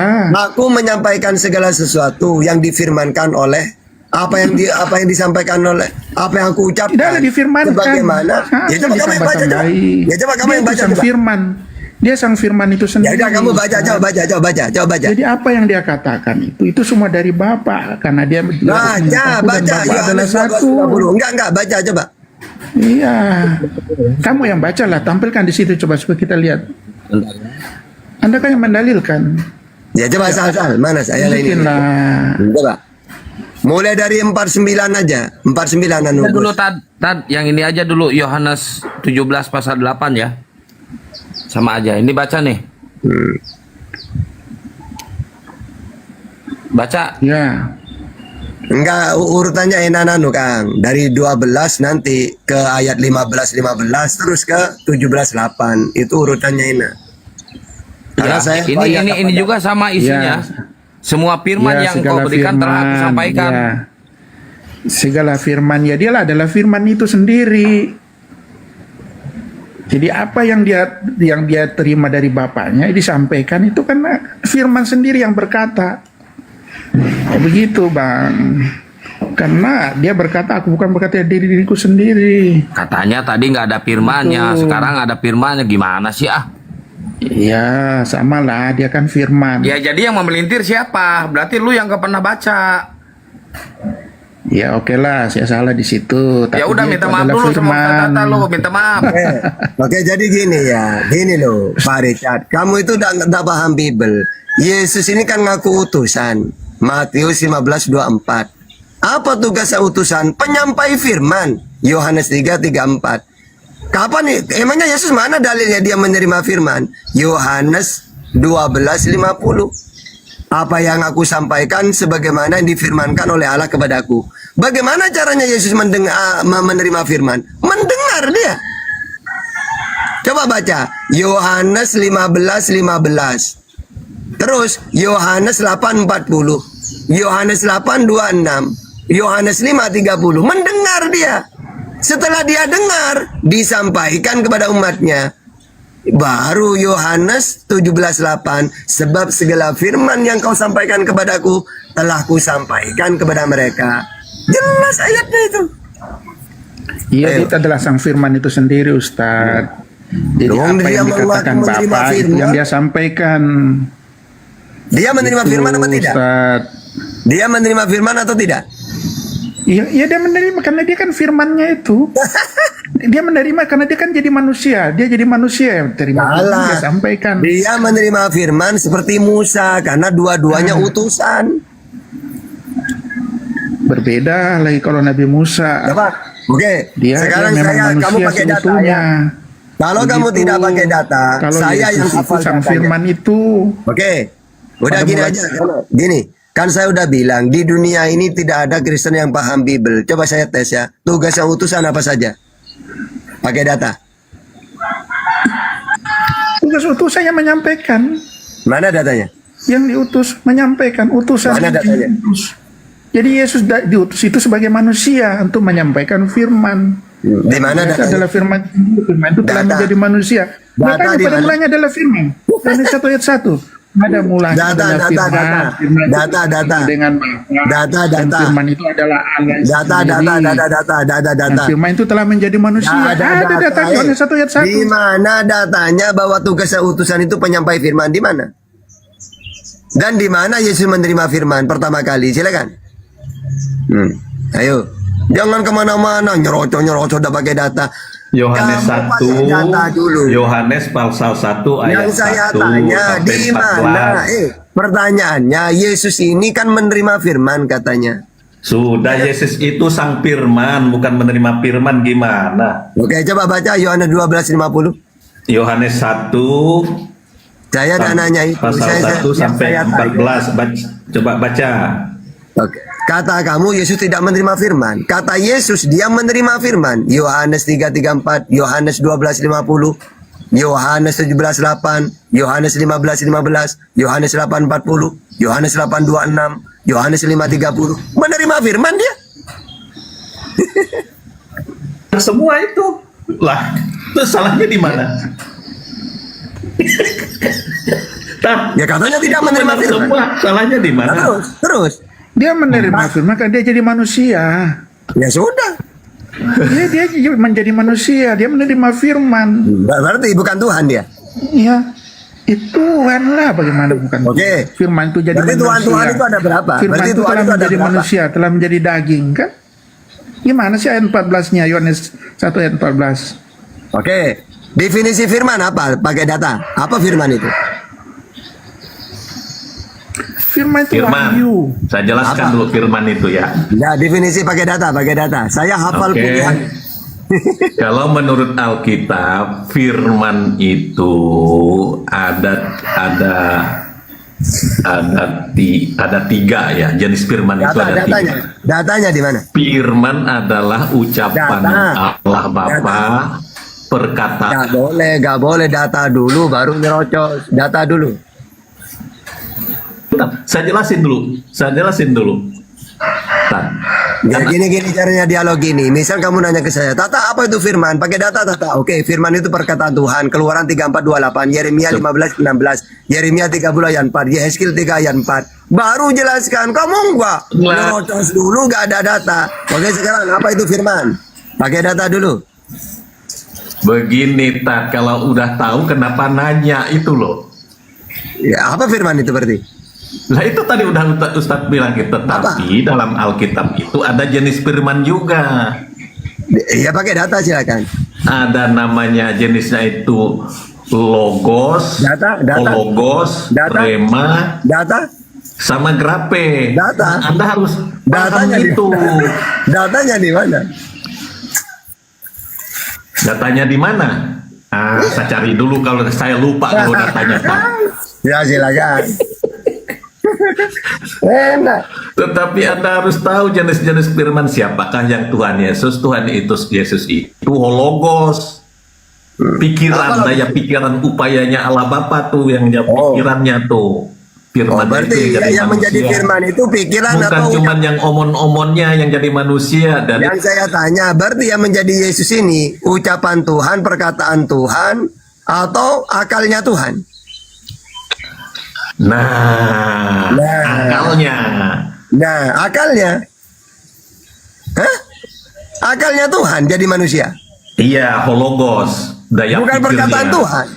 Aku menyampaikan segala sesuatu yang difirmankan oleh apa yang disampaikan oleh apa yang aku ucapkan. Tidak ada difirmankan. Sebagaimana? Ya coba kamu yang baca coba. Ya coba kamu Dia yang itu baca sang coba. firman. Dia sang firman itu Ya sendiri. udah kamu baca coba baca. Jadi apa yang dia katakan itu semua dari Bapa, karena dia Baca, dan baca. Bapa adalah Yohanes satu. 12:50. Enggak, baca coba. Iya. Kamu yang baca lah, tampilkan di situ coba supaya kita lihat. Anda kan yang mendalilkan. Ya coba Sal, mana saya ini? Mungkin lah. Coba. Mulai dari 49 aja. 49 anu. Dulu tad yang ini aja dulu Yohanes 17 pasal 8 ya. Sama aja. Ini baca nih. Baca. Ya. Enggak, urutannya enak anu Kang. Dari 12 nanti ke ayat 15 terus ke 17:8. Itu urutannya enak. Karena Ya, saya ini juga sama isinya. Semua firman Ya, yang kau segala berikan telah aku firman, sampaikan. ya. Segala firman ya dialah adalah firman itu sendiri. Jadi apa yang dia terima dari bapaknya disampaikan itu kan firman sendiri yang berkata. Ya, begitu Bang. Karena dia berkata aku bukan berkata dari diriku sendiri. Katanya tadi nggak ada firmannya, Betul. sekarang ada firmannya. Gimana sih ah? Iya, sama lah dia kan firman. Ya jadi yang memelintir siapa? Berarti lu yang gak pernah baca. Ya oke lah, saya salah di situ. Ya Tapi udah dia minta itu maaf adalah dulu sama firman. kata lu, minta maaf. Oke, jadi gini ya. Gini loh, Pak Richard. Kamu itu udah paham Bible. Yesus ini kan ngaku utusan. Matius 15:24. Apa tugas utusan? Penyampai firman. Yohanes 3:34. Kapan nih? Emangnya Yesus mana dalilnya dia menerima firman? Yohanes 12:50. Apa yang aku sampaikan sebagaimana yang difirmankan oleh Allah kepadaku. Bagaimana caranya Yesus menerima firman? Mendengar dia. Coba baca Yohanes 15:15. Terus Yohanes 8:40. Yohanes 8:26. Yohanes 5:30. Mendengar dia. Setelah dia dengar, disampaikan kepada umatnya. Baru Yohanes 17:8, sebab segala firman yang kau sampaikan kepadaku telah kusampaikan kepada mereka. Jelas ayatnya itu. Iya, Ayo. itu adalah sang firman itu sendiri, Ustadz. Jadi Dong, apa dia yang dikatakan menerima Bapak itu firman. yang dia sampaikan. Dia menerima Itu, firman apa tidak? Ustadz. Dia menerima firman atau tidak? Iya, dia menerima karena dia kan firmannya itu. Dia menerima karena dia kan jadi manusia. Dia jadi manusia yang terima firman, Salah. dia sampaikan. Dia menerima firman seperti Musa karena dua-duanya utusan. Berbeda lagi kalau Nabi Musa. Coba, oke. Dia Sekarang memang kamu manusia pakai data seutuhnya. ya. Kalau kamu Begitu. tidak pakai data, Kalau saya Yesus yang itu hafal sang datanya. firman itu. Oke, udah Pada gini mulai- aja. Gini, kan saya udah bilang di dunia ini tidak ada Kristen yang paham Bible. Coba saya tes ya. Tugas yang utusan apa saja? Pakai data. Tugas utusan yang menyampaikan. Mana datanya? Yang diutus menyampaikan utusan Mana yang datanya? diutus. Jadi Yesus diutus itu sebagai manusia untuk menyampaikan firman. Di mana Yesus datanya? adalah firman. Firman itu telah Data. menjadi manusia. Data Makanya di pada mana? mulanya adalah firman. Yohanes 1 ayat 1. ada mulanya Data, adalah data, firman. data. Firman itu Data, bersama data. dengan Bapa. Data, Dan data. firman itu adalah Allah Data, sendiri. data. Dan firman itu telah menjadi manusia. Ada data Yohanes 1 ayat 1. Di mana datanya bahwa tugas utusan itu penyampai firman? Di mana? Dan di mana Yesus menerima firman pertama kali? Silakan. Ayo, jangan kemana-mana nyerocok udah pakai data. Yohanes Kamu 1 pakai data dulu. Yohanes pasal 1 ayat Yang saya 1 tanya sampai di mana? 14. Pertanyaannya Yesus ini kan menerima firman katanya. Sudah, Yesus itu sang firman, bukan menerima firman. Gimana? Oke, coba baca Yohanes 12:50. Yohanes 1 Saya tidak nanya itu. pasal 1 sampai saya tanya. 14. Coba baca. Oke. Kata kamu Yesus tidak menerima firman. Kata Yesus dia menerima firman. Yohanes 3:34, Yohanes 12:50, Yohanes 17:8, Yohanes 15:15, Yohanes 8:40, Yohanes 8:26, Yohanes 5:30. Menerima firman dia. Semua itu lah, itu salahnya di mana? Ya katanya tidak menerima Benar firman. semua, salahnya di mana? Terus. Dia menerima firman kan dia jadi manusia. Ya sudah. Dia menjadi manusia, dia menerima firman. Berarti bukan Tuhan dia. Ya, itu Tuhan lah, bagaimana bukan? Oke. Firman itu jadi Berarti manusia. Tuhan itu ada berapa? Firman Berarti itu Tuhan telah itu ada menjadi berapa? manusia, telah menjadi daging kan? Gimana sih ayat 14-nya Yohanes 1 ayat 14? Oke. Definisi firman apa? Pakai data. Apa firman itu? Firman itu Firman. wahyu. Saya jelaskan Apa? dulu firman itu ya. Ya, definisi pakai data. Saya hafal Oke. pilihan. Kalau menurut Alkitab, firman itu ada tiga ya, jenis firman itu ada Datanya. tiga. Datanya di mana? Firman adalah ucapan Data. Allah Bapa, perkataan. Gak boleh data dulu baru nyerocos. Data dulu. Saya jelasin dulu. Tar. Ya, gini caranya dialog gini. Misal kamu nanya ke saya, Tata apa itu firman? Pakai data Tata. Oke, firman itu perkataan Tuhan. Keluaran 34:28, Yeremia 15:16, Yeremia 30 ayat 4, Yehezkiel 3 ayat 4. Baru jelaskan. Kamu enggak nyerocos dulu, gak ada data. Oke, sekarang apa itu firman? Pakai data dulu. Begini, Tat, kalau udah tahu kenapa nanya itu loh. Ya, apa firman itu berarti? Lah itu tadi udah Ustadz bilang gitu, tapi dalam Alkitab itu ada jenis firman juga. Ya pakai data silakan. Ada namanya jenisnya itu logos, Data. hologos, Data. rema, Data? sama grape. Data. Nah, Anda harus Datanya paham itu. Datanya di mana? Datanya di mana? Saya cari dulu kalau saya lupa kalau datanya. Pak. Ya silakan. Enak. Tetapi Anda harus tahu jenis-jenis firman siapakah yang Tuhan Yesus. Tuhan itu Yesus itu hologos. Pikiran, daya pikiran upayanya Allah Bapa tuh yang pikirannya tuh. Firman berarti yang menjadi firman itu pikiran bukan atau cuman yang omon-omonnya yang jadi manusia. Dan yang saya tanya, berarti yang menjadi Yesus ini ucapan Tuhan, perkataan Tuhan, atau akalnya Tuhan? Akalnya. Akalnya. Hah? Akalnya Tuhan jadi manusia. Iya, hologos. Daya Bukan pikirnya. perkataan Tuhan.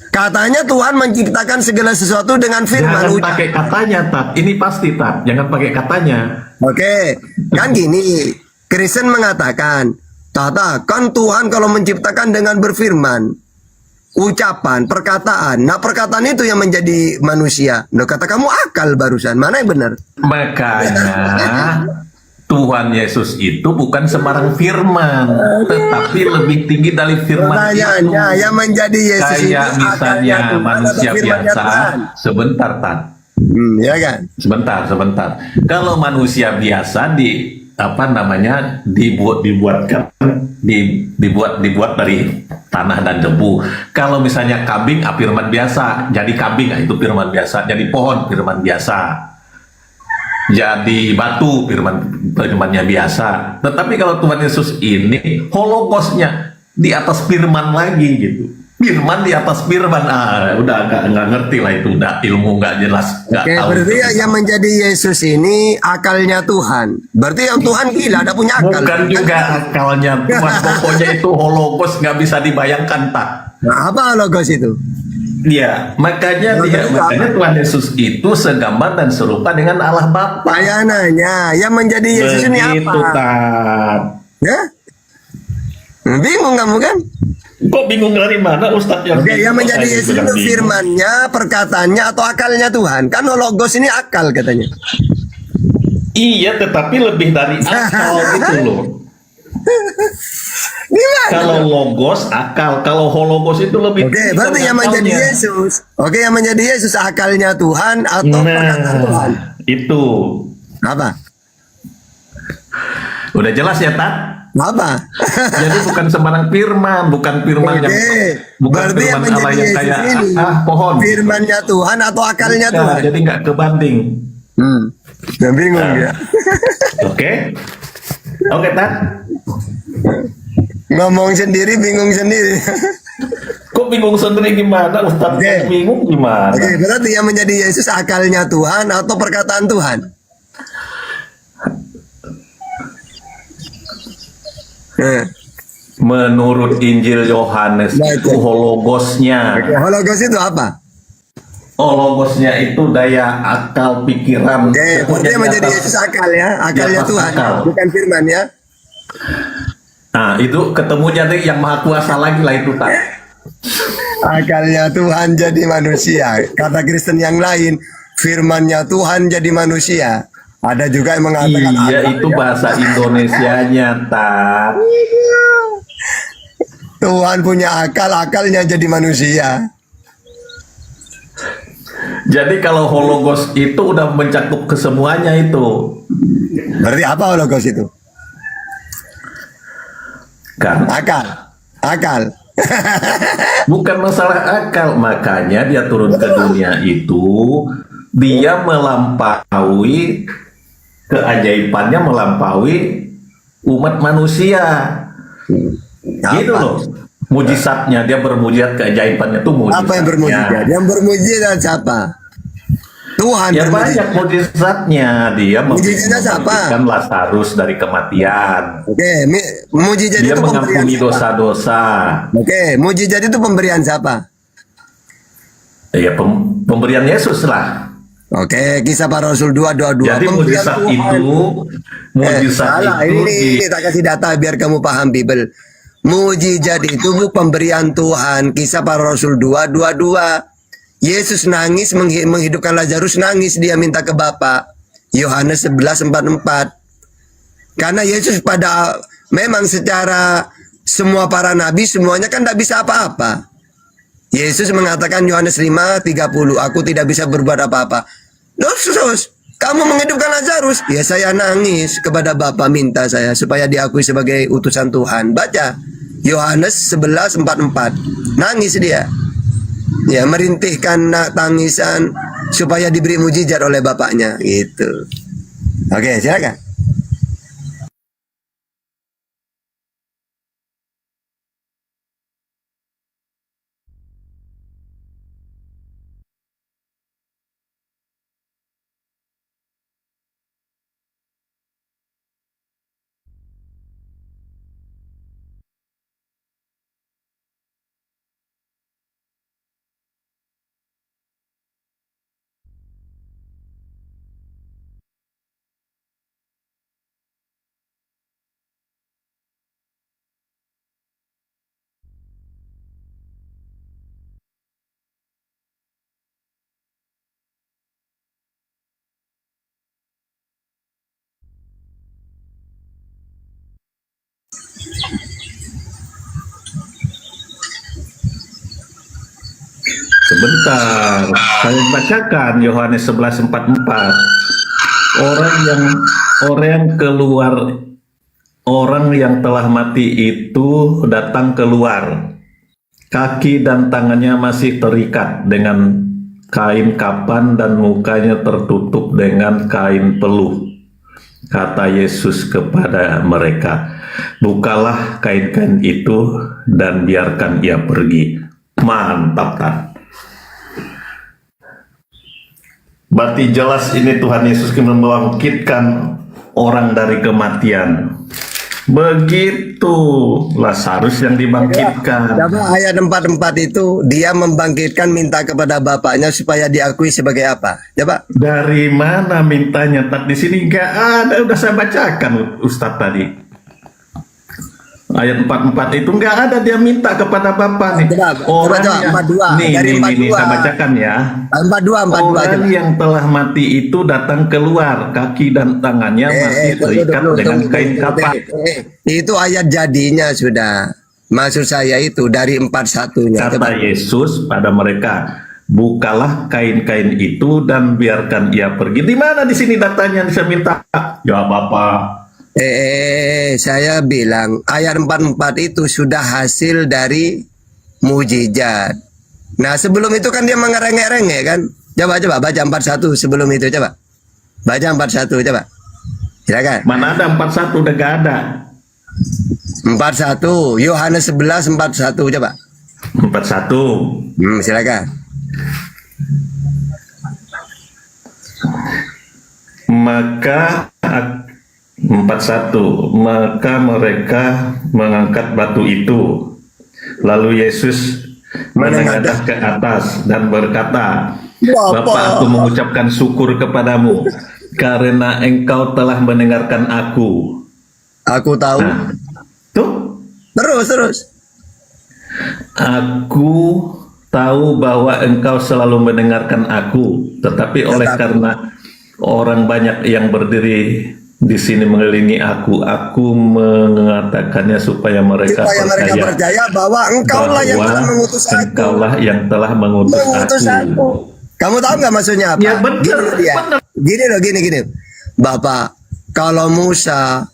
Katanya Tuhan menciptakan segala sesuatu dengan firman. Jangan pakai katanya, Tat. Ini pasti, Tat. Jangan pakai katanya. Oke, kan gini. Kristen mengatakan, Tata, kan Tuhan kalau menciptakan dengan berfirman. Ucapan, perkataan. Nah, perkataan itu yang menjadi manusia. Nah, kata kamu akal barusan. Mana yang benar? Makanya Tuhan Yesus itu bukan sembarang firman, tetapi lebih tinggi dari firman itu. Pertanyaannya, yang menjadi Yesus itu Kayak misalnya akalnya Tuhan manusia atau firmannya biasa. Tuhan? Sebentar, Tat. Ya kan? Sebentar. Kalau manusia biasa dibuat dari tanah dan debu. Kalau misalnya kambing, firman biasa. Jadi kambing, itu firman biasa. Jadi pohon, firman biasa. Jadi batu, firmannya biasa. Tetapi kalau Tuhan Yesus ini hologosnya di atas firman lagi gitu. Firman di atas firman. Udah nggak ngerti lah itu, udah ilmu nggak jelas, nggak Oke, tahu. berarti yang menjadi Yesus ini akalnya Tuhan. Berarti yang Tuhan gila, ada punya akal. Bukan juga akalnya Tuhan, pokoknya itu hologos, nggak bisa dibayangkan, tak. Nah, apa logos itu? Makanya Tuhan Yesus itu segambar dan serupa dengan Allah Bapa. Saya nanya, yang menjadi Yesus ini Begitu, apa? tak. Ya? Bingung kamu kan? Kok bingung dari mana Ustadz yang Oke, yang bingung? menjadi Saya Yesus bilang itu bingung. firmannya, perkataannya, atau akalnya Tuhan. Kan logos ini akal katanya. Iya, tetapi lebih dari akal gitu loh. Gimana? Kalau logos akal, kalau hologos itu lebih. Oke, tinggi berarti dari yang menjadi akalnya. Yesus. Oke, yang menjadi Yesus akalnya Tuhan atau perkataan Tuhan? Itu Apa? udah jelas ya, tak? Apa? Jadi bukan sembarang firman, bukan firman yang Oke, bukan berarti yang firman Allah menjadi yang Yesus kayak ini pohon. firmannya Tuhan atau akalnya Bukan, Tuhan? jadi nggak kebanding. Yang bingung ya. Oke, oke, tak? Ngomong sendiri, bingung sendiri. Kok bingung sendiri gimana, Ustadz? Oke. Bingung gimana? Oke, berarti yang menjadi Yesus akalnya Tuhan atau perkataan Tuhan? Menurut Injil Yohanes Nah, itu itu. hologosnya. Oke, hologos itu apa? Hologosnya itu daya akal pikiran. Oke, berarti yang menjadi Yesus akal ya, akalnya atas Tuhan, akal. bukan firman ya. Nah, itu ketemunya nih yang maha kuasa lagi lah itu, tak? Akalnya Tuhan jadi manusia. Kata Kristen yang lain, firmannya Tuhan jadi manusia. Ada juga yang mengatakan Iya, akal itu ya. bahasa Indonesianya, tak? Tuhan punya akal, akalnya jadi manusia. Jadi kalau hologos itu udah mencakup kesemuanya itu. Berarti apa hologos itu? Kan? Akal. Akal. Bukan masalah akal, makanya dia turun ke dunia itu, dia melampaui keajaibannya, melampaui umat manusia. Gitu loh. Mujizatnya, dia bermujizat, keajaibannya tuh mujizatnya. Apa yang bermujizat? Yang bermujizat siapa? Tuhan Ya bermujizat. banyak mujizatnya, dia Mujizatnya siapa? membangkitkan Lazarus dari kematian. Oke, mujizat Dia itu pemberian mengampuni siapa? dosa-dosa. Oke, mujizat itu pemberian siapa? Ya pemberian Yesus lah. Oke, kisah para Rasul 2:22. Jadi Pemberian mujizat Tuhan. itu, mujizat salah. itu Ini tak kasih data biar kamu paham Bible. Mujizat itu pemberian Tuhan. Kisah para Rasul 2:22. Yesus nangis menghidupkan Lazarus, nangis dia minta ke Bapa. Yohanes 11:44. Karena Yesus memang secara semua para nabi semuanya kan tidak bisa apa-apa. Yesus mengatakan Yohanes 5:30, aku tidak bisa berbuat apa-apa. Terus kamu menghidupkan Lazarus? Ya saya nangis kepada Bapa, minta saya supaya diakui sebagai utusan Tuhan. Baca Yohanes 11:44. Nangis dia. Ya, merintihkan tangisan supaya diberi mujizat oleh bapaknya gitu. Oke, silakan. Sebentar, saya bacakan Yohanes 11:44. Orang yang telah mati itu datang keluar. Kaki dan tangannya masih terikat dengan kain kapan dan mukanya tertutup dengan kain peluh. Kata Yesus kepada mereka, bukalah kain-kain itu dan biarkan ia pergi. Mantap, Tan. Berarti jelas ini Tuhan Yesus membangkitkan orang dari kematian. Begitu Lazarus yang dibangkitkan. Coba ayat 44 itu dia membangkitkan, minta kepada bapaknya supaya diakui sebagai apa? Coba. Dari mana mintanya? Tak di sini nggak ada. Udah saya bacakan Ustadz tadi. Ayat 44 itu nggak ada dia minta kepada Bapa nih. Coba, 42. Dari Nih, 42. saya bacakan ya. 42 Orang coba. yang telah mati itu datang keluar, kaki dan tangannya masih terikat dengan kain kapak. Itu ayat jadinya sudah. Maksud saya itu dari 41-nya. Kata Yesus pada mereka, bukalah kain-kain itu dan biarkan ia pergi. Di mana di sini datanya saya minta? Ya Bapak. Saya bilang ayat 44 itu sudah hasil dari mujizat. Nah sebelum itu kan dia mengereng-ereng ya kan. Coba baca 41 sebelum itu coba. Baca 41 coba. Silakan. Mana ada 41 udah gak ada. 41 Yohanes 11 41 coba. 41. Silakan. Maka 41, maka mereka mengangkat batu itu. Lalu Yesus menengadah ke atas dan berkata, Bapa, aku mengucapkan syukur kepadamu karena engkau telah mendengarkan aku. Aku tahu. Nah, tuh. Terus. Aku tahu bahwa engkau selalu mendengarkan aku, tetapi oleh karena orang banyak yang berdiri di sini mengelilingi aku mengatakannya supaya mereka percaya bahwa engkaulah yang telah mengutus aku. Engkaulah yang telah mengutus aku. Kamu tahu nggak maksudnya apa? Ya benar. Gini. Bapak, kalau Musa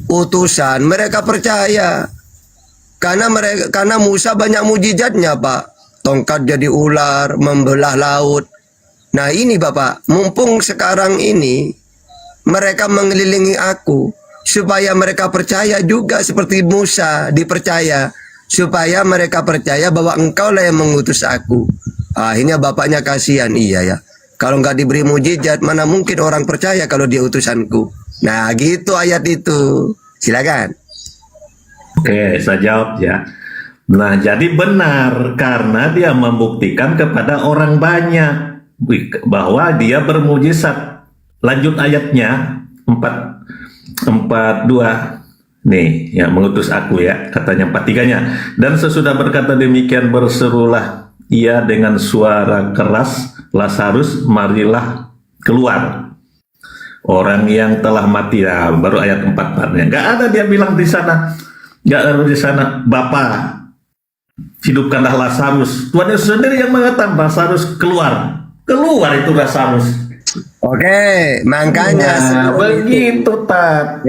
utusan, mereka percaya. Karena Musa banyak mujizatnya, Pak. Tongkat jadi ular, membelah laut. Nah, ini Bapak, mumpung sekarang ini mereka mengelilingi aku, supaya mereka percaya juga seperti Musa dipercaya, supaya mereka percaya bahwa engkaulah yang mengutus aku. Akhirnya bapaknya kasihan, iya ya. Kalau nggak diberi mujizat, mana mungkin orang percaya kalau dia utusanku. Nah gitu ayat itu. Silakan. Oke, saya jawab ya. Nah, jadi benar karena dia membuktikan kepada orang banyak bahwa dia bermujizat. Lanjut ayatnya 42 nih yang mengutus aku ya, katanya 43-nya. Dan sesudah berkata demikian berserulah ia dengan suara keras, Lazarus, marilah keluar. Orang yang telah mati, ya, baru ayat 44-nya. Gak ada dia bilang di sana, gak ada di sana, Bapa hidupkanlah Lazarus. Tuhan Yesus sendiri yang mengatakan Lazarus keluar itu Lazarus. Oke, makanya begitu Tat.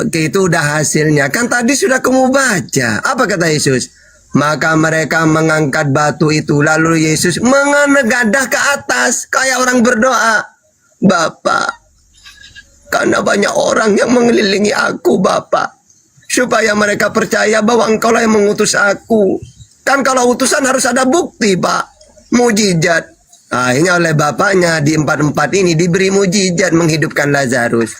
Itu udah hasilnya. Kan tadi sudah kamu baca. Apa kata Yesus? Maka mereka mengangkat batu itu. Lalu Yesus mengadah ke atas kayak orang berdoa. Bapak, karena banyak orang yang mengelilingi aku, Bapak, supaya mereka percaya bahwa engkaulah yang mengutus aku. Kan kalau utusan harus ada bukti, Pak. Mujizat. Akhirnya oleh bapaknya di 44 ini diberi mujizat menghidupkan Lazarus.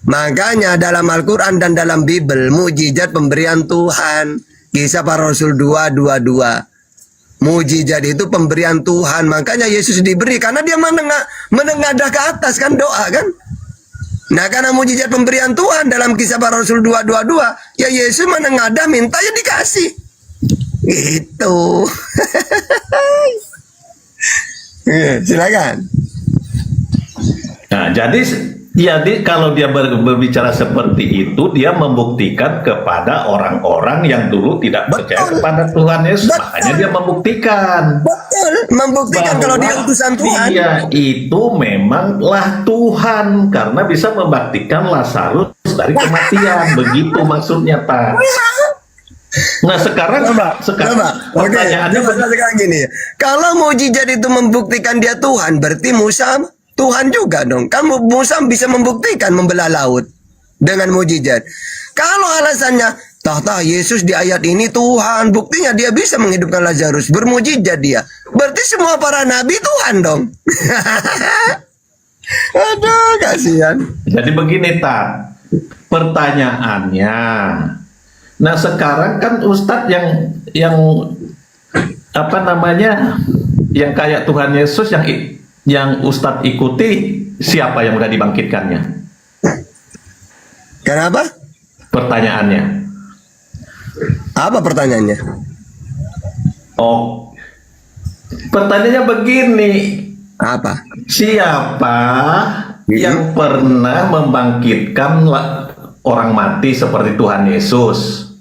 Makanya dalam Al-Quran dan dalam Bible, mujizat pemberian Tuhan. Kisah Para Rasul 2:22. Mujizat itu pemberian Tuhan. Makanya Yesus diberi karena dia menengadah ke atas kan, doa kan. Nah karena mujizat pemberian Tuhan dalam Kisah Para Rasul 2:22, ya Yesus menengadah minta ya dikasih. Gitu. Silakan. Nah, jadi kalau dia berbicara seperti itu, dia membuktikan kepada orang-orang yang dulu tidak percaya kepada Tuhan Yesus. Makanya dia membuktikan. Betul, membuktikan kalau dia utusan Tuhan. Dia itu memanglah Tuhan karena bisa membangkitkan Lazarus dari kematian. Begitu maksudnya, Pak. Nah sekarang pertanyaannya sekarang gini, kalau mujizat itu membuktikan dia Tuhan, berarti Musa Tuhan juga dong. Kan Musa bisa membuktikan membelah laut dengan mujizat. Kalau alasannya Tahta Yesus di ayat ini Tuhan. Buktinya dia bisa menghidupkan Lazarus. Bermujizat dia. Berarti semua para nabi Tuhan dong. Aduh, kasihan. Jadi begini, Tak. Pertanyaannya. Nah, sekarang kan Ustadz yang apa namanya? Yang kayak Tuhan Yesus yang Ustadz ikuti, siapa yang udah dibangkitkannya? Kenapa? Pertanyaannya. Apa pertanyaannya? Oh, pertanyaannya begini. Apa? Siapa yang pernah membangkitkan orang mati seperti Tuhan Yesus?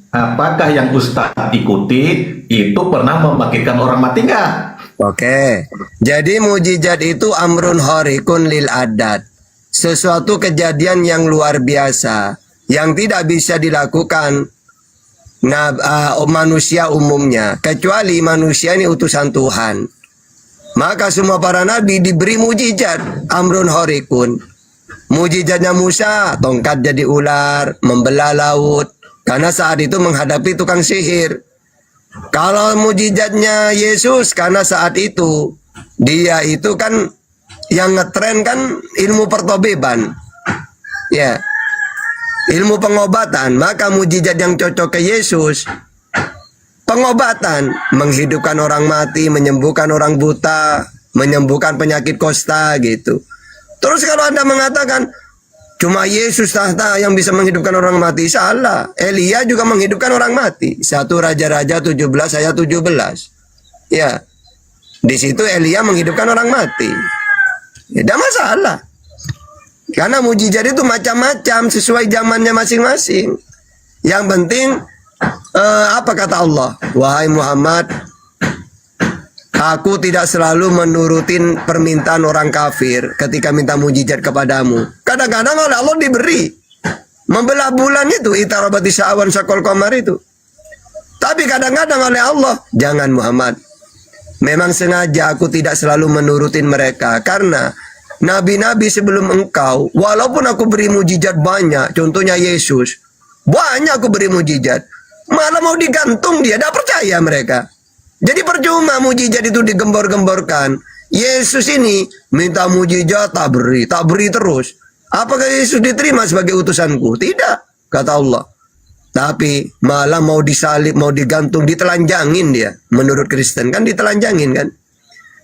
Apakah yang Ustadz ikuti itu pernah membangkitkan orang mati enggak? Oke. Jadi mujizat itu amrun horikun lil adat. Sesuatu kejadian yang luar biasa yang tidak bisa dilakukan manusia umumnya, kecuali manusia ini utusan Tuhan. Maka semua para nabi diberi mujizat amrun horikun. Mujizatnya Musa, tongkat jadi ular, membelah laut, karena saat itu menghadapi tukang sihir. Kalau mujizatnya Yesus, karena saat itu dia itu kan yang ngetren kan ilmu pertobeban, ya, ilmu pengobatan. Maka mujizat yang cocok ke Yesus pengobatan, menghidupkan orang mati, menyembuhkan orang buta, menyembuhkan penyakit kusta gitu. Terus kalau Anda mengatakan cuma Yesus tahta yang bisa menghidupkan orang mati, salah. Elia juga menghidupkan orang mati. 1 Raja-Raja 17 ayat 17. Ya. Di situ Elia menghidupkan orang mati. Ya, tidak masalah. Karena mujizat itu macam-macam sesuai zamannya masing-masing. Yang penting apa kata Allah? Wahai Muhammad, aku tidak selalu menurutin permintaan orang kafir ketika minta mujizat kepadamu. Kadang-kadang oleh Allah diberi. Membelah bulan itu, itarabati sa'awan syakol qamar itu. Tapi kadang-kadang oleh Allah, jangan Muhammad. Memang sengaja aku tidak selalu menurutin mereka. Karena nabi-nabi sebelum engkau, walaupun aku beri mujizat banyak, contohnya Yesus, banyak aku beri mujizat, malah mau digantung dia, tidak percaya mereka. Jadi percuma mujizat itu digembor-gemborkan. Yesus ini minta mujizat, tak beri terus. Apakah Yesus diterima sebagai utusanku? Tidak, kata Allah. Tapi malah mau disalib, mau digantung, ditelanjangin dia. Menurut Kristen kan ditelanjangin kan.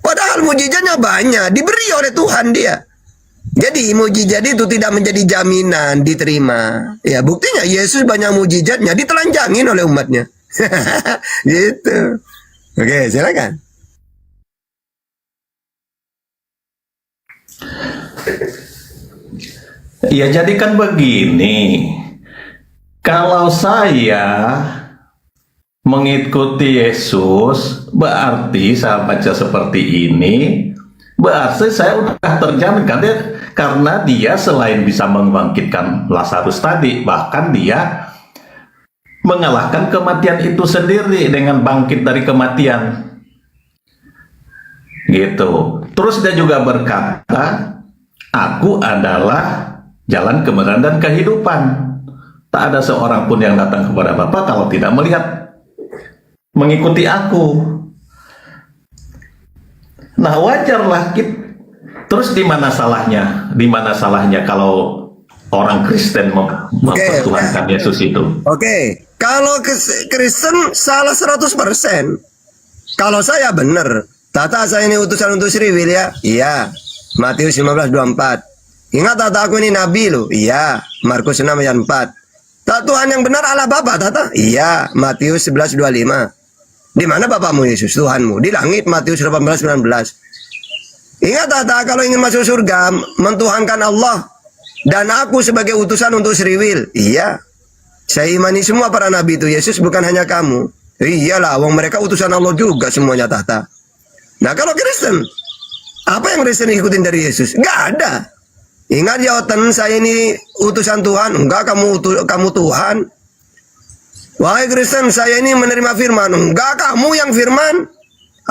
Padahal mujizatnya banyak, diberi oleh Tuhan dia. Jadi mujizat itu tidak menjadi jaminan diterima. Ya buktinya Yesus banyak mujizatnya, ditelanjangin oleh umatnya. Gitu. Oke, silakan. Ya jadi kan begini, kalau saya mengikuti Yesus, berarti saya baca seperti ini, berarti saya udah terjamin kan dia, karena dia selain bisa membangkitkan Lazarus tadi, bahkan dia mengalahkan kematian itu sendiri dengan bangkit dari kematian. Gitu. Terus dia juga berkata, aku adalah jalan kebenaran dan kehidupan. Tak ada seorang pun yang datang kepada Bapa kalau tidak mengikuti aku. Nah, wajarlah kita. Terus di mana salahnya? Di mana salahnya kalau orang Kristen mempertuhankan Yesus itu? Oke. Kalau Kristen salah 100%. Kalau saya benar. Tata saya ini utusan untuk Sriwil ya? Iya. Matius 15:24. Ingat Tata aku ini nabi loh. Iya. Markus 6 ayat 4. Tak Tuhan yang benar Allah Bapa Tata? Iya. Matius 11:25. Di mana Bapamu Yesus Tuhanmu? Di langit. Matius 18:19. Ingat Tata kalau ingin masuk surga mentuhankan Allah dan aku sebagai utusan untuk Sriwil. Iya. Saya imani semua para nabi itu Yesus, bukan hanya kamu. Iyalah, wong mereka utusan Allah juga semuanya Tata. Nah kalau Kristen, apa yang Kristen ikutin dari Yesus? Gak ada. Ingat ya Oten, saya ini utusan Tuhan. Enggak, kamu Tuhan. Wahai Kristen, saya ini menerima firman. Enggak, kamu yang firman.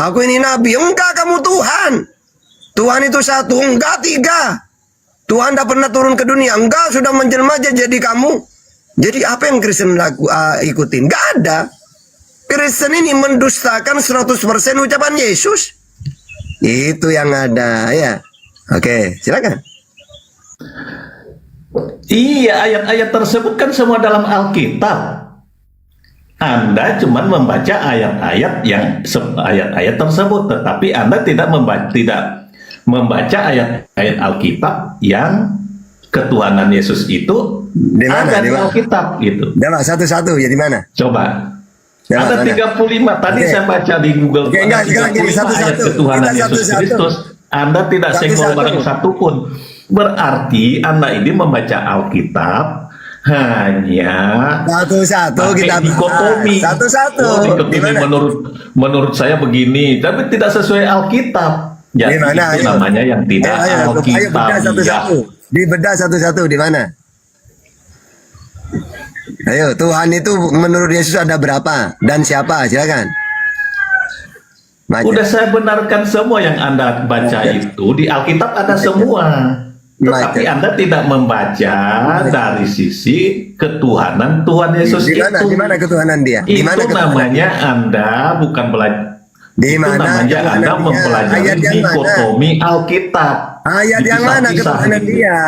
Aku ini nabi. Enggak, kamu Tuhan. Tuhan itu satu. Enggak, tiga. Tuhan tidak pernah turun ke dunia. Enggak, sudah menjelma jadi kamu. Jadi apa yang Kristen ikutin? Gak ada. Kristen ini mendustakan 100% ucapan Yesus. Itu yang ada ya. Oke, silakan. Iya, ayat-ayat tersebut kan semua dalam Alkitab. Anda cuma membaca ayat-ayat tersebut, tetapi Anda tidak membaca ayat-ayat Alkitab yang ketuhanan Yesus itu Di mana? ada Di di mana? Alkitab gitu. Coba satu-satu ya di mana? Coba. Ya, Ada mana? 35. Tadi Oke. saya baca di Google. Oke, enggak, ada sekarang gini, 35 ayat satu-satu. ketuhanan Kita Yesus satu-satu. Kristus. Anda tidak senggol Satu-satu. barang satu pun. Berarti Anda ini membaca Alkitab hanya Satu-satu pakai kita dikotomi. Satu-satu. Oh, dikotomi Di mana? menurut saya begini, tapi tidak sesuai Alkitab. Jadi Di mana? itu Ayo. namanya yang tidak Ayo Alkitab. bedah satu-satu. Dibedah satu-satu di mana? Ayo, Tuhan itu menurut Yesus ada berapa dan siapa? Silakan. Maju. Udah saya benarkan semua yang Anda baca itu di Alkitab ada semua. Tetapi Anda tidak membaca dari sisi ketuhanan Tuhan Yesus Di mana? itu. Di mana ketuhanan dia? Di Itu mana ketuhanan namanya dia? Anda bukan belajar. Di Itu mana namanya ketuhanan Anda dia? mempelajari Ayat yang mana? dikotomi Alkitab. Ayat yang mana Dipisah-pisah ketuhanan gitu. dia?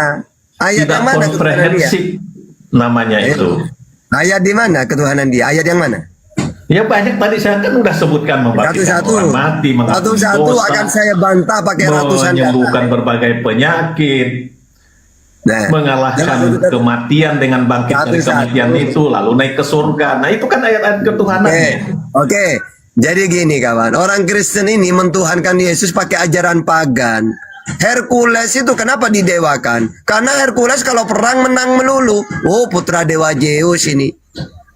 Ayat Tidak yang mana ketuhanan dia? komprehensif namanya itu. Ayat di mana ketuhanan dia? Ayat yang mana? Ya banyak tadi saya kan udah sebutkan membangkitkan Satu-satu. orang mati, mengampuni Satu-satu dosa, akan saya bantah pakai ratusan menyembuhkan data. berbagai penyakit, Nah, mengalahkan satu-satu. kematian dengan bangkit dari Satu-satu. kematian itu, lalu naik ke surga. Nah itu kan ayat-ayat ketuhanan. Oke. Jadi gini kawan, orang Kristen ini mentuhankan Yesus pakai ajaran pagan. Hercules itu kenapa didewakan? Karena Hercules kalau perang menang melulu. Oh, putra dewa Zeus ini.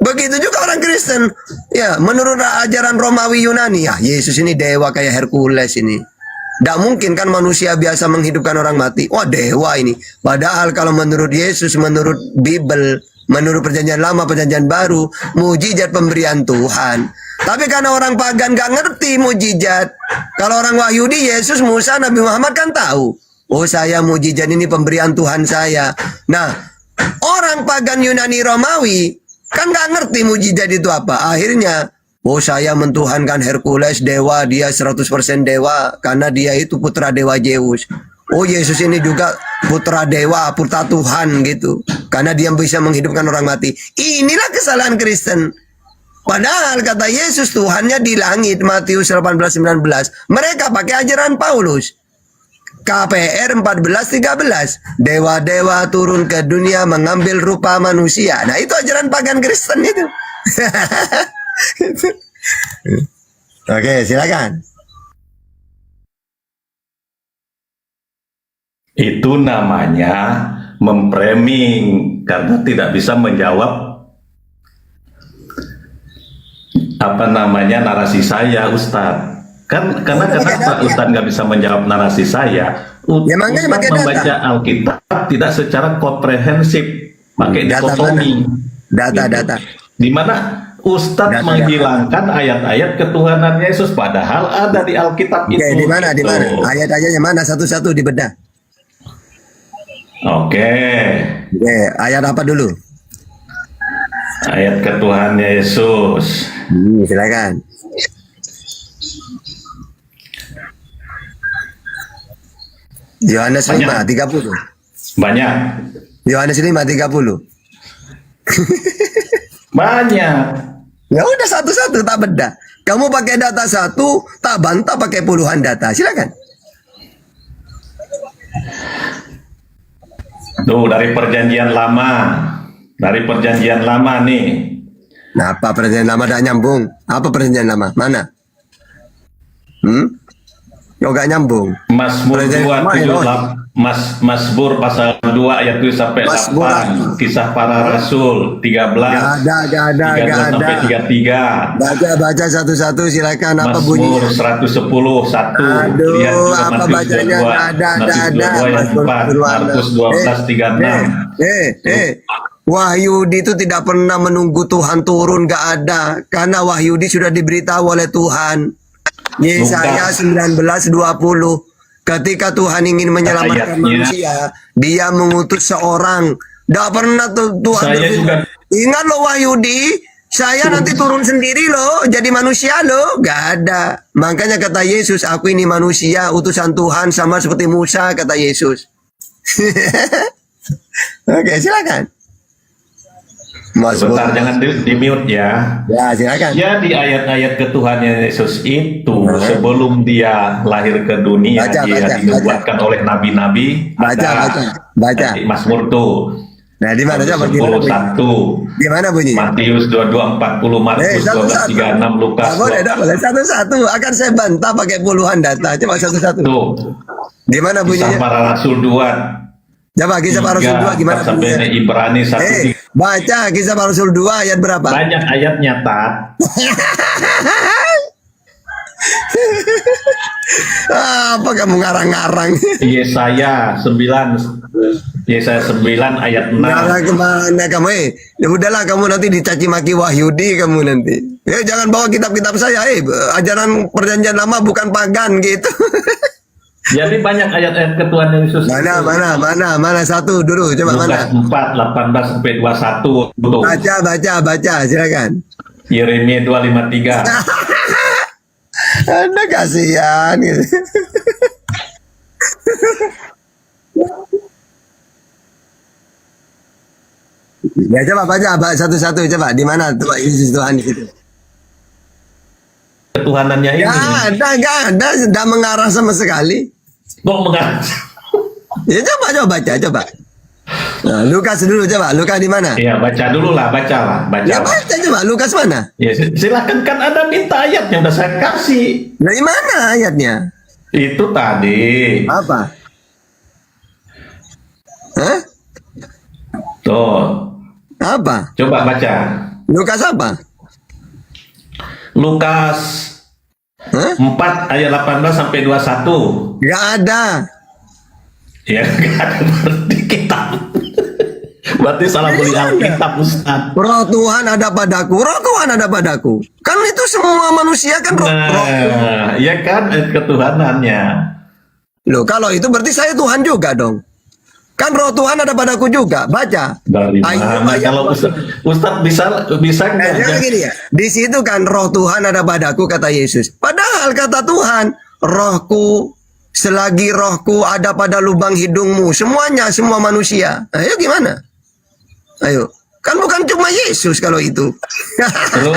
Begitu juga orang Kristen. Ya, menurut ajaran Romawi Yunani, ya Yesus ini dewa kayak Hercules ini. Tidak mungkin kan manusia biasa menghidupkan orang mati. Wah, dewa ini. Padahal kalau menurut Yesus, menurut Bible, menurut perjanjian lama, perjanjian baru, mujizat pemberian Tuhan. Tapi karena orang pagan gak ngerti mujizat. Kalau orang Wahyudi, Yesus, Musa, Nabi Muhammad kan tahu. Oh, saya mujizat ini pemberian Tuhan saya. Nah, orang pagan Yunani Romawi kan gak ngerti mujizat itu apa. Akhirnya, oh saya mentuhankan Hercules, dewa, dia 100% dewa. Karena dia itu putra dewa Zeus. Oh Yesus ini juga putra dewa, putra Tuhan gitu. Karena dia bisa menghidupkan orang mati. Inilah kesalahan Kristen. Padahal kata Yesus Tuhannya di langit, Matius 18:19. Mereka pakai ajaran Paulus. KPR 14:13. Dewa-dewa turun ke dunia mengambil rupa manusia. Nah itu ajaran pagan Kristen itu. Oke, silakan. Itu namanya memframing karena tidak bisa menjawab apa namanya narasi saya, Ustadz. Kan karena kenapa Ustadz nggak bisa menjawab narasi saya? Ya, makanya pakai Ustadz membaca data. Alkitab tidak secara komprehensif, pakai Data dikotomi. Data. Di mana Ustadz Data. menghilangkan ayat-ayat ketuhanan Yesus padahal ada di Alkitab Oke, itu. di mana? Di gitu. mana? Ayat-ayatnya mana? Satu-satu dibedah. Oke. Oke, ayat apa dulu? Ayat ketuhanan Yesus. Silakan. Yohanes 5:30. Banyak. Yohanes 5:30. Banyak. Ya udah satu-satu tak bedah. Kamu pakai data satu, tak bantah pakai puluhan data. Silakan. Tuh dari perjanjian lama. Dari perjanjian lama nih. Nah, apa perjanjian lama tidak nyambung? Apa perjanjian lama? Mana? Yo gak nyambung. Mazmur Perjanjian 2 lama, 78 Mazmur pasal 2 ayat 7 sampai Mazmur 8. Kisah para Rasul 13. Gak ada. 32 sampai 33. Baca satu-satu silakan. Apa bunyinya? Mazmur 110 1. Aduh, Lihat juga apa Matius bacanya? 22. Nggak ada. Matius 22 ayat 4. Markus 12 36. Wahyudi itu tidak pernah menunggu Tuhan turun, gak ada. Karena Wahyudi sudah diberitahu oleh Tuhan. Yesaya 19:20. Ketika Tuhan ingin menyelamatkan Ayatnya. manusia, dia mengutus seorang. Tidak pernah Tuhan Saya berfirman, juga Ingat loh Wahyudi, saya nanti turun sendiri loh, jadi manusia loh. Gak ada. Makanya kata Yesus, aku ini manusia, utusan Tuhan sama seperti Musa, kata Yesus. Oke, silakan. Mas Sebentar, jangan di mute ya. Ya, silakan. Jadi ayat-ayat ketuhanan Yesus itu sebelum dia lahir ke dunia, Baca, dia baca, dinubuatkan oleh nabi-nabi. Baca. Di Mazmur tuh. Nah, di mana coba? 10:1. Di mana bunyinya? Matius 22:40, Markus 12:36, Lukas. Boleh, satu-satu. Akan saya bantah pakai puluhan data. Coba satu-satu. Tuh. Di mana Kisah bunyinya? para Rasul 2. Coba kisah para Rasul 2 gimana bunyinya? Sampai Ibrani 1. Baca kisah para Rasul 2 ayat berapa? Banyak ayatnya, Tat. Apa kamu ngarang-ngarang? Yesaya 9 ayat 6. Ngarang kemana kamu? Ya udahlah, kamu nanti dicaci maki Wahyudi kamu nanti. Ya jangan bawa kitab-kitab saya. Ajaran perjanjian lama bukan pagan gitu. Jadi banyak ayat-ayat ketuhanan Yesus. Mana satu dulu, coba Lukas mana? 4:18-21. Tuh. Baca, silakan. Yeremia 2:53. Anda kasihan gitu. Ya coba baca satu-satu coba. Di mana tuh Yesus Tuhan di situ? Ketuhanannya ini. Gak ada, tidak mengarah sama sekali. Kok mengarah? Ya coba baca. Nah, Lukas dulu coba. Lukas di mana? Iya, baca dulu lah, baca. Ya baca coba. Lukas mana? Ya, silakan, kan ada minta ayatnya udah saya kasih. Dari mana ayatnya? Itu tadi. Apa? Hah? Tuh. Apa? Coba baca. Lukas apa? Lukas 4 ayat 18-21. Gak ada. Ya, gak ada berarti kitab. Berarti salah beli Alkitab, Ustaz. Roh Tuhan ada padaku. Kan itu semua manusia kan roh. Ya kan, ketuhanannya. Loh, kalau itu berarti saya Tuhan juga dong. Kan roh Tuhan ada padaku juga. Baca. Dari mana? Kalau Ustaz bisa nggak? Gini ya. Di situ kan roh Tuhan ada padaku, kata Yesus. Padahal kata Tuhan, rohku, selagi rohku ada pada lubang hidungmu, semuanya, semua manusia. Ayo gimana? Ayo. Kan bukan cuma Yesus kalau itu. Terus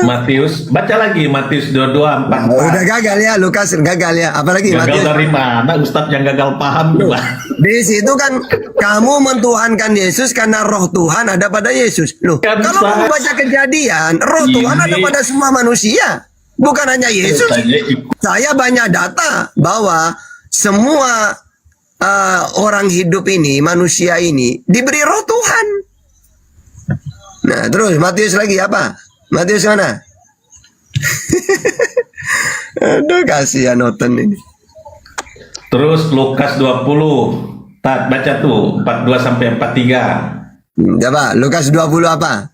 Matius, baca lagi Matius 22:44. Udah gagal ya, Lukas gagal ya. Apalagi gagal Matius. dari mana? Ustadz yang gagal paham juga. Di situ kan kamu mentuhankan Yesus karena roh Tuhan ada pada Yesus. Loh, Kan kalau kamu baca Kejadian, roh Tuhan ada pada semua manusia, bukan hanya Yesus. Saya banyak data bahwa semua orang hidup ini, manusia ini diberi roh Tuhan. Nah, terus Matius lagi apa? Matius mana? Aduh, kasihan Oten ini. Terus Lukas 20. Tat, baca tuh 42-43. Coba Lukas 20 apa?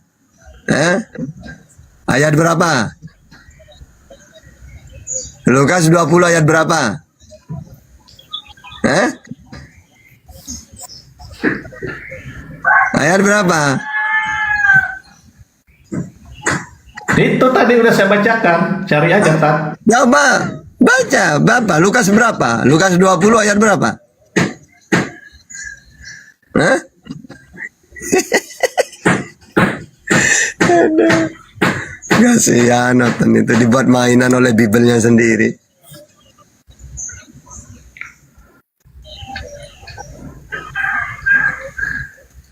Ayat berapa? Lukas 20 ayat berapa? Ayat berapa? Itu tadi udah saya bacakan. Cari aja, Tat. Coba baca berapa? Lukas berapa? Lukas 20 ayat berapa? Aduh. Kasihan Nathan itu dibuat mainan oleh Bibelnya sendiri.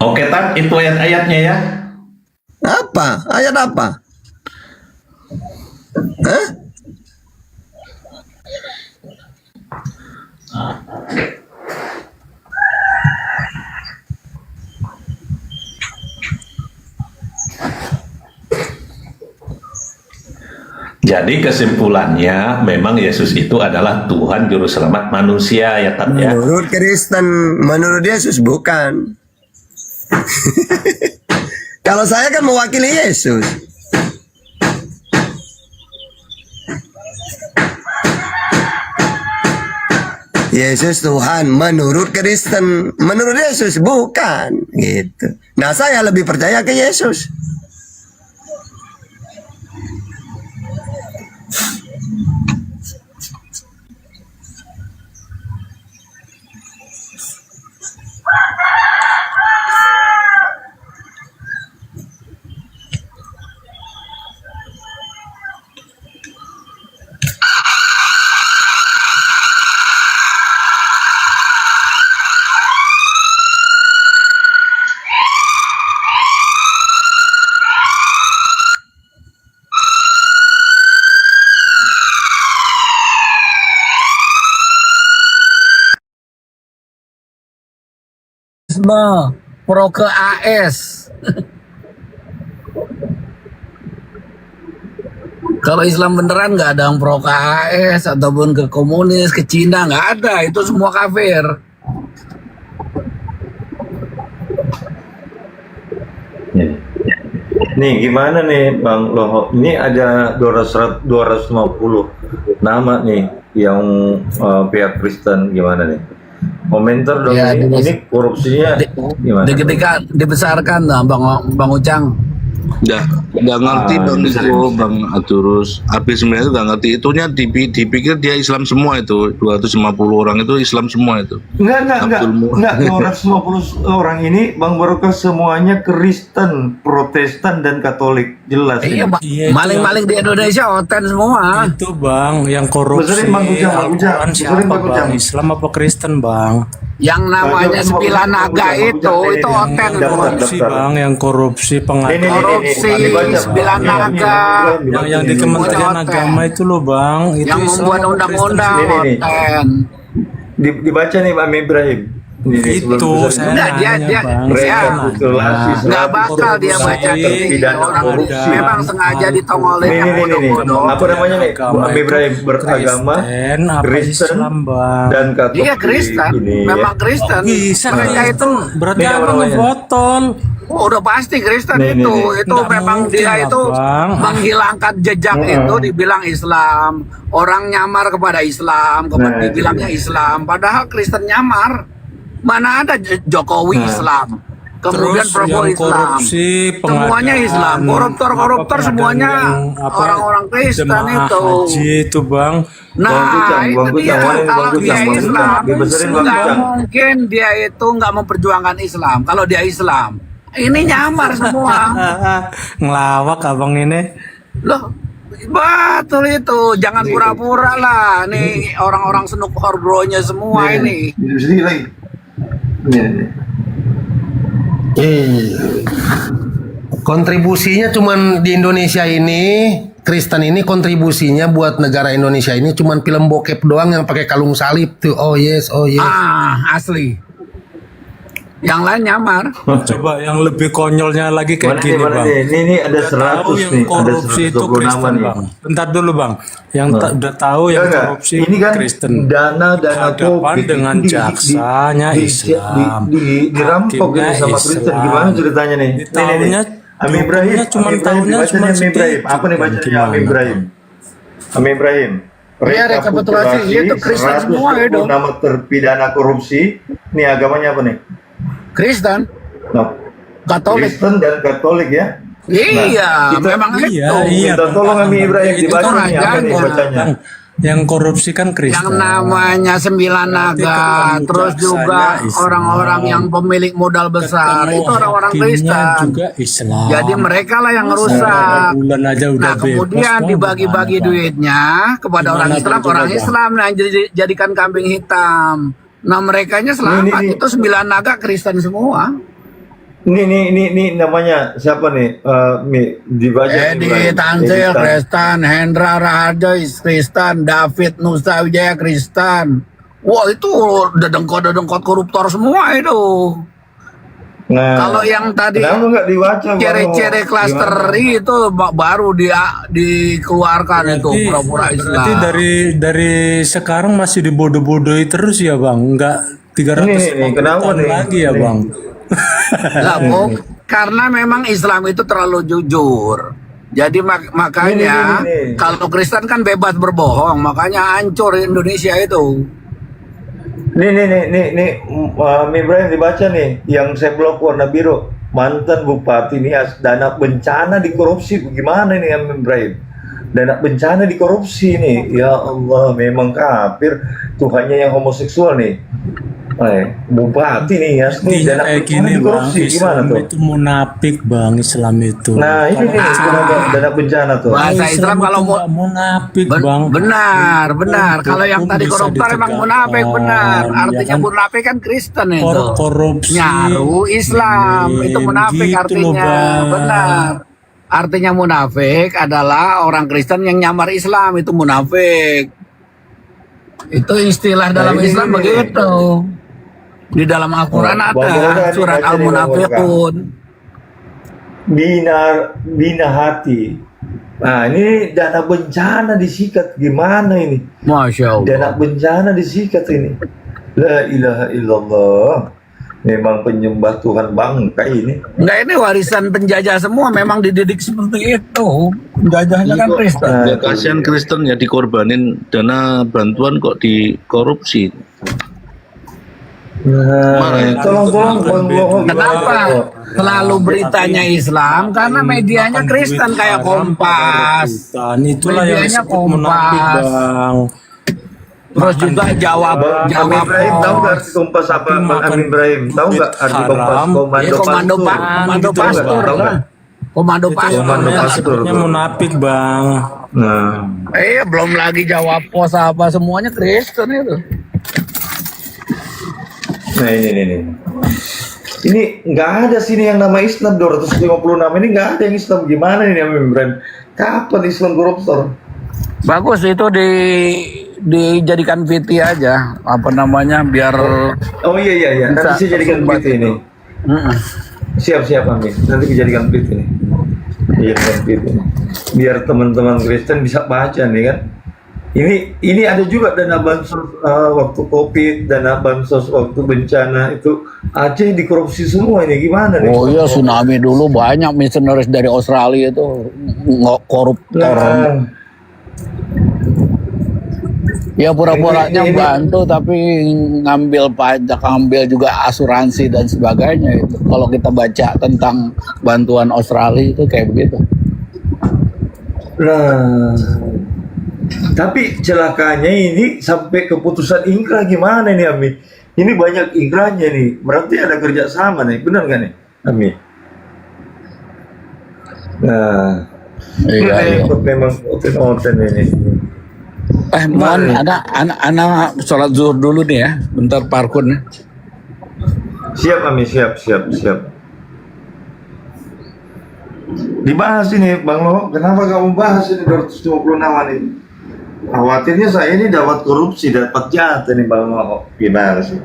Oke, Tat, itu ayat-ayatnya ya. Apa? Ayat apa? Jadi kesimpulannya memang Yesus itu adalah Tuhan Juru Selamat manusia ya, Tat ya. Menurut Kristen, menurut Yesus bukan. Kalau saya kan mewakili Yesus. Yesus Tuhan menurut Kristen, menurut Yesus bukan gitu. Nah, saya lebih percaya ke Yesus. Pro ke AS. Kalau Islam beneran nggak ada yang pro ke AS ataupun ke komunis, ke Cina, nggak ada. Itu semua kafir. Nih gimana nih Bang Loho? Ini ada 250 nama nih yang pihak Kristen, gimana nih? Komentar dong, Ya, ini korupsinya gimana? Ketika dibesarkan nah, Bang Ucang. Udah ngerti dong itu Bang Aturus. AB9 itu udah ngerti. Itunya dipikir dia Islam semua itu. 250 orang itu Islam semua itu. Enggak, 250 orang ini Bang Barokah semuanya Kristen, Protestan dan Katolik, jelas. Iya, ini. maling-maling di Indonesia oten semua. Itu Bang, yang korupsi Benerin, Bang Ujang, Al-Quran siapa Bang Ujang. Bang? Islam apa Kristen Bang? Yang namanya sembilan naga itu oten. Korupsi Bang, yang korupsi pengacara. Korupsi sembilan naga. Yang di Kementerian Agama itu loh Bang, itu yang Islam membuat apa undang-undang Kristen? oten. Dibaca nih Pak Ibrahim. Itu saya Enggak, dia rekapitulasi nggak bakal dia baca terpidana orang korupsi. memang sengaja ditongolin yang Nih. bodoh-bodoh. Apa namanya nih? Abi Ibrahim beragama Kristen dan Katolik. Dia Kristen, Ini, memang Kristen. Bisa Mereka itu berarti Ini apa namanya. ngebotol? udah pasti Kristen Nih, itu. nih. Itu Nggak memang mungkin dia lah, itu Bang. menghilangkan jejak itu dibilang Islam. Orang nyamar kepada Islam, Nah, dibilangnya Islam. Padahal Kristen nyamar. Mana ada Jokowi Islam. Kemudian Terus Prabowo yang Islam. korupsi, Semuanya Islam. Koruptor semuanya orang-orang Kristen itu. Haji itu Bang. Nah, itu dia. Kalau dia Islam, Dibesarin Bang nggak Ujang. mungkin dia itu nggak memperjuangkan Islam. Kalau dia Islam, ini nyamar semua. Ngelawak abang ini. Loh, betul itu. Jangan pura-pura lah. Nih orang-orang senuk horbronya semua ini. Sedikit lagi. Kontribusinya cuman di Indonesia ini, Kristen ini kontribusinya buat negara Indonesia ini cuman film bokep doang yang pakai kalung salib tuh. Oh yes. Asli. Yang lain nyamar. Coba yang lebih konyolnya lagi kayak Mana gini nih, mana Bang. nih? Ini ada Udah tahu 100 yang nih, ada korupsi itu 120 nama Kristen nih. Bang. Bentar dulu Bang. Yang udah tahu yang Enggak, korupsi ini kan Kristen. dana Hadapan COVID dengan jaksanya Islam. dirampok Hakimnya ini sama Kristen. Islam. Gimana ceritanya nih? Tahunya Ami Ibrahim, cuma Ami Ibrahim, tahunya dibaca cuma nih, Ami Ibrahim. sedikit. Apa nih bacanya Gimana? Ami Ibrahim? Ami Ibrahim. Iya, rekapitulasi. Itu Kristen semua itu. 120 nama terpidana korupsi. Ini agamanya apa nih? Kristen, Nah, Katolik. Kristen dan Katolik ya. Iya, kita- memang itu. Iya. Minta tolong Ami Ibrahim Itu dibaca kan nih apa nih raja. bacanya? Yang korupsi kan Kristen. Yang namanya sembilan Berarti naga, ketemu terus juga jaksanya Islam. orang-orang yang pemilik modal besar, Ketemu itu orang-orang hakimnya Kristen. juga Islam. Jadi mereka lah yang Orang rusak. bulan aja udah Nah, kemudian bebas, Bang. dibagi-bagi Gimana, Bang? duitnya kepada Gimana orang Islam, tuh, coba, orang Bang? Islam yang jadikan kambing hitam. Nah, merekanya selamat. Ini. Itu sembilan naga Kristen semua. Ini namanya siapa nih? Dibaca Edi Tansil Kristen, Hendra Raharjo Kristen, David Nusa Wijaya Kristen. Wah, itu dedengkot koruptor semua itu. Nah, Kalau yang tadi kenapa nggak dibaca? Bang? ciri-ciri klaster Gimana? itu baru dikeluarkan itu pura-pura Berarti Islam. dari sekarang masih dibodoh-bodohi terus ya Bang? Enggak 300 Nih, kenapa tahun nih? lagi ya Nih. Bang? Lah, karena memang Islam itu terlalu jujur. Jadi makanya Nih. kalau Kristen kan bebas berbohong, makanya hancur Indonesia itu. Nih, Ibrahim dibaca nih, yang saya blok warna biru, mantan Bupati Nias, dana bencana dikorupsi, bagaimana ini yang Ibrahim? Dana bencana dikorupsi nih, ya Allah, memang kafir, Tuhannya yang homoseksual nih. Bupati nih ya, nih dana kayak bencana gini bang, dikorupsi, gimana Islam tuh? itu munafik bang, Islam itu. Nah ini nih, dana bencana tuh. Bahasa Islam kalau itu nggak munafik bang. benar. Kalau yang Hukum tadi bisa koruptor emang ditegakkan, munafik benar. ya Artinya kan? munafik kan Kristen itu. Korupsi Nyaru Islam itu munafik gitu loh, artinya. Bang. Benar. Artinya munafik adalah orang Kristen yang nyamar Islam, itu munafik. Itu istilah dalam ini Islam nih. begitu. Di dalam Al-Quran Bang ada Boroka nih, surat baca nih, Bang Al-Munafiqun. Bina hati. Nah ini dana bencana disikat, gimana ini? Masya Allah. Dana bencana disikat ini. La ilaha illallah. Memang penyembah Tuhan bangkai ini. Enggak, ini warisan penjajah semua, memang dididik seperti itu. Penjajahnya kan Kristen. Ya, kasihan Kristen ya dikorbanin dana bantuan kok dikorupsi. Tolong Kenapa selalu beritanya Islam? Karena medianya Kristen kayak Kompas. Itulah yang Medianya disebut munafik Kompas. bang. Terus juga jawab Ibrahim tahu nggak arti kompas apa? Bang Ibrahim tahu nggak arti kompas? komando pastur Tahu nggak? lah. Komando pastur. Komando ya. pastur. Disebutnya munafik bang. Nah, Belum lagi jawab pos apa, semuanya Kristen itu. nah ini. Ini nggak ada sini yang nama Islam 256 ini nggak ada yang Islam, gimana ini namanya Ibrahim? Kapan Islam koruptor? Bagus itu dijadikan VT aja, apa namanya, biar Oh iya. Nanti saya jadikan beat ini. Siap Amin. Nanti dijadikan beat ini. Jadikan beat ini. Biar teman-teman Kristen bisa baca nih kan. Ini ada juga dana bansos waktu Covid, dana bansos waktu bencana itu Aceh dikorupsi semua ini, gimana nih? Oh iya, tsunami dulu banyak misionaris dari Australia itu koruptor. Ya pura-puranya bantu tapi ngambil pajak, ngambil juga asuransi dan sebagainya itu. Kalau kita baca tentang bantuan Australia itu kayak begitu. Nah, tapi celakanya ini sampai keputusan ingkrah gimana nih Ami? Ini banyak ingkrahnya nih, berarti ada kerjasama nih, benar nggak nih Ami? Nah, Iya. memang oten ini. Mohon anak sholat zuhur dulu nih ya, bentar parkun. Siap Ami, siap. Dibahas ini Bang Lo, kenapa kamu bahas ini 256 ini? Khawatirnya saya ini dapat korupsi, dapat jatah nih Bang Lo. Gimana sih?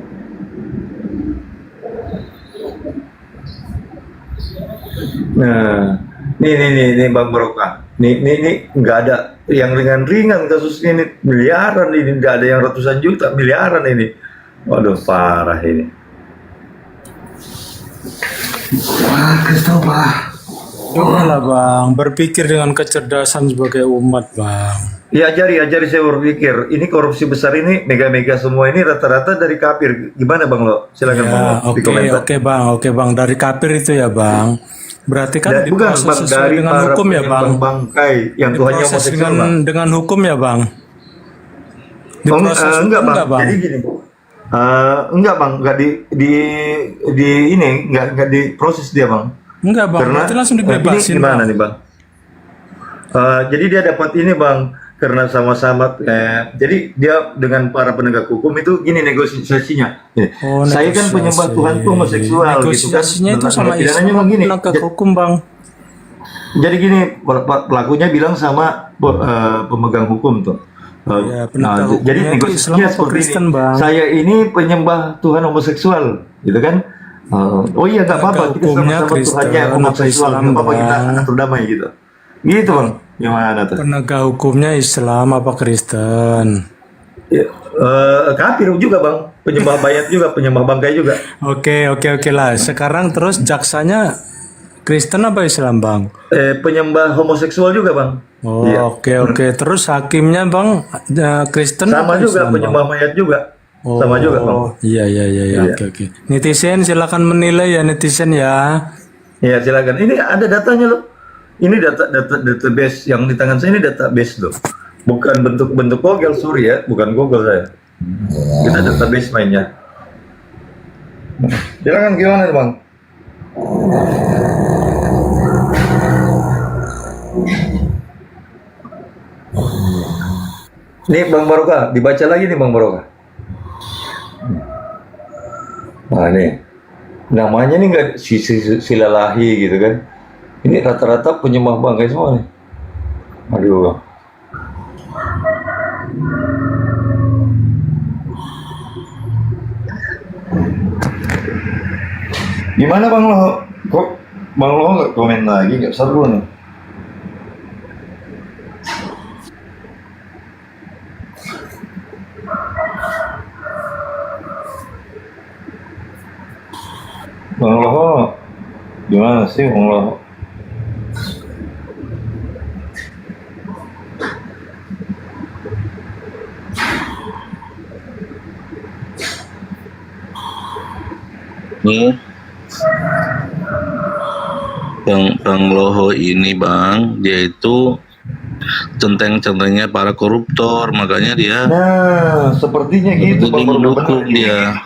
Nah, nih Bang Barokah. Nih nggak ada yang ringan-ringan kasus ini, miliaran ini, nggak ada yang ratusan juta, miliaran ini. Waduh, parah ini. Wah, Christopher. Udahlah bang, berpikir dengan kecerdasan sebagai umat bang. Ya ajari saya berpikir. Ini korupsi besar ini, mega-mega semua ini rata-rata dari kafir. Gimana Bang Lo? Silakan Bang Lo di komentar. Oke bang, dari kafir itu ya bang. Berarti kan Bukan diproses Bang, sesuai dari dengan para hukum ya bang. bangkai yang Tuhannya Diproses homoseksual Bang. dengan hukum ya bang. Enggak hukum Bang. nggak, Bang? Jadi gini. Enggak Bang, enggak di ini enggak diproses dia Bang. Enggak bang, Karena berarti langsung dibebasin ini gimana bang. nih Bang? Jadi dia dapat ini Bang, karena sama-sama jadi dia dengan para penegak hukum itu gini negosiasinya. Oh, Saya kan negosiasi. penyembah Tuhan tuh homoseksual gitu kan. Negosiasinya itu sama Pidananya Islam memang gini. penegak hukum bang. Jadi gini, pelakunya bilang sama pemegang hukum tuh. Ya, penegak hukumnya Jadi itu negosiasinya Islam apa seperti Kristen, ini. Bang? Saya ini penyembah Tuhan homoseksual, gitu kan? Oh iya nggak apa-apa, kita hukumnya sama-sama Kristen, Tuhannya apa homoseksual, Islam, nggak apa-apa kita Bang? atur damai gitu. Gitu Bang, gimana tuh? Penegak hukumnya Islam apa Kristen? Ya, kafir juga Bang, penyembah bayat juga, penyembah bangkai juga. Oke lah. Sekarang terus jaksanya Kristen apa Islam bang? Penyembah homoseksual juga Bang. Oh Iya. oke. Terus hakimnya bang Kristen Sama apa juga Islam, penyembah bang? mayat juga. Sama juga bang. Iya, oke. Netizen silakan menilai ya netizen ya. Ya silakan. Ini ada datanya loh. Ini database yang di tangan saya ini database loh. Bukan bentuk Google, sorry ya, bukan Google saya. Kita database mainnya. Silakan gimana bang? Nih Bang Barokah, dibaca lagi nih Bang Barokah. Nah nih, namanya nih nggak silalahi gitu kan. Ini rata-rata penyembah bangkai semua nih. Aduh. Gimana Bang Loho? Kok Bang Loho nggak komen lagi? Nggak seru nih. Bang Loho, gimana sih Bang Loho? Bang Loho ini bang, dia itu centeng-centengnya para koruptor, makanya dia sepertinya gitu Bang, mendukung dia.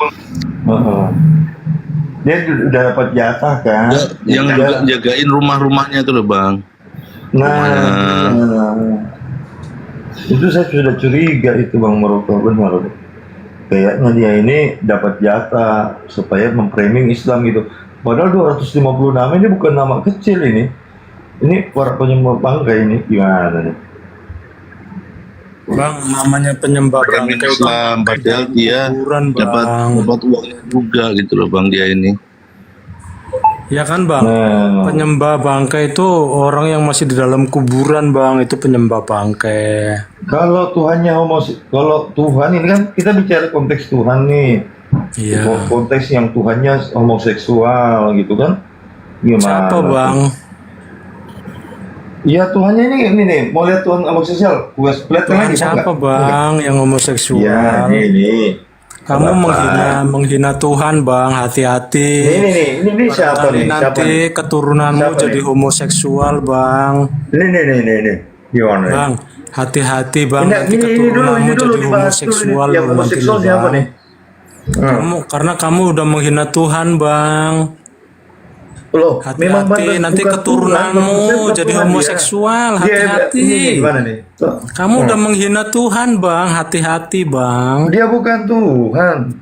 Dia udah dapat jatah kan? Yang jagain rumah-rumahnya itu loh bang. Itu saya sudah curiga itu Bang Barokah, benar. Kayaknya dia ini dapat jatah supaya memframing Islam gitu. Padahal 250 nama ini bukan nama kecil ini. Ini para penyembah bangkai ini gimana nih? Bang, namanya penyembah bangkai Islam, padahal dia dapat uangnya juga gitu loh bang dia ini. Ya kan bang, penyembah bangkai itu orang yang masih di dalam kuburan bang, itu penyembah bangkai. Kalau Tuhannya kalau Tuhan ini kan kita bicara konteks Tuhan nih. Iya. Konteks yang Tuhannya homoseksual gitu kan? Gimana? Siapa bang? Iya Tuhannya ini nih, mau lihat Tuhan homoseksual? Tuhan siapa bang yang homoseksual? Ya ini. Kamu menghina Tuhan bang, hati-hati. Ini siapa nih? Nanti keturunanmu jadi homoseksual bang. Ini. Gimana? Bang, hati-hati bang, nanti keturunanmu jadi homoseksual. Yang homoseksual siapa nih? Karena kamu udah menghina Tuhan bang. Loh, hati-hati nanti keturunanmu jadi homoseksual. Hati-hati. Gimana nih? Kamu udah menghina Tuhan bang, hati-hati bang. Dia bukan Tuhan.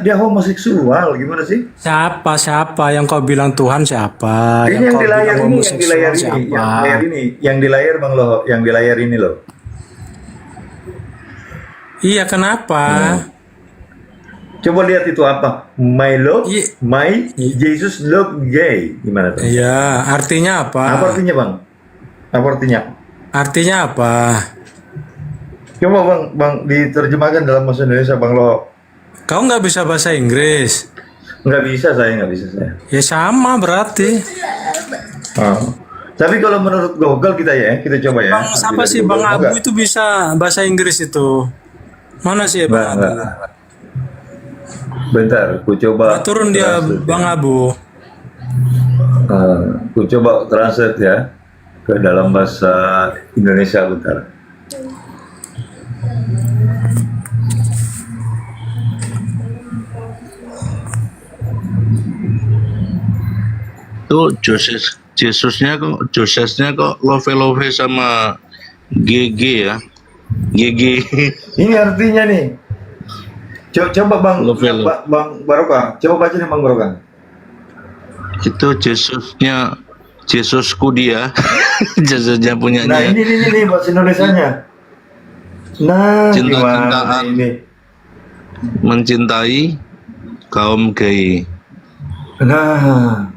Dia homoseksual. Gimana sih? Siapa yang kau bilang Tuhan siapa? Ini yang di layar ini, yang di layar Bang Loho, yang di layar ini loh. Iya, kenapa? Coba lihat itu apa? My Jesus love gay. Gimana tuh? Iya, artinya apa? Apa artinya Bang? Apa artinya? Artinya apa? Coba Bang diterjemahkan dalam bahasa Indonesia Bang Loho. Kau nggak bisa bahasa Inggris? Nggak bisa saya. Ya sama berarti. Tapi kalau menurut Google kita coba ya. Bang, siapa sih Bang Abu itu bisa bahasa Inggris itu? Mana sih Bang Abu? Bentar, ku coba. Turun dia Bang Abu. Ku coba translate ya ke dalam bahasa Indonesia bentar. Tuh Jesusnya kok love sama GG ya. GG. Ini artinya nih. Coba Bang Barokah, coba baca nih Bang Barokah. Itu Jesusku dia. Jesusnya punyanya. Nah ini bahasa Indonesianya. Nah, cinta-cintaan mencintai kaum gay. Nah,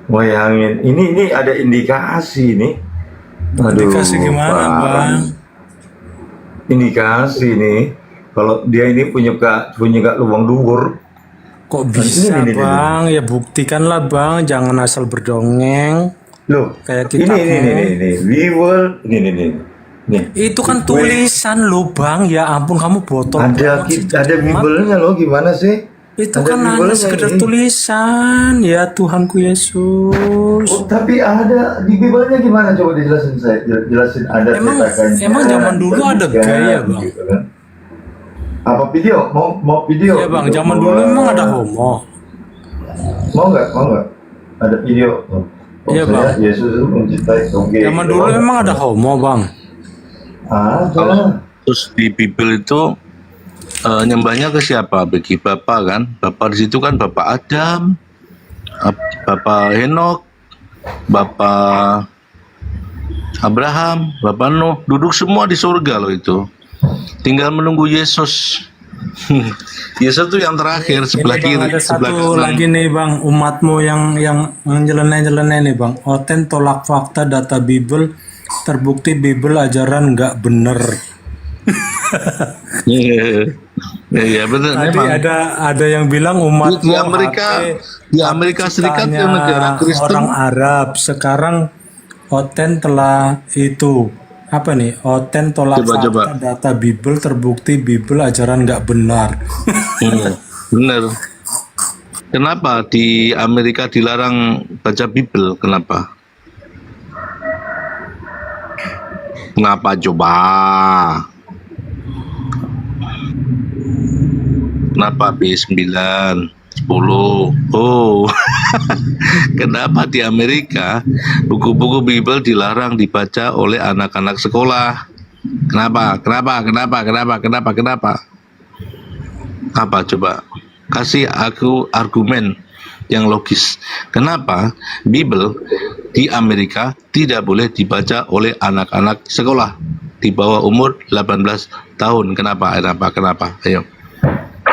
bayangin. Ini ada indikasi nih. Indikasi gimana Bang? Indikasi nih. Kalau dia ini punya lubang dubur. Kok bisa Bang? Ya buktikanlah Bang, jangan asal berdongeng. Loh, kayak kita ini. We will ini. Nih. Itu kan tulisan lo bang, ya ampun kamu botol. Ada ada Bible-nya loh, gimana sih? Itu Ada kan hanya Bible-nya sekedar ini. tulisan, ya Tuhanku Yesus. Oh, tapi ada di Bible-nya gimana? Coba dijelasin saya, jelasin ada Emang cetakannya. emang zaman dulu ada Kan, gaya bang. gitu kan. Apa video? Mau video? Iya bang, Video zaman gua- dulu emang ada homo. Mau nggak? Ada video. Iya, Maksudnya Bang. Yesus itu mencintai toge. Zaman dulu emang ada homo bang. Ada. Terus di Bible itu nyembahnya ke siapa? Bagi Bapak kan? Bapak di situ kan Bapak Adam, Bapak Henok, Bapak Abraham, Bapak Nuh, duduk semua di surga loh itu. Tinggal menunggu Yesus. Yesus tuh yang terakhir sebelah Ini, Bang, kiri, ada sebelah satu kanan. lagi nih bang, umatmu yang nyeleneh nih bang. Oten tolak fakta data Bible, terbukti Bible ajaran nggak bener. Iya benar Tadi memang. ada yang bilang umat Di Amerika Serikat yang negara Kristen. orang Arab. Sekarang Oten telah itu apa nih? Oten tolak Coba. fakta data Bible, terbukti Bible ajaran nggak benar. Benar. Kenapa di Amerika dilarang baca Bible? Kenapa? Kenapa coba? Kenapa B9, 10? Oh, kenapa di Amerika buku-buku Bible dilarang dibaca oleh anak-anak sekolah? Kenapa? Apa coba? Kasih aku argumen yang logis. Kenapa Bible di Amerika tidak boleh dibaca oleh anak-anak sekolah di bawah umur 18 tahun? Kenapa? Ayo.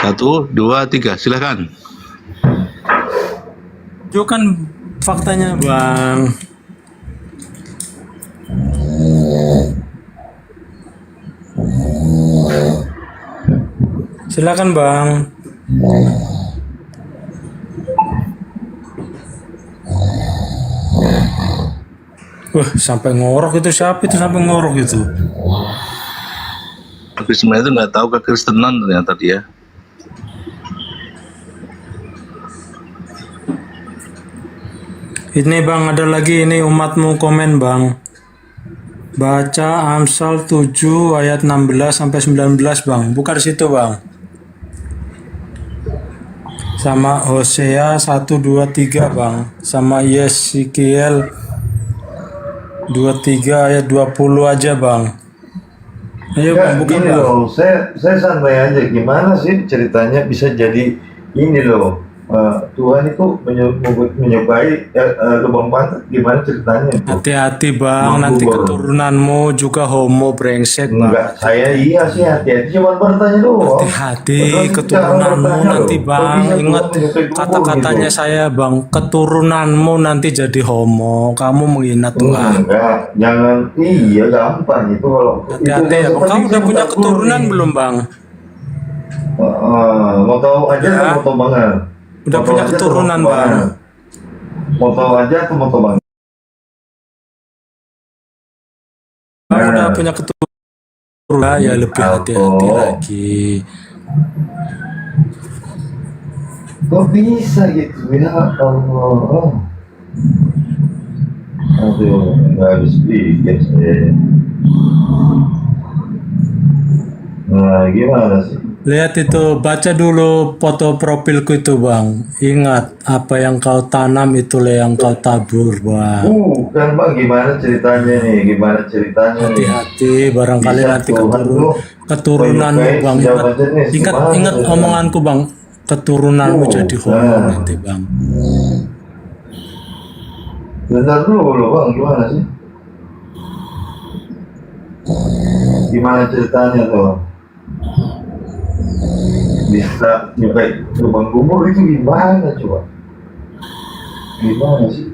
1, 2, 3, silakan. Itu kan faktanya bang. Silakan bang. Wah, sampai ngorok itu siapa itu sampai ngorok itu? Tapi sebenarnya itu nggak tahu kekristenan ternyata dia. Ini bang, ada lagi ini umatmu komen bang. Baca Amsal 7 ayat 16 sampai 19 bang. Buka di situ bang. Sama Hosea 1 2 3 bang. Sama Yeskiel 23 ayat 20 aja bang. Ayo bang, buka Gini bang. loh, saya santai aja. Gimana sih ceritanya bisa jadi ini loh? Tuhan itu menyukai lubang pantat. Gimana ceritanya itu? Hati-hati bang, nanti keturunanmu juga homo brengsek bang. Enggak, saya iya sih hati-hati. Cuma bertanya doang. Hati-hati keturunanmu nanti bang. Ingat kata-katanya saya bang. Keturunanmu nanti jadi homo. Kamu menghina Tuhan. Enggak, jangan. Iya gampang itu kalau. Hati-hati ya bang. Kamu udah punya keturunan belum bang? Mau tahu aja atau mau tahu banget? Udah punya keturunan bang. Mau tahu aja atau mau tahu banget? Kamu udah punya keturunan ya lebih hati-hati lagi. Kok bisa gitu ya Allah? Aduh, nggak habis pikir saya. Nah, gimana sih? Lihat itu, baca dulu foto profilku itu bang. Ingat, apa yang kau tanam itulah yang kau tabur bang. Kan bang, gimana ceritanya nih? Gimana ceritanya nih? Hati-hati, barangkali Bisa nanti Tuhan tuh keturunanmu menyukai bang. senjata jenis. Gimana Ingat ceritanya? omonganku bang. Keturunanmu jadi homo nanti bang. Bentar dulu bang, gimana sih? Gimana ceritanya tuh? Bisa nyukai lubang kubur itu gimana coba? Gimana sih?